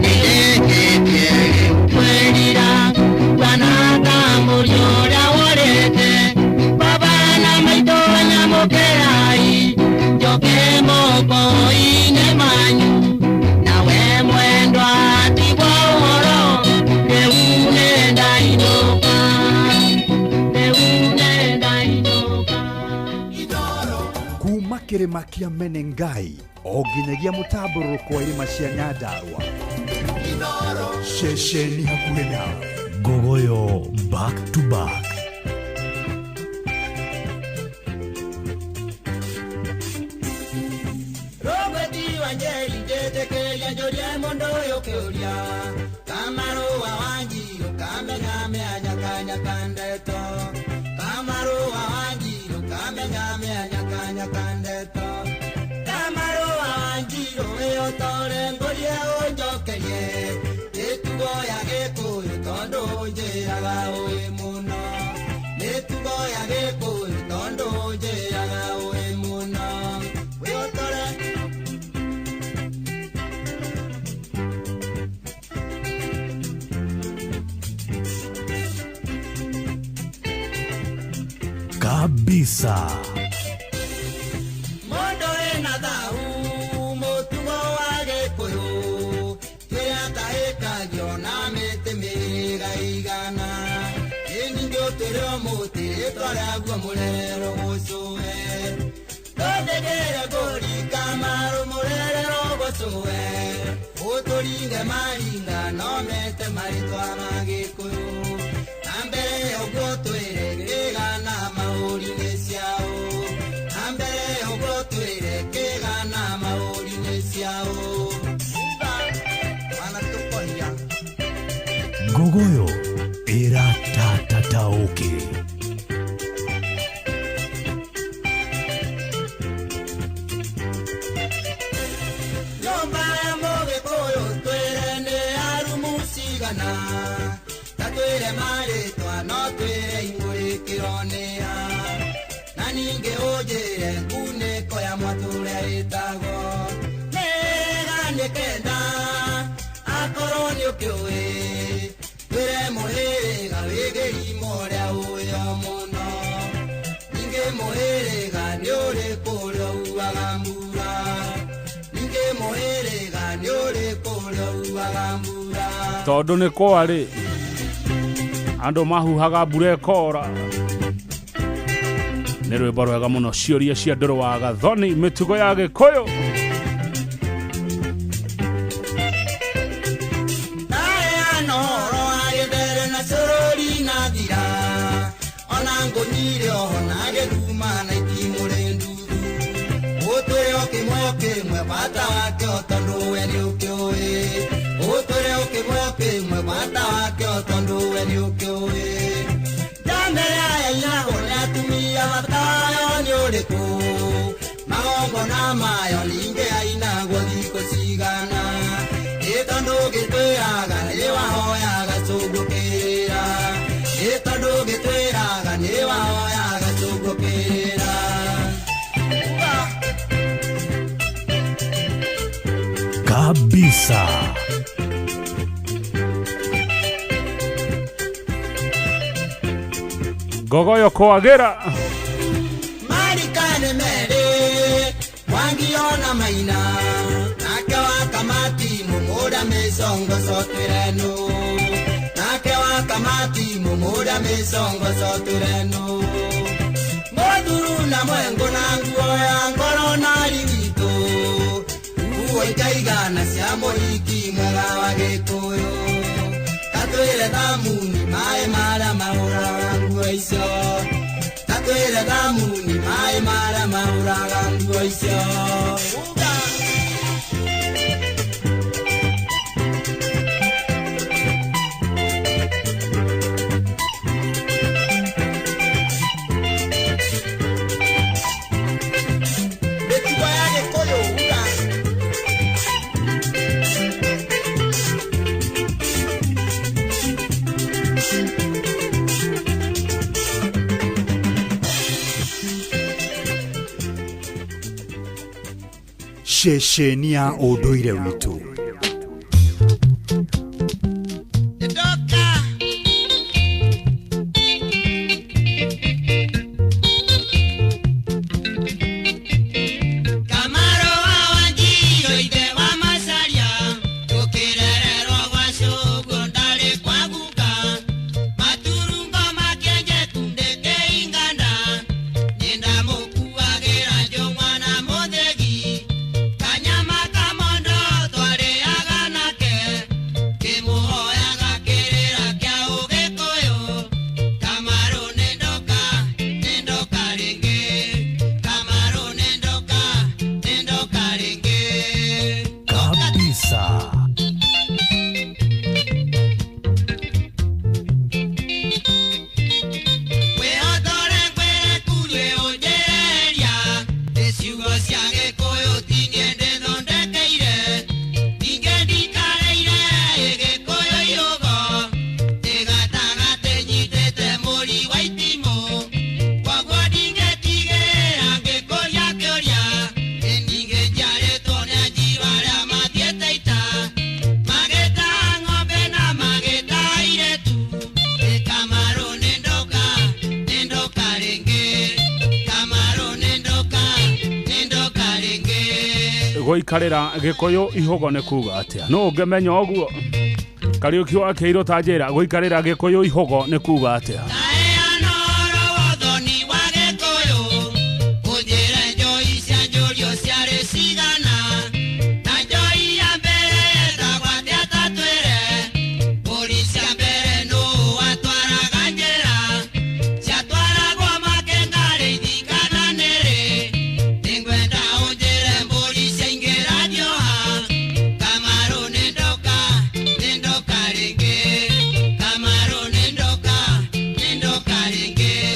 nileketie kwelira wanata muriora worete baba na maitonya mokerai joke moko ine manyu nawe mwendwa tigoro leune ndainyoka kuma kĩrĩma kĩa Menengai o nginyagia mũtambũrũko wa irĩma cia Nyandarua ceceni hakuhĩ nawe Gogoyo back to back. Robeti wanjeri tetekeria njoria mondo yokeoria Kamaru wa wanjiro kamenya meanya kanya kandeto Kamaru wa wanjiro kamenya meanya kanya kandeto Kamaru wa wanjiro eyotore ngoria onjokerie Netugo ya gekuyu tondo njeraga oe muno Netugo ya gekuyu tondo njeraga oe muno Eyotore Kabisa. Mondo ena thau mutugo wa gikuyu Kira taikagio na mĩtĩ mĩigaigana Ĩningĩ ũtũre mũtĩ ĩtwaragwo mũrerero gũcũe Tũthegere ngũri Kamaru mũrerero gũcũe Ũtũringe maringa no mete marĩtwa ma gĩkũyũ Na mbere ũguo twĩre kĩgana maũri-inĩ ciao Na mbere ũguo twĩre kĩgana maũri-inĩ ciao Gogoyo iratatataoke. Nyumba ya Mũgĩkũyũ twĩre nĩ arumucigana Ta twĩre marĩtwa no twĩre imũrĩkĩro nĩ a Na ningĩ ũnjĩre ngunĩko ya mwatũre ĩtagwo Nĩ kenda akorwo nĩ ũkĩũĩ Twĩre mũhĩrĩga wĩgĩrimo ũrĩa ũyũ mũno Ningĩ mũhĩrĩga nĩ ũrĩkũ ũrĩa uaga mbura Ningĩ mũhĩrĩga nĩ ũrĩkũ ũrĩa uaga mbura Tondũ nĩ kwarĩ andũ mahuhaga mbura ĩkora. Nĩ rwĩmbo rwega mũno, ciũria cia Ndũrũ wa Gathoni, mĩtugo ya Gĩkũyũ. Ngonyire ona gĩthuma na itimũrĩ nduru Ũtũre o kĩmwe bata wake o tondũ we nĩ ũkĩũĩ Ũtũre o kĩmwe bata wake o tondũ we nĩ ũkĩũĩ Ndambere aya inago nĩ atumia batayo nĩ ũrĩkũ Magongona mayo ningĩ ainago thikũ cigana Nĩ tondũ gĩtwĩraga nĩ wahoyaga cũngũkĩrĩra Nĩ tondũ gĩtwĩraga nĩ wahoyaga cũngũkĩrĩra Kabisa. Gogoyo kwagĩra. Marikane mere wangiona maina Nake wa kamati mumuda misongo sotureno Nake wa kamati mumuda misongo sotureno Moduru na mwengo na nguo ya ngoro na rigito Uwe ikaigana cia mũhiki mwega wa Gĩkũyũ Tatwĩre thamuni maĩ marĩa mahũraga nguo icio Tatwĩre thamuni maĩ marĩa mahũraga nguo icio Mĩtugo ya Gĩkũyũ ceceni ya ũndũire witũ. Goikarira Gikuyu ihogo ne kuga atia no ngemenya oguo Kariuki wa Keiro tajera goikarira Gikuyu ihogo ne kuga atia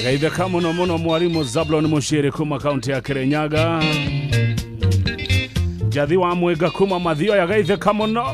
Gaitheka muno muno mwarimu Zablon Mushiri kuma kaunti ya Kirinyaga Jathi wa Mwega kuma Mathio ya gaitheka muno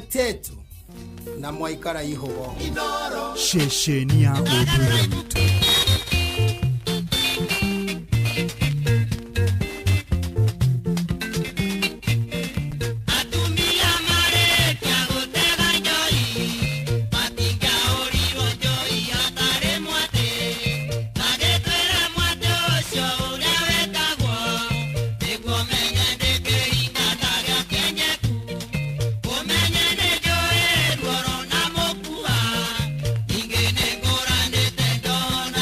Tetu na Mwaikara ihogo ceceni ya ũndũire witũ. Ingene ngora nete ndona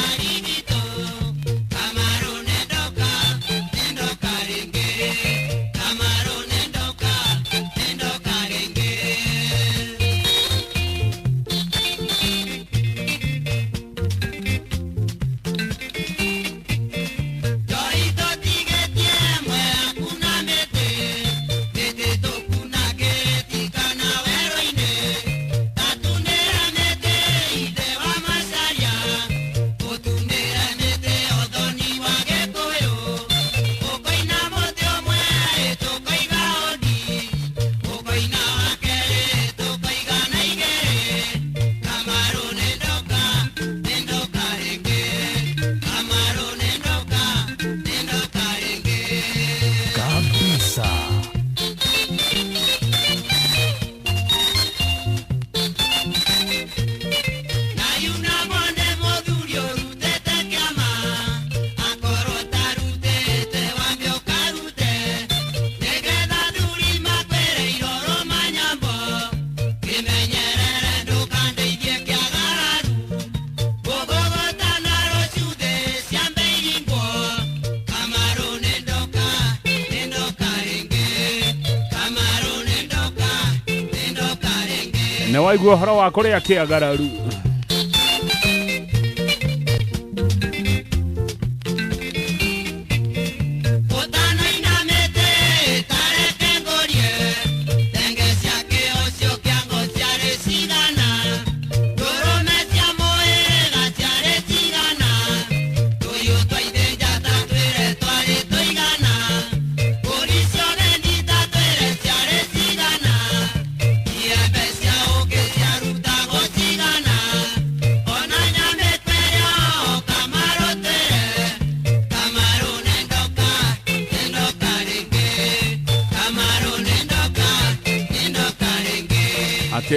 nĩ waigua ũhoro wa kũrĩa kĩagararu.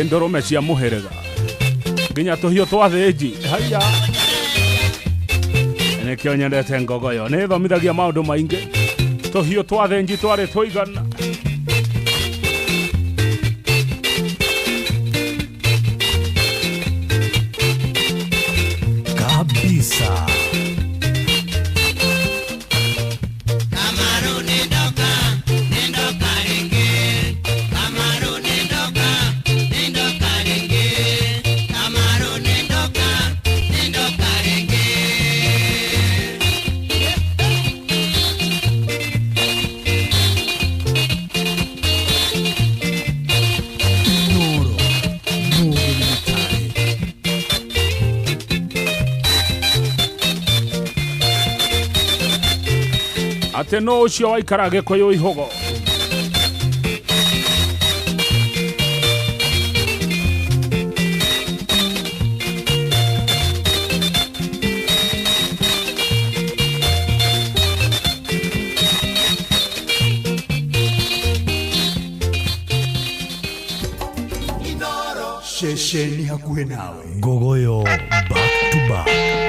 Ndũrũme cia mũhĩrĩga nginya tũhiũ twa thĩnji haiya nĩkĩo nyendete ngogoyo nĩ thomithagia maũndũ maingĩ tũhiũ twa thĩnji twarĩ tũigana kabisa. atĩ no ũcio waikara Gĩkũyũ Ihugo Shesheni hakuhe nawe Ngogoyo back to back.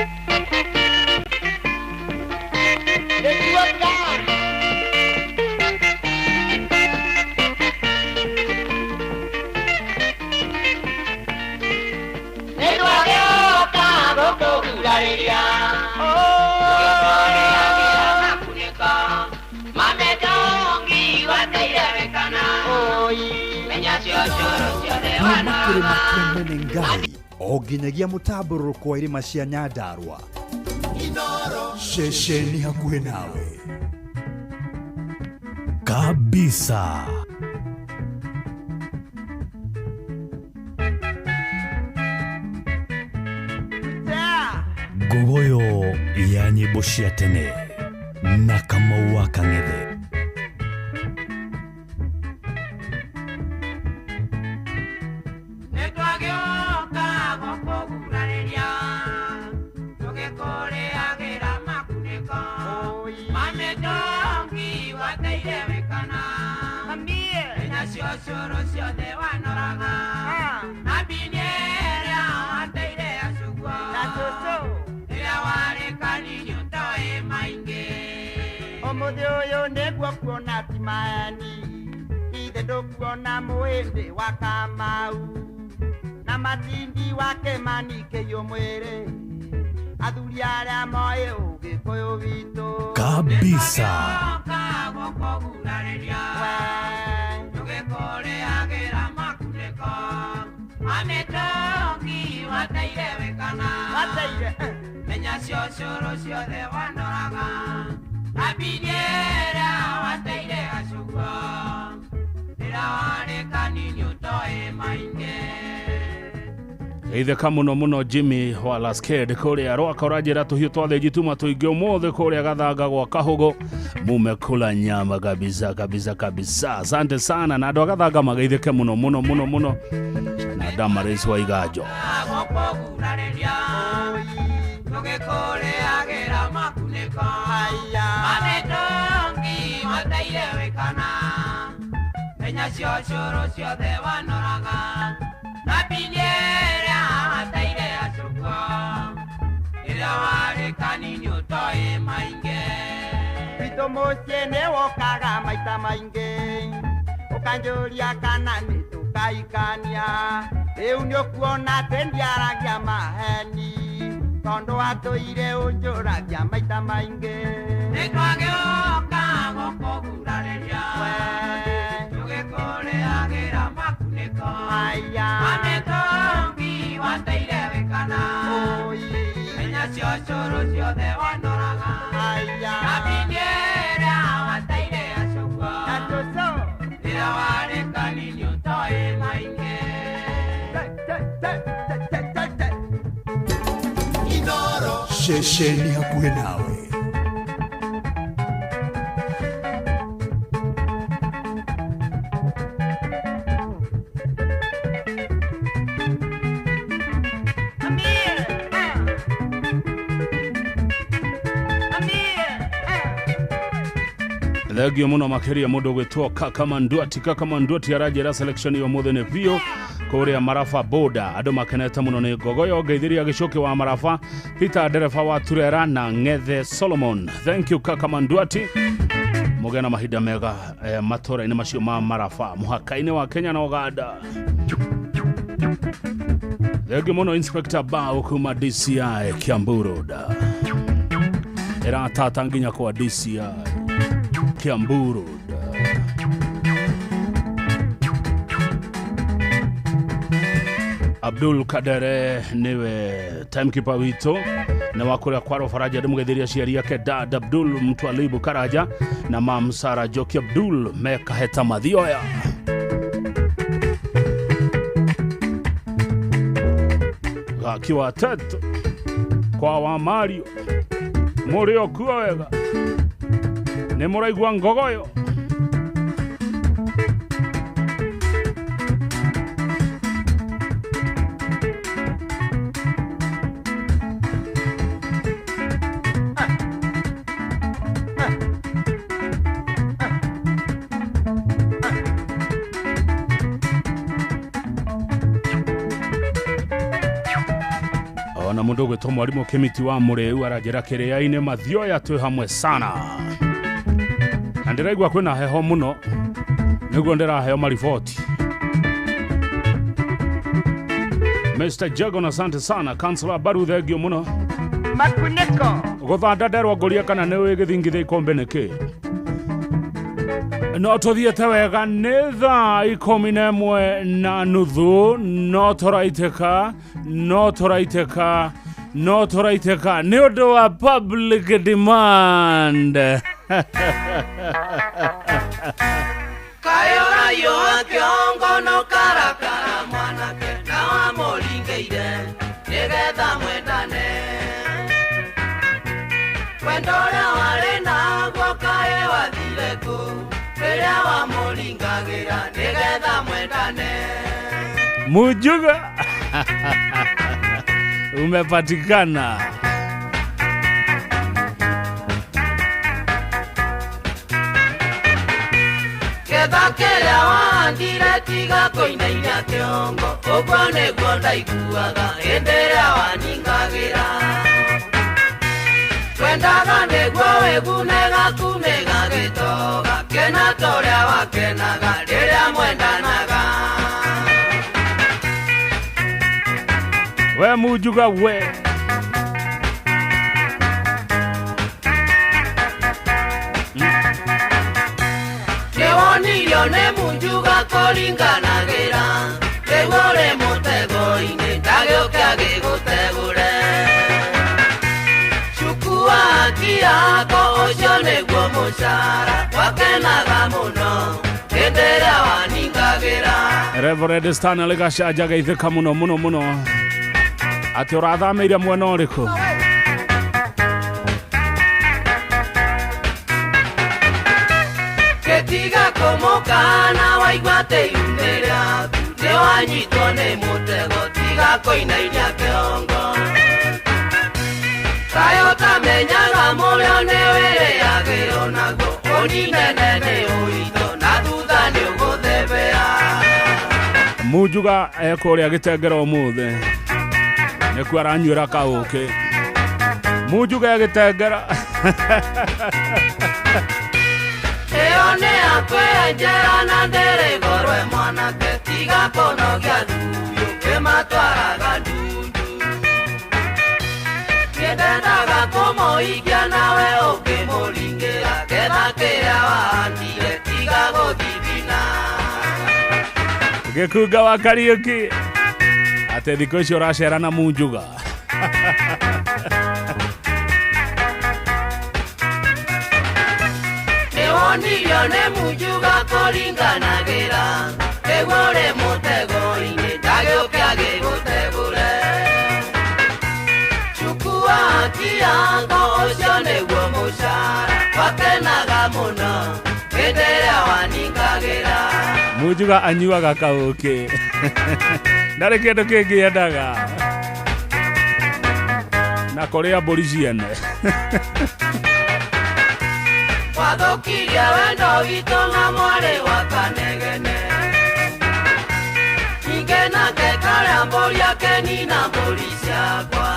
Ngai oginyagia mũtambũrũko wa irĩma cia Nyandarua Shesheni hakuhe nawe kabisa. Ngogoyo ya nyĩmbo cia tene na Kamau wa Kang'ethe. Kuona timani ithe ndukuona mwende wa Kamau na matindi wake manikeyo mwere athuri aria moe Ugĩkũyũ witũ kabisa. menya ciocoro ciothe wanoraga Abiniera wateire asugo ira wale kanini utoe mainge Geithĩka mũno mũno Jimmy wa Lasked kũrĩa rwaka ũranjĩra tũhiũ twa thĩnji tuma tũingĩ ũmũthĩ kũrĩa Gathanga gwa Kahũgũ mumekula nyama kabisa kabisa kabisa. Asante sana na andũ a Gathanga mageithĩke mũno mũno mũno mũno na Damaris wa Igajo Tũgĩkũrĩ agĩra makunĩko Mametongi wateire wĩkana Menya ciocoro ciothe wanoraga Nabinyera wateire acuguo Ĩrĩa warĩ kanini ũtoĩ mainge Witũ mũciĩ nĩ wokaga maita maingĩ Ũkanjũria kana nĩ tũkaikania Rĩu nĩ ũkuona atĩ ndiaragia maheni Tondo watuire unjuragia maita maingi Nĩtwagĩũka gũkũgurarĩria Tũgĩkũrĩ agĩra makunĩko Mametongi nenya ciocorå ciothe wonoraga na pindiere awataire acogwo rĩrĩa warĩ kanini ũtoĩ maingĩ Shesheni hakuhe nawe. Thegio muno makeria mundu gwitwo Kakamanduati arajera selection yo muthene bio kuria Marafa boda andu makenete muno ni gogoyo geithiria gicoki wa Marafa Peter Derefa wa Turera na Ngethe Solomon. Thank you Kakamanduati. Mugena mahinda mega matora ine macio ma Marafa muhaka-ine wa Kenya na Uganda. Thegio muno Inspector Bao kuma DCI Kiambu Road. Era tata nginya kwa DCI Kiambu Road. Abdul Kadere niwe timekeeper wito na wakuria kwaro Faraja ndimugithiria ciari yake Dad Abdul Mtwalibu Karaja na Mam Sara Joki Abdul meka heta mathioya akiwa tatu kwa wa Mario Murio kuwa wega ne muraigwa ngogoyo na mundu gwitwo mwarimu Kimiti wa Mureu arajera kiria-ine mathioya twi hamwe sana na ndiraigua kwina heho muno niguo ndiraheo mariboti. Mr. Jagon asante sana Councilor Baru thegio muno Makuneko guthanda nderwa nguria kana ni wigithingithia ikombe niki no tuthiete wega ni thaa 11:30 no turaiteka ni undu wa public demand kayora yo kiongo no karakara mwanake na wa molingeire nigetha mwendane wendora wari naguo kae wathire ku rĩrĩa wa molingagira nigetha mwendane Mujuga umepatikana. Ketha kĩrĩa wahandire tiga kũinainia kĩongo ũguo nĩguo ndaiguaga hĩndĩ ĩrĩa waningagĩra wendaga nĩguo wĩgunega kunĩga gĩtoga kena torĩa wakenaga rĩrĩa mwendanaga we Mujuga we nĩwonirio nĩ Mujuga kũringanagĩra rĩu ũrĩ mũtego-inĩ ndagĩũke agĩgũtegũre cukua haki yako ũcio nĩguo mũcara wakenaga mũno hĩndĩ ĩrĩa waningagĩra. Reverend Stanley Gacaja geithĩka muno ati ũrathamĩire mwena ũrĩkũ gĩtiga kũmũkana waigua atĩ irume rĩaku nĩwanyitwo nĩ mũtego tiga kũinainia kĩongo kaĩ ũtamenyaga mũrĩo nĩ wĩrĩagĩrwo naguo ũninene nĩ ũritũ na thutha nĩ ũgũthebea. Mujuga ekũrĩa gĩtengera ũmũthĩ nĩkuo aranyuĩra kaũkĩ Mujuga gĩtengera ĩyo nĩ akwĩenjera na ndĩrĩgorwe mwanake tiga kũnogia thuyo kĩmatwaraga ndundu nĩndendaga kũmũikia nawe ũkĩmũringĩra ketha kĩrĩa wahandire tiga gũthithina Gĩkunga wa Kariũki ati thikũ icio ũracera na Mujuga Onilio ne mujuga koringanagira Egore mutego ine Dagioke agegotebure Chukua kiango Oshone guo mushara Wakenaga muno Kedera wanikagira Mujuga anyuaga kauke Ndare kĩndũ kĩngĩ endaga na Korea Borisian Wathukirie wendo witũ na mwarĩ wa Kanegene Ningĩ nake karĩa mbũri akeni na mbũri ciakwa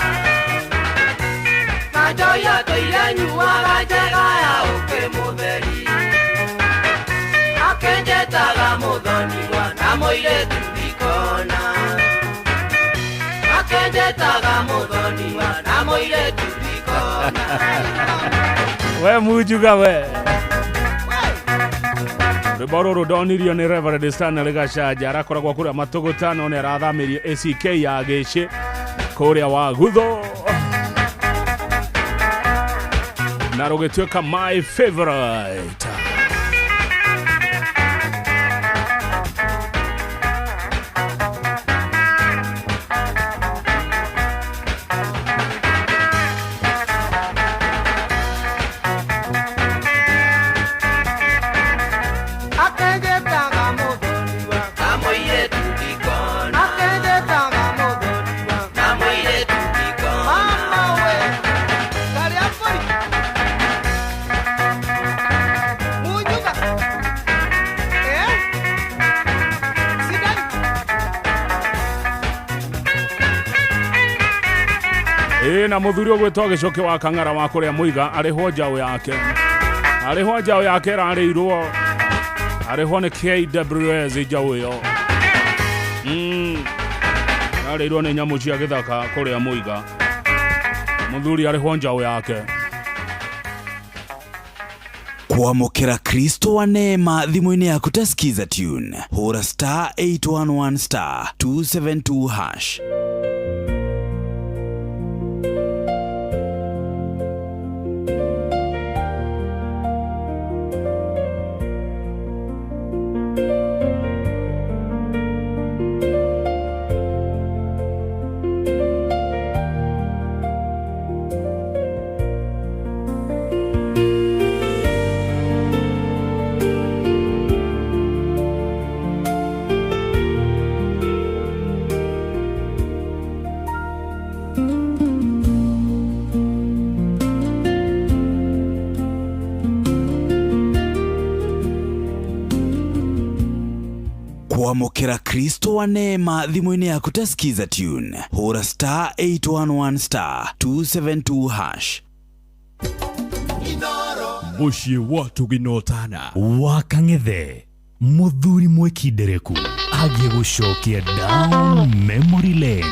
Na njoya tũire nyuaga njega ya ũkĩ mũtheri Akenjetaga mũthoniwa na mũirĩtu ikona Akenjetaga mũthoniwa na mũirĩtu ikona We mujuga we Rĩmbo rũdonirio nĩ Reverend Stanley Gacaja arakoragwo kũrĩa Matũgũtano nĩ arathamirio ACK ya Gĩcĩ kũrĩa Wagũthũ na rũgĩtuĩka my favorite na mũthuri ũgwĩtwo Gĩcũkĩ wa Kang'ara wa kũrĩa Mũiga arĩhwo njaũ yake ararĩirwo arĩhwo nĩ KWS njaũ ĩyo arĩirwo nĩ nyamũ cia gĩthaka kũrĩa Mũiga mũthuri arĩhwo njaũ yake Kuamũkĩra Kristo wa neema thimũ-inĩ yaku ta skiza tune hũra *811*272# Kuamũkĩra Kristo wa neema thimũ-inĩ yaku ta skiza tune hũra *811*272# Mũciĩ wa Tũginotana wa Kang'ethe mũthuri mwĩkindereku agĩgũcokia down memory lane.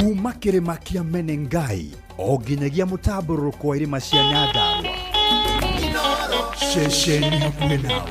Kuma kĩrĩma kĩa Menengai o nginyagia mũtambũrũko wa irĩma cia Nyandarua ceceni hakuhĩ nawe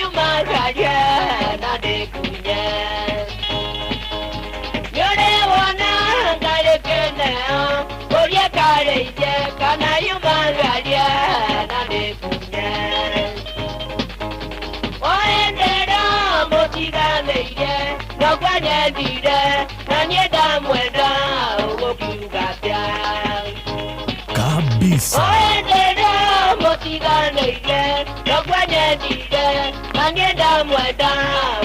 yumagaria na ndĩkunye nĩũrĩwona ngarĩkeneo ũrĩa karĩire kana yumagaria na ndĩkunye oendera mũtiganĩire nogwanyendire na niĩ ndamwenda ũgũkiuga atĩa kabisa oendera mũtiganĩire nogwanyendire na niĩ ndamwenda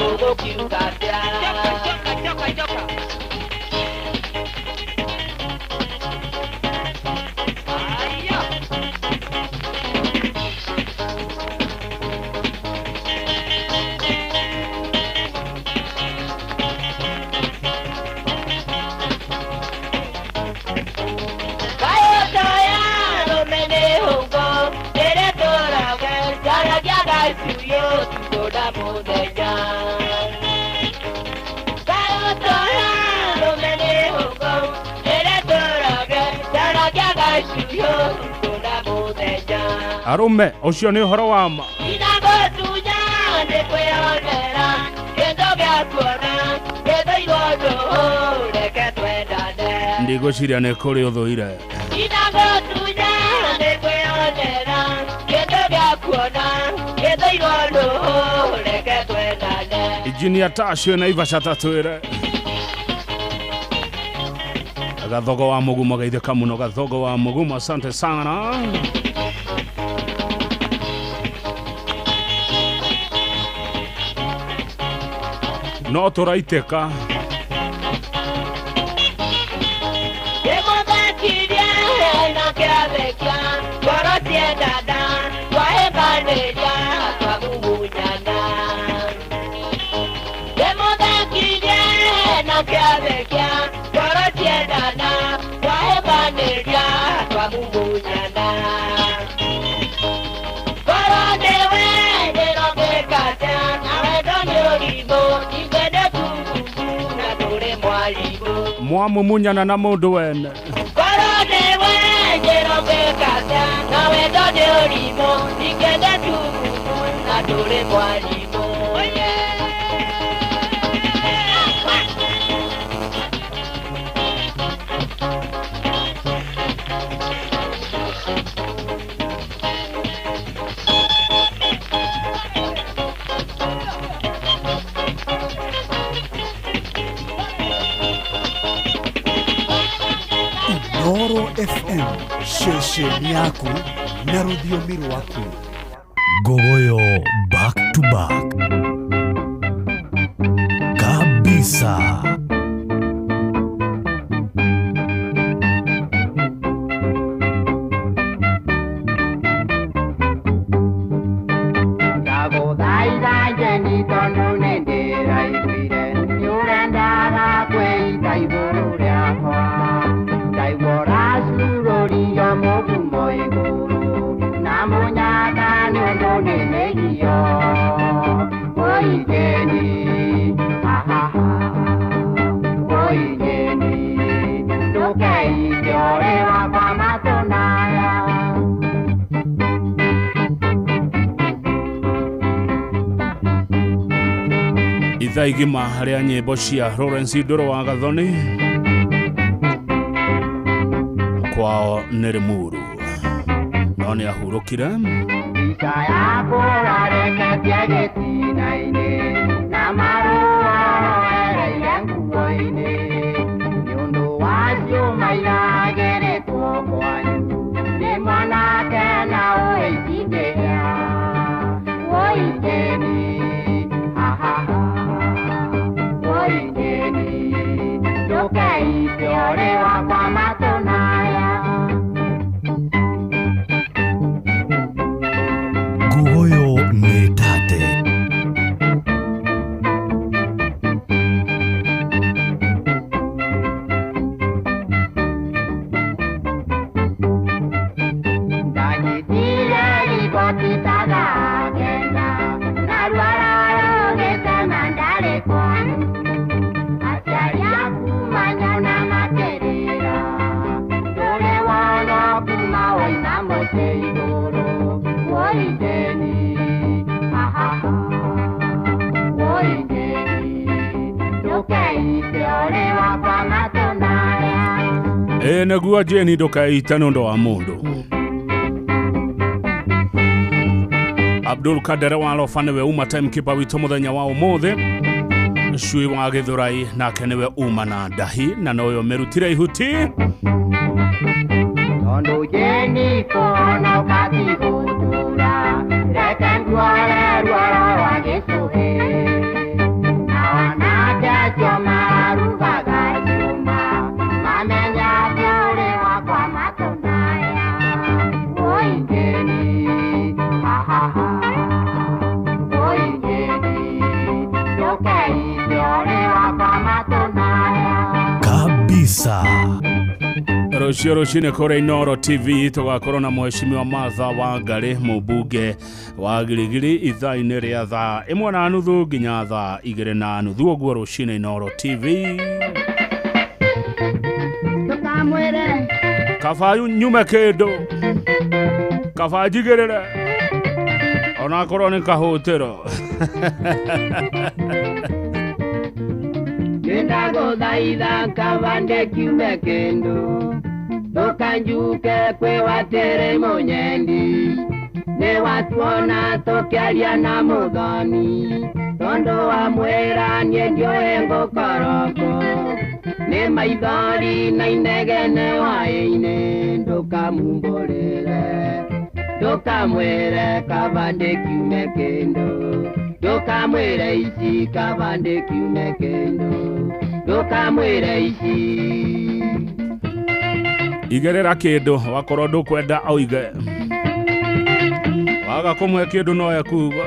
ũgũkiuga atĩa Arume, ucio nĩ ũhoro wa ma. Ndigũciria nĩ kũrĩ ũthũire. Engineer Tasho Naivasha tatwĩre. Gathogo wa Mugumo geithĩka mũno, Gathogo wa Mugumo, asante sana. No tũraitĩka. Mwamumunyana na mũndũ wene. Noro FM, shesheni yaku na rudhiomi rwaku. Gogoyo back to back kabisa. Igima harĩa nyĩmbo cia Lawrence Ndũrũ wa Gathoni kwao nĩ Limuru no nĩ ahurũkire. Mbica yaku areketie gĩtina-inĩ na marũa ereire nguo-inĩ nĩũndũ wacio mairagĩrĩtwo kwanyu nĩ mwanake na ũhĩithĩria woigĩni Gogoyo ni tate. Woigĩni Naguo Jeni ndokaita nondo wa mundu. Abdul Kader walo fanewe uma time kipa wito muthenya wa umuthe. Shui wa Githurai nake niwe uma na dahi na noyo merutire ihuti. Nondo Jeni kono makigutura reke ndware rwara wa Gĩcũhĩ. Nawana jajo marugaga cuma mamenya kĩũrĩ wakwa matonaya. Oi Jeni ha ha ha. Oi Jeni ndũkei kĩũrĩ wakwa matonaya. Kabisa. Roshine kore Inoro TV tugakorwo na mheshimiwa Martha Wangari mubunge wa Giligili ithaa-inĩ rĩa thaa 1:30 nginya thaa 2:30 ũguo Roshine Inoro TV. Kafayu nyume kĩndũ kafajigĩrĩre ona korwo nĩ kahũtĩro. Nenda gũthaitha kavande kiume kĩndũ tukanjuke kwe watere Mũnyendi. Nĩ watuona tũkĩaria na mũthoni tondũ wa mwĩra niĩ ndiũĩ ngũkoroko. Nĩ maithori na inegene hwaĩ-inĩ ndũkamumbũrĩre ndũkamwĩre kavande kiume kĩndũ ndũkamwĩre ici kavande kiume kĩndũ ndũkamwĩre ici. Igerera kĩndũ wakorwo ndũkwenda oige. Waga kũmwe kĩndũ no ekuga.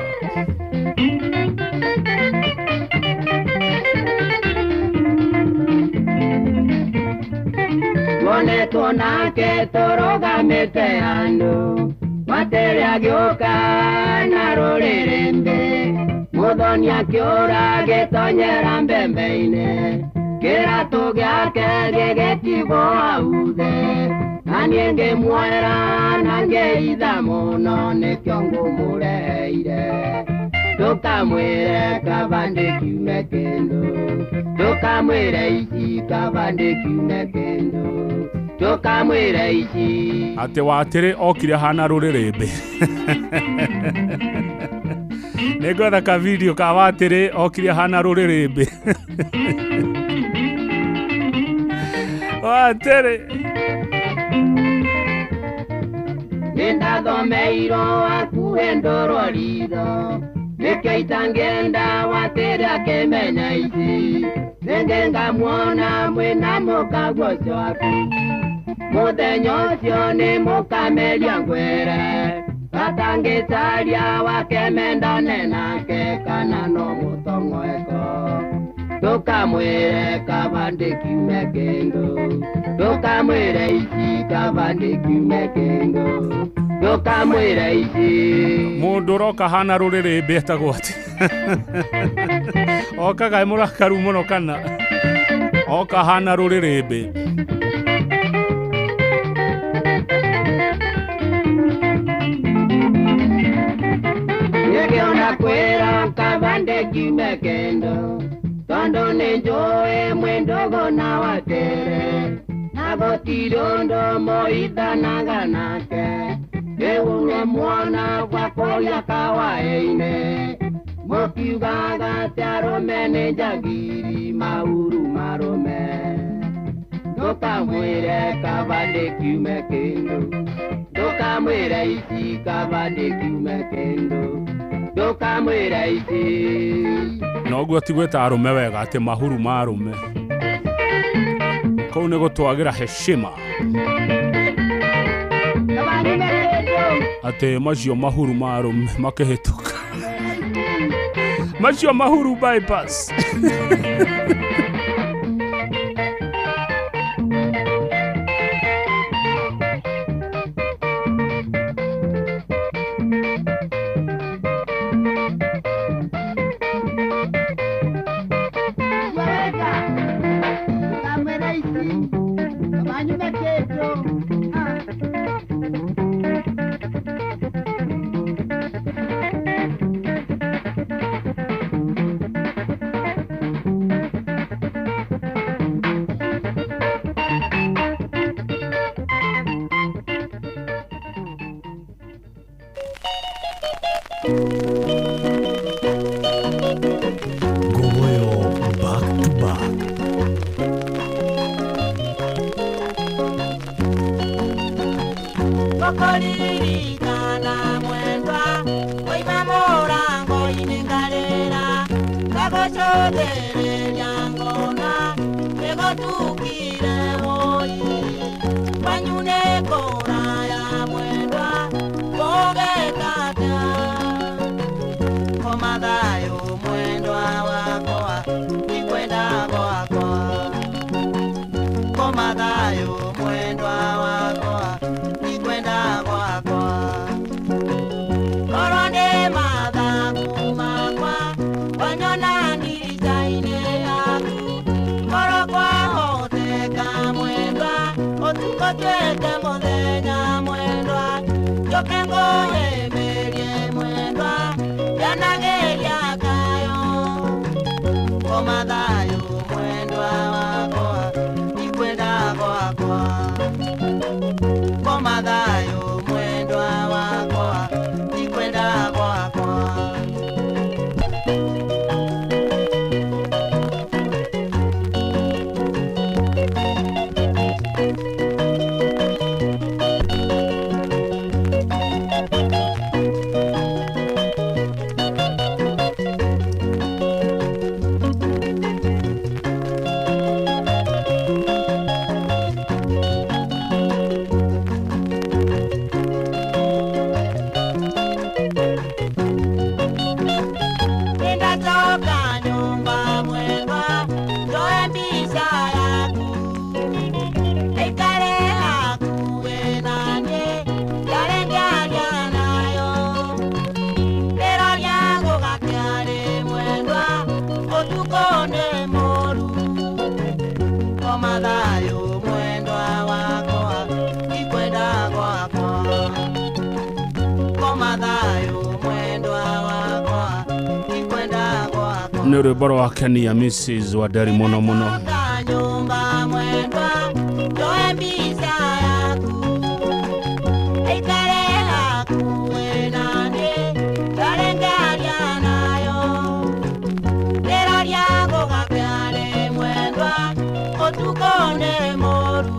Wonetwo nake tũrũgamĩte handũ watere agĩũka na rũrĩrĩmbĩ. Mũthoni akĩũra gĩtonyera mbembe-inĩ kĩratũ gĩake gĩgĩtigwo hau thĩ. Na niĩ ngĩmuoera na ngĩitha mũno nĩkĩo ngũmũreheire. Ndũkamwĩre kavande kiume kĩndũ ndũkamwĩre ici kavande kiume kĩndũ ndũkamwĩre ici. Atĩ watĩrĩ okire hana rũrĩrĩmbĩ. Nĩngwetha ka video ka watĩrĩ okire hana rũrĩrĩmbĩ. Watĩrĩ nĩndathomeirwo hakuhĩ ndũrwo ritho nĩkĩo itangĩenda watĩrĩ akĩmenya ici. Rĩngĩ ngamuona mwĩna mũkaguo cwaku mũthenya ũcio nĩ mũkameria ngwĩre gatangĩcaria wakemendane nake kana no mũtong'weko. Ndũkamwĩre kavande kiume kĩndũ ndũkamwĩre ici kavande kiume kĩndũ ndũkamwĩre ici. Mũndũ ũroka hana rũrĩrĩmbĩ etagwo atĩ. Okaga mũrakaru mũno kana oka hana rũrĩrĩmbĩ. Nĩngĩona kwĩra kavande kiume kĩndũ tondũ nĩ njũĩ mwĩndogo na watere na gũtirĩ ũndũ mũithanaga nake. Rĩu nĩ mwana gwa kũrĩa kawaĩ-inĩ mũkiugaga atĩ arũme nĩ njagiri mauru marũme. Ndũkamwĩre kavande kiume kĩndũ ndũkamwĩre ici kavande kiume kĩndũ ndũkamwĩre ici. Noguo tigwĩta arũme wega atĩ mahuru ma arũme. Kũu nĩ gũtwagĩra heshima. Atĩ macio mahuru ma arũme makĩhĩtũka. Macio mahuru bypass. Gogoyo back to back. Kokoririkana mwendwa oima morango inengarera gagocothereria ngona negotukire hoi wanyune kora ya mwendwa mogekata komathayo mwendwa wakwa ikwenda gwakwa komathayo mwendwa wakwa ikwenda gwakwa korone mathaku makwa wanyona ndiricaine yaku koro kwahoteka mwendwa ũtukũ twĩke mũthenya mwendwa njoke ngũhĩmbĩrie mwendwa yanagĩria kayo komathayo mwendwa wakwa ikwenda gwakwa komathayo mwendwa wakwa ikwenda gwakwa Nuru boro wa Kenya Mrs. Wadari mono mono. nyumba mwendwa njoe mbisa yaku ikare hakuwe nane tarengaria nayo neraria gũgakĩare mwendwa ũtukone moru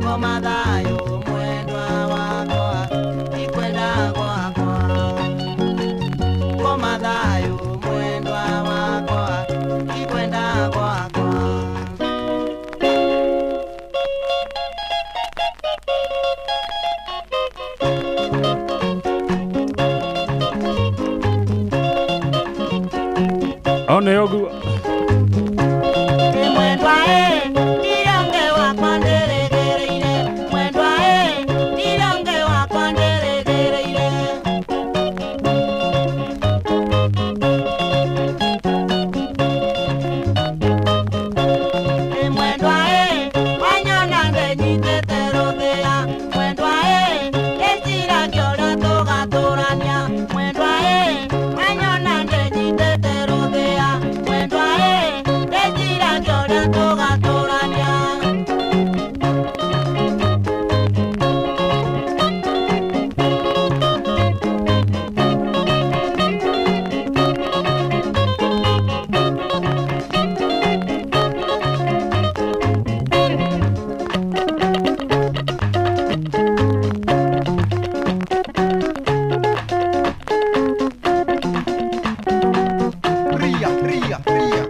komathayo mwendwa wakwa ikwenda gwakwa komathayo mwendwa wakwa ikwenda gwakwa One yogu mwendwa ndironge wakwa nderegereire mwendwa ndironge wakwa nderegereire mwendwa wanyona ndenyitete rothea mwendwa ĩciragia ũrĩa tũgatũrania mwendwa wanyona ndenyitete rothea mwendwa ĩciragia ũrĩa tũgatũrania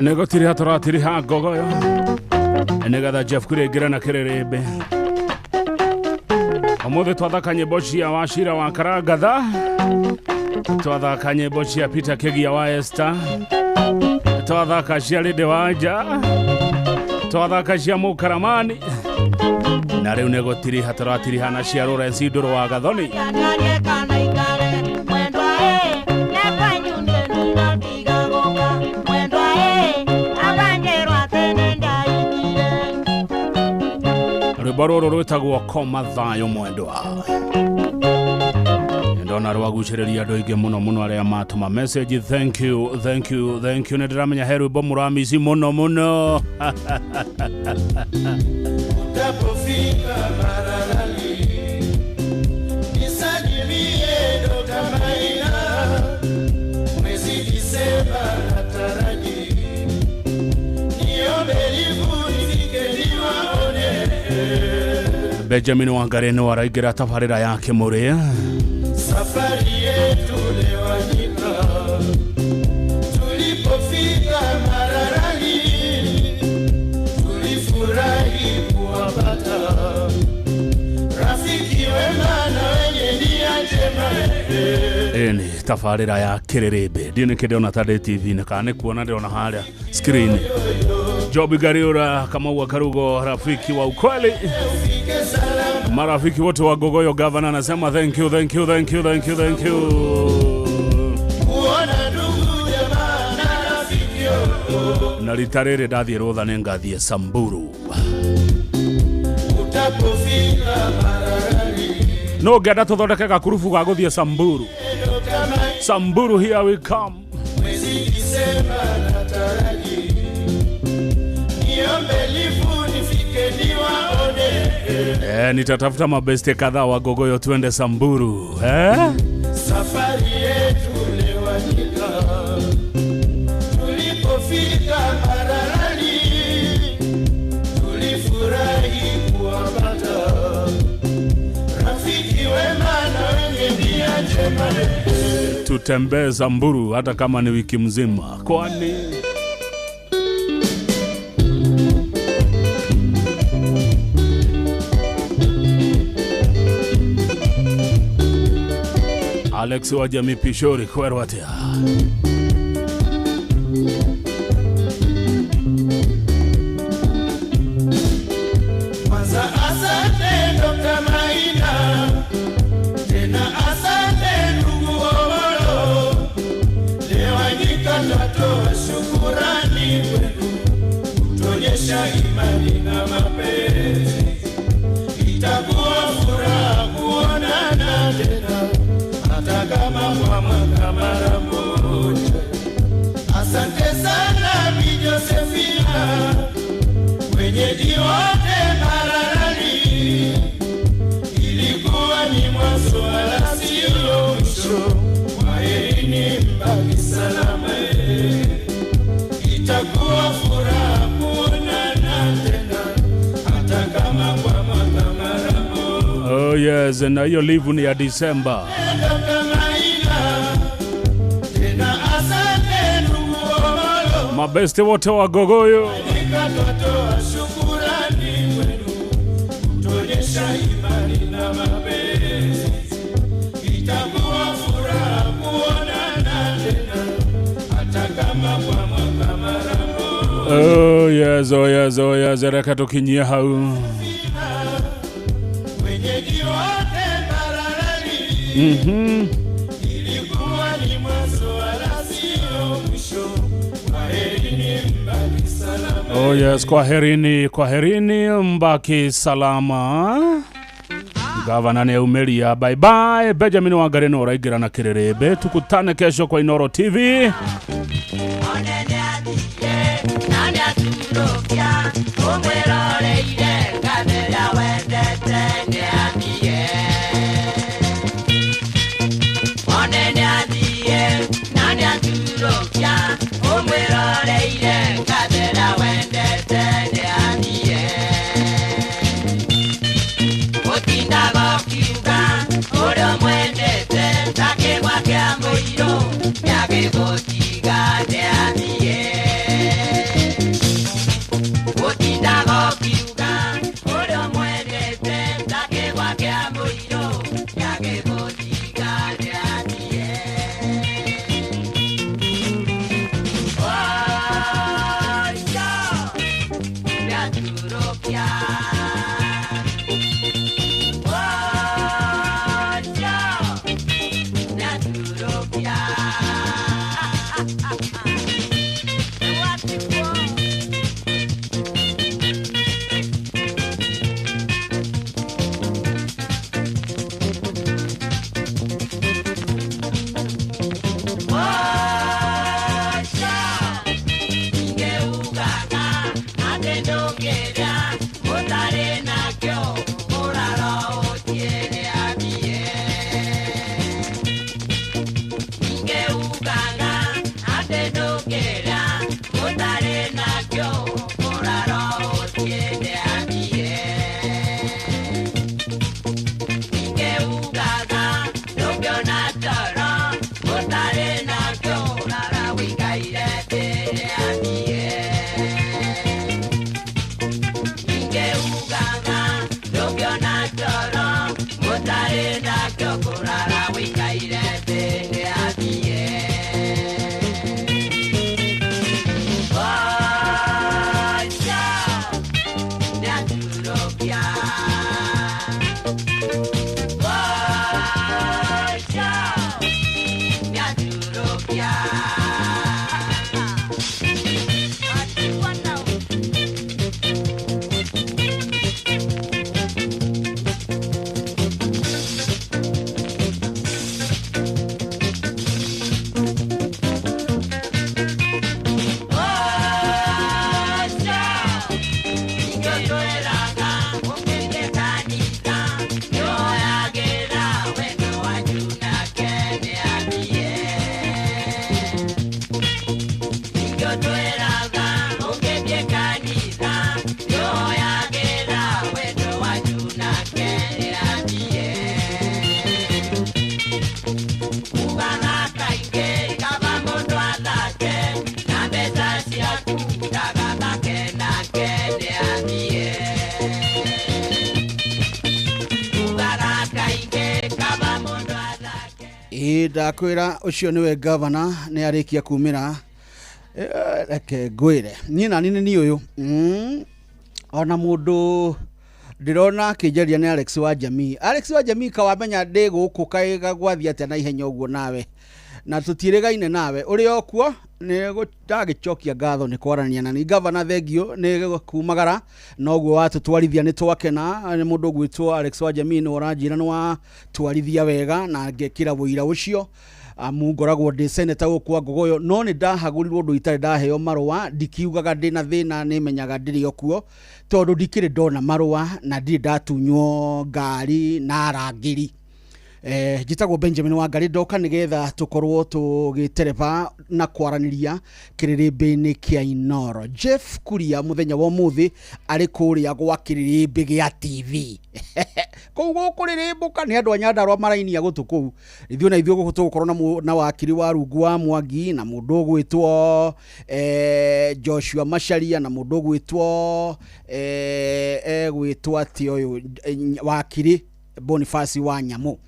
negotiri hatoratiri ha gogoyo negatha Jeff kurengira na kirerembe omothe twathaka nyĩmbo cia Wachira wa Karangatha twathaka nyĩmbo cia Peter Kegia wa Esther twathaka cia Lady Wanja twathaka cia Mũkaramani na rĩu negotiri hatoratiri hana cia Lawrence Ndũrũ wa Gathoni rwĩmbo rũrũ rwĩtagwo komathayo mwendwa ndona rwagucĩrĩria andũ aingĩ mũno mũno arĩa matũma message. Thank you nĩ ndĩramenya he rwĩmbo mũramici mũno mũno Utapofika Maralali nisalimie ndo kama ina Benjamin Wangari no araigera tabarira yake muria. Safari yetu lewanyika, tulipofika Mararani, tulifurahi kuwapata rafiki wema na wenye nia njema. Eni tabarira ya Kirerebe ndini kideona Tade TV nekane kuona ndiona haria screen. Job Gariura kama Wakarugo, rafiki wa ukweli. Marafiki wote wa Gogoyo Governor anasema thank you. Nalitarere dathi rodha nengathie Samburu. Utapofika Mararani, No gada tuthondeke gakurubu ga guthie Samburu. Samburu, here we come. mwezi Disemba nataraji, niombe lifu nifike niwaone. Nitatafuta mabeste kadhaa wa Gogoyo tuende Samburu. Safari yetu lewanyika, tulipofika Mararani, tulifurahi kuwapata rafiki wema na wenye nia njema. Tutembee Samburu hata kama ni wiki mzima. Kwani Alex wa Jamii Pishori kwerwatia. Kwanza asante Dr. Maina, tena asante ndugu Omolo. Lewanyika twatoa shukurani kwenu, kutuonyesha imani na mapenzi. Itakuwa furaha kuonana tena, hata kama kwa mwaka mara moja. Asante sana Bi Josephina, wenyeji wote Mararani. Ilikuwa ni mwanzo wala sio mwisho, kwaherini mbaki salama. Itakuwa furaha kuonana tena, hata kama kwa mwaka mara moja. Oh yes, na hiyo live ni ya December. Mabeste wote wa Gogoyo. Nikatoa shukurani kwenu, kutuonyesha imani na mapenzi. Itakuwa furaha kuonana tena, hata kama kwa mwaka mara moja. Oh yes, reka tukinyia hau. Wenyeji wote Mararani. Ilikuwa ni mwanzo wala sio mwisho, kwaherini mbaki salama. Oh yes, kwaherini mbaki salama. Gavana ne umelia, bye bye. Benjamin Wangari no raigira na Kirerebe. Tukutane kesho kwa Inoro TV. Otinda go kiuga genda kyokurara wikaire thini athie Wacha Nyaturopia Wacha Nyaturopia ndakwira ucio niwe governor ni arikia kumira reke ngwire ni nani ni uyu ona mundu ndirona kijeria ni Alex wa Jamii kawamenya ndi guku kaiga gwathia ate na ihenya uguo nawe na tutirigaine nawe uri okuo ni gutagicokia ngatho ni kwarania na ni governor thengio ni kumagara noguo watutwarithia ni twakena ni mundu gwitwo Alex wa Jamii ni oranjira ni wa twarithia wega na ngekira wira ucio amungoragwo ndi senator gukwa ngogoyo no ni ndahagurirwo ndu itari ndaheo marua ndikiugaga ndina thina ni menyaga ndiri okuo tondu ndikire ndona marua na ndi ndatunywo ngari na rangiri jitagwo Benjamin Wangari ndoka nigetha tukorwo tugitereba na kwaraniria kiririmbi-ini kia Inoro. Jeff Kuria muthenya wa muthi ari kuria gwa kiririmbi gia TV koguo kuririmbuka ni andu a Nyandarua marainia gutuku ithio na ithio gutukorwo na wakiri wa rungu wa Mwangi na mundu gwitwo Joshua Macharia na mundu gwitwo gwitwo ati uyu wakiri Boniface wa Nyamu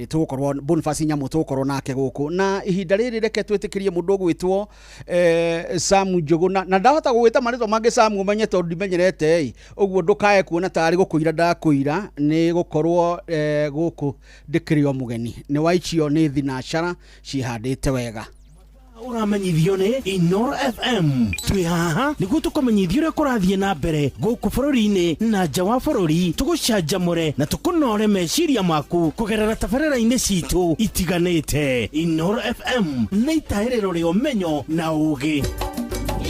tukorwo Boniface Nyamu tukorwo nake guku na ihinda riri reke twitikirie mundu gwitwo Sam Njogu na ndahota gwita marito mange Sam umenye tondu ndimenyerete uguo ndukae kuona tari gukuira ndakuira ni gukorwo guku ndikirio mugeni ni waichio ni thinashara cihandite wega uramenyithio ni Inoro FM twi haha niguo tukomenyithio uria kurathie na mbere guku bururi-ini na nja wa bururi tugucanjamure na tukunore meciria maku kugerera tabarĩra-inĩ citu itiganĩte. Inoro FM nĩ itaĩrĩro rĩa ũmenyo na ũũgĩ.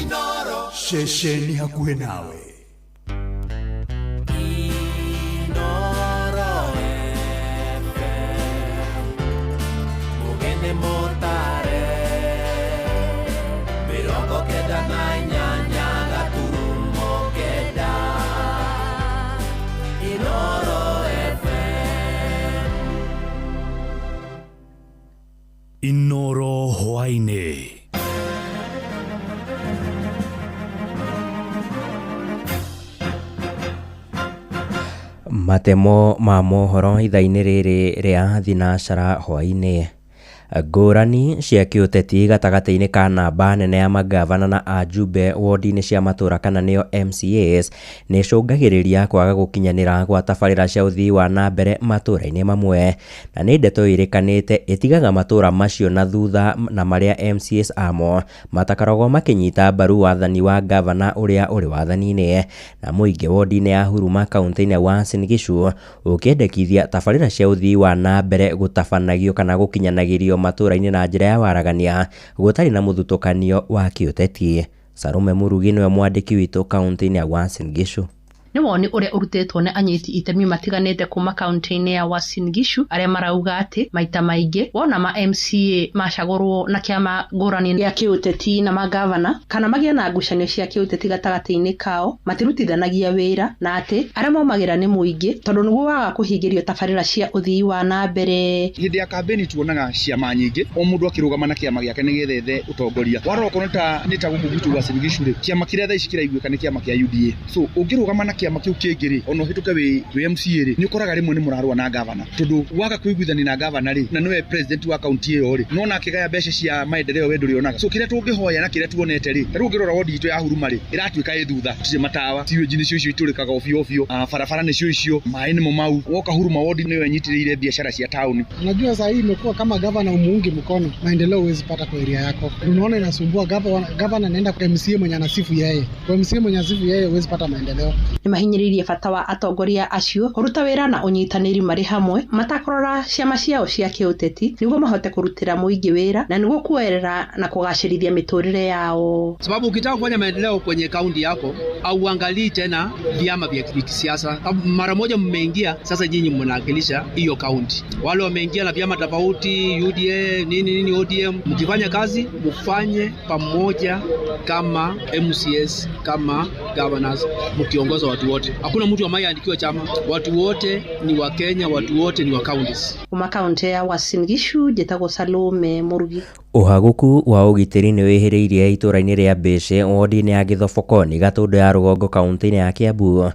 Inoro ceceni hakuhĩ nawe. Inoro FM mugene motare keda na nyanya gaturumo keda Inoro FM Inoro hwaine matemo ma mohoro ithainĩ rĩrĩ rĩa thinashara hwainĩ ngũrani cia kĩũteti gatagatĩ-inĩ ka namba nene ya magavana na ajumbe wodi-inĩ cia matũra kana nĩo MCAs nĩ cũngagĩrĩria kwaga gũkinyanĩra gwa tabarĩra cia ũthii wa na mbere matũra-inĩ mamwe na nĩ ndeto ĩrĩkanĩte ĩtigaga matũra macio na thutha na marĩa MCAs amo matakoragwo makĩnyita mbaru wathani wa gavana ũrĩa ũrĩ wathani-inĩ na mũingĩ wodi-inĩ ya Huruma kaunti-inĩ ya Uasin Gishu ũkĩendekithia tabarĩra cia ũthii wa na mbere gũtabanagio kana gũkinyanagĩrio matũra-inĩ na njĩra ya waragania gũtarĩ na mũthutũkanio wa kĩũteti. Sarume Murugi nĩwe mwandĩki witũ kaunti-inĩ ya Uasin Gishu. Nĩ woni ũrĩa ũrutĩtwo nĩ anyiti itemi matiganĩte kuma kaunti-inĩ ya Uasin Gishu arĩa marauga atĩ maita maingĩ wona ma MCA macagũrwo na kĩama ngũrani gĩa kĩũteti na magavana kana magĩa na ngucanio cia kĩũteti gatagatĩ-inĩ kao matirutithanagia wĩra na atĩ arĩa maumagĩra nĩ mũingĩ tondũ nĩguo waga kũhingĩrio tabarĩra cia ũthii wa na mbere. Hĩndĩ ya kambeni tuonaga ciama nyingĩ o mũndũ akĩrũgama na kĩama gĩake nĩgetha ethe ũtongoria. Warora okorwo nĩ ta gũkũ gwitũ Uasin Gishu rĩ kĩama kĩrĩa thaa ici kĩraiguĩka nĩ kĩama kĩa UDA. So ũngĩrũgama na kiama kiu kingiri ono hituke wi MCA ri ni ukoraga rimwe ni murarwa na governor tondu waga kuiguithani na governor ri na niwe president wa county iyo ri no na kigaya mbeca cia maendeleo we nduri onaga so kire tungihoya na kire tuonete ri ru ngirora wodi itu ya huruma ri iratuika ithutha tire matawa tiwe jini cio iturikaga ofio barabara ni cio icio mai ni mo mau woka huruma wodi niwe nyitiriire biashara cia town. Unajua sasa hii imekuwa kama governor umuungi mkono maendeleo huwezi pata kwa area yako. Unaona inasumbua governor anaenda kwa MCA mwenye anasifu yeye. Kwa MCA mwenye anasifu yeye huwezi pata maendeleo. Ni mahinyiririe bata wa atongoria acio kuruta wira na unyitaniri mari hamwe matakorora ciama ciao cia kiuteti niguo mahote kurutira muingi wira na niguo kuerera na kugacirithia miturire yao. Sababu ukitaka kufanya maendeleo kwenye kaunti yako au uangalie tena vyama vya kisiasa. Mara moja mmeingia sasa nyinyi mnawakilisha hiyo kaunti. Wale wameingia na vyama tofauti UDA nini ODM, mkifanya kazi mfanye pamoja kama MCS kama governors mkiongoza watu wote. Hakuna mtu ambaye andikiwa chama. Watu wote ni wa Kenya, watu wote ni wa counties. Kuma kaunti ya Uasin Gishu Jetago Salome Murugi. Uhaguku wa ugitiri ni wihiriirie ituraini ria Mbece wodi-ini ya Githobokoni Gatundu ya Rugongo kaunti-ini ya Kiambu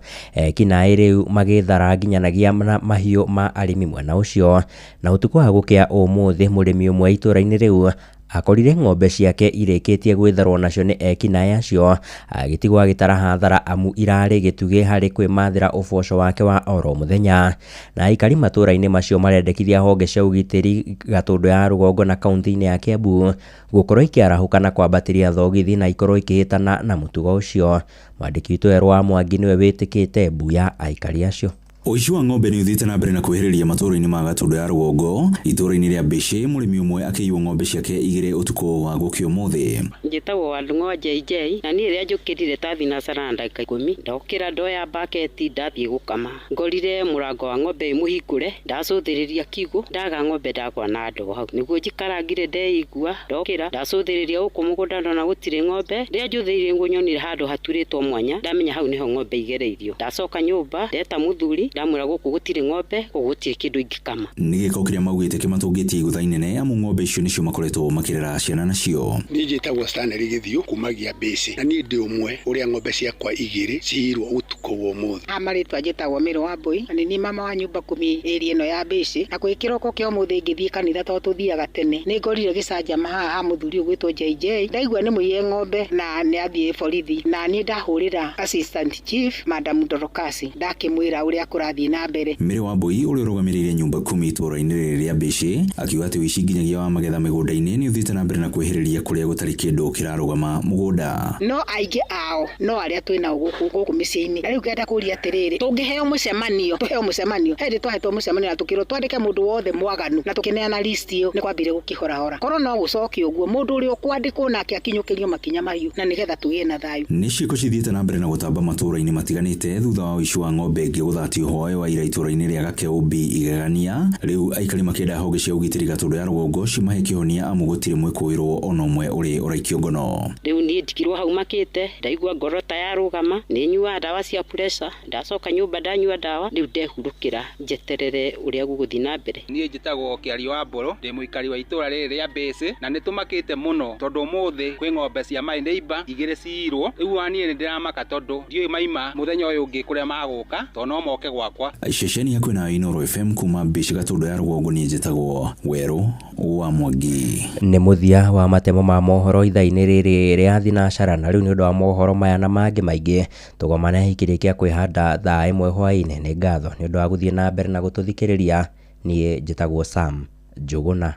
kinaĩ riu magithara nginyanagia na mahiũ ma arimi mwena ucio na utuku wa gukia umuthi murimi umwe ituraini riu akorire ng'ombe ciake ireketie gwitharwo nacio ni ekinaĩ acio agitigwo agitara hathara amu irari gitugi hari kwimathira uboco wake wa oro muthenya na aikari matura-ini macio marendekithia honge cia ugitiri Gatundu ya Rugongo na kaunti-ini ya Kiambu gukorwo ikiarahuka na kwambatiria thogithi na ikorwo ikihitana na mutugo ucio. Mwandiki witũ Erwa Mwangi niwe witikite mbu ya aikari acio. Uici wa ng'ombe ni uthite na mbere na kweheriria matura-ini ma Gatundu ya Rugongo itura-ini ria Mbece murimi umwe akĩiywo ng'ombe ciake igĩrĩ utuku wa gũkĩa ũmũthĩ. Njĩtagwo Wandung'o JJ na niĩ rĩrĩa njũkĩrire ta thinacara ndagĩka 10 ndokĩra ndoya baketi ndathiĩ gũkama ngorire mũrango wa ng'ombe mũhingũre ndacũthĩrĩria kiugũ ndaga ng'ombe ndakwa na ndoo hau nĩguo njikarangire ndeigua ndokĩra ndacũthĩrĩria gũkũ mũgũnda ndona gũtirĩ ng'ombe rĩrĩa njũthĩrĩire ngũnyonire handũ haturĩtwo mwanya ndamenya hau nĩho ng'ombe igereirio ndacoka nyũmba ndeta mũthuri ndamwĩra gũkũ gũtirĩ ng'ombe gũtirĩ kĩndũ ingĩkama. Nĩ gĩko kĩrĩa maugĩte kĩmatũngĩtie igũtha inene amu ng'ombe icio nĩcio makoretwo makĩrera ciana nacio. Niĩ njĩtagwo Stanley Gĩthiũ kumagia Mbece na niĩ ndĩ ũmwe ũrĩa ng'ombe ciakwa igĩrĩ cihirwo ũtukũ wa ũmũthĩ. Amarĩtwa njĩtagwo Mĩrũ wa Mbũi na nĩ mama wa nyũmba kumi area ĩno ya Mbece na kwĩ kĩroko kĩa ũmũthĩ ngĩthiĩ kanitha tondũ tũthiaga tene nĩ ngorire gĩcanjama haha ha mũthuri ũgwĩtwo JJ ndaigua nĩ mũiye ng'ombe na nĩ athiĩ borithi na niĩ ndahũrĩra assistant chief Madam Dorokasi ndakĩmwĩra ũrĩa kũrathiĩ na mbere. Mĩrũ wa Mbũi ũrĩa ũrũgamĩrĩire nyũmba kumi itũra-inĩ rĩrĩ rĩa Mbece akiuga atĩ ũici nginyagia wa magetha mĩgũnda-inĩ nĩ ũthiĩte na mbere na kwĩhĩrĩria kũrĩa gũtarĩ kĩndũ kĩrarũgama mũgũnda. No aingĩ ao no arĩa twĩna gũkũ mĩciĩ-inĩ rĩu ngenda kũria atĩrĩrĩ tũngĩheo mũcemanio tuheo mũcemanio hĩndĩ twahetwo mũcemanio na tũkĩrwo twandĩke mũndũ wothe mwaganu na tũkĩneana list ĩyo nĩ kwambire gũkĩhorahora korwo no gũcoke ũguo mũndũ ũrĩa ũkwandĩkwo nake akinyũkĩrio makinya mahiũ na nĩgetha tũgĩe na thayũ. Nĩ ciĩko cithiĩte na mbere na gũtamba matũra-inĩ matiganĩte thutha wa ũici wa ng'ombe ĩngĩ gũthatio hoyo wa ira itũra-inĩ rĩa Gakeũmbi igegania rĩu aikari makĩenda honge cia ũgitĩri Gatundu ya Rugongo cimahe kĩhonia amu gũtirĩ mwĩkũĩrwo ona ũmwe ũrĩ ũraikio ngono. Rĩu niĩ ndikirwo hau makĩte ndaigua ngoro ta yarũgama nĩ nyua ndawa cia pressure ndacoka nyũmba ndanyua ndawa rĩu ndehurũkĩra njeterere ũrĩa gũgũthiĩ na mbere. Niĩ njĩtagwo Kĩario wa Mbũrũ ndĩ mũikari wa itũra rĩrĩ rĩa Mbece na nĩ tũmakĩte mũno tondũ ũmũthĩ kwĩ ng'ombe cia my neighbor igĩrĩ ciirwo rĩu niĩ nĩ ndĩramaka tondũ ndiũĩ maima mũthenya ũyũ ũngĩ kũrĩa magũka tondũ no moke gwakwa. Ceceni ya kwĩna Inooro FM kuma Mbece Gatundu ya Rugongo niĩ njĩtagwo Werũ wa Mwangi. Nĩ mũthia wa matemo ma mohoro ithaa-inĩ rĩrĩ rĩa thinacara na rĩu nĩ ũndũ wa mohoro maya na mangĩ maingĩ tũgomane ikĩrĩkia kwĩhanda thaa ĩmwe hwaĩ-inĩ. Nĩ ngatho nĩ ũndũ wa gũthiĩ na mbere na gũtũthikĩrĩria. Niĩ njĩtagwo Sam Njũgũna.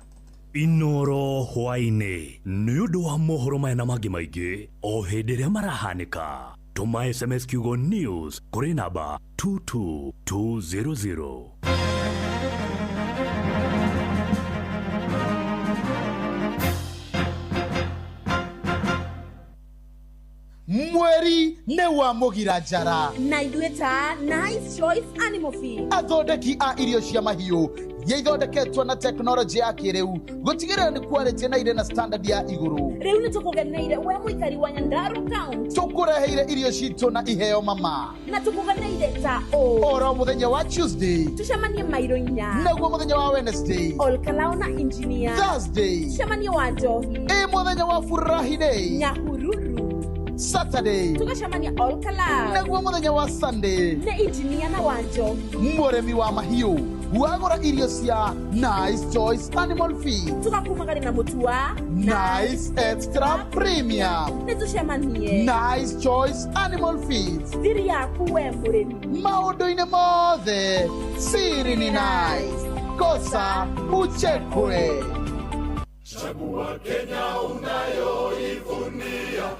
Inooro hwaĩ-inĩ nĩ ũndũ wa mohoro maya na mangĩ maingĩ o hĩndĩ ĩrĩa marahanĩka. Tũma SMS kiugo news kũrĩ namba 22200. Mweri ne wa mugira njara na ithuĩta Nice Choice Animal Feed athondeki a irio cia mahiũ iria ithondeketwo na tekinoronjĩ ya kĩrĩu gũtigĩrĩra nĩ quality na irĩ na standard ya igũrũ. Rĩu nĩ tũkũgeneire we mũikari wa Nyandarua County tũkũreheire irio citũ na iheo mama na tũkũgeneire ta oro mũthenya wa Tuesday tucemanie Mairo 4 naguo mũthenya wa Wednesday Olkalau na Engineer Thursday tucemanie wa Njohi mũthenya wa Furahi Day Nyahururu Saturday tugacemania Olkala naguo muthenya wa Sunday nĩ injinia na wanjo mũrĩmi wa mahiũ wagũra irio cia Nice Choice Animal Feed tugakumagari na mũtu wa Nice Extra Premium nĩ tucemanie Nice Choice Animal Feeds thiri yaku we mũrĩmi maũndũ-inĩ mothe siri ni Nice kosa uchekwe. Chagua Kenya unayoivunia,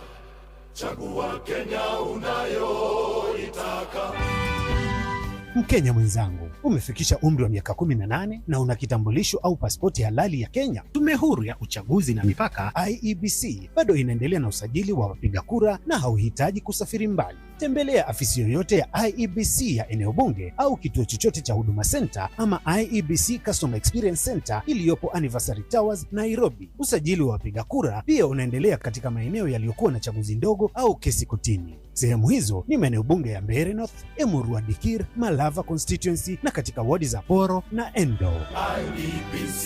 chagua Kenya unayoitaka. Mkenya mwenzangu, umefikisha umri wa miaka 18 na una kitambulisho au pasipoti halali ya Kenya. Tume Huru ya Uchaguzi na Mipaka IEBC bado inaendelea na usajili wa wapiga kura na hauhitaji kusafiri mbali. Tembelea afisi yoyote ya IEBC ya eneo bunge au kituo chochote cha Huduma Center ama IEBC Customer Experience Center iliyopo Anniversary Towers, Nairobi. Usajili wa wapiga kura pia unaendelea katika maeneo yaliyokuwa na chaguzi ndogo au kesi kotini. Sehemu hizo ni maeneo bunge ya Mbeere North, Emurua Dikir, Malava Constituency na katika wadi za Poro na Endo. IEBC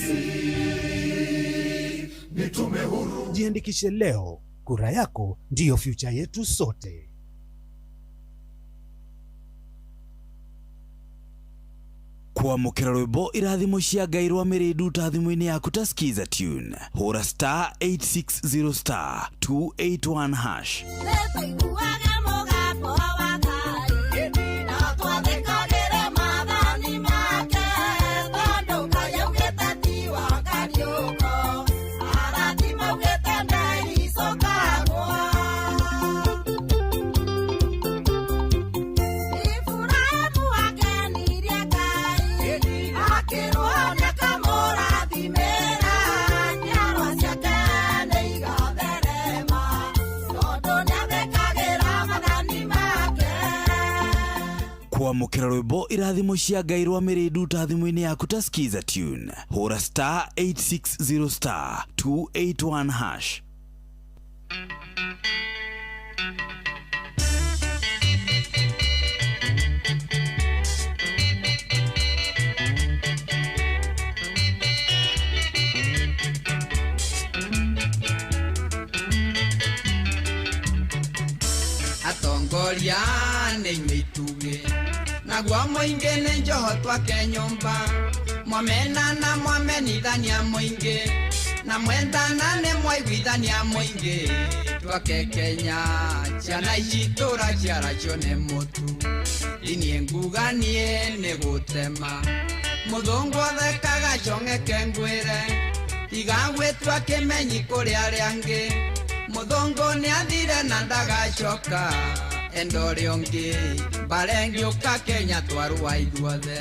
ni tume huru. Jiandikishe leo, kura yako ndiyo future yetu sote. Kwamũkĩra rwĩmbo irathimo cia Ngai rwa mĩrĩndu ta thimũ-inĩ yaku ta skiza tune hũra *860*281#. Kwamũkĩra rwĩmbo irathimo cia Ngai rwa mĩrĩndu ta thimũ-inĩ yaku ta skiza tune hũra *860*281#. Atongoria nĩ mituge nagwa mũingĩ nĩ njoho twake nyũmba mwamenana mwamenithania mũingĩ na mwendana nĩ mwaiguithania mũingĩ twake Kenya ciana ici tũra ciaracio nĩ mũtu inie nguganie nĩ gũtema mũthũngũ thekaga chong'eke ngwĩre tiga gwĩtua kĩmenyi kũrĩ arĩa angĩ mũthũngũ nĩ athire na ndagacoka endore onge barengi uka Kenya twarua ithuothe.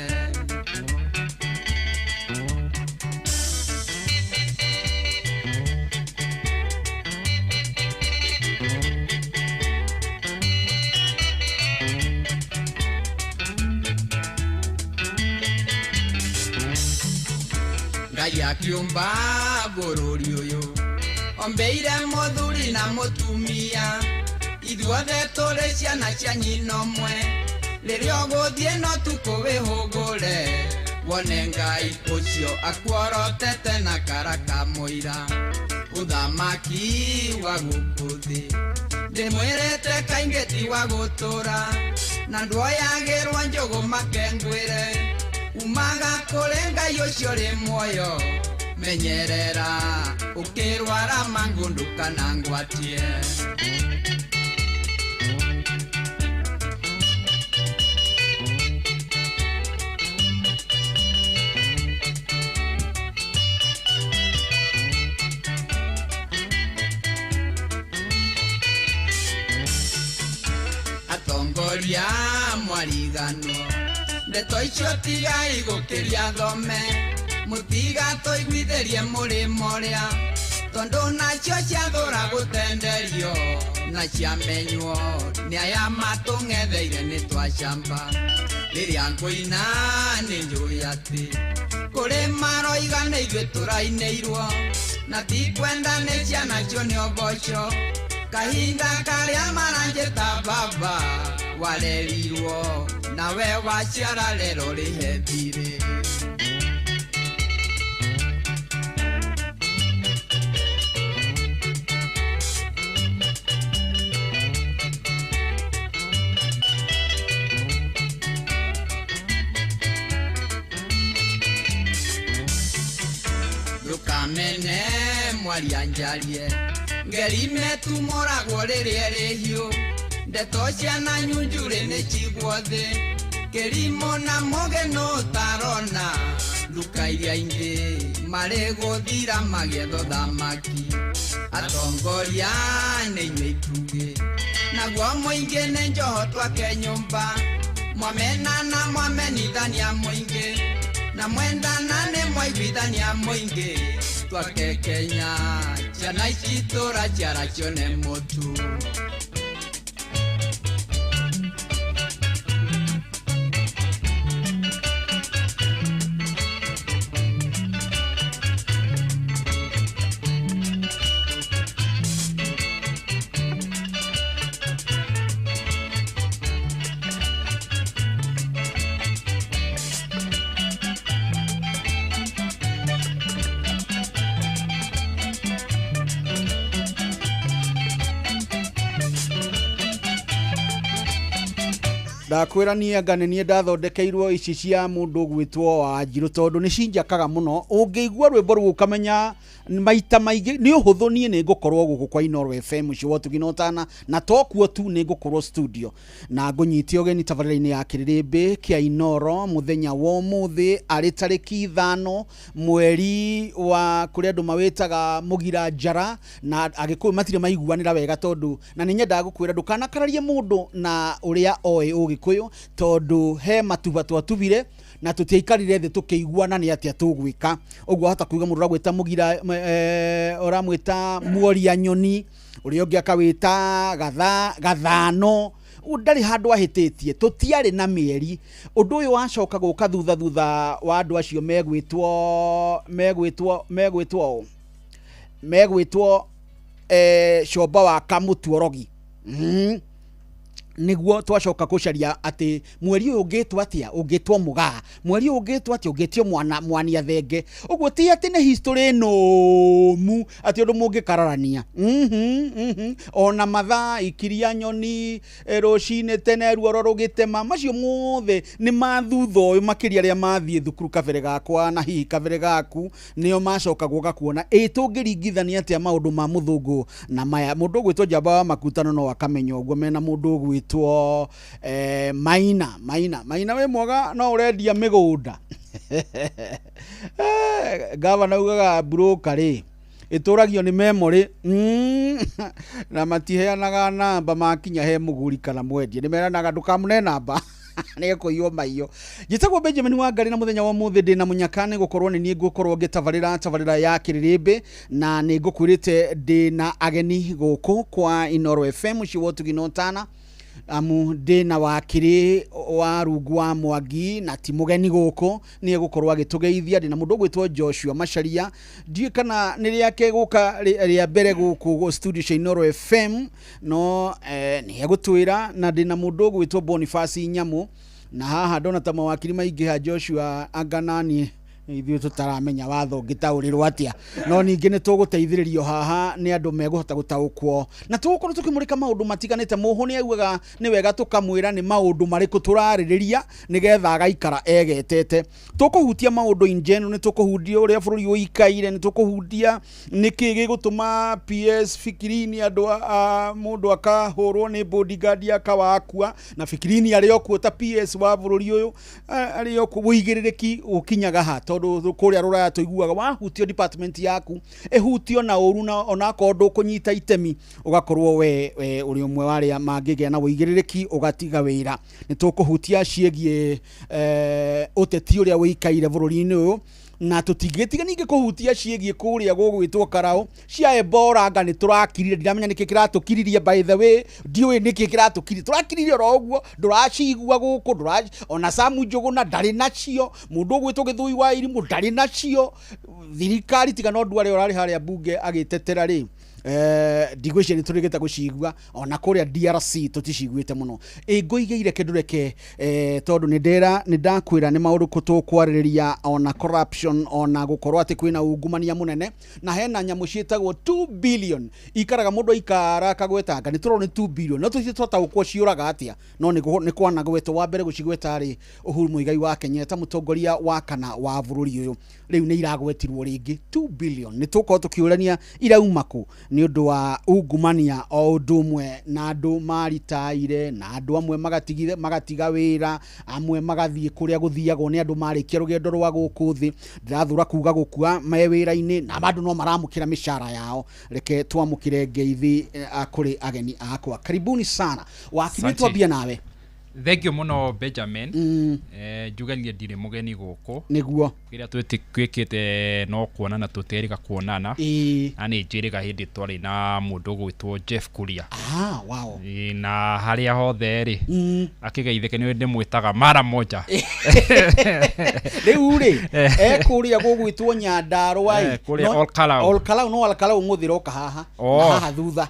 Ngai akiumba bũrũri ũyũ ombeire mũthuri na mũtumia ithuothe tũrĩ ciana cia nyina ũmwe rĩrĩa ũgũthiĩ no tukũ wĩhũgũre wone Ngai ũcio akuorotete na kara kamũira ũthamaki wa gũkũ thĩ ndĩmwĩrĩte kaingĩ ti wa gũtũra na nduoyagĩrwo njũgũ makengwĩre umaga kũrĩ Ngai ũcio rĩ muoyo menyerera ũkĩrwara mangũndũ kana ngwatie. Atongoria mwarigano ndeto icio tigai gũkĩria thome mũtiga tũiguithĩrie mũrĩmo ũrĩa tondũ nacio ciathũra gũtenderio na ciamenywo nĩ aya matũng'etheire nĩ twacamba rĩrĩa ngũina nĩ njũĩ atĩ kũrĩ maroiga nĩ ithuĩ tũrainĩirwo na ti kwenda nĩ ciana cio nĩ ũboco kahinda karĩa maranjĩta baba warerirwo nawe waciara rero rĩhe thirĩ. ndukamene mwari anjarie ngerime tumoragwo riria rihiu ndeto ciana nyunjure nĩ cigwo thĩ kĩrimo na mũgeno tarona nduka iria ingĩ marĩ gũthira magĩetho thamaki atongoria nĩ inyuĩ itugĩ naguo mũingĩ nĩ njoho twake nyũmba mwamena na mwamenithania mũingĩ na mwendana nĩ mwaiguithania mũingĩ twake Kenya ciana ici tũraciara cione mũtu ndakwĩra niĩ anga nĩ niĩ ndathondekeirwo ici cia mũndũ gwĩtwo Wanjirũ tondũ nĩ cinjakaga mũno ũngĩigua rwĩmbo rũu ũkamenya maita maingĩ nĩ ũhũthũ niĩ nĩ ngũkorwo gũkũ kwa Inooro FM ciwo tuginotana na tokuo tu nĩ ngũkorwo studio na ngũnyitia ũgeni tabarĩra-inĩ ya kĩrĩrĩmbĩ kĩa Inooro mũthenya wa ũmũthĩ arĩ tarĩki 5 mweri wa kũrĩa andũ mawĩtaga mũgira njara na agĩkũyũ matirĩ maiguanĩra wega tondũ na nĩ nyendaga gũkwĩra ndũkanakararie mũndũ na ũrĩa oĩ ũgĩkũyũ tondũ he matuba twatubire na tutiaikarire thĩ tukĩiguana nĩ atĩa tũgwĩka ũguo hata kuiga mũndũ ũragwĩta mũgira ũramwĩta muoria nyoni ũrĩa ũngĩ akawĩta gathano ndarĩ handũ ahĩtĩtie tũtiarĩ na mĩeri ũndũ ũyũ wacoka gũka thutha wa andũ acio megwĩtwo Comba wa Kamutuorogi niguo twacoka kucaria ati mweri uyu ungitwa atia ungitwo Mugaa mweri uyu ungitwa atia ungitio Mwania Thenge uguo ti ati ne history no mu ati undu mungikararania ona mathaa ikiria nyoni rucine tene ruoro rugitema macio mothe ni mathutha uyu makiria ria mathie thukuru kabere gakwa na hihi kabere gaku nio macoka guka kuona tungiringithania atia maundu ma muthungu na maya mundu gwitwo Njamba wa Makutano no akamenya uguo mena mundu gwitwo Maina we mwaga no urendia mĩgũnda gavana ugaga broker rĩ ituragio ni memory na matiheanaga namba makinya he muguri kana mwendie ni meranaga ndukamune namba nĩ kũiywo maiyo njĩtagwo Benjamin Wangari na mũthenya wa mũthĩ ndĩna mũnyakane gũkorwo nĩ niĩ ngũkorwo ngĩtabarĩra ya kĩrĩrĩmbĩ na nĩ ngũkwĩrĩte ndĩna ageni gũkũ kwa Inooro FM ciwo tuginotana amu ndina wakiri wa rungu wa Mwangi na ti mugeni guko ni gukorwo agitugeithia ndina mundu gwitwo Joshua Macharia ndiye kana ni riake guka ria mbere guku studio cia Inooro FM no ni agutwira na ndina mundu gwitwo Boniface Nyamu na haha ndona ta mawakiri maingi ha Joshua aganani ithuĩ tutaramenya watho ngĩtaũrĩrwo atia no ningĩ nĩ tũgũteithĩrĩrio haha nĩ andũ megũhota gũtaũkwo na tũgũkorwo tũkĩmũrĩka maũndũ matiganĩte mũhũ nĩ augaga nĩ wega tũkamwĩra nĩ maũndũ marĩkũ tũrarĩrĩria nĩgetha agaikara egetete tũkũhutia maũndũ in general nĩ tũkũhutia ũrĩa bũrũri ũikaire nĩ tũkũhutia nĩkĩ gĩgũtũma PS Fikirini andũ mũndũ akahũrwo nĩ bodyguard akawakua na Fikirini arĩ okuo ta PS wa bũrũri ũyũ arĩ okuo wũigĩrĩrĩki ũkinyaga ha tondũ kũrĩa rũraya tũiguaga wahutio department yaku ehutio na ũru na ona akorwo kũnyita itemi ugakorwo we ũrĩ ũmwe wa arĩa mangĩgĩa na wũigĩrĩrĩki ũgatiga wĩra nĩ tũkũhutia ciĩgiĩ ũteti ũrĩa wĩikaire bũrũri-inĩ ũyũ na tutigĩtiga ningĩ kũhutia ciĩgiĩ kũrĩa gũgwĩtwo Karao cia Eboranga nĩ tũrakirire ndiramenya nĩkĩ kĩratũkiririe by the way ndiũĩ nĩkĩ kĩratũkiririe tũrakiririe ro ũguo ndũracigua gũkũ ona Samu Njũgũna ndarĩ nacio mũndũ gwĩtwo Gĩthũi wa Irimũ ndarĩ nacio thirikari tiga no ndware ũrarĩ harĩa bunge agĩtetera rĩ ndigwĩciria nĩ tũrĩgĩte gũcigua ona kũrĩa DRC tũticiguĩte mũno ngũigĩire kĩndũ reke tondũ nĩ ndakwĩra nĩ maũndũ tũkwarĩrĩria ona corruption ona gũkorwo atĩ kwĩna ungumania mũnene na hena nyamũ ciĩtagwo 2 billion ikaraga mũndũ aikara kagwetanga nĩ tũrona 2 billion no tũtitota gũkwo ciũraga atĩa no nĩ kwanagwetwo wa mbere gũcigweta rĩ Uhuru Muigai wa Kenyatta mũtongoria wa kana wa bũrũri ũyũ rĩu nĩ iragwetirwo rĩngĩ 2 billion nĩ tũkorwo tũkĩũrania irauma kũ nĩ ũndũ wa ungumania o ũndũ ũmwe na andũ maritaire na andũ amwe magatiga wĩra amwe magathiĩ kũrĩa gũthiagwo nĩ andũ marĩkia rũgendo rwa gũkũ thĩ ndĩrathura kuga gũkua me wĩra-inĩ na bado no maramũkĩra mĩcara yao reke twamũkĩre ngeithi kũrĩ ageni akwa karibuni sana wakiri twambia nawe Thank you muno Benjamin njugarie ndirĩ mũgeni gũkũ nĩguo kĩrĩa twĩkĩte no kuonana tũterĩga kuonana na nĩ njĩrĩga hĩndĩ twarĩ na mũndũ gwĩtwo Jeff Kuria wow na harĩa hothe rĩ akĩgeithĩke nĩ ndĩmwĩtaga mara moja rĩu rĩ kũrĩa gũgwĩtwo Nyandarũa kũrĩa Olkalau mũthĩroka haha na haha thutha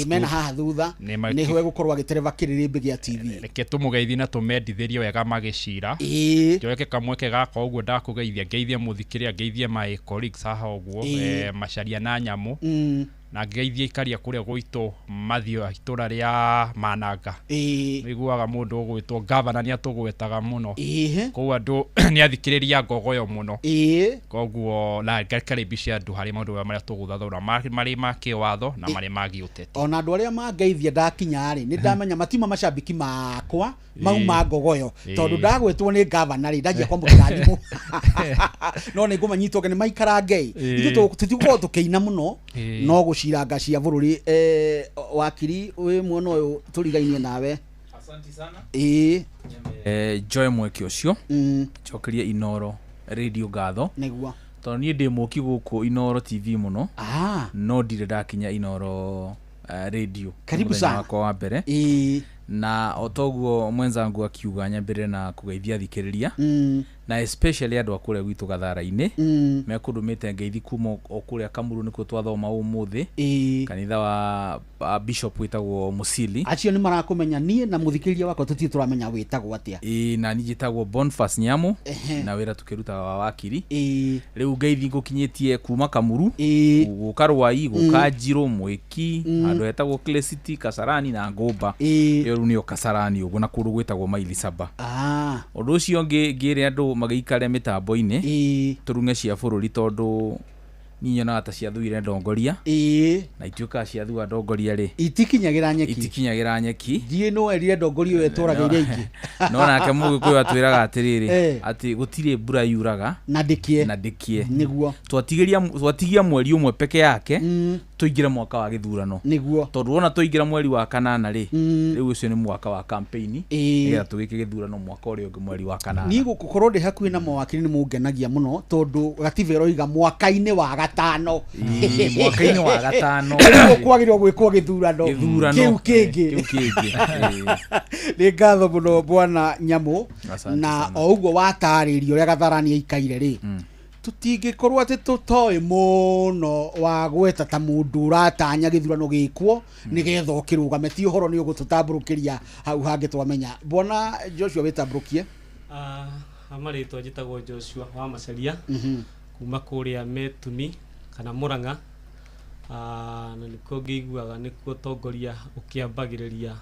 mena haha thutha nĩho egũkorwo agĩtereva kĩrĩrĩmbĩ gĩa TV tũmũgeithie na tũmendithĩrie wega magĩcira njoke kamweke gaka ũguo ndakũgeithia ngeithie mũthikĩria ngeithie my colleagues haha ũguo macaria na nyamũ na ngeithie ikaria kũrĩa gwitũ mathio itũra rĩa Mananga nĩguaga mũndũ ũgwĩtwo governor nĩ atũgwetaga mũno koguo andũ nĩ athikĩrĩria ngogoyo mũno koguo na ngakaribisha andũ harĩ maũndũ marĩa tũgũthathaũra marĩ ma kĩwatho na marĩ ma gĩũteti ona andũ arĩa mangeithia ndakinya rĩ nĩ ndamenya matima macambiki makwa mauma ngogoyo tondũ ndagwetwo nĩ governor rĩ ndanjia kwamũkĩra thimũ no nĩ ngũmanyitwo nĩ maikara ngei ithuĩ tũtigũkorwo tũkĩina mũno no gũciranga cia bũrũri wakiri wĩ muono ũyũ tũrigainie nawe asante sana Joy Mweke ũcio chokeria Inoro radio gatho nĩguo tondũ niĩ ndĩ mũki gũkũ Inoro TV mũno no ndirĩ ndakinya Inoro radio karibu sana kwa mbere na otoguo mwenzangu akiuga nyambere na kugeithia thikĩrĩria na especially andũ akũrĩa gwitũ Gathara-inĩ mekũndũmĩte ngeithi kuma okũrĩa Kamuru nĩkuo twathoma ũmũthĩ kanitha wa bishop wĩtagwo Musili acio nĩ marakũmenya niĩ na mũthikĩrĩria wakwa tũtirĩ tũramenya wĩtagwo atĩa na niĩ njĩtagwo Boniface Nyamu na wĩra tũkĩrutaga wa wakiri rĩu ngeithi ngũkinyĩtie kuma Kamuru gũka Rwai gũka Njirũ Mwĩki andũ etagwo Clecity Kasarani na Ngũmba rĩu nĩo Kasarani ũguo na kũndũ gwĩtagwo Maili Saba ũndũ ũcio ngĩrĩ andũ magĩikare mĩtambo-inĩ tũrunge cia bũrũri tondũ nyonaga ta ciathuire ndongoria na ituĩkaga ciathua ndongoria rĩ itikinyagĩra nyeki ndiĩ no erire ndongoria ũyũ etũragĩire ingĩ no nake Mũgĩkũyũ atwĩraga atĩrĩrĩ atĩ gũtirĩ mbura yuraga na ndĩkie nĩguo twatigia mweri ũmwe peke yake tũingĩre mwaka wa gĩthurano nĩguo tondũ ona tũingĩra mweri wa kanana rĩ rĩu ũcio nĩ mwaka wa campaign nĩgetha tũgĩke gĩthurano mwaka ũrĩa ũngĩ mweri wa kanana niĩ gũkorwo ndĩ hakuhĩ na mawakiri nĩ mũngenagia mũno tondũ gatiba ĩroiga mwaka-inĩ wa gatano mwaka-inĩ wa gatano kwagĩrĩirwo gwĩkwo gĩthurano kĩu kĩngĩ nĩ ngatho mũno bwana Nyamũ na o ũguo watarĩrio ũrĩa Gatharani aikaire rĩ tũtingĩkorwo atĩ tũtoĩ mũno wa gweta ta mũndũ ũratanya gĩthurano gĩkwo nĩgetha ũkĩrũgame ti ũhoro nĩ ũgũtũtambũrũkĩria hau hangĩ twamenya bona Joshua wĩtambũrũkie amarĩtwa njĩtagwo Joshua wa Macharia kuma kũrĩa Metuni kana Mũrang'a na nĩkuo ngĩiguaga nĩkuo tongoria ũkĩambagĩrĩria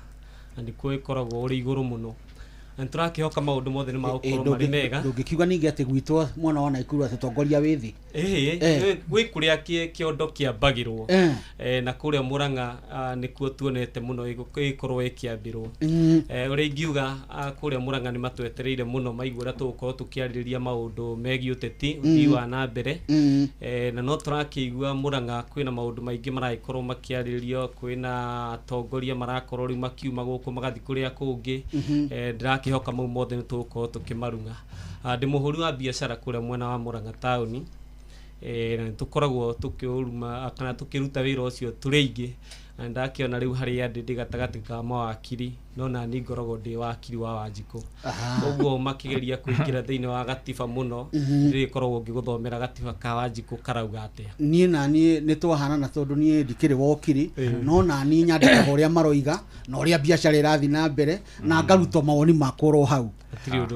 na nĩkuo ĩkoragwo ũrĩ igũrũ mũno na tũrakĩhoka maũndũ mothe nĩ magũkorwo marĩ mega ndũngĩkiuga ningĩ atĩ gwitũ mwana wa Naikuru atĩ tongoria wĩ thĩ gwĩ kũrĩa kĩondo kĩambagĩrwo na kũrĩa Mũrang'a nĩkuo tuonete mũno ĩkorwo ĩkĩambĩrwo ũrĩa ingiuga kũrĩa Mũrang'a nĩ matwetereire mũno maigua ũrĩa tũgũkorwo tũkĩarĩrĩria maũndũ megiĩ ũteti ũthii wa na mbere na no tũrakĩigua Mũrang'a kwĩna maũndũ maingĩ maragĩkorwo makĩarĩrĩrio kwĩna atongoria marakorwo rĩu makiuma gũkũ magathiĩ kũrĩa kũngĩ ndĩrakĩhoka mau mothe nĩ tũgũkorwo tũkĩmarunga ndĩ mũhũri wa biacara kũrĩa mwena wa Mũrang'a taũni na tũkoragwo tũkĩuruma kana tũkĩruta wĩra ũcio tũrĩ aingĩ na ndakiona riu hari ndi gatagati ka mawakiri no na ni ngoragwo ndi wakiri wa Wanjikũ koguo makigeria kuingira thiini wa gatiba muno ndi koragwo ngiguthomera gatiba ka Wanjikũ karauga atia nie na nie ni twahana na tondu nie ndikiri wokiri no na ni nyandikaga uria maroiga na uria biacara irathi na mbere na ngaruta mawoni makoro hau.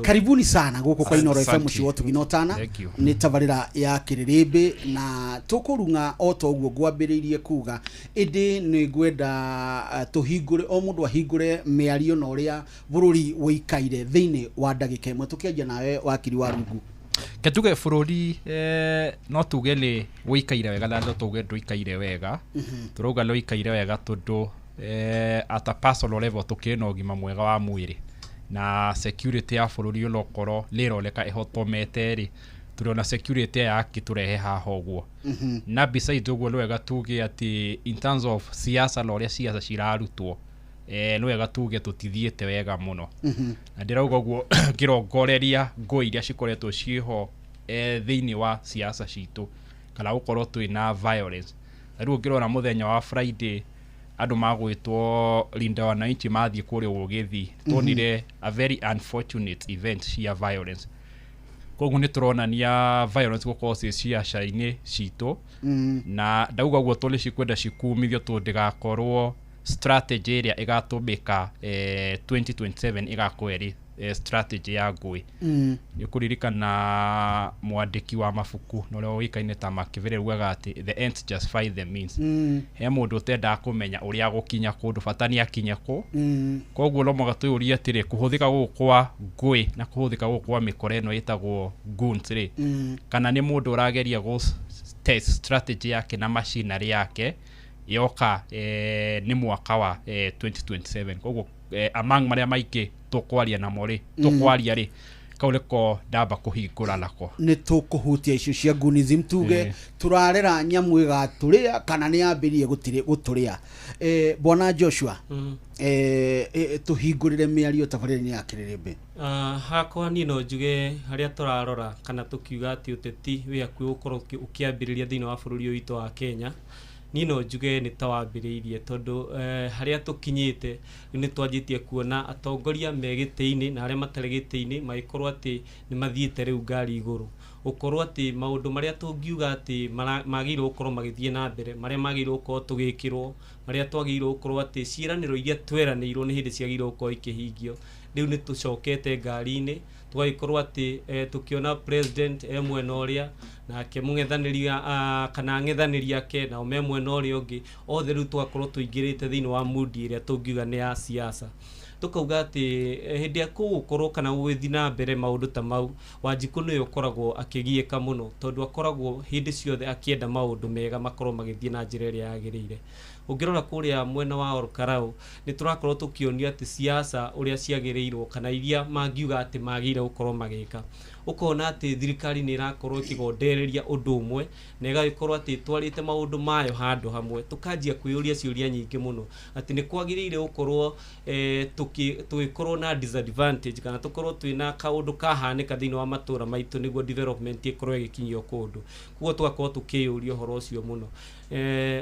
Karibuni sana guku kwa Inoro FM ciwo tuginotana ni tabarira ya Kiririmbi na tukurunga oto uguo gwambiririe kuga indi ni gwenda tuhingure o mundu ahingure miario na uria bururi wikaire thiini wa ndagika imwe tukianjia nawe wakiri wa rungu ketuge bururi no tuge ni wikaire wega na ndo tuge nduikaire wega turuga lo ikaire wega tondu at a personal level tukina ugima mwega wa mwiri na security ya bururi ulokoro liroleka ihotomete ri turona security ya kiturehe haha uguo na besides uguo wega tuge ati in terms of siasa loria siasa cirarutwo wega tuge tutithiete wega muno na ndirauga uguo kirongoreria ngoi iria cikoretwo ciho thiini wa siasa citu kana gukorwo twina violence riu ngirona muthenya wa Friday andu magwitwo Linda Wananchi mathie kuri ugithi tonire a very unfortunate event cia violence koguo ni turonania violence gukorwo ciaca-ini citu na ndauga guo tuli cikwenda cikumithio tundigakorwo strategy iria igatumika 2027 igakweri strategy ya ngui ni kuririkana mwandiki wa mabuku no leo wikaine ta Machiavelli rugaga ati the ends justify the means he mundu utenda kumenya uria gukinya kundu fatani akinye ku koguo no mugatuyuria atire kuhuthika gukwa ngui na kuhuthika gukwa mikore no itagwo guns ri kana ni mundu urageria go test strategy yake na machinery yake yoka ni mwaka wa 2027 koguo among maria maiki tukwaria na mori tukwaria ri kauleko ndamba kuhingura nako ni tukuhutia icio cia gunism tuge turarera nyamu igaturia kana ni ambirie guturia bwana Joshua tuhingurire miario tabariri-ini ya Kiririmbi hakwa ni no njuge haria turarora kana tukiuga ati uteti wi akui ukorwo ukiambiriria thiini wa bururi uitu wa Kenya nino njuge ni tawambiriirie tondu haria tukinyite ni twanjitie kuona atongoria megite-ini na haria mataregite-ini maikorwo ati ni mathiite riu ngari iguru ukorwo ati maundu maria tungiuga ati magirwo ukorwo magithie na mbere maria magirwo ukorwo tugikirwo maria twagirwo ukorwo ati ciiraniro iria tweranirwo ni hindi ciagirwo ukorwo ikihingio riu ni tucokete ngari-ini tugaikorwo ati tukiona president mwena uria nake mung'ethaniria kana ng'ethaniria ke na mwena uria ungi othe riu tugakorwo tuingirite thiini wa mood iria tungiuga ni ya siasa tukauga ati hindi ya kugukorwo kana guthi na mbere maundu ta mau Wanjikũ ni ukoragwo akigieka muno tondu akoragwo hindi ciothe akienda maundu mega makorwo magithie na njira iria yagirire ungirora kuria mwena wa Olkarau ni turakorwo tukionio ati siasa uria ciagirirwo kana iria mangiuga ati magire gukorwo magika ukona ati thirikari ni irakorwo ikigondereria undu umwe na igagikorwo ati twarite maundu mayo handu hamwe tukanjia kwiyuria ciuria nyingi muno ati ni kwagirire gukorwo tugikorwo na disadvantage kana tukorwo twina kaundu kahanika thiini wa matura maitu niguo development ikorwo igikinyio kundu kuo tugakorwo tukiyuria horo ucio muno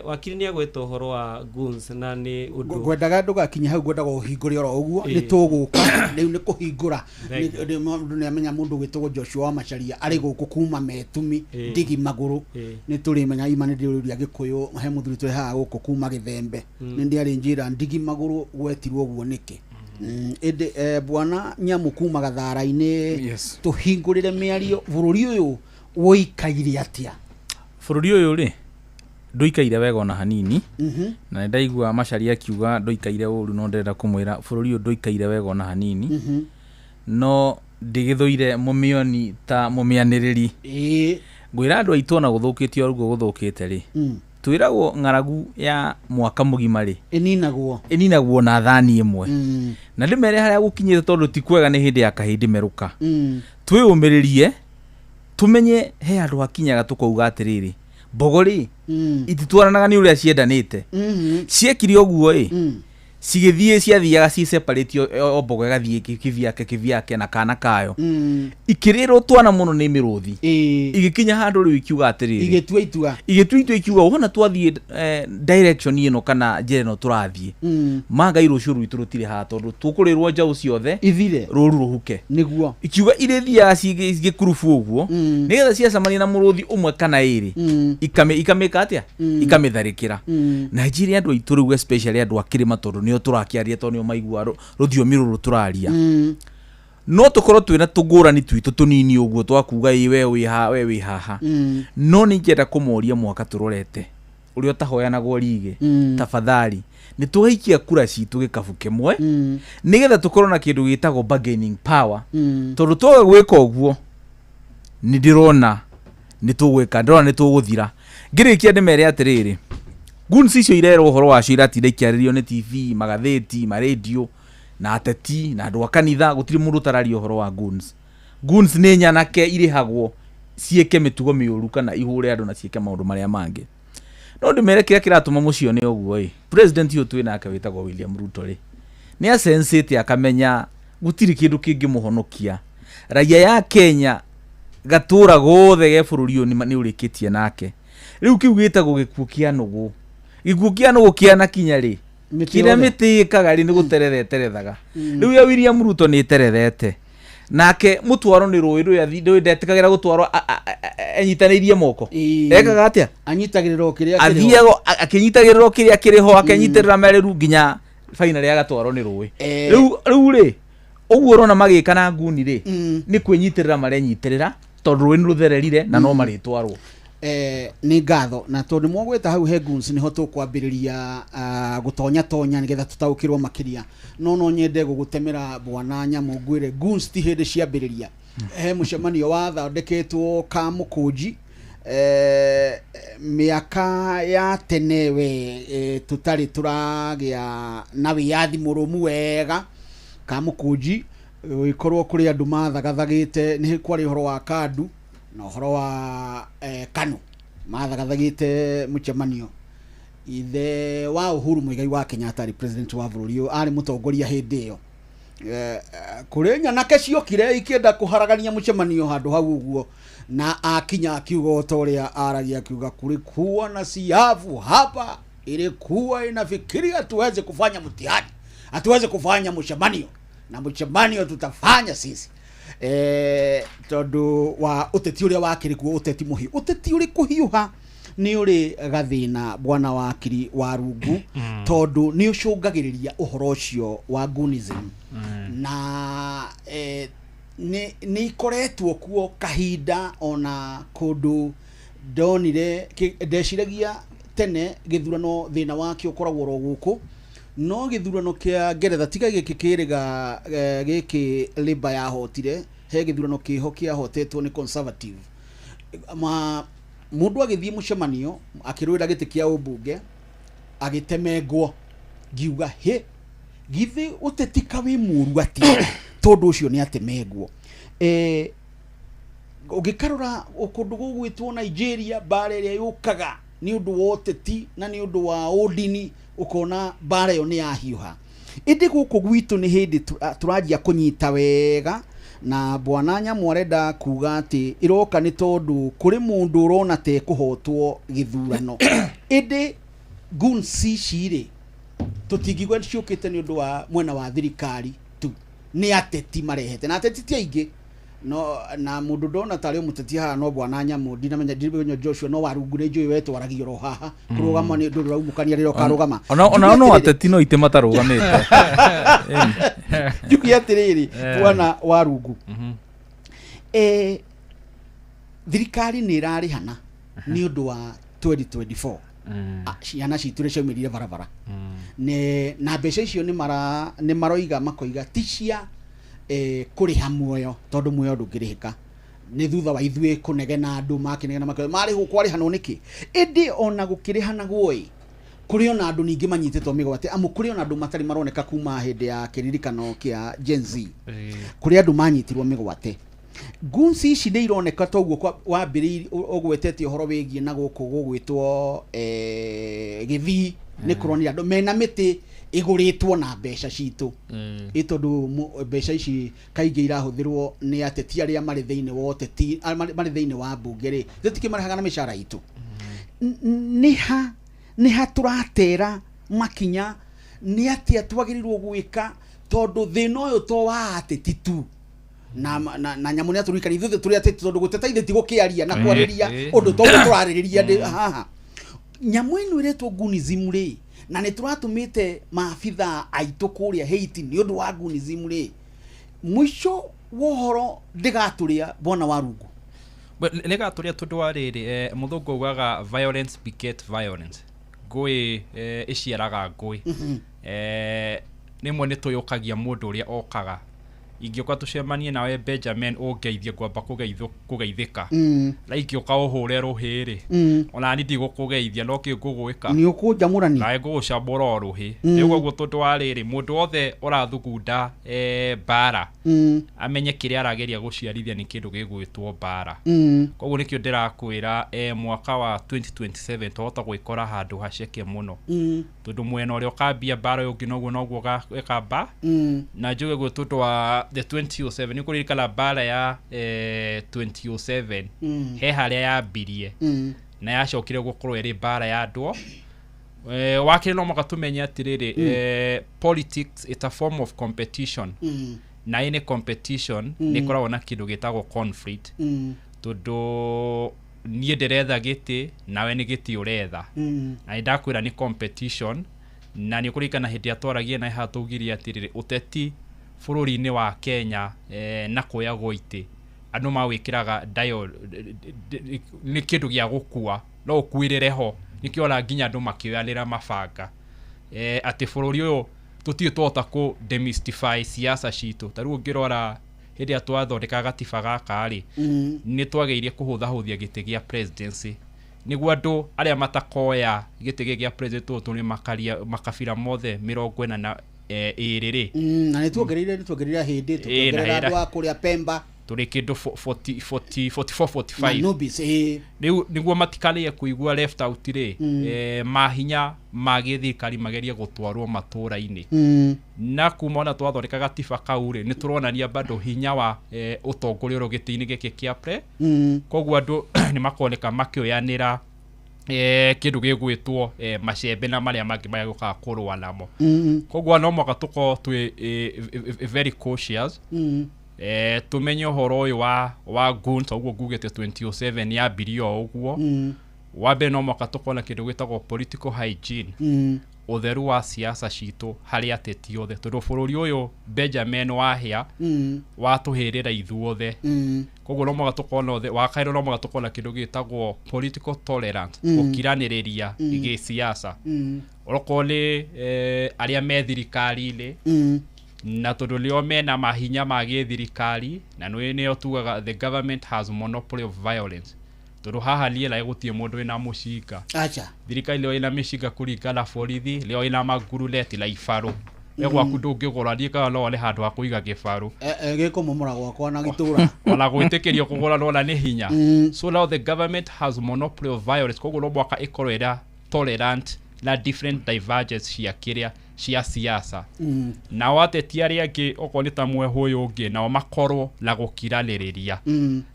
wakiri ni agweta horo wa guns na ni undu gwendaga ndugakinya hau gwendaga uhingure oro uguo ni tuguka riu ni kuhingura ni amenya mundu gwitwo Joshua wa Macharia ari guku kuma metumi ndigi maguru ni turi menya imani ndiuria gikuyu he muthuri twe ha guku kuma Githembe ni ndi ari njira ndigi maguru gwetirwo guo niki ende bwana nyamu kuma gathara-ini tuhingurire miario bururi uyu woikaire atia bururi uyu ri nduikaire wega ona hanini na ndaigua Macharia akiuga nduikaire uru no ndenda kumwira bururi uyu nduikaire wega ona hanini no ndigithuire mumioni ta mumianiriri ngwira andu aitu ona guthukitio rugo guthukite ri twiragwo ng'aragu ya mwaka mugima ri ininagwo na thani imwe na ndimere haria gukinyite tondu ti kwega ni hindi ya kahindi meruka twiyumiririe tumenye he andu akinyaga tukauga atiriri mbogori ititwaranaga ni uria ciendanite ciekire oguo cigithie ciathiaga ci separate o mbogo gathie kivyake na kana kayo ikiriro twana muno ni miruthi igikinya handu riu ikiuga atiriri igitua ikiuga wona twathie direction ino kana njere no turathie manga iro curu iturutire ha tondu tukurirwo njau ciothe ithire ruru ruhuke niguo ikiuga irethiaga cigikurubu uguo nigetha ciacamania na muruthi umwe kana iri ikameka atia ikamitharikira Nigeria andu aitu riu especially andu akirima tondu nio turakiaria tondu nio maigua ruthiomi ruru turaria no tukorwo twina tugurani twitu tunini uguo twakuga we wi haha no ningenda kumoria mwaka turorete urio tahoyanagwo rige tafadhali ni tugaikia kura citu gikabu kimwe nigetha tukorwo na kindu gitagwo bargaining power tondu twaga gwika uguo ni ndirona ni tugwika ndona ni tuguthira ngirikia ndimere atiriri guns icio irero uhoro wacio iratinde ikiaririo ni TV magatheti ma radio na ateti na andu akanitha gutiri mundu tarario uhoro wa guns ni nyanake irihagwo cieke mitugo miuru kana ihure andu na cieke maundu maria mangi no ndimere kiria kiratuma mucio ni uguo president yu twina ake witagwo William Ruto ni a sensate akamenya gutiri kindu kingi muhonokia raia ya Kenya gatura gothe ge bururi ni urikitie nake riu kiugita gugikukia nugu gikukia nugu kiana kinya ri kire miti kagari ni guterethethaga riu ya William Ruto ni terethete nake mutwaro ni ruiru ya thindo ndetikagira gutwaro enyitaneirie moko ekaga atia anyitagiriro kiria athiago akinyitagiriro kiria kiriho akenyitirira mereru nginya final ya gatwaro ni rui riu ri uguo rona magika na nguni ri ni kwenyitirira marenyitirira tondu rui ni ruthererire na no maritwarwo ni ngatho na tondu mwagweta hau he guns niho tukwambiriria tonya nigetha tutaukirwo makiria no nyende gugutemera bwana Nyamu ngwire guns ti hindi ciambiriria he mucemanio wathondeketwo Kamukunji miaka ya tenewe tutari turagia na wiyathi murumu wega Kamukunji ikorwo kuri andu mathagathagite ni kwari horo wa Kadu na horo wa Kanu mathagathagite mucemanio ithe wa Uhuru Muigai wa Kenyatta ari president wa bururi ari mutongoria hindi iyo kuri nyanake ciokire ikienda kuharagania mucemanio handu hau uguo na akinya akiuga utoria aragia akiuga kulikuwa na siafu hapa ilikuwa inafikiria tuweze kufanya mtihani atuweze kufanya mucemanio na mucemanio tutafanya sisi tondu wa uteti uria wakiri kuo uteti muhi uteti uri kuhiuha ni uri gathina bwana wakiri wa rungu tondu ni ucungagiriria uhoro ucio wa gunism na ni ikoretwo kuo kahinda ona kundu donire ndeciragia tene githurano thina wake ukoragwo ro guku no githurano kia Ngeretha tiga giki kiriga giki Labour ya hotire he githurano kiho kia hotetwo ni Conservative mundu agithie mucemanio akirwira giti kia ubunge agitemengwo ngiuga he githi utetika wi muru ati tondu ucio ni atemengwo ugikarura ukundu gugwitwo Nigeria bare iria yukaga ni undu wa uteti na ni undu wa udini ukona bare yo ni yahiuha indi guku gwitu ni hindi turajia kunyita wega na bwana Nyamu arenda kuga ati iroka ni tondu kuri mundu urona te kuhotwo githurano indi gunsi cire tutingigwe ciukite ni undu wa mwena wa thirikari tu ni ateti marehete na ateti ti aingi no na mundu ndona tari muteti haha no bwana Nyamu ndinamenya ndibenyo Joshua no warungure njui wetu waragio ro haha kurugama ni ndu raumukania riro karugama ona ateti no ite matarugamite juki atiriri bwana warungu thirikari ni irari hana ni undu wa 2024 ciana citure ciaumirire barabara ne na mbeca icio ni maroiga makoiga ticia kuriha muoyo tondu muoyo ndungirihika ni thutha wa ithue kunegena andu makinegena makoiga mari hu kwari hano niki indi ona gukirihana guoi kuri ona andu ningi manyititwo migwate amu kuri ona andu matari maroneka kuma hindi ya kiririkano kia Gen Z kuri andu manyitirwo migwate gunsi ici ni ironeka toguo wambiri ugwetetie horo wigie na guku gugwitwo githii ni kuronira andu mena miti iguritwo na mbeca citũ itondu mbeca ici kaingĩ irahuthirwo nĩ ateti arĩa marĩ thĩinĩ wa ũteti marĩ thĩinĩ wa mbunge rĩ tũtikimarĩhaga na mĩcara itũ nĩha tũratera makinya nĩ atĩa twagĩrĩirwo gwĩka tondu thĩna ũyũ to wa ateti tu na nyamu nĩ atũrikari ithuĩ tũrĩ ateti tondu gũteteithĩti gũkĩaria na kwarĩria ũndũ to tũrarĩrĩria haha nyamu ĩno ĩretwo gunism rĩ na nĩ tũratũmĩte maabitha aitũ kũrĩa Haiti nĩ ũndũ wa gunism rĩ mwisho wohoro ndigatũrĩa bona Warungu nĩgatũrĩa tondũ wa rĩrĩ mũthũngũ ugaga violence beget violence ngũĩ iciaraga ngũĩ nimwe nĩtũyũkagia mũndũ ũrĩa okaga ingĩũka tũcemanie nawe Benjamin ũngeithie ngwamba kũgeithĩka na ingĩũka ũhũre rũhĩ-rĩ ona ni ndigũkũgeithia no kĩngũgwĩka nĩ ũkũnjamũrani nawe ngũgũcambũra o rũhĩ rĩu ũguo tondũ wa rĩrĩ mũndũ wothe ũrathugunda mbara amenye kĩrĩa arageria gũciarithia nĩ kĩndũ gĩgwĩtwo mbara koguo nĩkĩo ndĩrakwĩra mwaka wa 2027 twahota gwĩkora handũ haceke mũno tondũ mwena ũrĩa ũkambia mbara ũngĩ noguo gũgekamba na njuge gwĩ tondũ wa the 2007 nĩ kũririkana mbara ya 2007 he harĩa yambirie na yacokire gũkorwo ĩrĩ mbara ya andũ wakĩrĩ no mũka tũmenye atĩrĩrĩ politics it's a form of competition na any competition nĩ koragwo na kĩndũ gĩtagwo conflict tondũ niĩ ndĩretha gĩtĩ nawe nĩ gĩtĩ ũretha na nĩ ndakwĩra nĩ competition na nĩ kũririkana hĩndĩ atwaragia na hatũgirie atĩrĩrĩ ũteti bũrũri-inĩ wa Kenya na kuoyagwo itĩ andũ mawĩkĩraga nĩ kĩndũ gĩa gũkua no ũkuĩrĩre ho nĩkĩo ona nginya andũ makĩoyanĩra mabanga atĩ bũrũri ũyũ tũtirĩ twahota kũ demystify siasa citũ tarĩu ũngĩrora hĩndĩ ĩrĩa twathondeka gatiba gaka-rĩ nĩ twagĩrĩire kũhũthahũthia gĩtĩ gĩa presidency nĩguo andũ arĩa matakoya gĩtĩ gĩa gĩa president tũtũ nĩ makabira mothe 42 rĩ na nĩ tuongereire hĩndĩ tuongerera andũ a kũrĩa Pemba tũrĩ kĩndũ 44-45 rĩu nĩguo matikarĩe kũigua left out rĩ mahinya ma gĩthirikari magerie gũtwarwo matũra-inĩ na kuma ona twathondeka gatiba kau rĩ nĩ tũronania bado hinya wa ũtongoria ũrĩa gĩtĩ-inĩ gĩkĩ kĩa pre koguo andũ nĩ makoneka makĩoyanĩra kĩndũ gĩgwĩtwo macembe na marĩa mangĩ magĩũkaga kũrũa namo koguo no mũhaka tũkorwo twĩ very cautious tumenye ũhoro ũyũ wa guns ũguo ngugĩte 2007 yambirie o ũguo wa mbere no mũhaka tũkorwo na kĩndũ gĩtagwo political hygiene ũtheru wa siasa citũ harĩ ateti othe tondũ bũrũri ũyũ Benjamin wahĩa watũhĩrĩra ithuothe koguo no mũhaka tũkorwo na wa kairũ no mũhaka tũkorwo na kĩndũ gĩtagwo political tolerance gũkiranĩrĩria gĩ-siasa okorwo nĩ arĩa me thirikari-inĩ na tondũ nĩo mena mahinya ma gĩthirikari na nĩo tugaga the government has monopoly of violence tondũ haha niĩ na gũtirĩ mũndũ wĩna mũcinga thirikari nĩyo ĩna mĩcinga kũringana borithi nĩyo ĩna maguruneti na ibarũ gwaku ndũngĩgũra niĩ kana no one handũ ha kũiga gĩbarũ gĩkũmomora gwakwa na gĩtũra ona gwĩtĩkĩrio kũgũra no na nĩ hinya so now the government has monopoly of violence koguo no mũhaka ĩkorwo ĩra tolerant na different divergence cia kĩrĩa cia siasa nao ateti arĩa angĩ okorwo nĩ ta mwehu ũyũ ũngĩ nao makorwo na gũkiranĩrĩria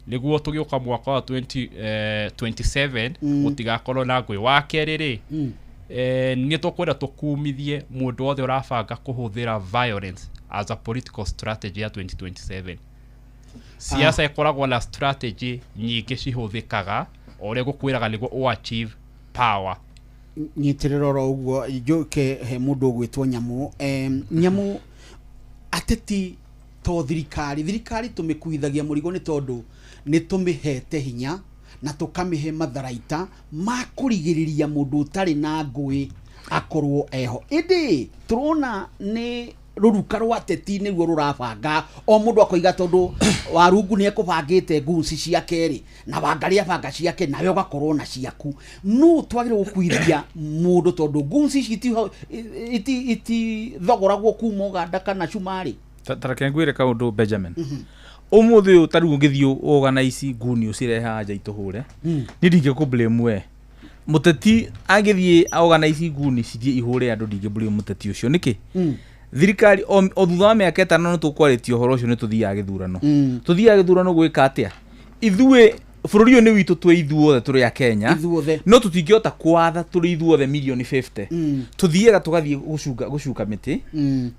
nĩguo tũgĩũka mwaka wa 2027 gũtigakorwo na ngũĩ wa kerĩ rĩ nĩ tũkwenda tũkumithie mũndũ wothe ũrabanga kũhũthĩra violence as a political strategy ya 2027 siasa ĩkoragwo na strategy nyingĩ cihũthĩkaga o ũrĩa gũkwĩraga nĩguo ũachieve power nyitirĩra oro ũguo njoke he mũndũ ũgwĩtwo Nyamu Nyamu ateti to thirikari tũmĩkuithagia mũrigo nĩ tondũ nĩ tũmĩhete hinya na tũkamĩhe matharaita ma kũrigĩrĩria mũndũ ũtarĩ na ngũĩ akorwo eho ĩndĩ tũrona nĩ ruruka rwa ateti nĩruo rũrabanga o mũndũ akoiga tondũ Warungu nĩ ekũbangĩte nguci ciake rĩ na Wangari abanga ciake nawe ũgakorwo na ciaku no twagĩrĩirwo gũkuithia mũndũ tondũ nguci iti thogoragwo kuma Uganda kana Shumari tareke ngwĩre kaũndũ Benjamin ũmũthĩ ũyũ tarĩu ũngĩthiĩ organize nguni ũcirehe anja itũhũre nĩ ndingĩkũ blame we muteti agithie organize nguni cithie ihure andu ndingiburio muteti ucio niki thirikari o thutha wa mĩaka 5 no tukwaritio horo ucio ni tuthiaga githurano tuthiaga githurano gwika atia ithue bururi uyu ni witu twe ithuothe turi ya Kenya no tutingihota kwatha turi ithuothe milioni 50 tuthiaga tugathie gucuka miti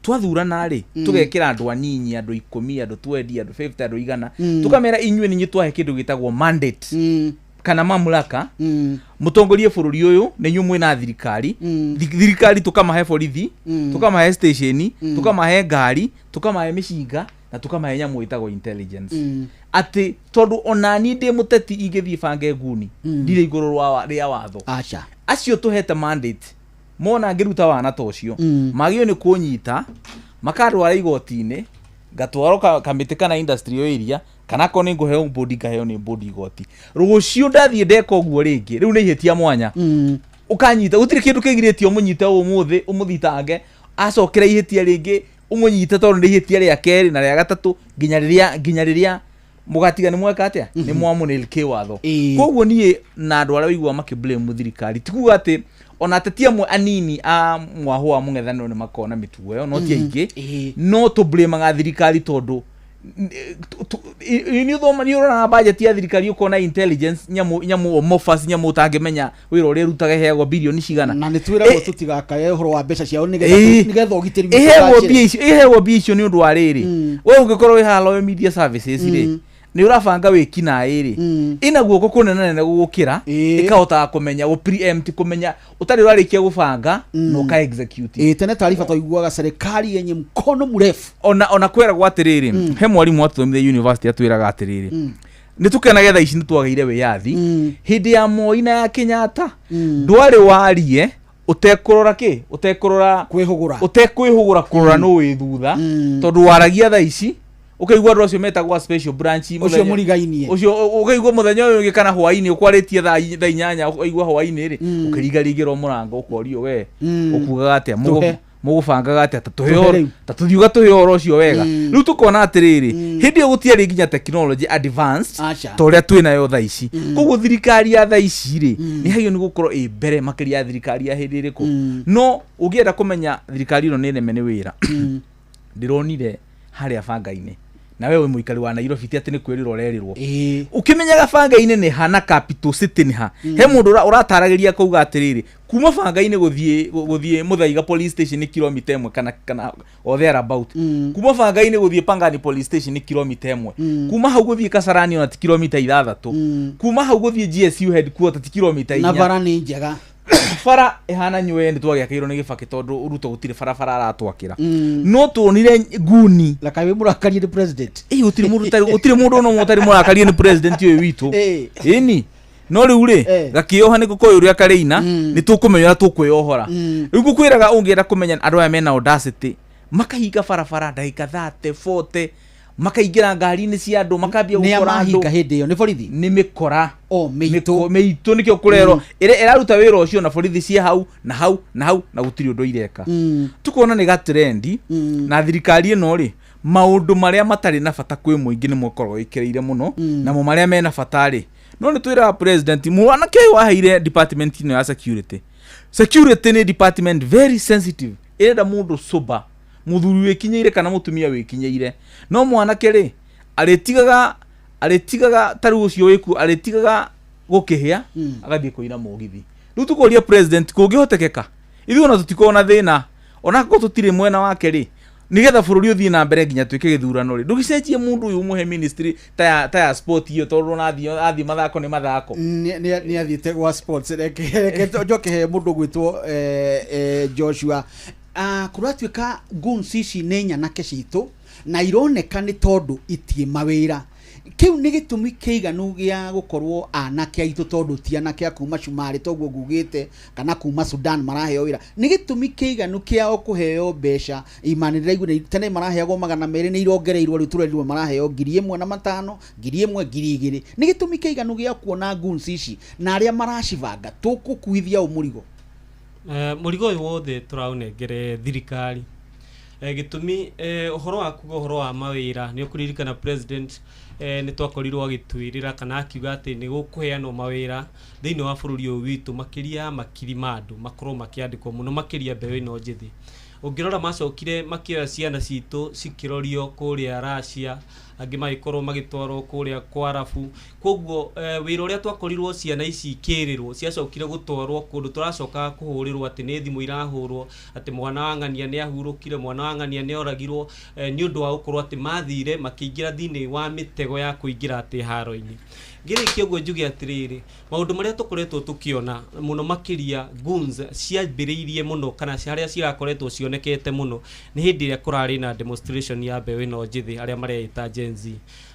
twathurana ri tugekira andu anyinyi andu 10 andu 20 andu 50 andu 100 tukamera inywe ninyi twahe kindu gitagwo mandate kana mamlaka mutongorie bururi uyu ni nyu mwina thirikari tukamahe borithi tukamahe station tukamahe ngari tukamahe mishinga na tukamahe nyamu itagwo intelligence ati tondu onani ndi muteti ingithie bange nguni ndire iguru ria watho acio tuhete mandate mona ngiruta wana tocio magio ni kunyita makarwara igoti-ini gatwaro kamiti kana industry area kana ko ni nguheo bodi ngaheo ni bodi igoti rucio ndathie ndeka guo ringi riu ni ihetia mwanya ukanyita gutire kindu kigiritio munyita umuthi umuthitange acokera ihetia ringi umunyita tondu ni ihetia ria keri na ria gatatu nginya riria mugatiga ni mweka atia ni mwamunilke watho koguo nie na andu aria wigua makiblame thirikari tikuga ati ona tetia mwe anini a mwahwa mung'ethaniro ni makona mitugo yo no ti aingi no to blame nga thirikari tondu ni thoma ni urona budget ya thirikari ukona intelligence nyamu mofas nyamu utangimenya wira uri rutaga heagwo bilioni cigana na ni twiragwo tutigakaye horo wa mbeca ciao nigetha ugitiri ihegwo bicio ni undu wa riri we ungikorwo wi halo media services ri ni urabanga wikina iri ina guoko kunenene gugukira ikahota kumenya go preempt kumenya utari rarikia gubanga no ka execute tene taarifa twaiguaga serikali yenye mkono mrefu ona kwera gwatiriri he mwarimu athomithe university atwiraga atiriri ni tukenage tha ici ni twagaire wiyathi hindi ya Moi ya Kenyatta ndwari warie utekurora ki utekurora kwihugura kurora no withutha tondu waragia tha ici ukaigwa ndo cio metagwa special branch ucio murigainie ucio ukaigwa muthenya uyu ngikana hwaini ukwaritie tha 8 ukaigwa hwaini ri ukiriga rigiro murango ukorio we ukugaga atia mugubangaga atia tatuthiuga tuhoro ucio wega riu tukona atiriri hindi gutiari nginya technology advanced toria twina yo tha ici koguo thirikari ya tha ici ri ni hayo ni gukorwo mbere makiria thirikari ya hindi iriku no ugienda kumenya thirikari ino ni neme wira ndironire haria banga-ini na wewe muikari wa Nairobi ti ati ni kwirira urerirwo ukimenyaga banga-ini ni hana capital city ni ha he mundu urataragiria kuuga atiriri kuma banga-ini guthie Muthaiga police station ni kilomita 1 kana o there about kuma banga-ini guthie Pangani police station ni kilomita 1 kuma hau guthie Kasarani ona ti kilomita 6 kuma hau guthie GSU headquarters ti kilomita 4 na bara ni njega fara ehana nywe ndi twagiakirwo ni gibaki tondu uruto gutire fara aratwakira no tuonire nguni la kawe murakari ni president utire mundu no mutari murakari ni president uyu witu ini no riu ri gakioha ni gukoyo uri akareina ni tukumenya tukweyohora riu gukwiraga ungienda kumenya andu aya mena audacity makahinga fara ndagika 30 40 makaingira ngari-ini cia andu makambia gukora andu ni hindi yo ni borithi ni mikora meitu nikio kurero iraruta wira ucio na borithi cia hau na gutiri undu ireka tukona ni gatrendi na thirikari ino ri maundu maria matari na bata kwi muingi ni mukorwo ikireire muno na mo maria mena bata ri no ni twira president mwana ke waheire department ino ya security ni department very sensitive enda mundu soba muthuri wikinyeire kana mutumia wikinyeire no mwanake ri aretigaga taru ucio wiku aretigaga gukihia agathie kuina mugithi riu tukoria president kungihotekeka ithu ona tutikona thina ona ko tutire mwena wake ri nigetha bururi uthie na mbere nginya twike githurano ri ndugicenjie mundu uyu muhe ministry ta sport iyo tondu athi mathako ni mathako ni athiete gwa sports reke njoke he mundu gwitwo Joshua kuratuika guns ici nĩ nyanake citũ na ironeka nĩ tondu itie mawĩra kiu nĩ gĩtũmi kĩiganu gĩa gũkorwo anake aitũ tondu ti anake kuma Shumari toguo ngugĩte kana kuma Sudan maraheo wĩra nĩ gĩtũmi kĩiganu kĩao kũheo mbeca imanĩrĩra igũrũ tene maraheagwo 200 nĩ irongereirwo rĩu turerirwo maraheo 1,500 1,000 2,000 nĩ gĩtũmi kĩiganu gĩa kuona guns ici na arĩa maracibanga tũkũkuithia ũmũrigo murigo uyu wothe turaunengere thirikari gitumi uhoro wa kuga uhoro wa mawira ni ukuririkana president ni twakorirwo agitwirira kana akiuga ati ni gukuheanwo mawira thiini wa bururi uyu witu makiria makiri mandu makorwo makiandikwo muno makiria mbeũ ino njithi ungirora macokire makioya ciana citu cikirorio kuria Russia angi magikorwo magitwarwo kuria kwa Arabu koguo wira uria twakorirwo ciana ici ikirirwo ciacokire gutwarwo kundu turacoka kuhurirwo ati ni thimu irahurwo ati mwana wa ng'ania ni ahurukire mwana wa ng'ania ni oragirwo ni undu wa gukorwo ati mathire makiingira thiini wa mitego ya kuingira ati haro-ini ngiriki uguo njuge atiriri maundu maria tukoretwo tukiona muno makiria guns ciambiriirie muno kana haria cirakoretwo cionekete muno ni hindi iria kurari na demonstration ya mbeũ ino njithi aria mareita Gen Z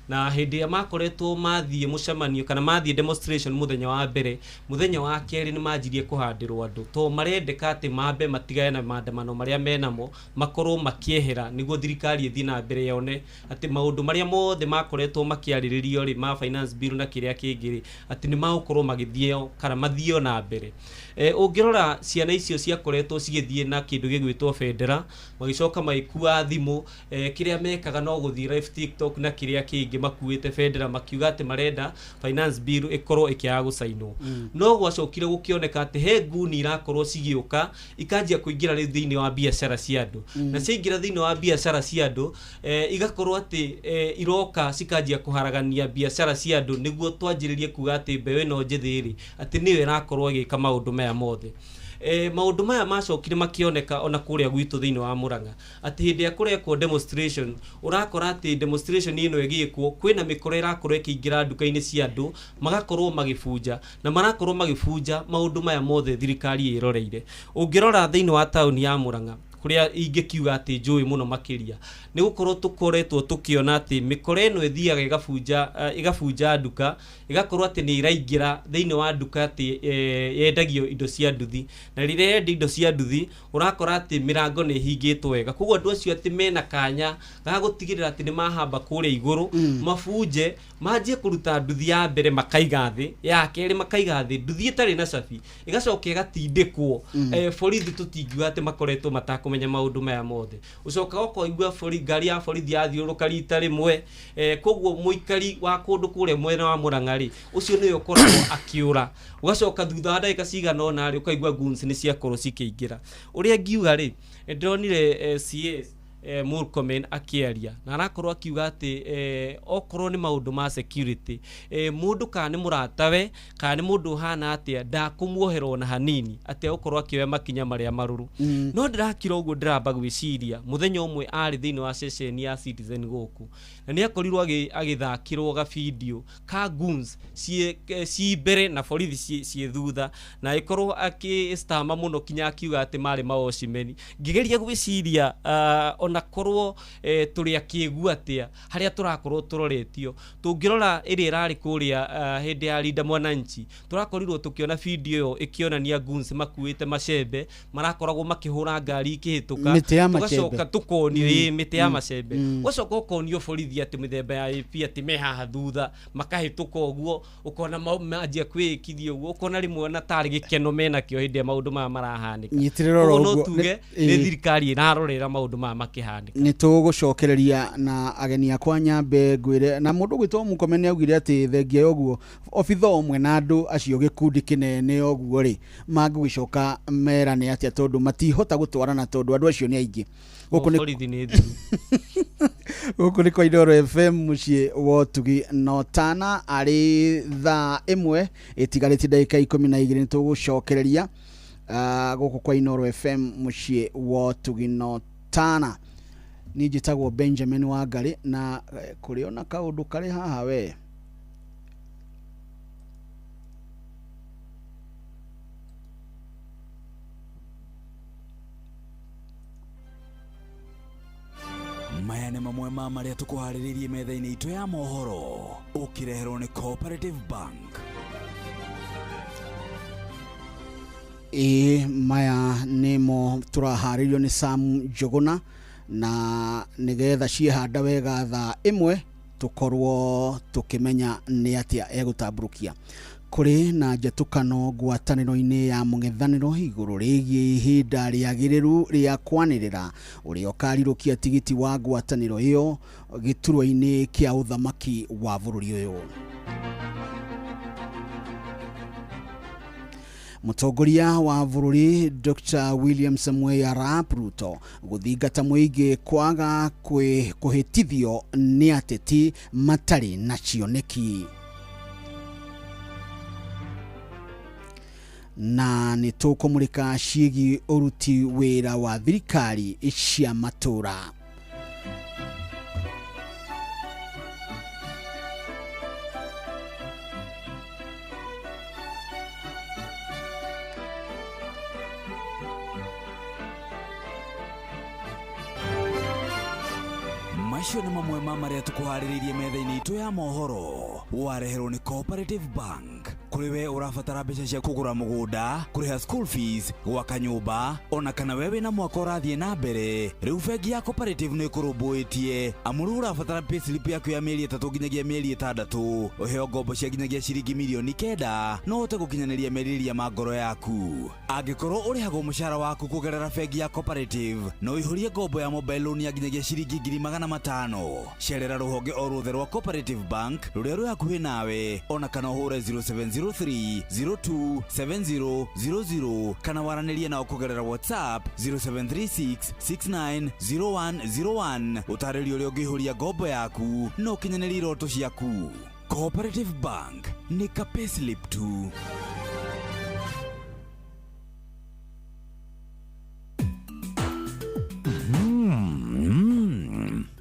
na hindi ya makoretwo mathie mucemanio kana mathie demonstration muthenya wa mbere muthenya wa keri ni majirie kuhandirwo andu to marendeka ati mambe matigae na maandamano maria menamo makorwo makiehera niguo thirikari ithi na mbere yone ati maundu maria mothe makoretwo makiariririo ri ma finance bill na kiria kingiri ati ni magukorwo magithio kana mathio na mbere ungirora ciana icio ciakoretwo cigithie na kindu gigwitwo federa magicoka maikua thimu kiria mekaga no guthie live TikTok na kiria kingi makuite federa makiuga ati marenda finance bill ikorwo ikiaga gusainwo no gwacokire gukioneka ati he nguni irakorwo cigiuka ikanjia kuingira ri thiini wa biashara cia andu na ciingira thiini wa biashara cia andu igakorwo ati iroka cikanjia kuharagania biashara cia andu niguo twanjiririe kuga ati mbeũ ino njithiri ati niwe irakorwo igika maundu maya mothe maundu maya macokire makioneka ona kuria gwitu thiini wa Murang'a ati hindi ya kurekwo demonstration urakora ati demonstration ino igikwo kwina mikoro irakorwo ikiingira nduka-ini cia andu magakorwo magifunja na marakorwo magifunja maundu maya mothe thirikari iroreire ungirora thiini wa tauni ya Murang'a kuria ingikiuga ati njui muno makiria ni gukorwo tukoretwo tukiona ati mikoro ino ithiaga igafunja nduka igakorwo ati ni iraingira thiini wa nduka ati yendagio indo cia nduthi na riria yendi indo cia nduthi urakora ati mirango ni hingitwo wega koguo andu acio ati mena kanya ga gutigirira ati ni mahamba kuria iguru mafuje manjie kuruta nduthi ya mbere makaiga thi ya keri makaiga thi nduthi itari na cabi igacoka igatindikwo borithi tutingiuga ati makoretwo matakumenya maundu maya mothe ucoka ukoigua ngari ya borithi yathiuruka rita rimwe koguo muikari wa kundu kuria mwena wa Murang'a ri ucio niyo ukoragwo akiura ugacoka thutha wa ndagika cigana ona ri ukaigua guns ni ciakorwo cikiingira uria ngiuga ri ndonire CS Murkomen akiaria na arakorwo akiuga ati okorwo ni maundu ma security mundu kana ni muratawe kana ni mundu hana atia ndakumuoherwo na hanini ati okorwo akioya makinya maria maruru no ndirakira uguo ndiramba gwiciria muthenya umwe ari thiini wa session ya Citizen guku na ni akorirwo agithakirwo ga video ka guns ci mbere na borithi ci thutha na ikorwo akistama muno kinya akiuga ati mari maoshimeni ngigeria gwiciria na korwo turi akiigua atia haria turakorwo turoretio tungirora iri irari kuria hindi ya Linda Mwananchi turakorirwo tukiona video yo ikionania guns makuite macembe marakoragwo makihura ngari ikihituka tugacoka tukoni miti ya macembe ugacoka ukonio borithi ati mithemba ya AP ati me haha thutha makahituka uguo ukona manjia kwikithio uguo ukona rimwe na tari gikeno mena kio hindi ya maundu maya marahanika no tuge ni thirikari irarorera maundu maya makihanika ni tugucokereria na ageni akwa nyambe ngwire na mundu gwitwo Murkomen augire ati thengia yoguo ofitho umwe na andu acio gikundi kinene oguo ri magwicoka merane atia tondu matihota gutwarana tondu andu acio ni aingi guku ni kwa Inooro FM mucie wotugi no tana ari thaa imwe itigariti ndagika 12 ni tugucokereria guku kwa Inooro FM mucie wotugi no tana ni jitagwo Benjamin Wangari na kuriona kaundu kari haha we maya nĩ mamwe ma marĩa tũkũharĩrĩirie metha-inĩ itũ ya mohoro ũkĩreherwo nĩ Cooperative Bank. Maya nĩmo tũraharĩrio nĩ Sam Njuguna na nigetha ciehanda wega thaa imwe tukorwo tukimenya ni atia egutamburukia kuri na njatukano ngwataniro-ini ya mung'ethaniro iguru rigie ihinda riagiriru ria kwanirira uria ukarirukia tigiti wa ngwataniro iyo giturwa-ini kia uthamaki wa bururi uyu. Mutongoria wa bururi Dr. William Samuel Arap Ruto guthingata muingi kwaga kuhitithio ni ateti matari na cioneki. Na ni tukumurika ciigi uruti wira wa thirikari cia matura. Macio nĩ mamwe ma marĩa tũkũharĩrĩirie metha-inĩ itũ ya mohoro. Wareherwo nĩ Cooperative Bank. Kũrĩ we ũrabatara mbeca cia kũgũra mũgũnda, kũrĩha school fees, gwaka nyũmba, ona kana we wĩna mwaka ũrathiĩ na mbere. Rĩu bengi ya Cooperative nĩ ĩkũrũmbũĩtie. Amu rĩu ũrabatara payslip yaku ya mĩeri 3 nginyagia mĩeri 6. Ũheo ngombo cia nginyagia ciringi mirioni 9 no ũhote gũkinyanĩria merirĩria ma ngoro yaku. Angĩkorwo ũrĩhagwo mũcara waku kũgerera bengi ya Cooperative, no ũihũrie ngombo ya mobile loan ya nginyagia ciringi 500,000. Cerera rũhonge o ruothe rwa Cooperative Bank rũrĩa rwĩ hakuhĩ nawe, ona kana ũhũre 0703027000 kana waranĩrie nao kũgerera WhatsApp 0736690101 ũtarĩrio ũrĩa ũngĩihũria ngombo yaku no ũkinyanĩrie iroto ciaku. Cooperative Bank nĩ ka payslip tu.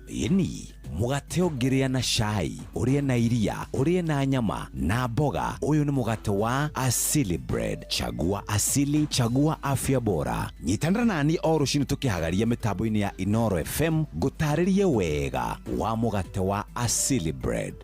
Yeni mugate ũngĩrĩa na cai, ũrĩe na iria, ũrĩe na nyama na mboga. Ũyũ nĩ mugate wa Asili Bread. Chagua asili, chagua afya bora. Nyitanĩra nani o rũciinĩ tũkĩhagaria mĩtambo-inĩ ya Inoro FM gũtarĩrie wega wa mugate wa Asili Bread.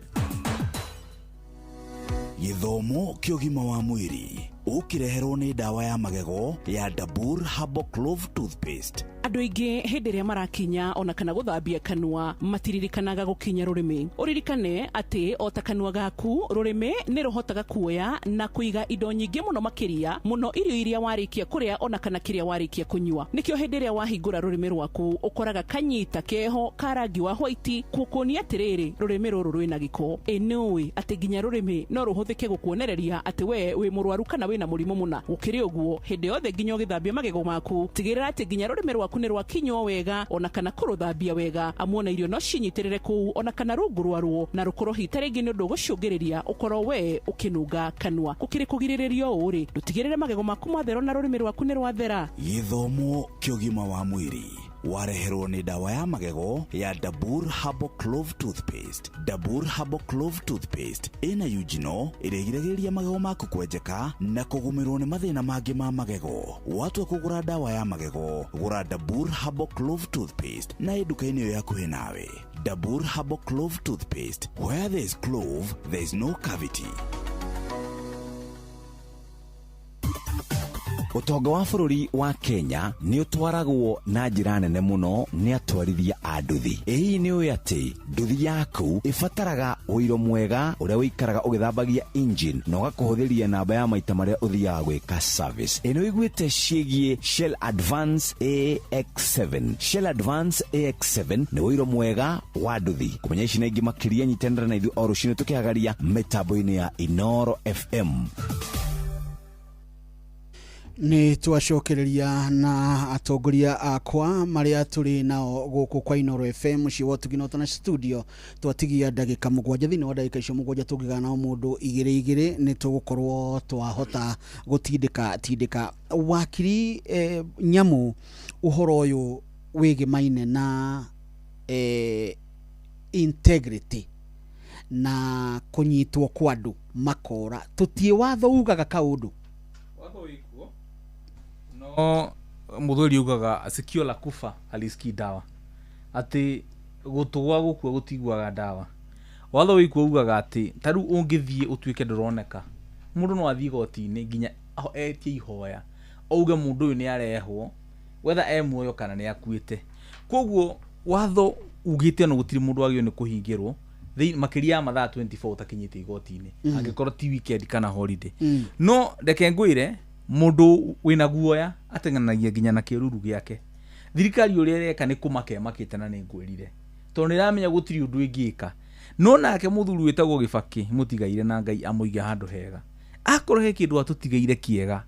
Gĩthomo kĩa ũgima wa mwĩrĩ ũkĩreherwo nĩ ndawa ya magego ya Dabur Herbal Clove Toothpaste. Andũ aingĩ hĩndĩ ĩrĩa marakinya ona kana gũthambia kanua matiririkanaga gũkinya rũrĩmĩ. Ũririkane atĩ o ta kanua gaku rũrĩmĩ nĩ rũhotaga kuoya na kũiga indo nyingĩ mũno makĩria mũno irio iria warĩkia kũrĩa ona kana kĩrĩa warĩkia kũnyua. Nĩkĩo hĩndĩ ĩrĩa wahingũra rũrĩmĩ rwaku ũkoraga kanyita keho ka rangi wa white kukuonia atĩrĩrĩ rũrĩmĩ rũrũ rwĩna gĩko. Nĩũĩ atĩ nginya rũrĩmĩ no rũhũthĩke gũkuonereria atĩ we wĩ mũrwaru kana wĩna mũrimũ mũna. Gũkĩrĩ ũguo hĩndĩ yothe nginya ũgĩthambia magego maku tigĩrĩra atĩ nginya rũrĩmĩ rwaku nĩ rwakinywo wega ona kana kũrũthambia wega, amu ona irio no cinyitĩrĩre kũu ona kana rungu rwaruo na rũkorwo hita rĩngĩ nĩ ũndũ gũcũngĩrĩria ũkorwo we ũkĩnunga kanua. Gũkĩrĩ kũgirĩrĩria ũũ rĩ, ndũtigĩrĩre magego maku mathero na rũrĩmĩ rwaku nĩ rwathera. Gĩthomo kĩa ũgima wa mwĩrĩ wareherwo nĩ ndawa ya magego ya Dabur Herbal Clove Toothpaste. Dabur Herbal Clove Toothpaste ĩna eugenol ĩrĩa ĩgiragĩrĩria magego maku kwenjeka na kũgũmĩrwo nĩ mathĩna mangĩ ma magego. Watua kũgũra ndawa ya magego, gũra Dabur Herbal Clove Toothpaste na nduka-inĩ ĩyo yakuhĩ nawe. Dabur Herbal Clove Toothpaste, where there is clove there is no cavity. Ũtonga wa bũrũri wa Kenya nĩ ũtwaragwo na njĩra nene mũno nĩ atwarithia a nduthi. Ĩĩ nĩ ũĩ atĩ nduthi yaku ĩbataraga ũiro mwega ũrĩa wĩikaraga ũgĩthambagia engine na ũgakũhũthĩria namba ya maita marĩa ũthiaga gwĩka service. Ĩno ĩgwĩte ciĩgiĩ Shell Advance AX7. Shell Advance AX7 nĩ ũiro mwega wa nduthi. Kũmenya ici na ingĩ makĩria nyitanĩra na ithuĩ o rũciinĩ tũkĩhagaria mĩtambo-inĩ ya Inoro FM. Ni twacokereria na atongoria akwa maria turi nao guku kwa Inoro FM ciwo tuginota na studio twatigia ndagika 7 thini wa ndagika icio 7 tugigana nao mundu igire ni tugukorwo twahota gutindika wakiri nyamu uhoro uyu wigimaine na integrity na kunyitwo kwa andu makora tutie watho ugaga kaundu no muthuri ugaga sikio la kufa halisikii dawa, ati gutugwa gukua gutigwaga dawa. Watho wikuo ugaga ati taru ungithie utuike nduroneka mundu no athie goti-ini nginya etie ihoya auga mundu uyu ni arehwo whether muoyo kana ni akuite. Koguo watho ugite no gutiri mundu agio ni kuhingirwo makiria mathaa 24 utakinyite igoti-ini angikorwo ti weekend kana holiday no reke ngwire mundu wina guoya atenganagia nginya na kiruru giake thirikari uria reka ni kumakite na ni ngwirire to niramenya gutiri undu ingika no nake muthuru witagwo Gibaki mutigaire na Ngai amuiga handu hega akorwo he kindu atutigaire kiega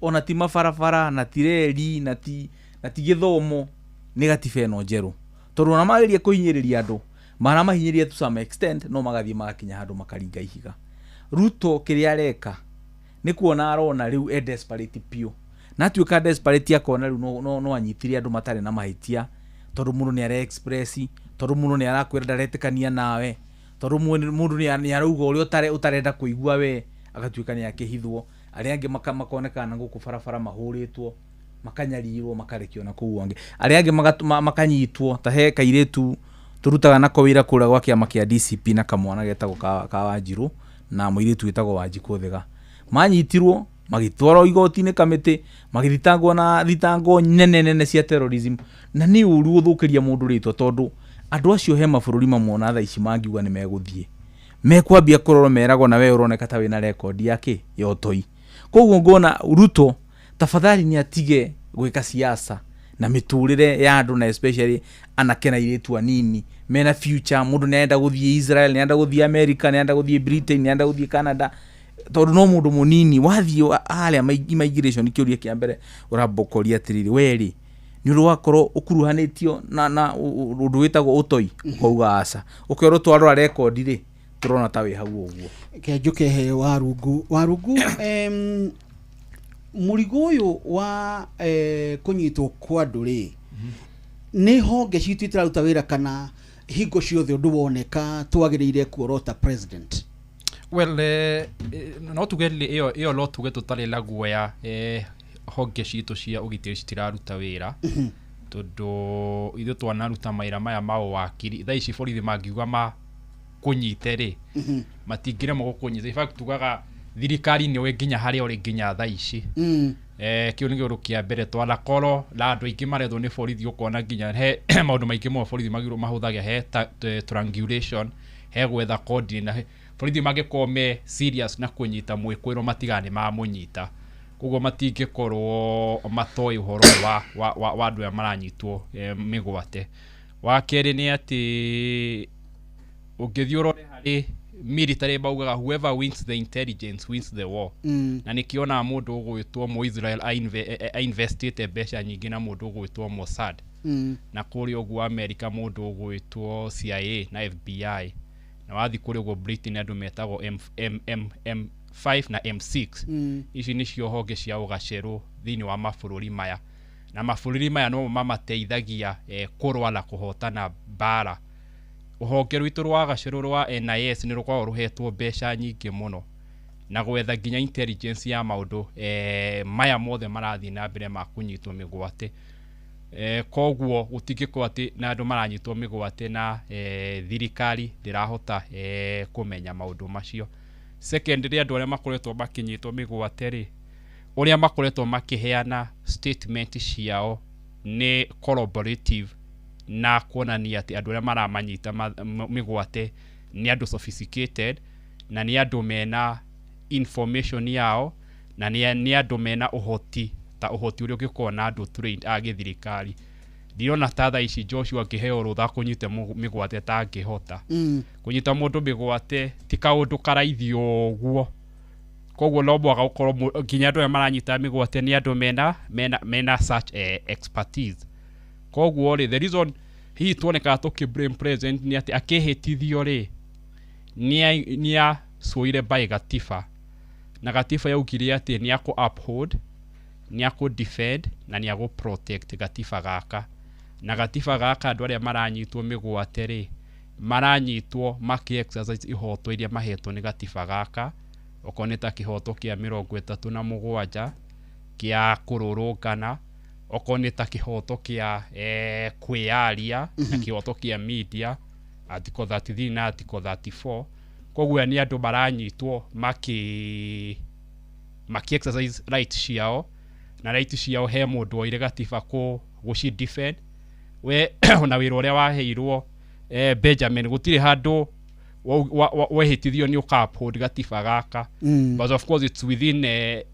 ona ti mabarabara na ti reri na ti githomo ni gatiba no njeru tondu ona mageria kuhinyiriria andu mahinyiriria to some extent no magathie magakinya handu makaringa ihiga Ruto kiria reka ni kuona arona riu desperate pio na tuika desperate akona riu no anyitire andu matare na mahitia tondu mundu ni ara express tondu mundu ni arakwira ndaretikania nawe tondu mundu ni arauga uri utarenda kuigua we agatuika ni akihithwo aria angi makonekana guku barabara mahuritwo makanyarirwo makarekio na kuu wange aria angi makanyitwo ta he kairetu turutaga nako wira kura gwa kiama kia DCP na kamwana getagwo ka Wanjiru na muiritu witagwo Wanjiku Thiga manyitirwo magitwarwo igoti-ini kamiti magithitangwo na thitango nene cia terrorism na ni uru guthukiria mundu ritwa tondu andu acio he mabururi mamona tha ici mangiuga ni meguthie mekwambia kuroro meragwo na we uroneka ta wina record yake yotoi koguo ngona Ruto tafadhali ni atige gwika siasa na miturire ya andu na especially anakena iretu anini mena future mundu nenda guthie Israel nenda guthie America nenda guthie Britain nenda guthie Canada tondu no mundu munini wathio ale immigration kiuria kia mbere urabokoria tiriri weri ni urwakorwo ukuruhanitio na undu witagwo utoi kuuga aca ukero twarora record ri turona ta we hau uguo kenjuke he warungu murigo uyu wa kunyitwo kwa nduri ni honge citu itiraruta wira kana hingo ciothe undu woneka twagiriire kuorota president no tugeli iyo lo tuge tutari la guoya honge citu cia ugitiri citiraruta wira tondu ithu twanaruta maira maya ma wakiri tha ici borithi mangiuga ma kunyite ri matingire mo gukunyita in fact tugaga thirikari ni we nginya hari ori nginya tha ici kiu ni guru kia mbere twala koro la andu aingi marethwo ni borithi ukona nginya he maundu maingi mo borithi magiro mahuthagia he triangulation he gwetha code na borithi magikome serious na kunyita mwikwiro matigane ma munyita koguo matingikorwo matoi uhoro wa andu ya maranyitwo migwate wa keri ni ati ungithiurore hari military baugaga whoever wins the intelligence wins the war na nikiona mundu ugwitwo mu Israel investite besha nyingi na mundu ugwitwo Mossad na kuri ogwo America mundu ugwitwo CIA na FBI na wathi kuri ogwo Britain andu metagwo M5 na M6 ici nicio honge cia ugaceru thini wa mabururi maya na mabururi maya no mamateithagia kurwa na kuhotana bara uhonge rwitu rwa gaceru rwa NIS ni rukwa ruhetwo besha nyingi muno na gwetha nginya intelligence ya maundu maya mothe marathi na mbere makunyitwo migwate koguo gutigiko ati na andu maranyitwo migwate na thirikari ndirahota kumenya maundu macio secondary andu aria makoretwo makinyitwo migwate ri uria makoretwo makiheana statement ciao ni corroborative na kuonania ati andu aria maramanyita migwate ni andu sophisticated na ni andu mena information yao na ni andu mena uhoti ta uhoti uria ukikona andu trained agithirikari ndiona tatha ici Joshua kiheo rutha kunyite migwate ta ngihota kunyita mundu migwate ti kaundu karaithio guo koguo no bwaga ukorwo nginya andu maranyita migwate ni andu mena such expertise koguo ri the reason hi tuoneka tukiblame president ni ati akihitithio ri ni soire by gatifa na gatifa yaugire ati ni ako uphold ni ako defend na ni ako protect gatifa gaka na gatifa gaka andu aria maranyitwo migwate ri maranyitwo maki exercise ihoto iria mahetwo ni gatifa gaka okoneta kihoto kia 37 kia kururungana okoneta kihoto kia kwiaria na kihoto kia media article 33 na article 34 koguo ni andu maranyitwo maki exercise right ciao na right ciao he mundu oire gatiba guci defend we ona wira uria waheirwo Benjamin gutire handu wehitithio ni uka-uphold gatiba gaka. But of course it's within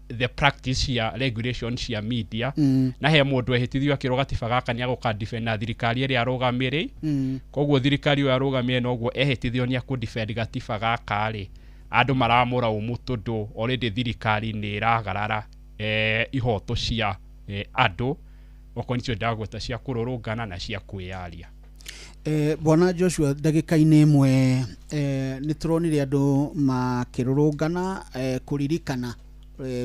the practice ya regulations ya media. Na he mundu ehitithio akiro gatiba gaka ni aguka defend na thirikari iri arugamire. Koguo thirikari yo arugamire noguo ehitithio ni akudefend gatiba gaka ri. Andu maramura umutundu already thirikari ni iragarara ihoto cia andu okonitio ndagweta cia kururungana na cia kwiyaria. Bwana Joshua, ndagika-inĩ ĩmwe nĩ turonire andũ makĩrũrũngana kũririkana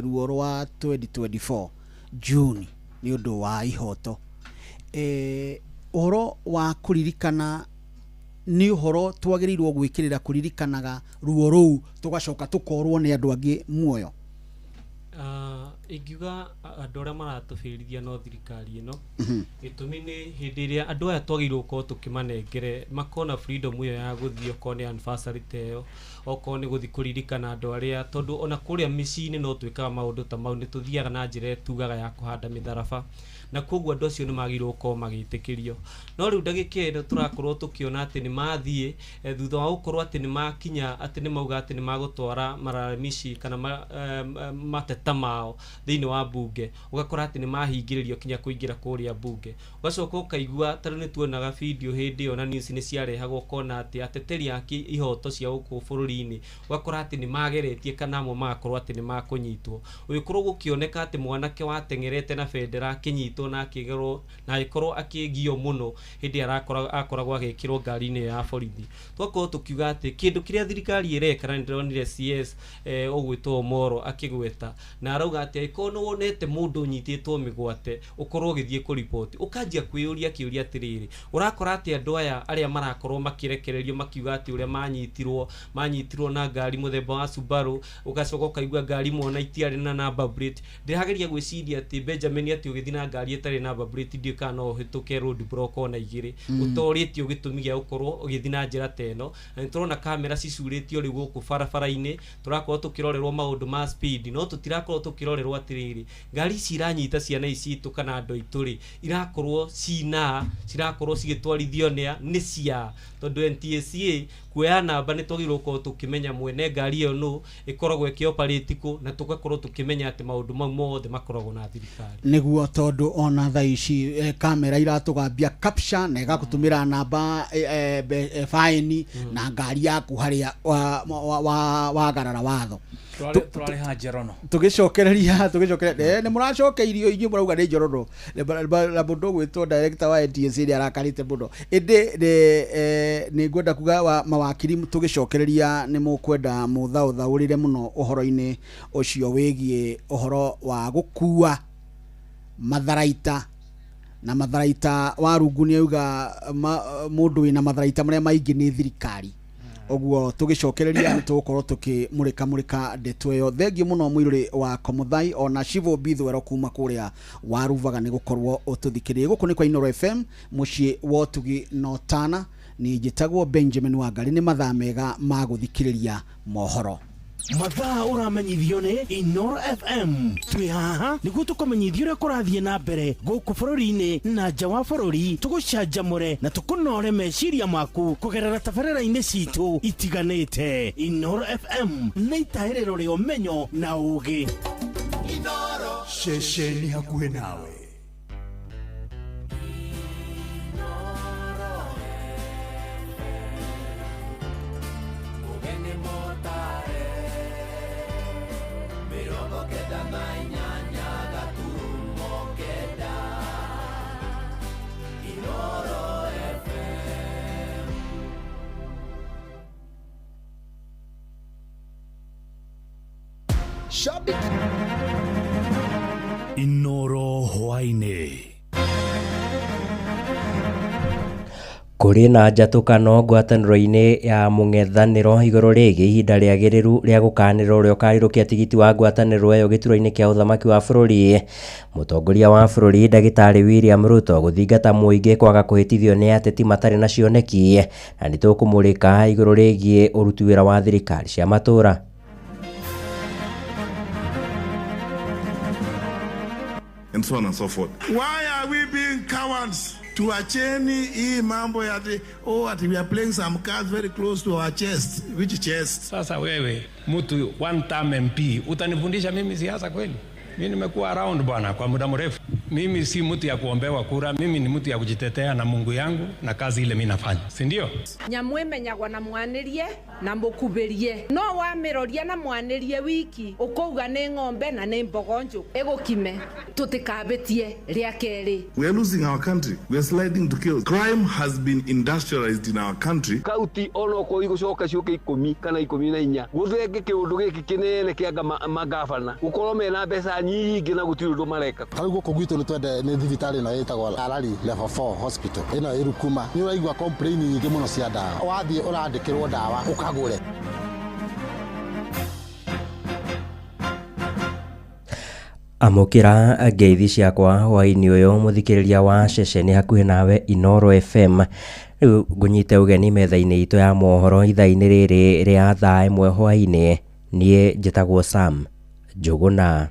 ruo rwa 2024 June nĩ ũndũ wa ihoto. Ũhoro wa kũririkana nĩ ũhoro twagĩrĩirwo gwĩkĩrĩra kũririkanaga ruo rũu tũgacoka tũkorwo nĩ andũ angĩ muoyo. Ingiuga andũ arĩa maratũbĩrithia no thirikari ĩno gĩtũmi nĩ hĩndĩ ĩrĩa andũ aya twagĩrĩirwo gũkorwo tũkĩmanengere makona freedom ĩyo ya gũthiĩ okorwo nĩ anniversary ta ĩyo, okorwo nĩ gũthiĩ kũririkana andũ arĩa, tondũ ona kũrĩa mĩciĩ-inĩ no twĩkaga maũndũ ta mau, nĩ tũthiaga na njĩra tugaga ya kũhanda mĩtharaba, na koguo andũ acio nĩ magĩrĩirwo gũkorwo magĩtĩkĩrio. No rĩu ndagĩka ĩno tũrakorwo tũkĩona atĩ nĩ mathiĩ thutha wa gũkorwo atĩ nĩ makinya atĩ nĩ mauga atĩ nĩ magũtwara malalamishi kana mateta mao thĩinĩ wa bunge, ũgakora atĩ nĩ mahingĩrĩrio kinya kũingĩra kũrĩa bunge. Ũgacoka ũkaigua tarĩ nĩ tuonaga video hĩndĩ ĩyo na news nĩ ciarehagwo kona atĩ ateteri a ihoto cia gũkũ bũrũri-inĩ, ũgakora atĩ nĩ mageretie kana amwe magakorwo atĩ nĩ makũnyitwo. Ũgĩkorwo gũkĩoneka atĩ mwanake watengerete na bendera akĩnyitwo na akĩgerwo na agĩkorwo akĩgio mũno hĩndĩ akoragwo agĩkĩrwo ngari-inĩ ya borithi. Twakorwo tũkiuga atĩ kĩndũ kĩrĩa thirikari ĩreka, na ndĩronire CS ũgwĩtwo Moro akĩgweta na arauga atĩ angĩkorwo nĩ wonete mũndũ ũnyitĩtwo mĩgwate ũkorwo ũgĩthiĩ kũripoti, ũkanjia kwĩyũria kĩũria atĩrĩrĩ, ũrakora atĩ andũ aya arĩa marakorwo makĩrekererio makiuga atĩ ũrĩa manyitirwo na ngari mũthemba wa Subaru, ũgacoka ũkaigua ngari mona itiarĩ na number plate. Ndĩrageria gwĩciria atĩ Benjamin atĩ ũgĩthiĩ na ngari itarĩ na number plate ndiũ kana no ũhĩtũke road block ona igĩrĩ, ũtorĩtio gĩtũmi gĩa gũkorwo ũgĩthiĩ na njĩra ta ĩno. Na nĩ tũrona kamera cicurĩtio rĩu gũkũ barabara-inĩ, tũrakorwo tũkĩrorerwo maũndũ ma speed, no tũtirakorwo tũkĩrorerwo atĩrĩrĩ, ngari ici iranyita ciana ici citũ kana andũ aitũ rĩ, irakorwo cirakorwo cigĩtwarithio nĩ cia, tondũ NTSA kuoya namba nĩ twagĩrĩirwo gũkorwo tũkĩmenya mwene ngari ĩyo nũ, ĩkoragwo ĩkĩoperate kũ, na tũgakorwo tũkĩmenya atĩ maũndũ mau mothe makoragwo na thirikari. Nĩguo tondũ ona thaa ici kamera iratũgambia capture na ĩgagũtũmĩra namba faini na ngari yaku harĩa wagarara watho. Tũrarĩha njorono. Tũgĩcokereria nĩ mũracokeirio inyuĩ mũrauga nĩ njorono. Na mũndũ ũgwĩtwo director wa NTSA nĩ arakarĩte mũno. Ĩndĩ nĩ ngwenda kuga mawakiri tũgĩcokereria nĩ mũkwenda mũthaũthaũrĩre mũno ũhoro-inĩ ũcio wĩgiĩ ũhoro wa gũkua matharaita na matharaita wa rungu nĩ auga mũndũ wĩna matharaita marĩa maingĩ nĩ thirikari. Oguo tũgĩcokereria nĩ tũgũkorwo tũkĩmũrĩka ndeto ĩyo. Thengiũ mũno mũirũrĩ wa Komuthai ona Shivo Bithwero kuma kũrĩa waruvaga nĩ gũkorwo ũtũthikĩrĩrie. Gũkũ nĩ kwa Inooro FM mũciĩ wa ũtugi na ũtana. Niĩ njĩtagwo Benjamin Wangari. Nĩ mathaa mega ma gũthikĩrĩria mohoro. Mathaa ũramenyithio nĩ Inooro FM. Twĩ haha nĩguo tũkũmenyithia ũrĩa kũrathiĩ na mbere gũkũ bũrũri-inĩ na nja wa bũrũri, tũgũcanjamũre na tũkũnore meciria maku kũgerera tabarĩra-inĩ citũ itiganĩte. Inooro FM nĩ itahĩrĩro rĩa ũmenyo na ũũgĩ. Inooro ceceni hakuhĩ nawe. Inooro hwainĩ. Kũrĩ na njatũkano ngwatanĩro-inĩ ya mũng'ethanĩro igũrũ rĩgiĩ ihinda rĩagĩrĩru rĩa gũkanĩra ũrĩa ũkarirũkia tigiti wa ngwatanĩro ĩyo gĩturwa-inĩ kĩa ũthamaki wa bũrũri. Mũtongoria wa bũrũri Ndagĩtarĩ William Ruto gũthingata mũingĩ kwaga kũhĩtithio nĩ ateti matarĩ na cioneki, na nĩ tũkũmũrĩka igũrũ rĩgiĩ ũruti wĩra wa thirikari cia matũũra. and so on and so forth. Why are we being cowards? Tuacheni hii mambo ya ati we are playing some cards very close to our chest. Which chest? Sasa wewe mtu one term MP utanifundisha mimi siasa kweli? Mimi nimekuwa around bwana kwa muda mrefu. Mimi si mtu ya kuombewa kura, mimi ni mtu ya kujitetea na Mungu yangu na kazi ile mimi nafanya. Si ndio? Nyamwemenyagwa na mwanirie na mukubirie. No wamiroria na mwanirie wiki ukauga ni ng'ombe na ni mbogonjo egukime tutikabetie ria keri. We are losing our country. We are sliding to kills. Crime has been industrialized in our country. Kauti ono ko igucoka ciuke 10 kana 14 guthenge kiundu giki kinene kianga magavana ukorwo mena mbeca nyingi na gutiri undu mareka. Kari guko gwitu ni twende ni thibitari na yetagwa Arari level 4 hospital ino irukuma ni uraigwa complain nyingi muno cia dawa wathie urandikirwo dawa ukagure. Amukira ngeithi ciakwa hwaini uyu muthikiriria wa ceceni hakuhi nawe Inoro FM riu ngunyite ugeni metha-ini itu ya mohoro ithaa-ini riri ria thaa imwe hwaini nie njitagwo Sam Njuguna.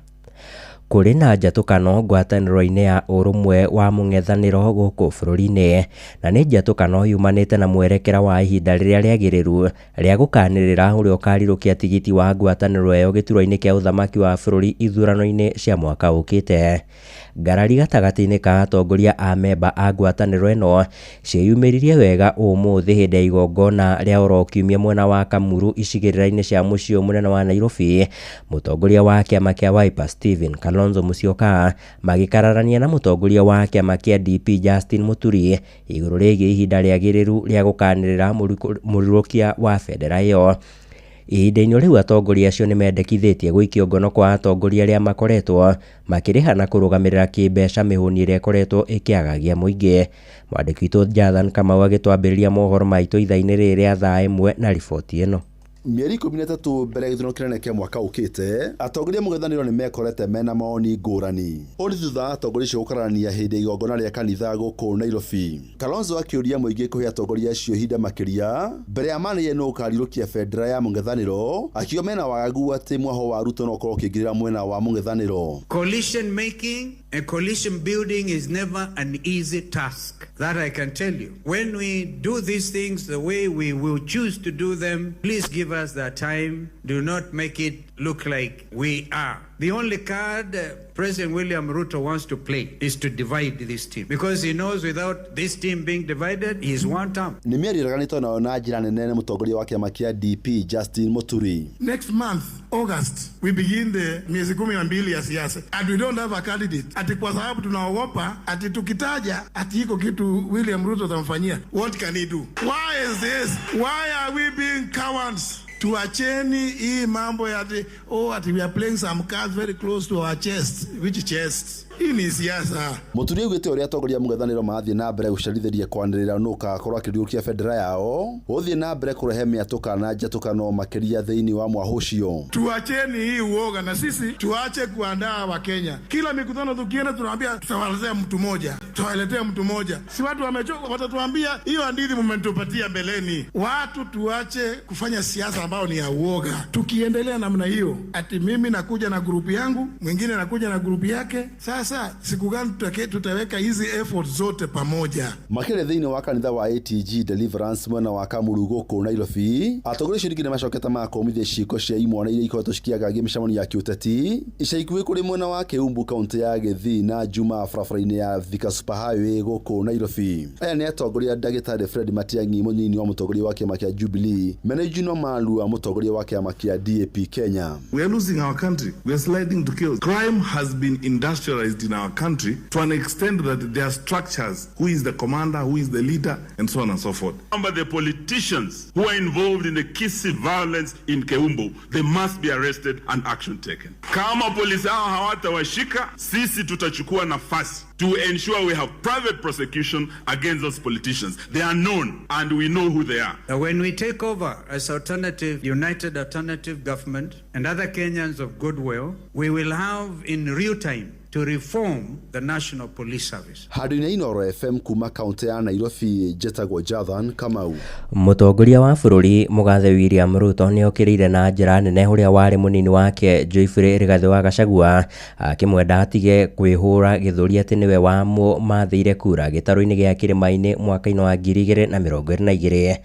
Kuri na njatukano ngwataniro-ini ya urumwe wa mung'ethaniro guku bururi-ini na ni njatukano yumanite na mwerekera wa ihinda riria riagiriru ria gukanirira uria ukarirukia tigiti wa ngwataniro iyo gituro-ini kia uthamaki wa bururi ithurano-ini cia mwaka ukite. Ngarari gatagati-ini ka atongoria a memba a ngwataniro ino cieyumiririe wega umuthi hindi ya igongona ria orokiumia mwena wa Kamuru icigirira-ini cia mucii munene wa Nairobi. Mutongoria wa kiama kia Wiper Stephen Kalonzo Musyoka magikararania na mutongoria wa kiama kia DP Justin Muturi iguru rigie ihinda riagiriru ria gukanirira murirukia wa federa iyo. Ihinda-ini riu atongoria acio nimendekithitie guikio ngono kwa atongoria aria makoretwo makiriha na kurugamirira kimbeca mihuni iria ikoretwo ikiagagia muingi. Mwandiki witũ Jathan Kamau agitwambiriria mohoro maitu ithaa-ini riri ria thaa imwe na riboti ino. Mieri 13 mbere ya githurano kinene kia mwaka ukite atongoria mung'ethaniro ni mekorete mena maoni ngurani uri thutha atongoria acio gukararania hindi ya igongona ria kanitha guku Nairobi. Kalonzo akiuria muingi kuhe atongoria acio ihinda makiria mbere ya mani no ukarirukia federa ya mung'ethaniro akio mena wagagu ati mwaho wa Ruto no korwo kingirira mwena wa mung'ethaniro. Coalition making and coalition building is never an easy task. That I can tell you. When we do these things the way we will choose to do them, please give us that time. Do not make it look like we are. The only card President William Ruto wants to play is to divide this team. Because he knows without this team being divided, he is one term. Ni mieri iraganitwo nayo na njira nene mutongoria wa kiama kia DP Justin Muturi. Next month, August, we begin the miezi 12 ya siasa. And we don't have a candidate. Ati kwa sababu tunaogopa, ati tukitaja, ati iko kitu William Ruto tamfanyia. What can he do? Why is this? Why are we being cowards? Tuacheni hii mambo ya ati we are playing some cards very close to our chest. Which chest? Hii ni siasa. Muturi ugite uria atongoria mung'ethaniro mathie na mbere gucarithiria kwanirira nuka korwo akiriukia federa yao uthie na mbere kurehe miatuka na njatukano makiria thiini wa mwahucio. Tuacheni hii uoga na sisi tuache kuandaa wa Kenya. Kila mikutano tukienda tunaambia tutawaletea mtu mmoja, tutawaletea mtu mmoja. Si watu wamechoka, watatuambia hiyo hadithi mmetupatia mbeleni. Watu tuache kufanya siasa ambao ni ya uoga. Tukiendelea namna hiyo, ati mimi nakuja na grupu yangu, mwingine nakuja na grupu yake. Sasa siku gani tutaweka hizi efforts zote pamoja? Makire thiini wa kanitha wa ATG Deliverance mwena wa Kamuru guku Nairobi atongoria ciringi ni macoketa makomithia ciiko cia imwana iria ikoretwo cikiagagia micamano ya kiuteti ica ikuhi kuri mwena wa Kiumbu kaunti ya Githii na Juma barabara-ini ya Thika Super Highway guku Nairobi. Aya ni atongoria Ndagĩtarĩ Fred Matiang'i munini wa mutongoria wa kiama kia Jubilee Menejino Malu wa mutongoria wa kiama kia DAP Kenya. We are losing our country. We are sliding to kills. Crime has been industrialized in our country to an extent that there are structures. Who is the commander, who is the leader, and so on and so forth. But the politicians who are involved in the Kisii violence in Keumbu, they must be arrested and action taken. Kama polisi hao hawatawashika, sisi tutachukua nafasi to ensure we have private prosecution against those politicians. They are known and we know who they are. When we take over as united alternative government and other Kenyans of goodwill, we will have in real time to reform the National Police Service. Hadine Inoro FM kuma kaunti ya Nairobi, Jetagwo Jathan Kamau. Mutongoria wa bururi Mugathe William Ruto ni okirire na njira nene huria wari munini wake Joyfrey Rigathi wa Gachagua akimwenda atige kwihura githuri ati niwe wa mathiire kura gitaru-ini gia Kirima-ini mwaka-ini wa 2022.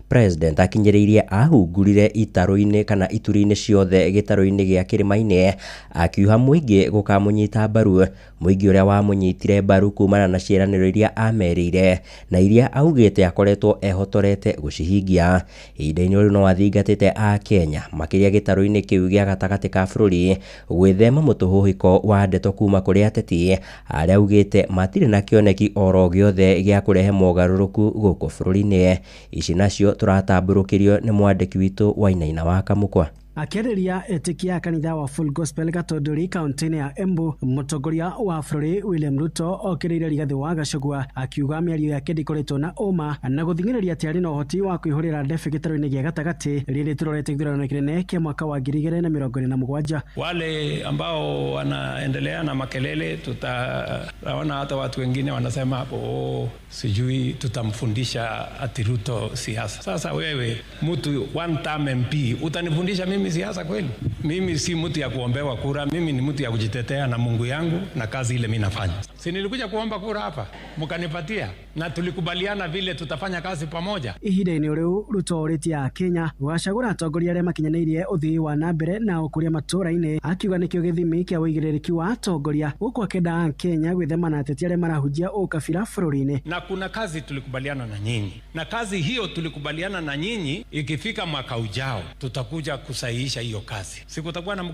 President akinyiririe ahungurire itaru-ini kana ituri-ini ciothe gitaru-ini gia Kirima-ini akiuha muingi gukamunyita mbaru, muingi uria wa munyitire mbaru kumana na ciiraniro iria ameriire na iria augite akoretwo ehotorete gucihingia. Ihinda-ini riu no athingatite a Kenya makiria gitaru-ini kiu gia gatagati ka bururi gwithema mutuhuhiko wa ndeto kuma kuri ateti aria augite matire na kioneki oro giothe gia kurehe mogaruruku guku bururi-ini. Ici nacio turatamburukirio ni mwandiki witu Wainaina wa Kamukwa. Akĩarĩria etĩkia a kanitha wa Full Gospel Gatũndũri kaunti-inĩ ya Embu, mũtongoria wa bũrũri William Ruto okĩrĩire Rigathi wa Gachagua akiuga mĩario yake ndĩkoretwo na ũma na gũthing'ĩrĩria atĩ arĩ na ũhoti wa kwĩhũrĩra ndebe gĩtarũ-inĩ gĩa gatagatĩ rĩrĩ tũrorete gĩthurano kĩnene kĩa mwaka wa 2027. Wale ambao wanaendelea na makelele, tutaona hata watu wengine wanasema hapo sijui tutamfundisha ati Ruto siasa. Sasa wewe mtu one term MP utanifundisha mimi siasa kweli? Mimi si mtu ya kuombewa kura, mimi ni mtu ya kujitetea na Mungu yangu na kazi ile mimi nafanya. Si nilikuja kuomba kura hapa, mkanipatia na tulikubaliana vile tutafanya kazi pamoja. Ihinda-inĩ riu Ruto oritie a Kenya gũcagũra atongoria arĩa makinyanĩirie ũthii wa nambere na ũkũria matũra-inĩ, akiuga nĩkĩo gĩthimi kĩa wĩigĩrĩrĩki wa atongoria gũkũ akĩenda a Kenya gwĩthema na ateti arĩa marahunjia ũkabira bũrũri-inĩ. Na kuna kazi tulikubaliana na nyinyi, na kazi hiyo tulikubaliana na nyinyi, ikifika mwaka ujao tutakuja kusahihisha hiyo kazi. Sikutakuwa na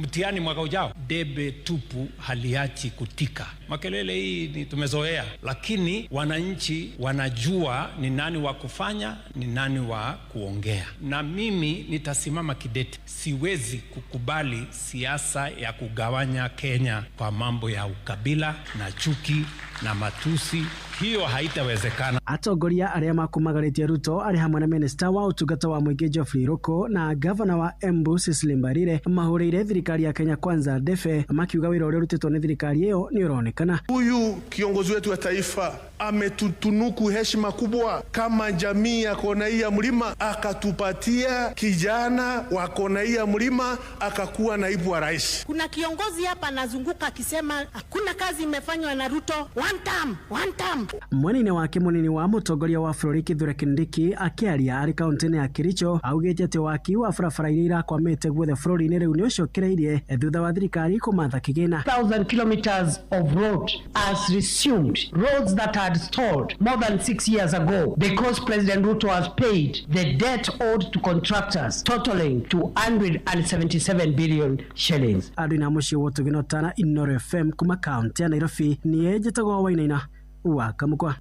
mtihani mwaka ujao. Debe tupu haliachi kutika. Makelele hii ni tumezoea, lakini wananchi wanajua ni nani wa kufanya, ni nani wa kuongea. Na mimi nitasimama kidete. Siwezi kukubali siasa ya kugawanya Kenya kwa mambo ya ukabila na chuki na matusi. Hiyo haitawezekana. Atongoria arĩa makumagaritie Ruto arĩ hamwe na Minister wa Ũtungata wa Mũingĩ Geoffrey Ruko na Governor wa Embu Cecily Mbarire mahũrĩire thirikari ya Kenya Kwanza ndebe, makiuga wĩra ũrĩa ũrutĩtwo nĩ thirikari ĩyo nĩ ũronekana. Huyu kiongozi wetu wa taifa ametutunuku heshima kubwa kama jamii ya kona hii ya mlima, akatupatia kijana wa kona hii ya mlima akakuwa naibu wa rais. Kuna kiongozi hapa anazunguka akisema hakuna kazi imefanywa na Ruto, one term. Mwenini wake munini wa mũtongoria wa bũrũri Kithure Kindiki akĩaria arĩ kaunti-inĩ ya Kericho augĩte atĩ waki wa barabara iria irakwamĩte guothe bũrũri-inĩ rĩu nĩ ũcokereirie thutha wa thirikari kũmatha kĩgĩna. 1,000 kilometers of road as resumed, roads that had stalled more than 6 years ago because President Ruto has paid the debt owed to contractors totaling to 177 billion shillings. Andũ na mũciĩ wotu gĩnotana Inoro FM kuma kaunti ya Nairobi niĩ njĩtagwo Wainaina wa Kamukwa.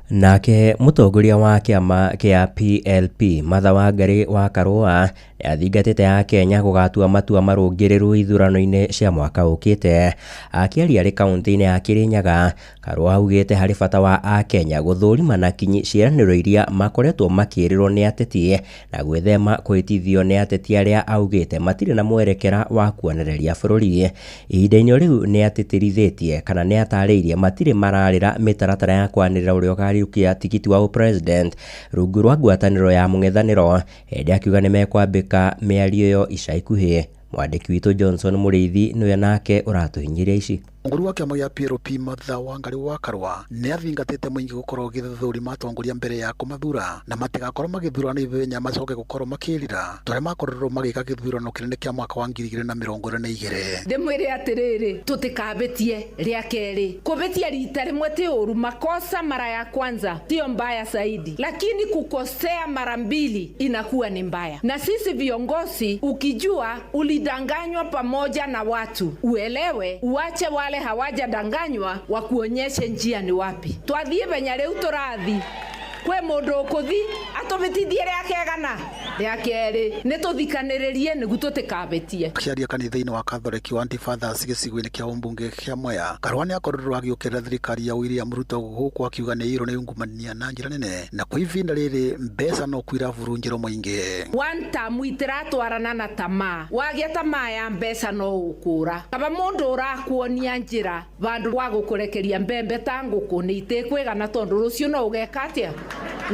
Nake mũtongoria wa kĩama kĩa PLP Martha Wangari wa Karũa athingatĩte a Kenya gũgatua matua marũngĩrĩru ithurano-inĩ cia mwaka ũkĩte. Akĩaria arĩ kaunti-inĩ ya Kirinyaga, Karũa augĩte harĩ bata wa a Kenya gũthũrima na kinyi ciĩranĩro iria makoretwo makĩrĩrwo nĩ ateti na gwĩthema kwĩtithio nĩ ateti arĩa augĩte matirĩ na mwerekera wa kuonereria bũrũri. Ihinda-inĩ rĩu nĩ atĩtĩrithĩtie kana nĩ atarĩirie matirĩ mararĩra mĩtaratara ya kwanĩrĩra ũrĩa ũkariũkia tikiti wa president rungu rwa ngwatanĩro ya mũng'ethanĩro, hĩndĩ akiuga nĩ mekwambĩka mĩario ĩyo ica ikuhĩ. Mwandĩki witũ Johnson Mũrĩithi nĩwe nake ũratũhinyĩria ici. Mũtongoria wa kĩama gĩa PLP Martha Wangari wa Karũa nĩ athingatĩte mũingĩ gũkorwo gĩthũrima atongoria mbere ya kũmathura na matigakorwo magĩthurana ithenya macoke gũkorwo makĩrira tũrĩa makorirwo magĩka gĩthurano kĩnene kĩa mwaka wa 2022. Ndĩmwĩre atĩrĩrĩ, tũtikabĩtie rĩa kerĩ. Kũbĩtia rita rĩmwe ti ũru, makosa mara ya kwanza sio mbaya zaidi, lakini kukosea mara mbili inakuwa ni mbaya. Na sisi viongozi, ukijua ulidanganywa pamoja na watu, uelewe, uache wale hawajadanganywa wakuonyeshe njia ni wapi. Twathie benya leo turathi kwe mundu ukuthi atubitithie ria kegana ya keri nĩ tũthikanĩrĩrie nĩguo tũtikabetie. Akiaria kanitha-inĩ wa Catholic wa Anti-Fathers gĩcigo-inĩ kĩa ũmbunge kĩa Mwea, Karũa nĩ akorirwo agĩũkĩrĩra thirikari ya William Ruto gũkũ akiuga nĩ ĩrwo nĩ ungumania na njĩra nene na kwa ivinda rĩrĩ mbeca no kuira burunjĩro mũingĩ. One time itiratwarana na tamaa, wagĩa tamaa ya mbeca no gũkũra. Kaba mũndũ ũrakuonia njĩra vandu wa gũkũrekeria mbembe ta ngũkũ nĩ itekwĩgana tondũ rũciũ no ũgeka atĩa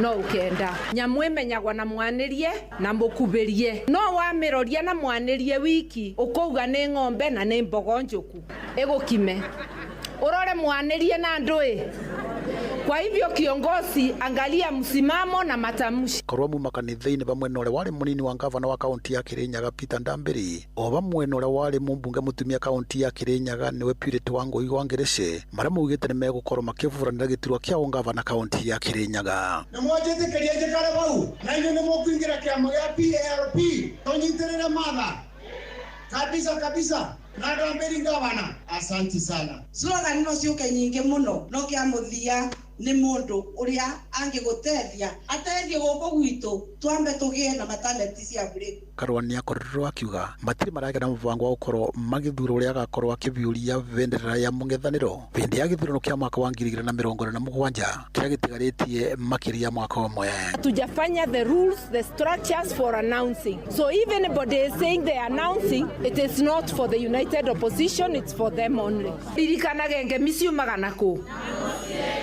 no ũkenda. Nyamũ ĩmenyagwo na mwanĩrie na mũkubĩrie, no wamĩroria na mwanĩrie wiki ũkauga nĩ ng'ombe na nĩ mbogo njũku ĩgũkime urore mwanĩrie na ndũĩ. Kwa hivyo kiongozi, angalia msimamo na matamshi. Karũa muma kanitha-inĩ vamwe na ũrĩa warĩ mũnini wa gavana wa kaunti ya Kirinyaga Peter Ndambĩri, o vamwe na ũrĩa warĩ mũmbunge mũtumia kaunti ya Kirinyaga nĩwe Purity Wangũi wa Ngĩrĩci, marĩa maugĩte nĩ megũkorwo makĩburanĩra gĩturwa kĩa ũgavana kaunti ya Kirinyaga. Nĩ mwanjĩtĩkĩria njĩkare vau na inyuĩ nĩ mũkũingĩra kĩama gĩa PLP tũnyitĩrĩre matha kabisa na Ndambĩri gavana. Asanti sana. Slogan no ciũke nyingĩ mũno no kĩa mũthia nĩ mũndũ ũrĩa angĩgũteithia ateithie gũkũ gwitũ twambe tũgĩe na mataneti cia bure. Karũa nĩ akorirwo akiuga matirĩ maragĩa na mũbango wa gũkorwo magĩthura ũrĩa agakorwo akĩviũria bendera ya mũng'ethanĩro hĩndĩ ya gĩthurano kĩa mwaka wa 2027 kĩrĩa gĩtigarĩtie makĩria mwaka ũmwe. Hatujafanya the rules, the structures for announcing. So even anybody is saying they are announcing, it is not for the united opposition, it's for them only. Ririkanaga ngemi ciumaga nakũ?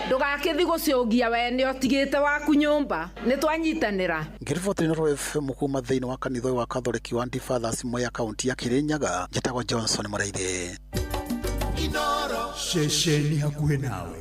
Ndũgakĩthi gũciũgia we nĩ ũtigĩte waku nyũmba nĩ twanyitanĩra. Ngĩribotĩ Noro FM kuma thĩinĩ wa kanitha wa Catholic wa Anti-Fathers Mwea kaunti ya Kirinyaga, njĩtagwo Johnson Mũraithĩ. Ceceni hakuhĩ nawe.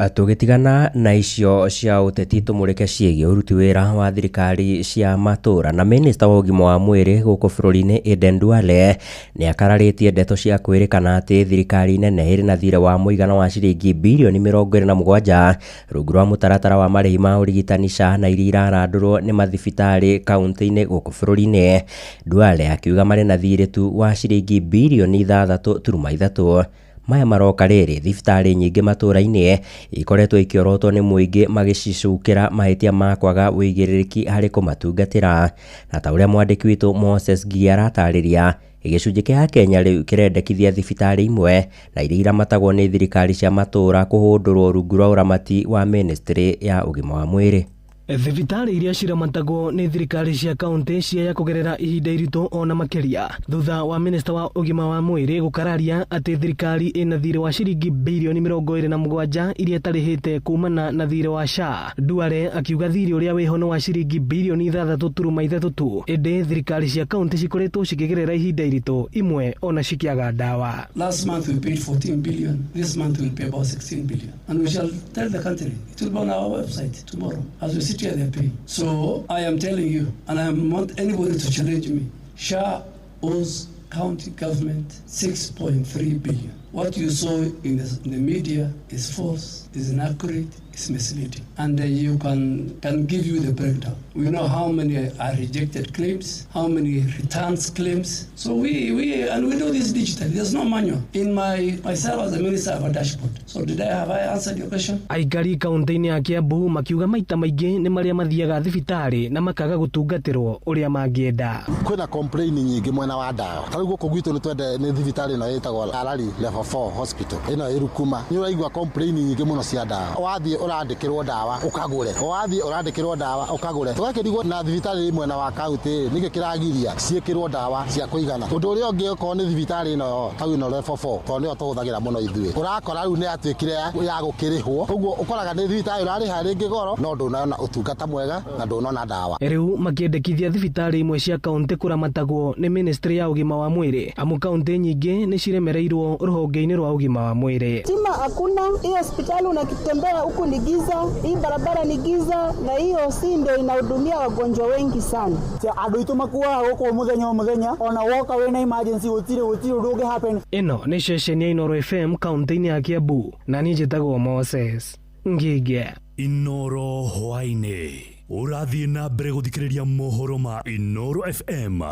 Tũgĩtigana na icio cia ũteti tũmũrĩke ciĩgiĩ ũruti wĩra wa thirikari cia matũra na minista wa ũgima wa mwĩrĩ gũkũ bũrũri-inĩ Aden Duale nĩ akararĩtie ndeto cia kwĩrĩkana atĩ thirikari nene ĩrĩ na thirĩ wa mũigana wa ciringi birioni 27 rungu rwa mũtaratara wa marĩhi ma ũrigitani SHA na iria irarandũrwo nĩ mathibitarĩ kaunti-inĩ gũkũ bũrũri-inĩ. Duale akiuga marĩ na thirĩ tu wa ciringi birioni 3.3. Maya maroka rĩrĩ thibitarĩ nyingĩ matũra-inĩ ikoretwo ikĩorotwo nĩ mũingĩ magĩcicukĩra mahĩtia ma kwaga wĩigĩrĩrĩki harĩ kũmatungatĩra, na ta ũrĩa mwandĩki witũ Moses Ngia aratarĩria, gĩcunjĩ kĩa Kenya rĩu kĩrendekithia thibitarĩ imwe na iria iramatagwo nĩ thirikari cia matũra kũhũndũrwo rungu rwa ũramati wa ministry ya ũgima wa mwĩrĩ. Thibitarĩ iria ciramatagwo nĩ thirikari cia kaunti ciaya kũgerera ihinda iritũ ona makĩria thutha wa minista wa ũgima wa mwĩrĩ gũkararia atĩ thirikari ĩna thirĩ wa ciringi birioni 27 iria tarĩhĩte kumana na thirĩ wa SHA. Duale akiuga thirĩ ũrĩa wĩho wa ciringi birioni 3.3 ĩndĩ thirikari cia kaunti cikoretwo cikĩgerera ihinda iritũ imwe ona cikĩaga ndawa. Last month we paid 14 billion. This month we'll pay about 16 billion. And we shall tell the country. It will be on our website tomorrow as we sit here they pay. So I am telling you, and I don't want anybody to challenge me, SHA owes county government 6.3 billion. What you saw in the media is false, is inaccurate, is misleading. And you can give you the breakdown. We know how many are rejected claims, how many returns claims. So we do this digitally. There's no manual. In myself as a minister, I have a dashboard. So have I answered your question? Aikari kaunti-inĩ ya Kiambu makiuga maita maingĩ nĩ marĩa mathiaga thibitarĩ na makaga gũtungatĩrwo ũrĩa mangĩenda. Kwĩna complain nyingĩ mwena wa ndawa. Tarĩu gũkũ gwitũ nĩ twende nĩ thibitarĩ ĩno ĩtagwo Arari Level 4 Hospital. Ĩno ĩ Rukuma. Nĩ ũraigua complain nyingĩ mũno cia ndawa. Wathiĩ ũrandĩkĩrwo ndawa ũkagũre. Wathiĩ ũrandĩkĩrwo ndawa ũkagũre. Tũgakĩrigwo na thibitarĩ ĩmwe na wa kaunti nĩkĩ kĩragiria ciĩkĩrwo ndawa cia kũigana. Ũndũ ũrĩa ũngĩ ũkorwo nĩ thibitarĩ ĩno tau ĩno Level 4 tondũ nĩyo tũhũthagĩra mũno ithuĩ. Ũrakora rĩu nĩ atuĩkire ya gũkĩrĩhwo. Ũguo ũkoraga nĩ thibitarĩ ũrarĩha rĩngĩ goro no ndũnona ũtungata mwega na ndũnona ndawa. Rĩu makĩendekithia thibitarĩ imwe cia kaunti kũramatagwo nĩ ministry ya ũgima wa mwĩrĩ. Amu kaunti nyingĩ nĩ ciremereirwo rũhonge-inĩ rwa ũgima wa mwĩrĩ. Sima hakuna, hii hospitali unakitembea huku ni giza, hii barabara ni giza na hiyo si ndio inahudumia wagonjwa wengi sana. Andũ itũ makuaga gũkũ mũthenya ona woka wĩna emergency gũtirĩ ũndũ ũngĩ happen. Ĩno nĩ ceceni ya Inoro FM kaunti-inĩ ya Kiambu na niĩ njĩtagwo Moses Ngige. Inoro hwainĩ ũrathiĩ na mbere gũthikĩrĩria mohoro ma Inoro FM.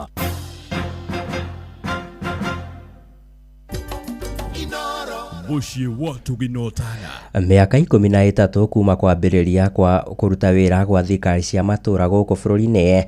Bushi watu ginotana. Miaka 13 kuma kwambĩrĩria kwa kũruta wĩra gwa thirikari cia matũra gũkũ bũrũri-inĩ,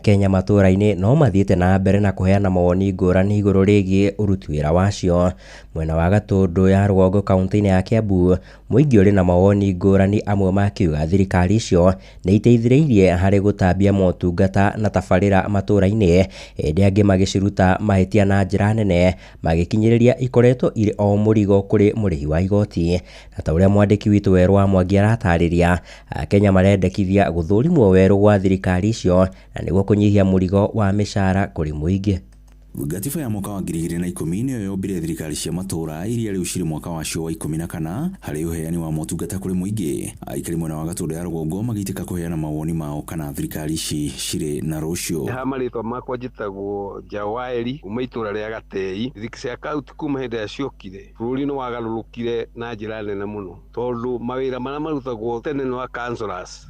Kenya matũra-inĩ no mathiĩte na mbere na kũheana mawoni ngũrani igũrũ rĩgiĩ ũruti wĩra wacio. Mwena wa Gatũndũ ya rũgongo kaunti-inĩ ya Kiambu, mũingĩ ũrĩ na mawoni ngũrani, amwe makiuga thirikari icio nĩ iteithĩrĩirie harĩ gũtambia motungata na tabarĩra matũra-inĩ, ĩndĩ angĩ magĩciruta mahĩtia na njĩra nene, magĩkinyĩrĩria ikoretwo irĩ o mũrigo kũrĩ mũrĩhi wa igoti. Na ta ũrĩa mwandĩki witũ Werũ wa Mwangi aratarĩria, Kenya marendekithia gũthũrimwo werũ gwa thirikari icio na nĩguo kũnyihia mũrigo wa mĩcara kũrĩ mũingĩ. Gatiba ya mwaka wa 2010 nĩyo yombire thirikari cia matũra iria rĩu cirĩ mwaka wacio wa 14 harĩ ũheani wa motungata kũrĩ mũingĩ. Aikari mwena wa Gatũndũ ya rũgongo magĩtĩka kũheana mawoni mao kana thirikari ici cirĩ na rũciũ. Ha marĩtwa makwa njĩtagwo Jawaeri kuma itũra rĩa Gatei. Thirikari cia kauntĩ kuma hĩndĩ ĩrĩa ciokire bũrũri nĩ wagarũrũkire na njĩra nene mũno, tondũ mawĩra marĩa marutagwo tene nĩ wa councillors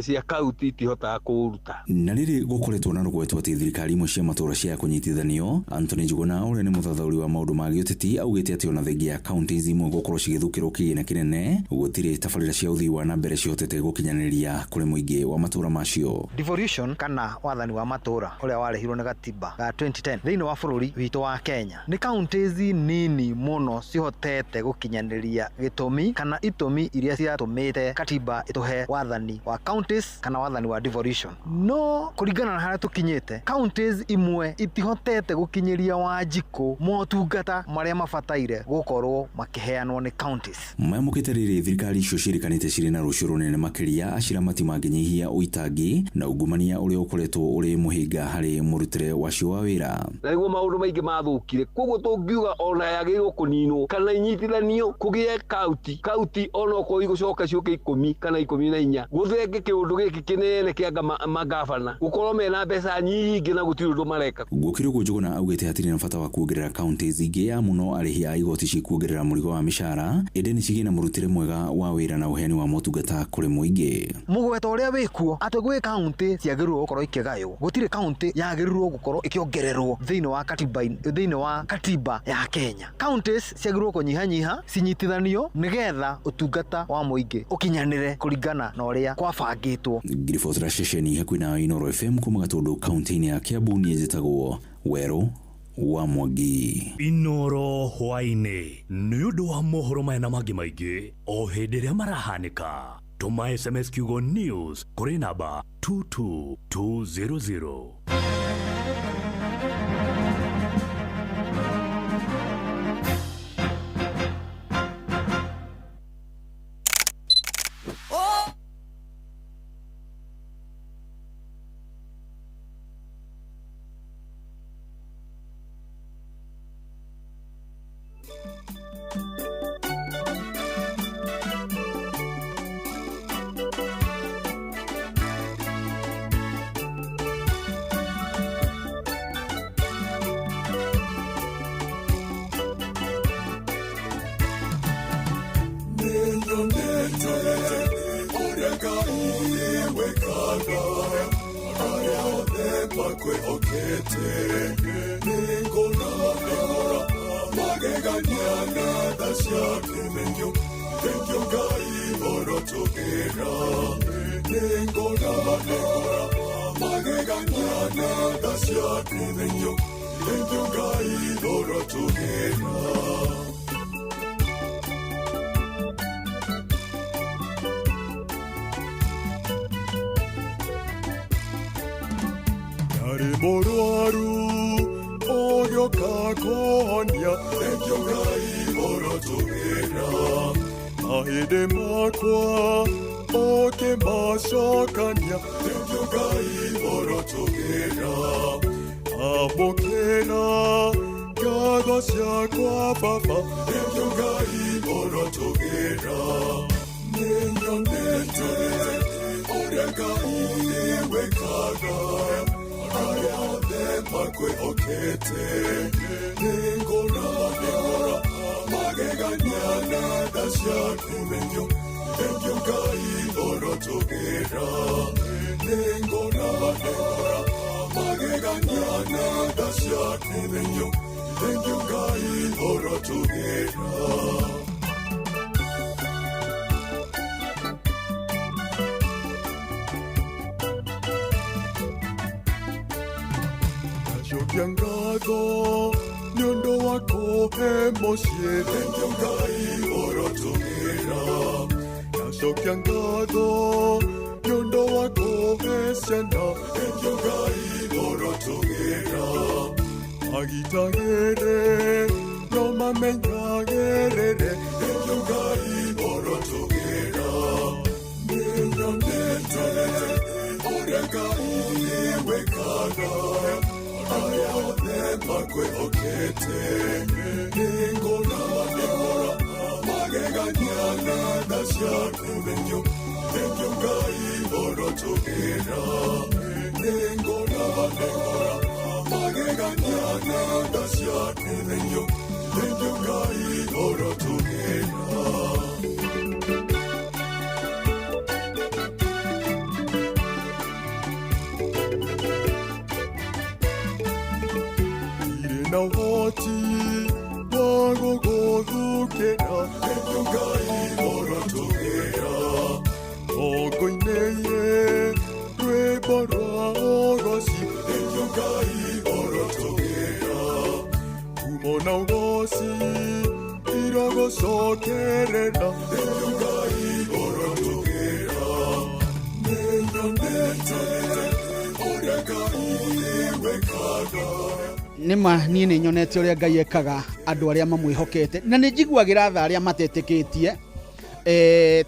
cia kauntĩ itihotaga kũruta. Na rĩrĩ gũkoretwo na rũgwetwo atĩ thirikari imwe cia matũra cia kũnyitithanio, Anthony Njuguna ũrĩa nĩ mũthathaũri wa maũndũ ma gĩũteti augĩte atĩ ona thengia ya kaunti imwe gũkorwo cigĩthukĩrwo kĩgĩna kĩnene, gũtirĩ tabarĩra cia ũthii wa na mbere cihotete gũkinyanĩria kũrĩ mũingĩ wa matũra macio. Devolution kana wathani wa matũra ũrĩa warehirwo nĩ gatiba ga 2010 thĩinĩ wa bũrũri witũ wa Kenya, nĩ counties nini mũno cihotete gũkinyanĩria gĩtũmi kana itũmi iria ciatũmĩte katiba ĩtũhe wathani wa counties kana wathani wa devolution. No kũringana na harĩa tũkinyĩte, counties imwe itihotete gũkinyĩria Wanjikũ motungata marĩa mabataire gũkorwo makĩheanwo nĩ counties. Mayamũkĩte rĩrĩ thirikari icio ciĩrĩkanĩte cirĩ na rũciũ rũnene makĩria, aciramati mangĩnyihia ũitangi na ungumania ũrĩa ũkoretwo ũrĩ mũhĩnga harĩ mũrutĩre wacio wa wĩra. Na nĩguo maũndũ maingĩ mathũkire, koguo tũngiuga ona yagĩrĩirwo kũninwo kana inyitithanio kũgĩe kauntĩ ona okorwo igũcoka ciũke 10 kana 14 gũthenge kĩũndũ gĩkĩ kĩnene kĩa magavana gũkorwo mena mbeca nyingĩ na gũtirĩ ũndũ mareka. Gũkĩrĩ ũguo Njuguna augĩte hatirĩ na bata wa kuongerera counties ingĩ, ya mũno arĩhi a igoti cikuongerera mũrigo wa mĩcara, ĩndĩ nĩ cigĩe na mũrutĩre mwega wa wĩra na ũheani wa motungata kũrĩ mũingĩ. Mũgweta ũrĩa wĩkuo atĩ gwĩ county ciagĩrĩirwo gũkorwo ikĩgaywo, gũtirĩ county yagĩrĩirwo gũkorwo ikĩongererwo thĩinĩ wa katiba ya Kenya. Counties ciagĩrĩirwo kũnyihanyiha cinyitithanio nĩgetha ũtungata wa mũingĩ ũkinyanĩre kũringana na ũrĩa kwabangĩtwo. Ngiriboti ra ceceni hakuhĩ na Inooro FM kuma Gatũndũ kaunti-inĩ ya Kiambu, niĩ njĩtagwo Werũ wa Mwangi. Inooro hwainĩ nĩ ũndũ wa mohoro maya na mangĩ maingĩ o hĩndĩ ĩrĩa marahanĩka, tũma SMS kiugo news kũrĩ namba 22200. Thank you, guys, for together. Nacokia ngatho nyondo wako he mocie thengia Ngai orotumira. Nacokia ngatho nyondo wako he ciana thengia Ngai orotumira. Agitagere no mamenyagere thengia Ngai orotumira. Ninyonete ore Ngai wekaga aya othe makwe okete ningona mageganyana dasyakumenyo thengia Ngai orotumira. Ningona mageganyana dasyakumenyo thengia Ngai orotumira. Na hoti wago gothukera thengia Ngai orotumira. Ogoineye rwimbo rwa ugoci thengia Ngai orotumira. Kumona ugoci irogocokerera thengia Ngai orotumira. Ninyonete uria Ngai wekaga. Nima niĩ nĩ nyonete ũrĩa Ngai ekaga andũ arĩa mamwĩhokete na nĩ njiguagĩra tha arĩa matetĩkĩtie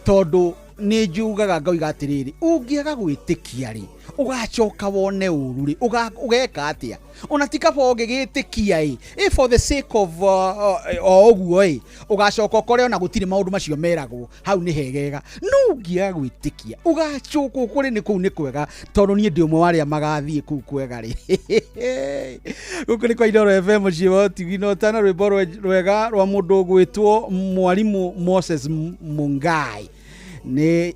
tondũ nĩ njugaga ngoiga atĩrĩrĩ ũngĩaga gwĩtĩkia rĩ ũgacoka wone ũru rĩ ũgeka atĩa ona ti kaba ũngĩgĩtĩkia ĩ for the sake of ũguo ĩ ũgacoka ũkore ona gũtirĩ maũndũ macio meragwo hau nĩ hegega no ũngĩaga gwĩtĩkia ũgacoka ũkore nĩ kũu nĩ kwega tondũ niĩ ndĩ ũmwe wa arĩa magathiĩ kũu kwega rĩ gũkũ nĩ kwa Inooro FM mũciĩ wa TV no tana rwĩmbo rwega rwa mũndũ ũgwĩtwo Mwarimũ Moses Mungai. Nĩ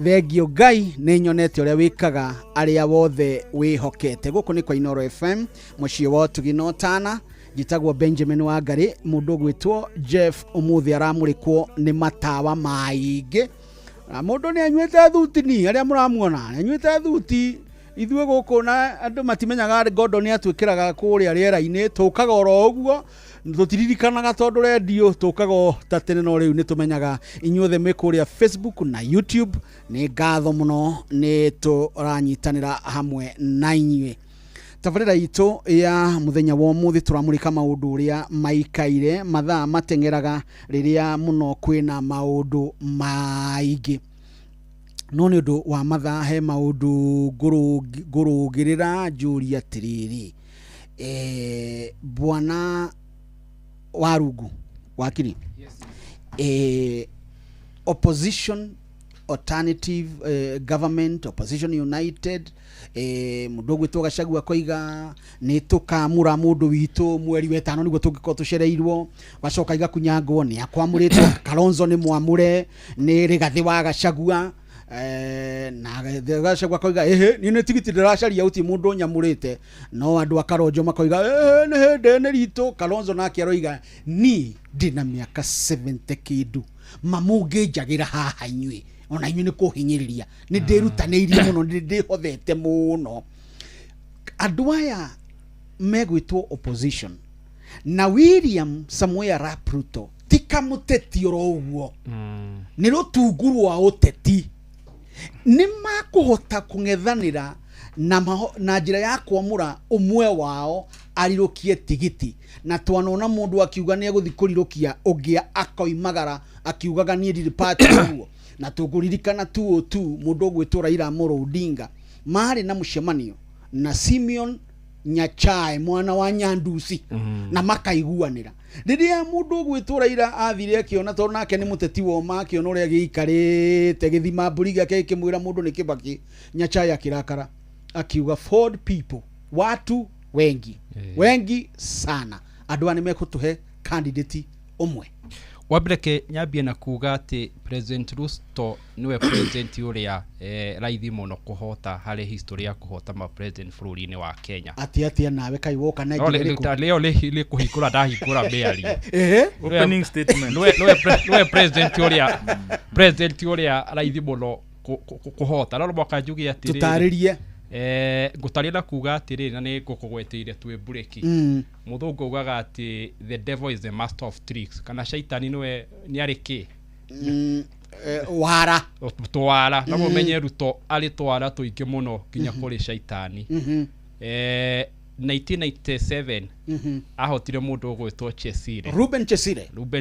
thengio Ngai nĩ nyonete ũrĩa wĩkaga arĩa wothe wĩhokete. Gũkũ nĩ kwa Inooro FM mũciĩ wa Tugi no tana njĩtagwo Benjamin Wangari. Mũndũ ũgwĩtwo Jeff ũmũthĩ aramũrĩkwo nĩ matawa maingĩ na mũndũ nĩ anyuĩte thuti ni arĩa mũramuona anyuĩte thuti ithuĩ gũkũ na andũ matimenyaga Gordon nĩ atwĩkĩraga kũrĩa rĩera-inĩ tũkaga oro ũguo tũtiririkanaga tondũ radio tũkaga ta tene no rĩu nĩ tũmenyaga inyuothe me kũrĩa Facebook na YouTube. Nĩ ngatho mũno nĩ tũranyitanĩra hamwe na inyuĩ. Tabarĩra itũ ya mũthenya wa ũmũthĩ tũramũrĩka maũndũ ũrĩa maikaire mathaa matengeraga rĩrĩa mũno kwĩna maũndũ maingĩ no nĩ ũndũ wa mathaa he maũndũ ngũrũgĩrĩra njũria atĩrĩrĩ Bwana Warungu wakiri opposition alternative government opposition united mũndũ gwĩtwo Gachagua koiga nĩ tũkamũra mũndũ witũ mweri wetano nĩguo tũngĩkorwo tũcereirwo gacoka igakunyangwo nĩ akwamũrĩtwo Kalonzo nĩ mwamũre nĩ Rigathĩ wa Gachagua na Gachagua koiga niĩ nĩ tigiti ndĩracaria uti mũndũ nyamũrĩte no andũ akaronjo makoiga nĩ hĩndĩ nĩ ritũ Kalonzo nake aroiga ni ndĩna mĩaka 70 kĩndũ mamũngĩnjagĩra haha inyuĩ ona inyuĩ nĩ kũhinyĩrĩria nĩ ndĩrutanĩirie mũno nĩ ndĩhothete mũno. Andũ aya megwĩtwo opposition na William Samoei Arap Ruto tikamũteti oro ũguo nĩ rũtungu rwa ũteti nĩ makũhota kũng'ethanĩra na njĩra ya kwamũra ũmwe wao arirũkie tigiti na twanona mũndũ akiuga nĩ egũthiĩ kũrirũkia ũngĩ akoimagara akiugaga niĩ ndirĩ part ũguo na tũkũririkana 202 mũndũ ũgwĩtwo Raila Amolo Odinga marĩ na mũcemanio na Simeon Nyachae mwana wa Nyandusi na makaiguanĩra rĩrĩa mũndũ ũgwĩtwo Raila athire akiona tondũ nake nĩ mũteti wa ma akiona ũrĩa gĩikarĩte gĩthima mbũri gĩake kĩmwĩra mũndũ nĩ Kibaki Nyachae akirakara akiuga Ford people watu wengi sana andũ nĩ mekũtũhe candidate ũmwe. Wabireke nyambie na kuga ati President Ruto niwe president uria raithi muno kuhota hari history ya kuhota ma president bũrũri-inĩ wa Kenya. Ati nawe kai woka na leo le kuhikura ndahikura beari. Opening statement. Niwe president uria raithi muno kuhota. Rero mwaka njugi ati tutarĩrie ngutaria na kuga atiriri na ni ngukugweteire twi breaki muthungu ugaga ati the devil is the master of tricks kana shaitani niwe ni ariki wara twara na mumenye ruto ari twara tuingi muno kinya kuri shaitani 1997 ahotire mundu gwitwo Chesire Ruben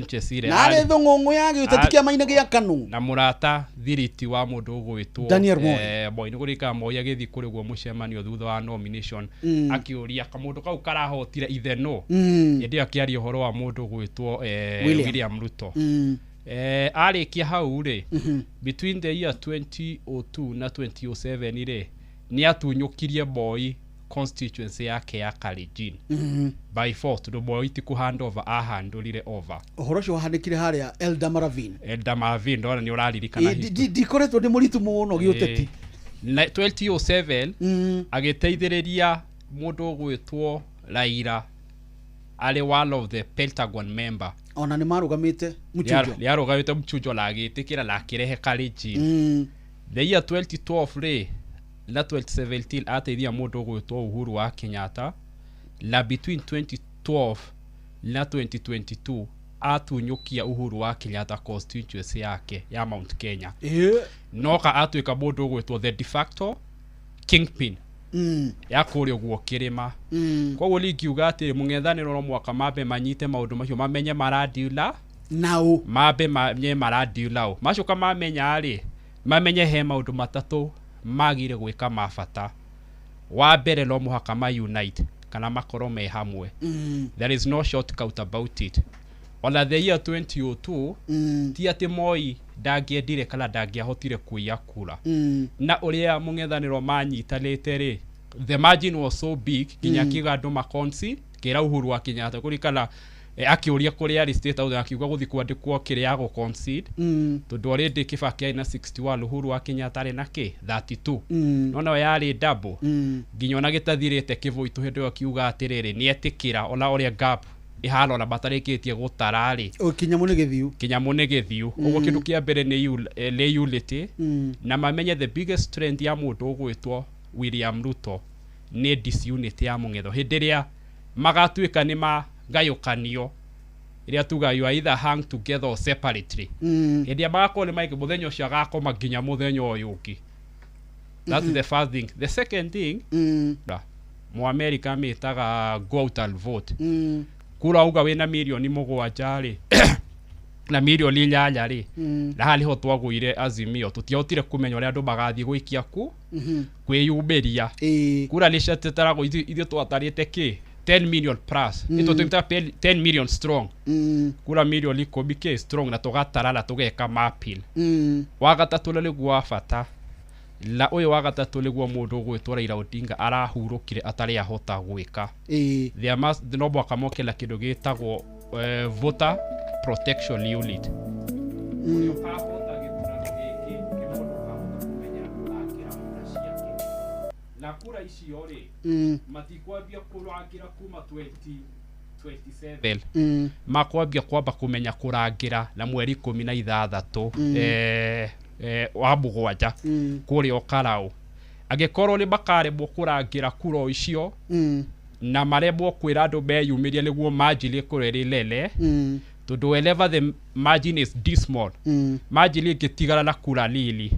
Chesire na ari thungungu yake utatikia maina gya kanu na murata thiriti wa mundu gwitwo Daniel Moi Moi nigurika Moi agithi kurigwo mucemanio thutha wa nomination akiuria kamundu kau karahotire itheno indi akiaria uhoro wa mundu gwitwo William Ruto arikia hau ri between the year 2002 na 2007 ri ni atunyukirie Moi constituency yake ya Kalenjin by force to Moi ti ku hand over ahandurire over uhoro cio wahandikire haria Elda Maravin ndona ni uraririkana ndikoretwo ndi muritu muno giuteti 2007 agiteithiriria mundu gwitwo Raila ari one of the Pentagon member ona ni marugamite muchujo yarugamite muchujo lagitikira lakirehe Kalenjin the year 2012 ri na 2017 ateithia mundu gwitwo Uhuru wa Kenyatta la between 2012 na 2022 atunyukia Uhuru wa Kenyatta constituency yake ya Mount Kenya noka atuika mundu gwitwo the de facto kingpin ya kuri guo kirima koguo lingiuga ati mungethaniro no mwaka mabe manyite maundu macio mamenye maradiula nao mabe mamenye maradiula macio kama menya ari mamenye he maundu matatu magire gwika mabata wa mbere no muhaka ma unite kana makoro me hamwe there is no shortcut about it on the year 2002 ti ati Moi ndagiendire kana ndagiahotire kuiya kura na uria mungethaniro manyitanite ri the margin was so big kinya kiga andu makonsi kira Uhuru wa Kenyatta kurikana akiuria kuri ari state out akiuga guthi kwandikwo kiri ya go concede tondu already Kibaki aina 61 Uhuru wa Kenyatta ari naki 32 nona yari double nginya ona gitathirite kivuitu hindu akiuga atiriri ni etikira ona uria gap ihalo na batarikitie gutarari kinyamu ni githiu ugo kindu kia mbere ni unity na mamenye the biggest strength ya mundu gwitwo William Ruto ni disunity ya mungetho hindiria magatuika ni magayukanio iria tuga you either hang together or separately hindia magakole maike muthenyo ucio agakoma nginya muthenyo uyu ungi that's the first thing the second thing mu America metaga go out and vote kura uga wena milioni mugwanja ri na milioni 8 ri na hali ho twagwire Azimio tutiotire kumenya uri andu magathi gwikia ku kwiyumberia kura ni chatarago ithio twatarite ki 10 million plus ito tuita 10 million strong kura milioni 10k strong na tugatarala tugeka mapil wagatatu leguo afata la uyu wagatatu leguo mundu gwitwa Raila Odinga arahurukire atari ahota gwika there must the nobo akamokela kindu gitagwo voter protection unit na kura ici ori matikwambia kurangira kuma 2027 makwambia kwamba kumenya kurangira na mweri 16 wa mugwanja kuri okarau agikorwo ni makaremwo kurangira kura icio na maremwo kwira andu meyumirie niguo margin kureri lele tondu whenever the margin is this small margin ingitigara na kura lili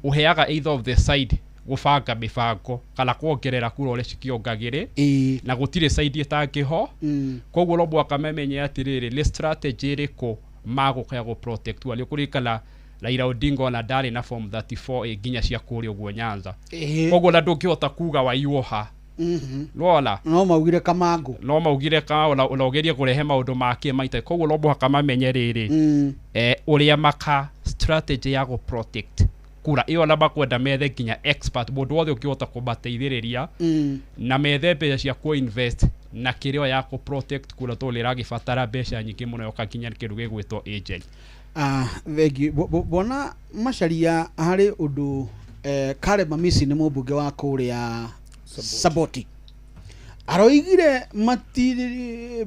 uheaga either of the side gubanga mibango kana kuongerera kura uri cikiongagire na gutire side itangiho koguo no mwaka memenye atiriri ni strategy iriko magukaya go protect wali kurikana Raila Odinga na ndari na form 34 ginya cia kuri uguo Nyanza koguo na ndungihota kuga wa iwoha Lola no maugire kamangu no maugire ka ona ugerie kurehe maundu make maita koguo no mwaka mamenye riri uria maka strategy ya go protect kura iyo na bakwenda methe ginya expert mundu wothe ukihota kubateithiriria na methe mbeca cia ku invest na kirio ya ku protect kura tolera gifatara mbeca nyingi muno yokakinya kindu gigwitwo agent thegi bona macharia hari undu Caleb Amisi ni mubunge wa kuria Saboti aroigire mati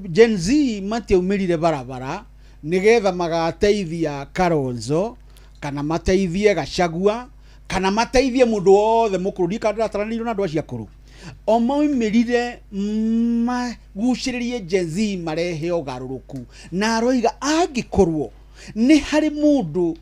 Gen Z matiumirire barabara nigetha magateithia Kalonzo kana mateithie Gachagua kana mateithie mundu wothe mukuru ndikandataranĩirio na andũ acio akũrũ o maumirire magucĩrĩrie Gen Z marehe ũgarũrũku na aroiga angĩkorwo nĩ harĩ mũndũ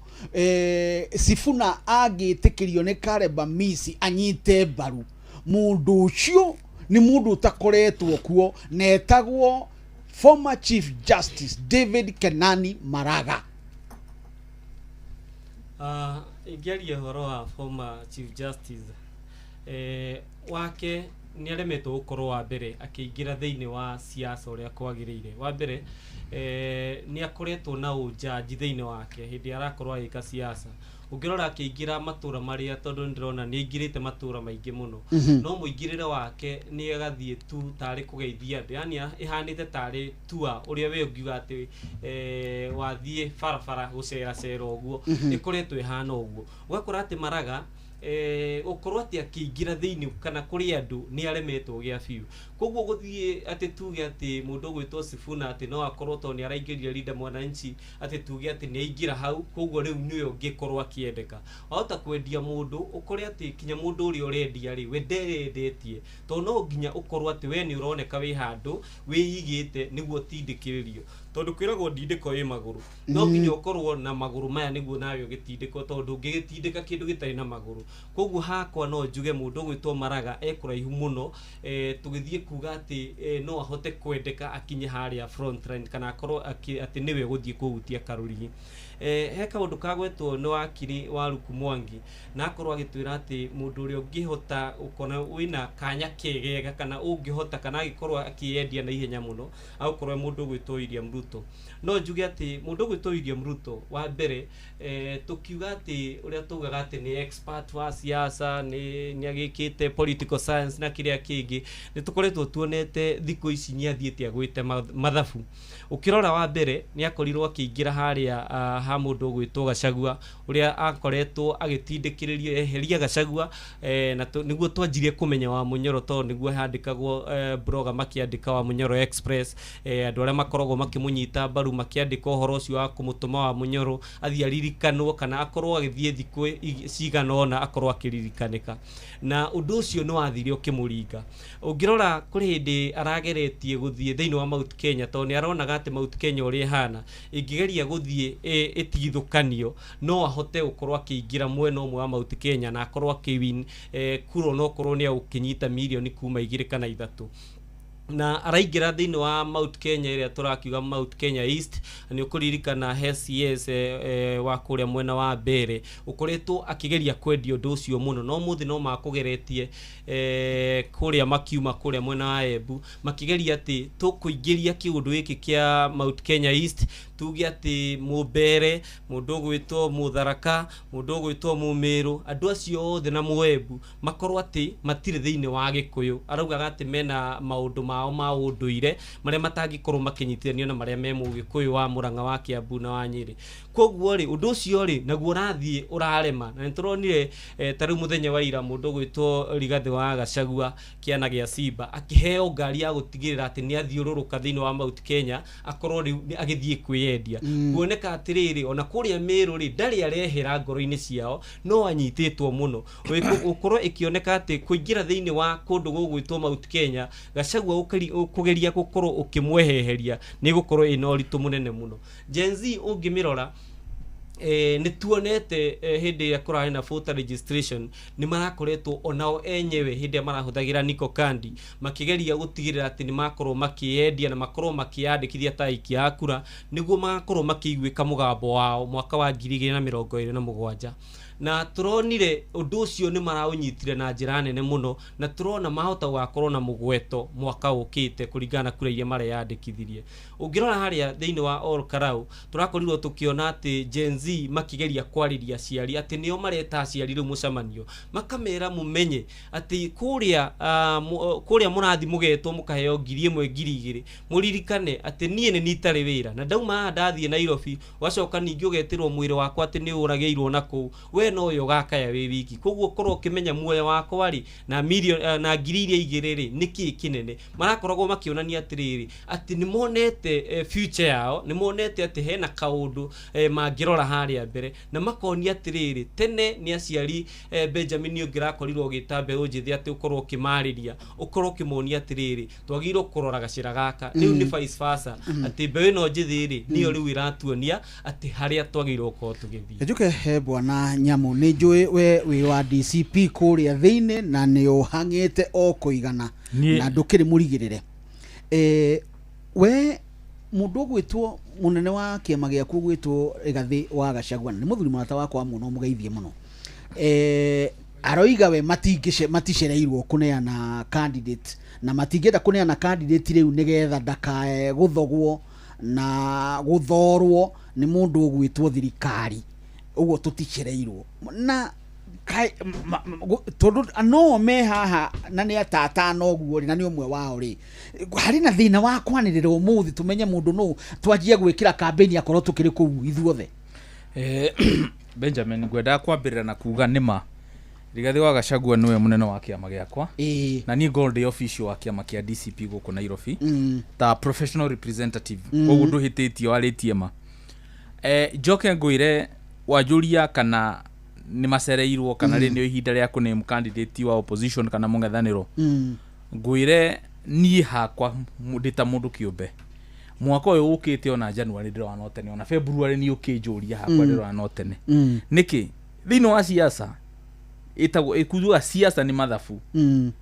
Sifuna angĩtĩkĩrio nĩ Caleb Amisi anyite mbaru mũndũ ũcio nĩ mũndũ utakoretwo kuo netagwo former Chief Justice David Kenani Maraga. Ingiaria horo wa former Chief Justice wake ni aremetwo gukorwo wa mbere akĩingira thĩinĩ wa siasa ũrĩa kwagĩrĩire. Wa mbere ni akoretwo na ũjaji thĩinĩ wake hĩndĩ arakorwo agĩka siasa. Ũngĩrora akĩingira matura marĩa tondũ ndĩrona nĩ aingĩrĩte matura maingĩ mũno no mũingĩrĩre wake nĩ agathiĩ tu tarĩ kũgeithia andũ, yani ihanĩte tarĩ tua ũrĩa we ũngiuga atĩ wathiĩ barabara gũceracera ũguo ĩkoretwo ĩhana ũguo. Ũgakora atĩ Maraga ukorwo ati akĩingira thĩinĩ kana kũrĩ andũ nĩ aremetwo gĩa biũ. Koguo gũthiĩ atĩ tuge atĩ mũndũ ũgwĩtwo Sifuna atĩ no akorwo to nĩ araingĩria Linda Mwananchi atĩ tuge atĩ nĩ aingĩra hau, koguo rĩu nĩwe ũngĩkorwo akĩendeka. Wahota kwendia mũndũ ũkore atĩ kinya mũndũ ũrĩa ũrendia rĩ we nderendetie to no nginya ũkorwo atĩ we nĩ ũroneka wĩ handũ wĩigĩte nĩguo tindĩkĩrĩrio. Tondu kwiragwo ndindiko ĩ maguru no nginya ukorwo na maguru maya niguo nawe ũgĩtindĩko tondu ũngĩgĩtindĩka kĩndũ gĩtarĩ na maguru. Koguo hakwa no njuge mũndũ ũgwĩtwo Maraga ekũraihu mũno tũgĩthiĩ kuga atĩ no ahote kwendeka akinye harĩa front line kana akorwo atĩ niwe gũthiĩ kũhutia karũrigi. He kaũndũ kagwetwo nĩ wakiri wa Luku Mwangi na akorwo agĩtwĩra atĩ mũndũ ũrĩa ũngĩhota ũkona wĩna kanya kegega kana ũngĩhota kana agĩkorwo akĩendia na ihenya mũno agũkorwo mũndũ ũgwĩtwo William Ruto. No njuge atĩ mũndũ ũgwĩtwo William Ruto wa mbere tukiuga atĩ ũrĩa tugaga atĩ nĩ expert wa siasa nĩ agĩkĩte political science na kĩrĩa kĩngĩ nĩ tũkoretwo tuonete thikũ ici nĩ athiĩte agwĩte mathabu. Ukirora wa mbere nĩ akorirwo akĩingĩra harĩa ha mũndũ ũgwĩtwo Gachagua ũrĩa akoretwo agĩtindĩkĩrĩrio eheria Gachagua na nĩguo twanjirie kũmenya wa Munyoro to nĩguo handĩkagwo blogger makĩandĩka wa Munyoro Express andũ arĩa makoragwo makĩmũnyita mbaru makĩandĩka ũhoro ũcio wa kũmũtũma wa Munyoro athiĩ aririkanwo kana akorwo agĩthiĩ thikũ cigana ona akorwo akĩririkanĩka na ũndũ ũcio nĩ wathire ũkĩmũringa. Ũngĩrora kũrĩ hĩndĩ arageretie gũthiĩ thĩinĩ wa Mount Kenya to nĩ aronaga atĩ Mount Kenya ũrĩa hana ingĩgeria gũthiĩ ĩtigithũkanio no ahote gũkorwo akĩingĩra mwena ũmwe wa Mount Kenya na akorwo akĩwin kuro no korwo nĩ agũkinyita milioni kuma 2 kana 3 na araingĩra thĩinĩ wa Mount Kenya ĩrĩa tũrakiuga Mount Kenya East nĩ ũkũririkana HCS wa kũrĩa mwena wa Mbere ũkoretwo akĩgeria kwendia ũndũ ũcio mũno no mũthĩ no makũgeretie kũrĩa makiuma kũrĩa mwena wa Embu makĩgeria atĩ tũkũingĩria kĩũndũ gĩkĩ kĩa Mount Kenya East tuge atĩ Mũmbere mũndũ ũgwĩtwo Mũtharaka mũndũ ũgwĩtwo Mũmĩrũ andũ acio othe na Mũembu makorwo atĩ matirĩ thĩinĩ wa Gĩkũyũ. Araugaga atĩ mena maũndũ mao ma ũndũire marĩa matangĩkorwo makĩnyitithanio na marĩa me Mũgĩkũyũ wa Mũrang'a wa Kiambu na wa Nyĩrĩ. Koguo rĩ ũndũ ũcio rĩ naguo ũrathiĩ ũrarema na nĩtũronire tarĩu mũthenya wa ira mũndũ ũgwĩtwo Rigathĩ wa Gachagua kĩana gĩa Simba akĩheo ngari ya gũtigĩrĩra atĩ nĩ athiũrũrũka thĩinĩ wa Mount Kenya akorwo agĩthiĩ kwĩyendia. Kuoneka atĩrĩrĩ ona kũrĩa Mĩrũ rĩ ndarĩ arehera ngoro-inĩ ciao no anyitĩtwo mũno gũkorwo ĩkĩoneka atĩ kũingĩra thĩinĩ wa kũndũ gũgwĩtwo Mount Kenya Gachagua ũkũgeria gũkorwo ũkĩmweheheria nĩ gũkorwo ĩna ũritũ mũnene mũno. Gen Z ũngĩmĩrora nĩ tuonete hĩndĩ ĩrĩa kũrarĩ na voter registration nĩ marakoretwo onao enyewe hĩndĩ ĩrĩa marahũthagĩra Nico Kandi makĩgeria gũtigĩrĩra atĩ nĩ makorwo makĩendia na makorwo makĩandĩkithia ta aikia a kura nĩguo magakorwo makĩiguĩka mũgambo wao mwaka wa 2027 na turonire ũndũ ũcio nĩ maraũnyitire na njĩra nene mũno na turona mahota gũgakorwo na mũgweto mwaka ũkĩte kũringana kura iria mareyandĩkithirie. Ũngĩrora harĩa thĩinĩ wa Ol Karau tũrakorirwo tũkĩona atĩ Gen Z makĩgeria kwarĩria aciari atĩ nĩo mareta aciari rĩu mũcemanio makamera mũmenye atĩ kũrĩa mũrathi mũgetwo mũkaheo 1,000 mũririkane atĩ niĩ nĩ nitarĩ wĩra na ndauma ndathiĩ Nairobi wacoka ningĩ ũgeterwo mwĩrĩ wakwa atĩ nĩ ũragĩirwo na kũu we we no yo gakaya we wiki koguo korwo kimenya muoyo wakwa ri na million na ngiri iria igiri ri niki kinene marakoragwo makionania atiriri ati ni monete future yao ni monete ati hena kaundu mangirora haria mbere na makonia atiriri tene ni aciari Benjamin Ongirakorirwo gitambe unjithi ati ukorwo kimariria ukorwo kimonia atiriri twagirwo kurora gacira gaka riu ni vice versa ati mbewe no njithiri niyo riu iratuonia ati haria twagirwo ko tugithii njuke he bwana Nyamu ni njui we wa DCP kuria thiine na ni uhangite o kuigana na ndukiri murigirire we mundu gwitwo munene wa kiama giaku gwitwo Rigathi wa Gachagua ni muthuri murata wakwa muno mugeithie muno aroiga we maticereirwo kuneana candidate na matingenda kuneana candidate riu nigetha ndakae guthogwo na guthorwo ni mundu ugwitwo thirikari uguo tuticereirwo na tondu no me haha na ni atata no guo na ni umwe wao ri hari na thina wa kwanirira umuthi tumenye mundu no twanjie gwikira campaign akorwo tukiri kuu ithuothe Benjamin gwenda kwambirira na kuga nima Rigathi wa Gachagua niwe munene wa kiama giakwa na ni gold official wa kiama kia DCP guku Nairobi ta professional representative koguo nduhititio aritie ma Njoke Nguire wajuria kana ni macereirwo kana ri ni ihinda ria kuname candidate wa opposition kana mungethaniro Nguire ni hakwa ndita mundu kiumbe mwaka uyu ukite ona January ndira wanotene ona February ni ukijuria hakwa ndira wanotene niki thino wa siasa ikujua siasa ni mathafu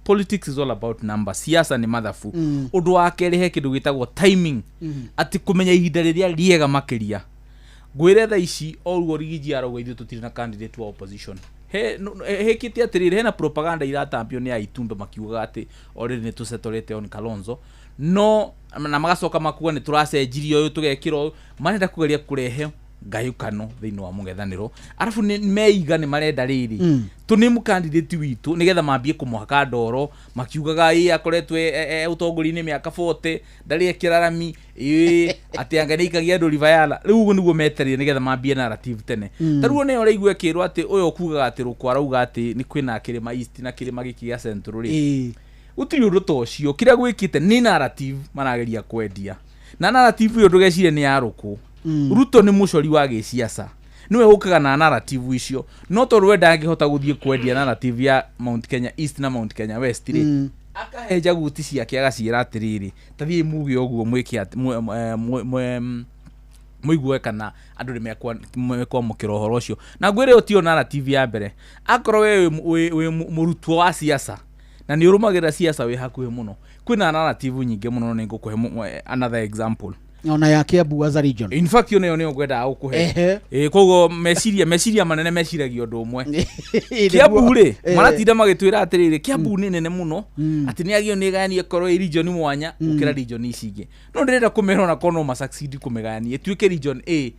politics is all about numbers siasa ni mathafu undu wake rihe kindu gitagwo timing ati kumenya ihinda riria riega makiria Nguire tha ici oruo rigiji arauga ithu tutiri na candidate wa opposition he kiti atirire hena propaganda iratambio ni aitumbe makiuga ati already ni tusetorete on Kalonzo no na magacoka makuga ni turacenjirio uyu tugekiro marenda kugeria kurehe ngayukano thiini wa mungethaniro arafu ni meiga ni marenda riri tunimu candidate witu nigetha mambie kumuhaka ndoro makiugaga akoretwe utongori-ini miaka 40 ndari ekirarami ati anganikagia andu rivayala riu niguo meterie nigetha mambie narrative tene taruo ne uraigua kirwa ati uyo kugaga ati rukwa rauga ati ni kwina kirima east na kirima giki ya central ri utiri undu tocio kiria gwikite ni narrative marageria kwendia na narrative yo ndugecire ni ya ruku Ruto ni mucori wa giciasa niwe ukaga na narrative icio no to rwenda angihota guthie kwendia narrative ya Mount Kenya East na Mount Kenya West ri akaheja guti ciake agacira atiriri tathie mugi oguo mwiki muigwe kana andu ni mekwa mukiro horo ucio na Nguire utio narrative ya mbere akoro we murutwo wa siasa na ni urumagira siasa we hakuhe muno kwina narrative nyinge muno ni ngukuhe another example ona ya Kiambu as a region in fact yo ne ngwenda gukuhe kogo meciria manene meciragio ndu umwe Kiambu ri maratinda magitwira atiriri Kiambu ni nene muno ati ni agio ni gani ekoro region mwanya ukira region icinge no ndirenda kumera na kono ma succeed kumegani etuike region A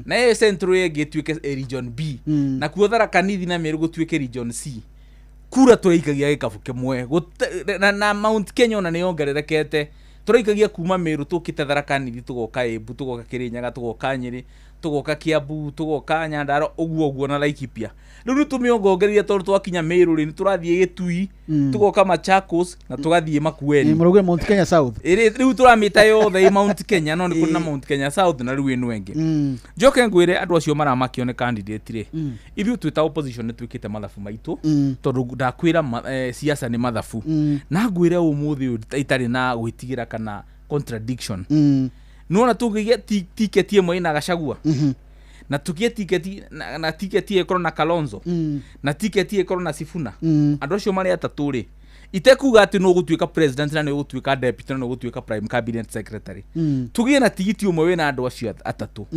na central egetuike region B na kuothara kanithi na meru gutuike region C kura turaikagia gikabu kimwe na Mount Kenya ona ni ongererekete turaikagia kuma Meru tukite Tharaka Nithi tugoka Embu tugoka Kirinyaga tugoka Nyeri tugoka Kiambu tugoka Nyandarua uguo na Laikipia riu tumiongongeria tondu twakinya Meru ri turathie Gitui tugoka Machakos na tugathie Makueni ni muruge Mount Kenya South riu turamita yothe Mount Kenya no ni kuna Mount Kenya South na riu enu engi Njoke Nguire andu acio maramakio candidate ri ithu twita opposition ni twikite mathafu maitu tondu ndakwira siasa ni mathafu na Nguire umuthi itari na gwitigira kana contradiction nona tugiye ticket imwe ina Gachagua na tugie ticket na ticket ekoro na Kalonzo na ticket ekoro na Sifuna andu acio mari atatu ri itekuga ati no gutuika president na no gutuika deputy na no gutuika prime cabinet secretary tugie na tigiti umwe we na andu acio atatu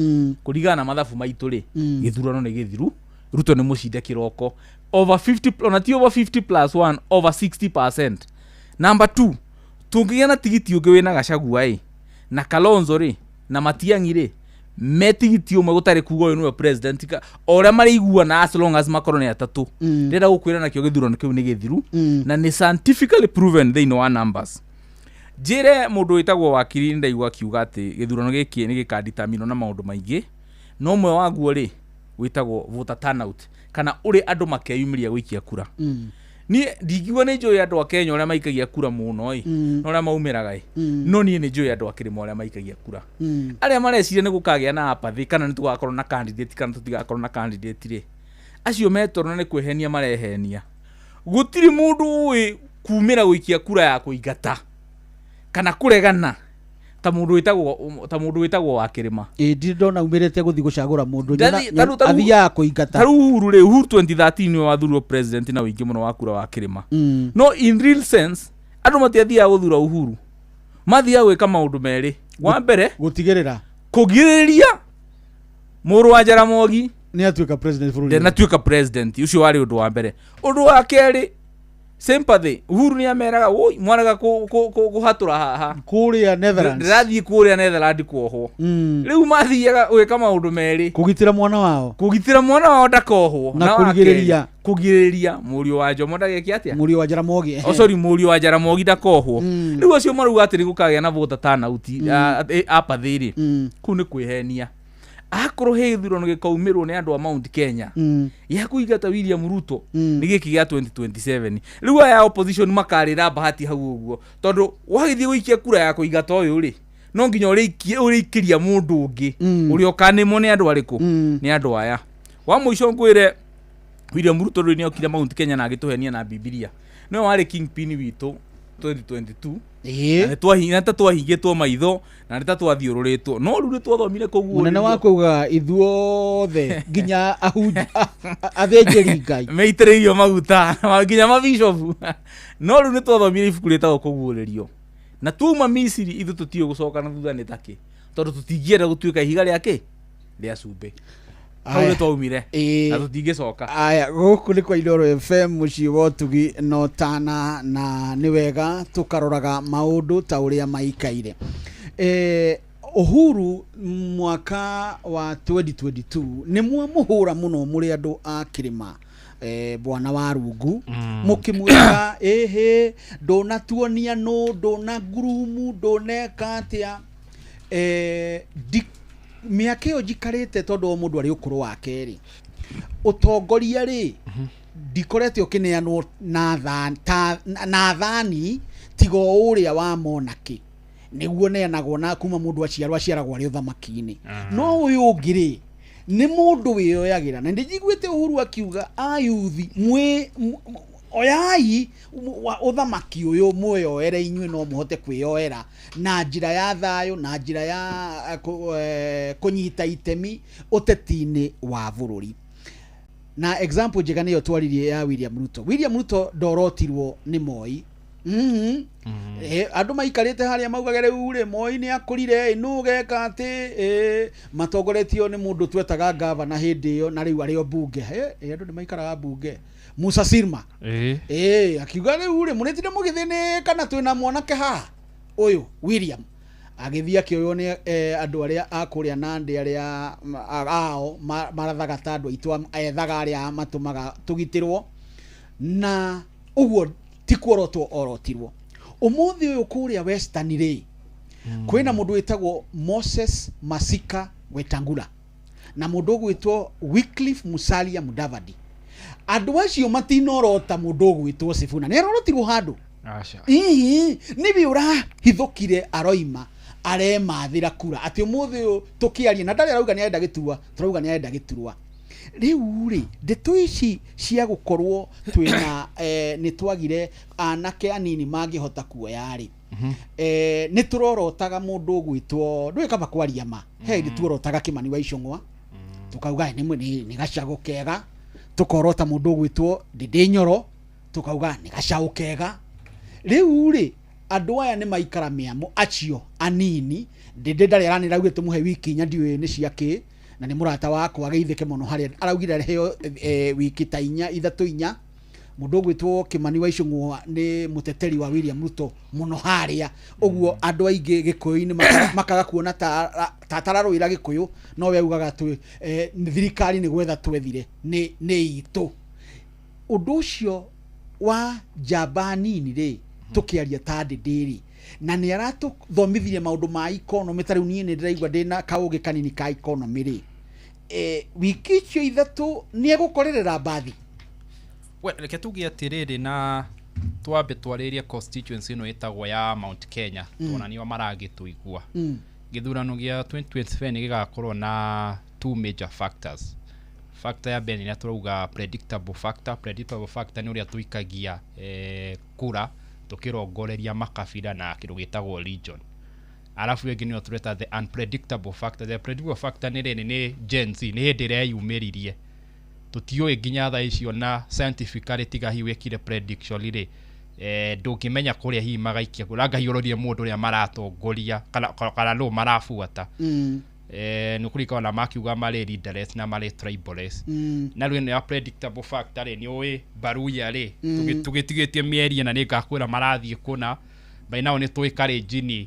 kurigana mathafu maitu ri githurano ni githiru Ruto ni mucinde kiroko over 50 na ti over 50 plus 1 over 60%. Number 2 tungiye na tigiti ungi we na Gachagua na Kalonzo ri na Matiang'i ri metigiti umwe gutari kugo uyu niwe president ora mari igua na as long as makoro ni atatu ndira gukwira na kyo githurano kiu ni githiru na ni scientifically proven they know numbers jire mundu witagwo wakiri ndaigua kiuga ati githurano giki ni gikadetermine na maundu maingi no mwe waguo ri witagwo voter turnout kana uri andu makeyumiria gwikia kura ni ndingiwa ni njui andu a Kenya uria maikagia kura muno no uria maumiraga no ni njui andu a Kirima uria maikagia kura aria mareciria ni gukagia na apathy kana ni tugakorwo na candidate kana tutigakorwo na candidate ri acio metorona ni kwehenia marehenia gutiri mundu ui kumira gwikia kura ya kuingata kana kuregana ta mundu witagwo wa Kirima ndona umirete guthi gucagura mundu athia kuingata Uhuru 2013 ni wathurwo president na wingi muno wa kura wa Kirima no in real sense andu matiathia guthura Uhuru mathia gwika maundu meri wa mbere gutigirira kugiriria muru wa Jaramogi ni atuika president bururi na tuika president ucio wari undu wa mbere undu wa keri sympathy Uhuru ni ameraga oi mwaraga kuhatura haha kuria Netherlands rathi kuria Netherlands kuohwo riu mathiaga gwika maundu meri kugitira mwana wao ndakohwo na kugiriria murio wa Jomo ndageki atia murio wa Jaramogi murio wa Jaramogi ndakohwo riu acio maruga ati nigukagia na voter turnout apathiri ku ni kwihenia akoro heithiro no gikaumirwo ni andu a Mount Kenya ya kuigata William Ruto ni giki gya 2027 riu ya opposition makarira bahati hau uguo tondu wagithie guikia kura ya kuigata uyu ri no nginya urikiria mundu ungi uri okanimo ni andu ariku ni andu aya wa muico ngwire William Ruto ni okira Mount Kenya na agituhenia na Biblia no wari kingpin witu 2022 na twahingitwo maitho na nita twathiururitwo no riu twathomire kuguo munene wa kuga ithuothe nginya athenjeri Ngai meitiririo maguta nginya mabishop no riu twathomire ibuku ritagwo kuguurerio na tuma Misiri ithu tutio gucoka na thutha nitaki tondu tutingienda gutuika ihiga riake ria cumbe Hau twaumire na tutingicoka aya guku ni kwa Inooro FM muci wotugi no tana na ni wega tukaroraga maundu ta uria maikaire Uhuru mwaka wa 2022 ni muhura muno muri andu a Kirima bwana wa rungu mukimwira ndonatuonia no ndona ngurumu ndoneka atia miaka yo jikarite tondu mundu ari ukuru wake ri utongoria ri dikorete ukineanwo na thani tigo uria wa monaki niguo neanagwo na kuma mundu aciaragwo ari uthamaki-ini no uyu ungiri ni mundu wiyoyagira na ndijiguite Uhuru akiuga ayuthi mwe oyai uthamaki uyu muyoere inywe no muhote kwiyoera na njira ya thayo na njira ya kunyita itemi utetini wa bururi na example njega niyo twaririe ya William Ruto ndorotirwo ni Moi andu maikarite haria maugagere ure Moi ni akurire inugeka ati matongoretio ni mundu twetaga governor hindi yo na riu ario bunge andu ni maikaraga bunge Musa Sirma akiuga riu ure muretire mugithini kana twina mwanake ha uyu William agithia kioyo ni andu aria akuria Nandi aria ao marathaga tandu aitu ethaga aria matumaga tugitirwo na uguo tikworotwo orotirwo umuthi uyu kuria Western ri kwina mundu witagwo Moses Masika Wetangula na mundu gwitwo Wycliffe Musalia Mudavadi andu acio matinorota mundu gwitwo Sifuna ni arorotirwo handu ni biura hithukire aroima aremathira kura ati umuthi tukiaria na ndari arauga ni aenda giturwa turauga ni aenda giturwa riu ri ndeto ici cia gukorwo twina ni twagire anake anini mangihota kuoya ri ni turorotaga mundu gwitwo ndwikaba kwaria ma ndi turorotaga Kimani wa Icung'wa tukauga ni gacago kega tukorota mundu gwitwo Ndindi Nyoro tukauga ni gacago kega riu ri andu aya ni maikara miamo acio anini Ndindi ndari aranira tumuhe wiki nya ndiwe ni ciake na ni murata wako ageithike muno haria araugire heo wiki ta inya ithatu inya mundu gwitwo Kimani wa Icung'wa ni muteteri wa William Ruto muno haria uguo andu aingi Gikuyu-ini makaga kuona ta tararuira Gikuyu no we ugaga tu thirikari ni gwetha twethire ni itu undu ucio wa njamba nini ri tukiaria ta Ndindi na ni aratuthomithire maundu ma economy tariu nie ni ndiraigwa ndina kauge kanini ka economy ri wiki icio ithatu nĩ egũkorerera mbathi. Reke tuge atĩrĩrĩ na twambe twarĩrie constituency ĩno ĩtagwo ya Mount Kenya tona nĩo maragĩtũigua. Gĩthurano gĩa 2025 nĩ gĩgakorwo na two major factors. Factor ya mbere nĩ turauga predictable factor. Predictable factor nĩ ũrĩa tuikagia kura tukirongoreria makabira na kĩndũ gĩtagwo region. Alafu ĩngĩ nĩyo tureta the unpredictable factor. The predictable factor nĩ Gen Z, nĩ hĩndĩ ĩrĩa yumĩririe. Tutiũĩ nginya thaa icio na scientifically tiga hihi wĩkire prediction rĩ ndũngĩmenya kũrĩa hihi magaikia ũrangahiũrũrie mũndũ ũrĩa maratongoria kana no marabuata. Nĩ kũrĩkana na makiuga marĩ leaderless na marĩ tribalist. Na rĩu nĩ predictable factor nĩ ũĩ Baruya rĩ tũgĩtigĩtie mĩeri na nĩ ngakwĩra marathiĩ kũna by now nĩ tũĩ Kalenjin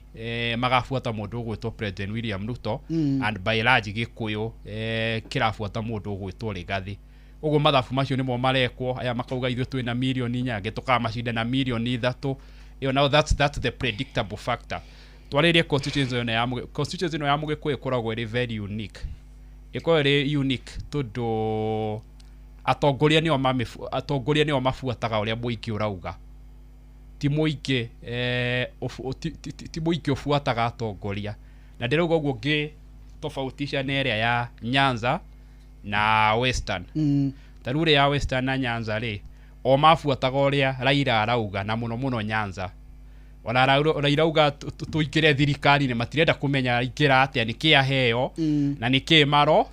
magabuata mũndũ ũgwĩtwo President William Ruto and by large Gĩkũyũ kĩrabuata mũndũ ũgwĩtwo Rigathi. Ũguo mathabu macio nĩmo marekwo aya makauga ithuĩ twĩ na mirioni 4 ngĩtuka macinde na mirioni 3. Now that's the predictable factor. Twarĩrie constituency ĩno ya Mũgĩkũyũ ĩkoragwo ĩrĩ very unique. Ĩkoragwo ĩrĩ unique tondũ atongoria nĩo mabuataga ũrĩa mũingĩ ũrauga. Ti mũingĩ ũbuataga atongoria. Na ndĩrauga ũguo ngĩ tofautisha na area ya Nyanza na Western. Tarure ya Western na Nyanza rĩ o mabuataga ũrĩa Raila arauga na mũno Nyanza. Ona Raila auga tuikire thirikari nĩ matirenda kũmenya ikira atĩa nĩkĩ aheo na nĩkĩ maro.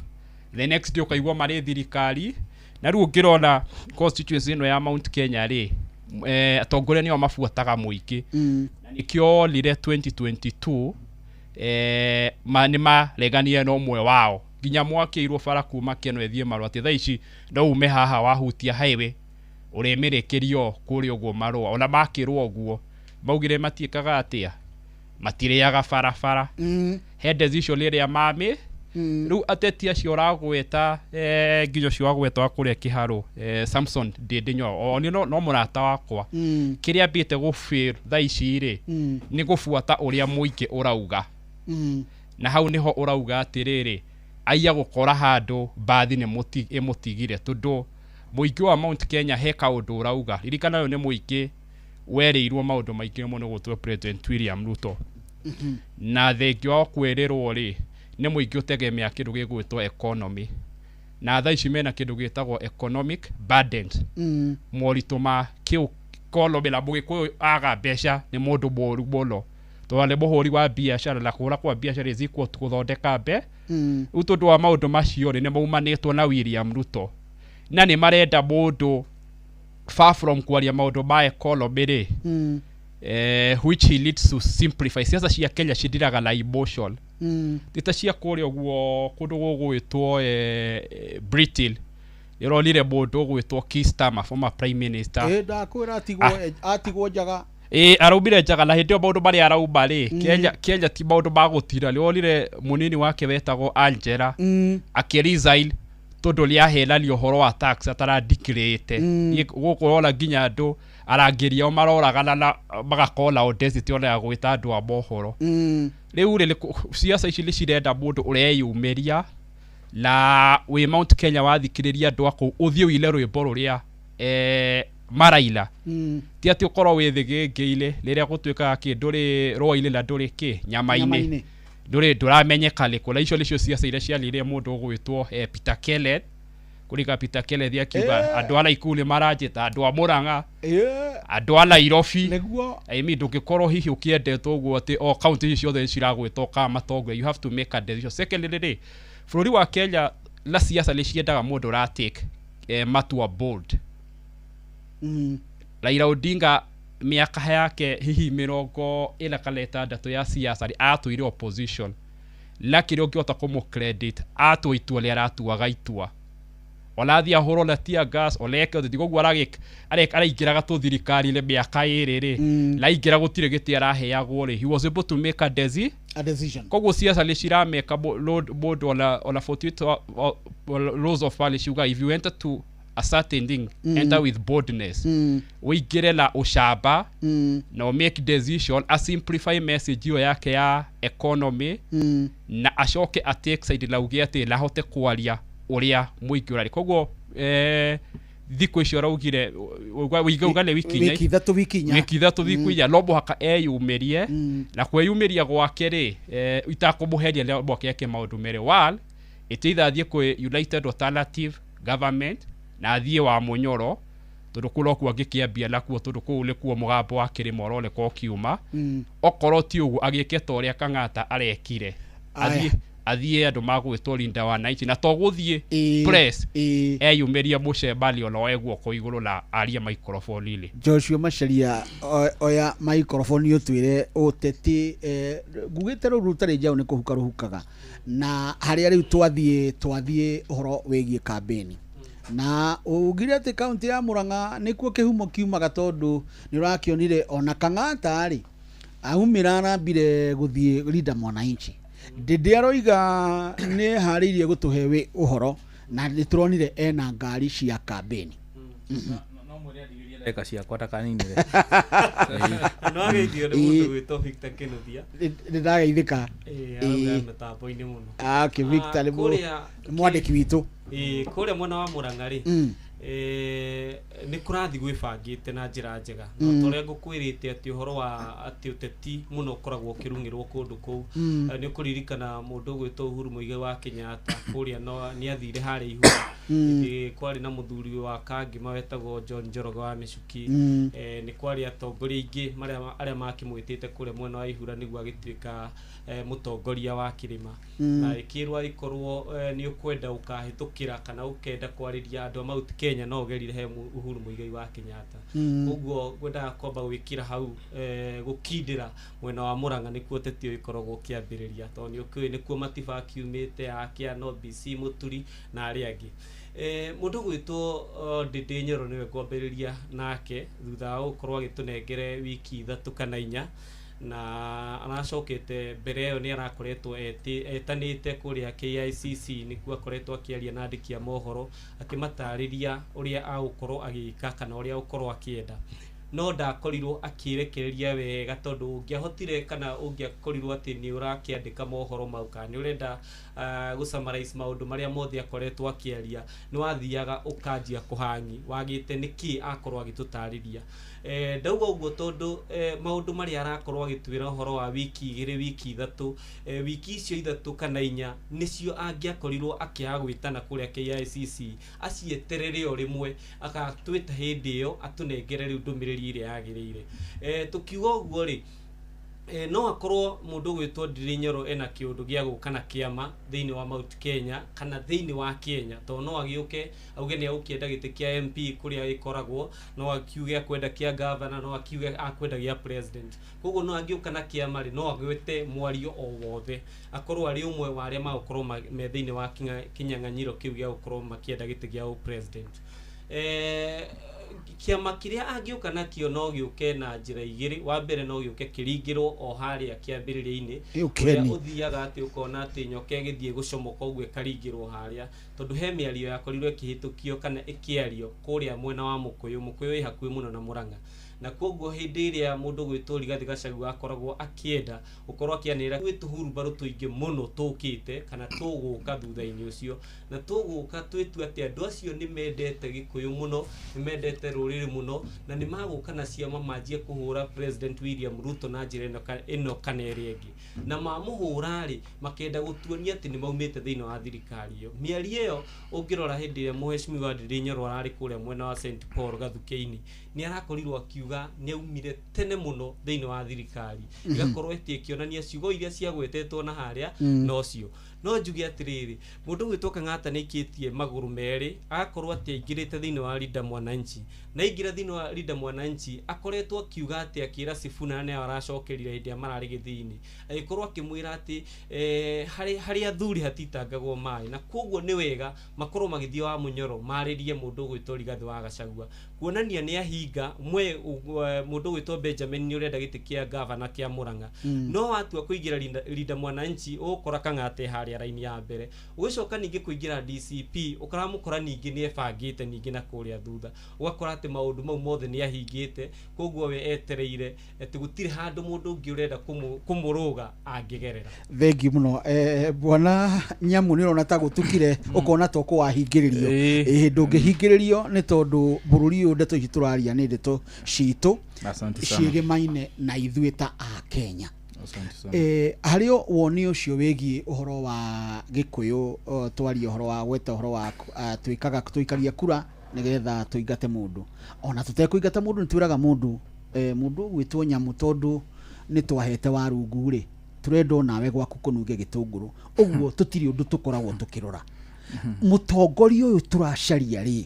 The next day ukaigua marĩ thirikari na rĩu ngĩrona constituency ĩno ya Mount Kenya rĩ atongoria nĩo mabuataga mũingĩ. Na nĩkĩo onire 2022 nĩ maregania na ũmwe wao nginya mwakĩirwo bara kuma Keno ethie marũa atĩ thaa ici no ume haha wahutia highway ũrĩmĩrĩkĩrio kũrĩa ũguo marũa. Ona makĩrwo ũguo maugire matiĩkaga atĩa matirĩaga barabara. He decision ĩrĩa mami rĩu ateti acio ũragweta nginya cio wagweta kũrĩa Kĩharũ Samson Ndĩndĩnyo oni no mũrata wakwa. Kĩrĩa mbĩte gũfail thaa ici rĩ nĩ gũbuata ũrĩa mũingĩ ũrauga. Na hau niho ũrauga atĩrĩrĩ aiya gũkora handũ mbathi nĩ ĩmũtigire tondũ mũingĩ wa Mount Kenya he kaũndũ ũrauga. Ririkana ũyũ nĩ mũingĩ werĩirwo maũndũ maingĩ mũno gũtwo President William Ruto. Na thengi wa kwĩrĩrwo rĩ nĩ mũingĩ ũtegemea kĩndũ gĩgwĩtwo economy. Na thaa ici mena kĩndũ gĩtagwo economic burdens. Moritũ ma kĩũkonomi na Mũgĩkũyũ aga mbeca nĩ mũndũ mũru mũno. Tondũ nĩ mũhũri wa biacara na kũhũra kwa biacara is equal to gũthondeka mbe. Rĩu tondũ wa maũndũ macio nĩ maumanĩtwo na William Ruto. Na nĩ marenda mũndũ far from kwaria maũndũ ma economy rĩ which he leads to simplify. Siasa cia Kenya cithiraga na emotion. Tita cia kũrĩa ũguo kũndũ gũgwĩtwo Britain ĩronire mũndũ ũgwĩtwo Keir Starmer former prime minister. Ndakwĩra atigwo njaga. Araumire njaga na hĩndĩ ĩyo maũndũ marĩa arauma rĩ Kenya ti maũndũ ma gũtira. Nĩwonire mũnini wake wetagwo Angela akĩresign tondũ nĩahenania ũhoro wa tax atarandikĩrĩte. Gũkũ ũrona nginya andũ arangĩria o maroragana na magakorwo na audacity ona ya gwĩta andũ a mohoro. Rĩu rĩ siasa ici nĩcirenda mũndũ ũreyumĩria na wĩ Mount Kenya wathikĩrĩria andũ akũ ũthiĩ wĩle rwĩmbo rũrĩa Maraila. Ti atĩ ũkorwo wĩ thĩgĩngĩ-inĩ rĩrĩa gũtuĩkaga kĩndũ rĩ rũĩ-inĩ na ndũrĩ nyama-inĩ ndũramenyeka rĩkũ. Na icio nĩcio siasa iria ciarĩire mũndũ ũgwĩtwo Peter Kellet. Kũrĩka Peter Kellet akiuga andũ a Naikuru nĩ maranjĩta andũ a Mũrang'a andũ a Nairobi. Ndũngĩkorwo hihi ũkĩendetwo ũguo atĩ o county ici ciothe ciragwĩtwo kama matongoria. You have to make a decision. Secondly rĩ bũrũri wa Kenya na siasa nĩ ciendaga mũndũ ũratake matua bold. Raila Odinga miaka yake hihi 46 ya siasa atũire opposition. Lakini ũngĩhota kũmũcredit atũ itua rĩa aratuaga itua. Olathia horo na tear gas oleke thiguo araingĩraga tu thirikari-inĩ mĩaka ĩrĩ rĩ la ingĩra gũtirĩ gĩtĩ araheagwo rĩ he was able to make a decision. Koguo siasa nĩ cirameka mũndũ ona 48 laws of Polish ciuga if you enter to a certain thing, enter with boldness. Uigire la ushaba, na make decision, a simplify message yo yake ya economy, na ashoke atake side la ugia ati la hote kwaria uria muingi urari. Koguo thikũ icio raugire ugale wiki ithatu thiku ya lobo haka eyumirie na kweyumiria gwake ri itakumuheria lobo yake maundu mere wal itiithathie kwi United Alternative Government na athie wa munyoro tondu kuroku angikiambia nakuo tondu kuu ule kuo mugambo wa kirima orole ko kiuma okoro ti ugu agieketa uria Kang'ata arekire athie andu magwitwo Linda Wananchi na toguthie press eyumiria mucembali ono egwo ko iguru la aria microphone ile Joshua Macharia oya microphone yotwire uteti gugite rutare njau ni kuhuka ruhukaga na haria riu twathie horo wegie campaign na ugire ati county ya Murang'a nikuo kihumo kiumaga tondu ni urakionire ona Kang'ata ari ahumira arambire guthie Linda Wananchi ndindi aroiga ni haririe gutuhewe uhoro na nituronire ena ngari cia campaign no muri adigirira eka cia kwata kaninire no ageithio ni mundu gwitwo Victor Kinuthia ndageithika metapo-ini muno okay Victor ni mwandiki witu kuria mwena wa Murang'a ri ni kurathi gwibangite na njira njega no toria ngukwirite ati uhoro wa ati uteti muno ukoragwo kirungirwo kundu kuu ni kuririkana mundu gwitwo Uhuru Muigai wa Kenyatta kuria no ni athire hari ihu ndi kwari na muthuri wa Kangima wetagwo John Njoroge wa Micuki ni kwari atongoria ingi aria makimwitite kuria mwena wa ihura niguo agituika mutongoria wa kirima na ikirwa ikorwo ni ukwenda ukahitukira kana ukenda kwariria andu Mount Kenya no gerire he Uhuru Muigai wa Kenyatta uguo gwenda komba gwikira hau gukindira mwena wa Murang'a nikuo tetio ikoragwo kiambiriria to ni ukui nikuo matiba kiumite akia no BC Muturi na aria angi mundu gwitwo Ndindi Nyoro niwe kwambiriria nake thutha wa gukorwo agitunengere wiki 3 kana 4 na anacokete mbere yo ni arakoretwo etanite kuria KICC nikuo akoretwo akiaria na andiki a mohoro akimatariria uria agukorwo agika kana uria ukorwo akienda no ndakorirwo akirekereria wega tondu ungiahotire kana ungiakorirwo ati ni urakiandika mohoro mau kana ni urenda gusummarize maundu maria mothe akoretwo akiaria ni wathiaga ukanjia kuhangi wagite niki akorwo agitutariria ndauga uguo tondu maundu maria arakorwo agitwira uhoro wa wiki 2 wiki 3 wiki icio 3 kana 4 nicio angiakorirwo akiagwitana kuria KICC acieterere o rimwe agatwita hindi iyo atunengere riu ndumiriri iria yagirire tukiuga uguo ri no akorwo mundu gwitwo Ndindi Nyoro ena kiundu gia gukana kiama thiini wa Mount Kenya kana thiini wa Kenya to no agiuke auge ni aukienda giti kia MP kuria ikoragwo no akiuge akwenda kia governor no akiuge akwenda gia president koguo no agiuka na kiama ri no agwete mwario o wothe akorwo ari umwe wa aria magukorwo me thiini wa Kinyang'anyiro kiu gia gukorwo makienda giti gia president kiama kiria angiuka nakio no giuke na njira igiri wa mbere no giuke kiringirwo o haria kiambiriria-ini uria uthiaga ati ukona ati nyoke githie gucomoka ugue karingirwo haria tondu he miario yakorirwo ikihitukio kana ikiario kuria mwena wa Mukuyu wi hakuhi muno na Murang'a na koguo hindi iria mundu gwitwo Rigathi Gachagua akoragwo akienda ukorwo akianira gwituhuru baru tuingi muno tukite kana tuguka thutha-ini ucio na tuguka twitu ati andu acio ni mendete Gikuyu muno ni mendete ruriri muno na ni maguka na ciama manjie kuhura President William Ruto na njira ino kana iri ingi na mamuhura ri makenda gutuonia ati ni maumite thiini wa thirikari iyo miari iyo ungirora hindi iria muheshimiwa Ndindi Nyoro arari kuria mwena wa St Paul Gathuki-ini ni arakorirwo akiuga ni aumire tene muno thiini wa thirikari igakorwo itikionania ciugo iria ciagwetetwo na haria no cio no njuge atiriri mundu gwitwo Kang'ata ni ikitie maguru meri akorwo ati aingirite thiini wa Linda Mwananchi na ingira thiini wa Linda Mwananchi akoretwo akiuga ati akira Sifuna ne aracokerire hindi amarari githini agikorwo akimwira ati hari athuri hatitangagwo mai na koguo ni wega makorwo magithio wa Munyoro maririe mundu gwitwo Rigathi wa Gachagua kuonania ni ahinga mwe mundu gwitwo Benjamin ni urenda giti kia governor kia Murang'a no watua kuigira Linda Mwananchi ukora Kang'ata haria gũkinya raini ya mbere ũgĩcoka ningĩ kũingĩra DCP ũkaramũkora ningĩ nĩ ebangĩte ningĩ na kũrĩa thutha ũgakora atĩ maũndũ mau mothe nĩ ahingĩte koguo we etereire atĩ gũtirĩ handũ mũndũ ũngĩ ũrenda kũmũrũga angĩgerera. Thengi mũno bwana Nyamu nĩ ũrona ta gũtukire ũkona to kũwahingĩrĩrio ndũngĩhingĩrĩrio nĩ tondũ bũrũri ũyũ ndeto ici tũraria nĩ ndeto citũ ciĩgĩmaine na ithuĩ ta a Kenya. Harĩ woni ũcio wĩgiĩ ũhoro wa Gĩkũyũ twaria ũhoro wa gweta ũhoro wa tũikaria kura nĩgetha tũingate mũndũ ona tũtekũingata mũndũ nĩ twĩraga mũndũ gwĩtwo Nyamu tondũ nĩ twahete warungu rĩ turendo nawe gwaku kũnunge gĩtũngũrũ ũguo tũtirĩ ũndũ tũkoragwo tũkĩrora mũtongoria ũyũ tũracaria rĩ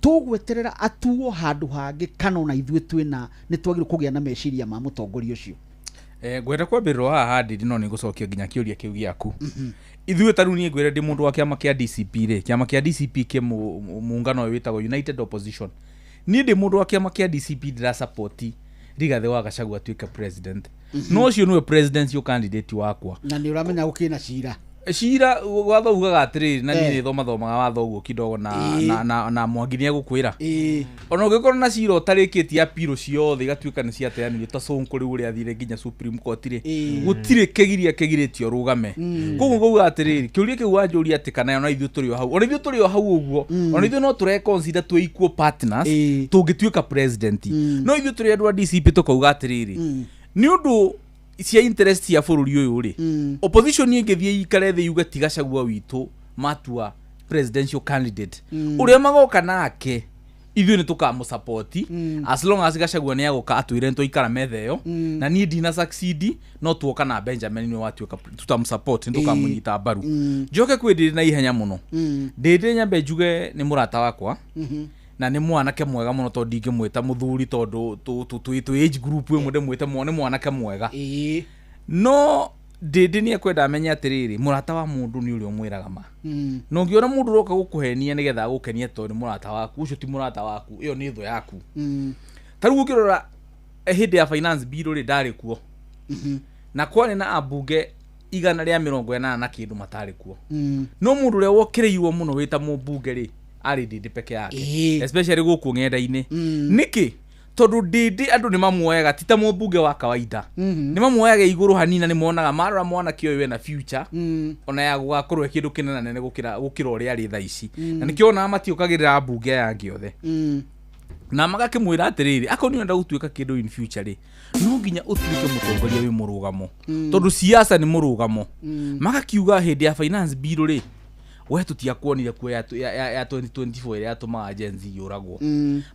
tũgweterera atuo handũ hangĩ kana ona ithuĩ twĩna nĩ twagĩrĩirwo kũgĩa na meciria ma mũtongoria ũcio. Ngwenda kwambĩrĩra haha handiri no nĩ gũcokia nginya kĩũria kĩu gĩaku. Ithuĩ tarũ niĩ ngwĩre ndĩ mũndũ wa kĩama kĩa DCP rĩ kĩama kĩa DCP kĩ muungano ũyũ wĩtagwo United Opposition. Niĩ ndĩ mũndũ wa kĩama kĩa DCP ndĩra support Rigathĩ wa Gachagua atuĩke president. No ũcio nĩwe presidential candidate wakwa. Na nĩ ũramenya gũkĩna cira watho ugaga atĩrĩrĩ na niĩ thomaga watho ũguo kidogo na Mwangi nĩ egũkwĩra ona ũngĩkorwo na cira ũtarĩkĩtie apiro ciothe igatuĩka nĩ ciateanĩrio ta Sonko rĩu ũrĩa athire nginya Supreme Court rĩ gũtirĩ kĩgirĩtio rũgame koguo ngauga atĩrĩrĩ kĩũria kĩu wanjũria atĩ kana ona ithuĩ tũrĩ o hau ona ithuĩ tũrĩ o hau ũguo ona ithuĩ no tũreconsider twĩ equal partners tũngĩtuĩka president no ithuĩ tũrĩ andũ a DCP tũkauga atĩrĩrĩ nĩ ũndũ cia interest ya bũrũri ũyũ rĩ opposition ingĩthiĩ ikare thĩ yuge tiga Gachagua witũ matua presidential candidate ũrĩa magoka nake ithuĩ nĩ tũkamũsupport as long as Gachagua nĩ agũka atwĩre tũikara metha ĩyo na niĩ ndina succeed no tuoka na Benjamin nĩ watuĩka tutamsupport nĩ tũkamũnyita mbaru njoke kwĩndĩrĩ na ihenya mũno ndĩndĩ nyambe njuge nĩ mũrata wakwa na nĩ mwanake mwega mũno tondũ ndingĩmwĩta mũthuri tondũ twĩ age group ĩmwe ndĩmwĩte nĩ mwanake mwega no ndĩndĩ nĩ ekwenda amenye atĩrĩrĩ mũrata wa mũndũ nĩ ũrĩa ũmwĩraga ma no ngĩona mũndũ ũroka gũkũhenia nĩgetha agũkenie tondũ nĩ mũrata waku ũcio ti mũrata waku ĩyo nĩ thũ yaku tarĩu ũkĩrora hĩndĩ ya finance bill rĩ ndarĩ kuo na kwarĩ na ambunge 180 na kĩndũ matarĩ kuo no mũndũ ũrĩa wokĩrĩirwo mũno wĩta mũmbunge rĩ arĩ Ndĩndĩ peke yake especially gũkũ ng'enda-inĩ nĩkĩ tondũ Ndĩndĩ andũ nĩ mamuoyaga ti ta mũmbunge wa kawaida nĩ mamuoyaga igũrũ hanina nĩ monaga marora mwanake ũyũ na future ona ya gũgakorwo kĩndũ kĩnene nene gũkĩra ũrĩa arĩ thaa ici na nĩkĩona matiũkagĩrĩra mbunge yake yothe na magakĩmwĩra atĩrĩrĩ akorwo nĩ ũrenda gũtuĩka kĩndũ in future rĩ no nginya ũtuĩke mũtongoria wĩ mũrũgamo tondũ siasa nĩ mũrũgamo magakiuga hĩndĩ ya finance bill rĩ we tutiakuonire kuo ya 2024 ĩrĩa yatũmaga Gen Z yũragwo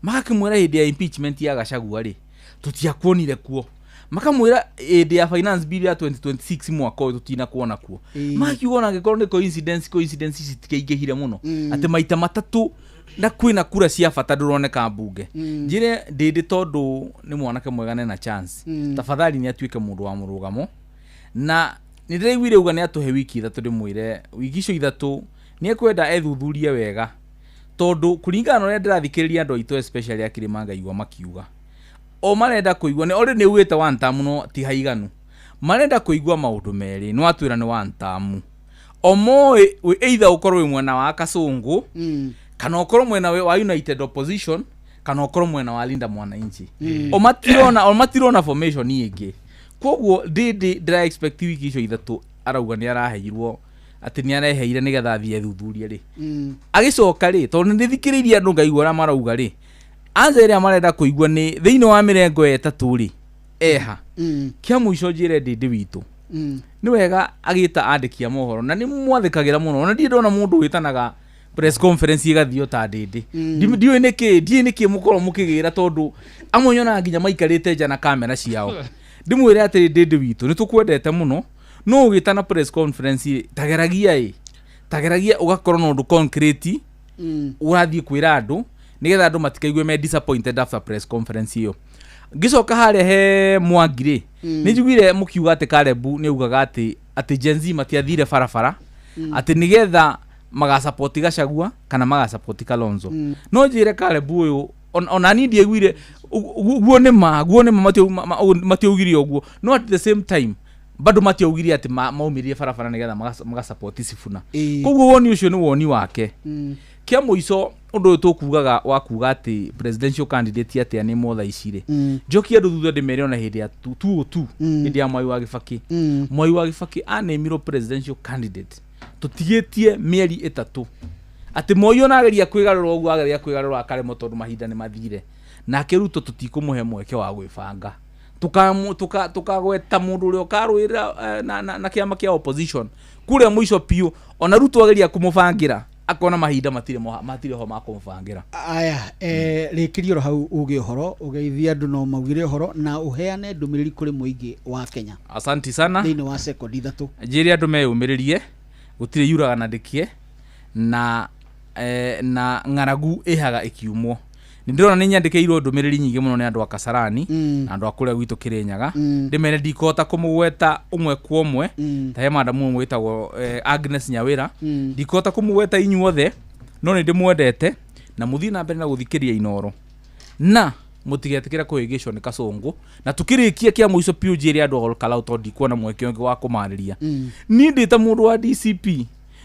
magakĩmwĩra hĩndĩ ya impeachment ya Gachagua rĩ tutiakuonire kuo makamwĩra hĩndĩ ya finance bill ya 2026 mwaka ũyũ tutinakuona kuo magakiuga ona angĩkorwo nĩ coincidence citikĩingĩhire mũno atĩ maita matatũ na kwĩna kura cia bata ndũroneka mbunge njĩre Ndĩndĩ tondũ nĩ mwanake mwega na chance tafadhali nĩ atuĩke mũndũ wa mũrũgamo na nĩ ndĩraiguire uga nĩ atũhe wiki 3 ndĩmwĩre wiki icio 3 nĩ ekwenda ethuthurie wega tondũ kũringana na ũrĩa ndĩrathikĩrĩria andũ aitũ especially a Kĩrĩma ngaigua makiuga o marenda kũigua nĩ already nĩ ugĩte one term no ti haiganu marenda kũigua maũndũ merĩ nĩ watwĩra nĩ one term o moĩ either ũkorwo wĩ mwena wa Kasongo kana ũkorwo mwena wa United Opposition kana ũkorwo mwena wa Linda Mwananchi o matirona formation ĩngĩ koguo Ndĩndĩ ndĩra expect wiki icio 3 arauga nĩ araheirwo atĩ nĩ areheire nĩgetha athiĩ thuthuria rĩ agĩcoka rĩ tondũ nĩ thikĩrĩirie andũ ngaigua ũrĩa marauga rĩ anja ĩrĩa marenda kũigua nĩ thĩinĩ wa mĩrengo ĩtatũ rĩ eha kĩa mũico njĩre Ndĩndĩ witũ nĩ wega agĩta andĩki a mohoro na nĩ mwathĩkagĩra mũno ona ndiĩ ndona mũndũ wĩtanaga press conference igathio ta Ndĩndĩ ndiũ nĩkĩ mũkorwo mũkĩgĩra tondũ amwe nyona nginya maikarĩte nja na kamera ciao ndimwĩre atĩ Ndĩndĩ witũ nĩ tũkwendete mũno no ũgĩtana press conference tageragia ũgakorwo na ũndũ concrete ũrathiĩ kwĩra andũ nĩgetha andũ matikaigue me disappointed after press conference ĩyo ngĩcoka harĩa he Mwangi rĩ nĩ njiguire mũkiuga atĩ Karebu nĩ ugaga atĩ Gen Z matiathire barabara atĩ nĩgetha magasupport Gachagua kana magasupport Kalonzo no njĩre Karebu ũyũ ona ni ndiaiguire guo nĩ ma matiaugire ũguo no at the same time bado matiaugire ati maumirie barabara nigetha magasupport Sifuna koguo woni ucio ni woni wake kia muico undu uyu tukugaga wa kuga ati presidential candidate ati ani motha icire njoki andu thutha ndimere ona hindi ya tu hindi ya Mwai wa Kibaki Mwai wa Kibaki anemiro presidential candidate tutigetie mieri 3 ati Moi ona ageria kwigarura uguo ageria kwigarura akaremo tondu mahinda ni mathire na Ruto tutikumuhe mweke wa gwibanga tukagweta mundu uri ukarwira na kiama kia opposition kure mwisho pio ona Ruto ageria kumubangira akona mahinda matire ho makumubangira aya rikirio hau uge horo ugeithia andu no maugire horo na uheane ndumiriri kuri muingi wa Kenya. Asante sana thini wa sekondi 3 njiri andu meyumiririe gutire yuraga na ndikie na ng'aragu ihaga ikiumwo ndirona ni nyandikeirwo ndumiriri nyingi muno ni andu a Kasarani na andu akuria gwitu Kirinyaga ndimene ndikota kumugweta umwe kwa umwe ta he madamu umwe witagwo Agnes Nyawira ndikota kumugweta inyuothe no ni ndimwendete na muthi na mbere na guthikiria Inoro na mutigetikira kuhigishwo ni Kasongo na tukirikia kia muico piu njiri andu olkalau tondi kuona mweke wangu wa kumariria ni ndita mundu wa DCP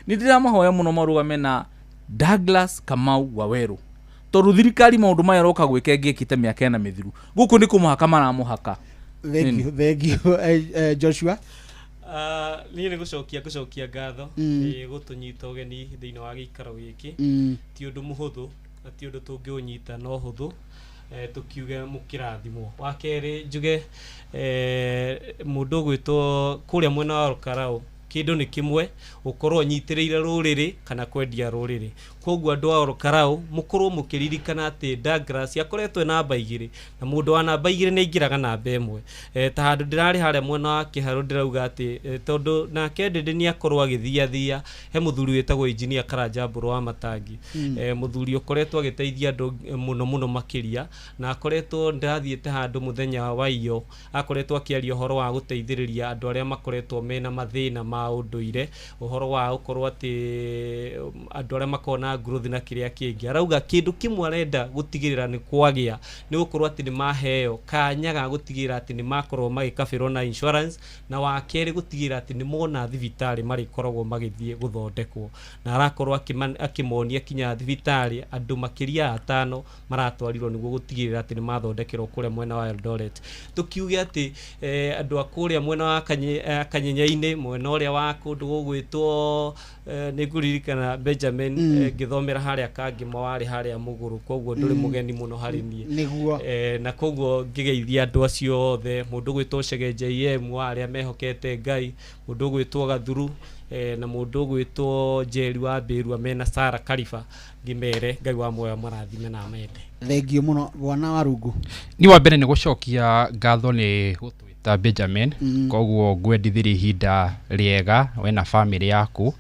ni ndiramahoya muno marugame na Douglas Kamau Waweru toru thirikari maundu maya roka gwike ngikite miaka na mithiru guku ni kumuhaka mara muhaka. Thank you Joshua. Ni gucokia ngatho gutunyita ugeni thiini wa gikaro giki ti undu muhuthu na ti undu tungiunyita no huthu tukiuge mukirathimo wa keri njuge mundu gwitwo kuria mwena wa Rukarau kindu ni kimwe ukorwo nyitiriire ruriri kana kwendia ruriri koguo andu a Rukarau mukorwo mukiririkana ati Douglas akoretwe namba 2 na mundu wa namba 2 ni ingiraga namba 1 ta handu ndirari hare mwena wa Kiharu ndirauga ati tondu na Kennedy ni akorwo agithia he muthuri wetagwo engineer Karanja Mburu wa Matangi muthuri ukoretwo agiteithia andu muno makiria na akoretwo ndathiete handu muthenya wa iyo akoretwo akiaria horo wa guteithiriria andu aria makoretwo mena mathina ma unduire uhoro wa ukorwo ati andu aria makona growth na kiria kingi arauga kindu kimwe arenda gutigirira ni kwagia ni gukorwo ati ni maheo kanyaga gutigirira ati ni makorwo magikabirwo na insurance na wa keri gutigirira ati ni mona thibitari mari koragwo magithie guthondekwo na arakorwo akimonia kinya thibitari andu makiria 5 maratwarirwo niguo gutigirira ati ni mathondekerwo kure mwena wa Eldoret tukiuge ati andu akuria mwena wa Kanyenyaini mwena uria wa kundu gugwitwo ni guririkana Benjamin ngithomera haria kangi mawari haria muguru koguo nduri mugeni muno hari nie na koguo ngigeithia andu acio othe mundu gwitwo Chege JM aria mehokete Ngai mundu gwitwo Gathuru na mundu gwitwo Njeri wa Mbiru amena Sara Karifa ngimere Ngai wa moyo marathime na amende. Thengio muno bwana Warungu. Ni wa mbere ni gucokia ngatho ni gutwita Benjamin koguo ngwendithiri hinda riega we na family yaku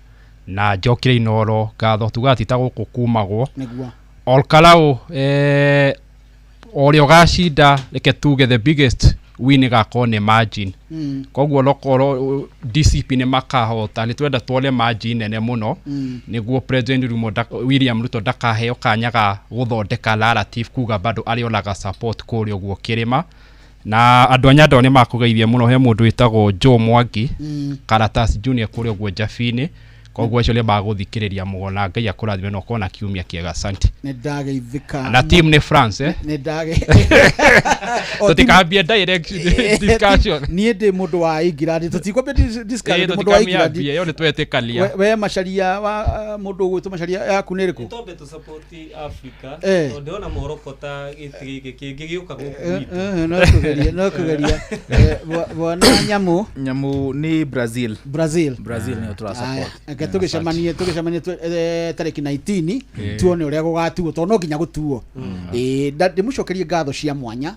na njokire Inoro ngatho tugatita guku kumagwo niguo Olkalau orio gashinda reke tuge the biggest win gakorwo ni margin koguo lokoro DCP ni makahota ni twenda twone margin nene muno niguo President William Ruto ndakaheo kanyaga guthondeka narrative kuga bado ari olaga support kuri uguo kirima na andu anyando ni makugeithia muno he mundu witagwo Joe Mwangi Karatas Junior kuri uguo Jafini koguo acio le baguthikiriria mugona Ngai akurathime no kona kiumia kiega. Asante ne ndageithika na team ni France ne ndage tutikambia direct discussion nie ndi mundu wa England tutikwambia discussion mundu wa England yo ni twetekalia we macharia wa mundu gwitwo macharia yaku ni riku tombe tu support Africa to ndona Morocco ta gigiuka guku no kugeria bwana nyamu ni Brazil ni tura support tugicemanie tariki 19 tuone uria gugatuo to no nginya gutuo ndimucokerie ngatho cia mwanya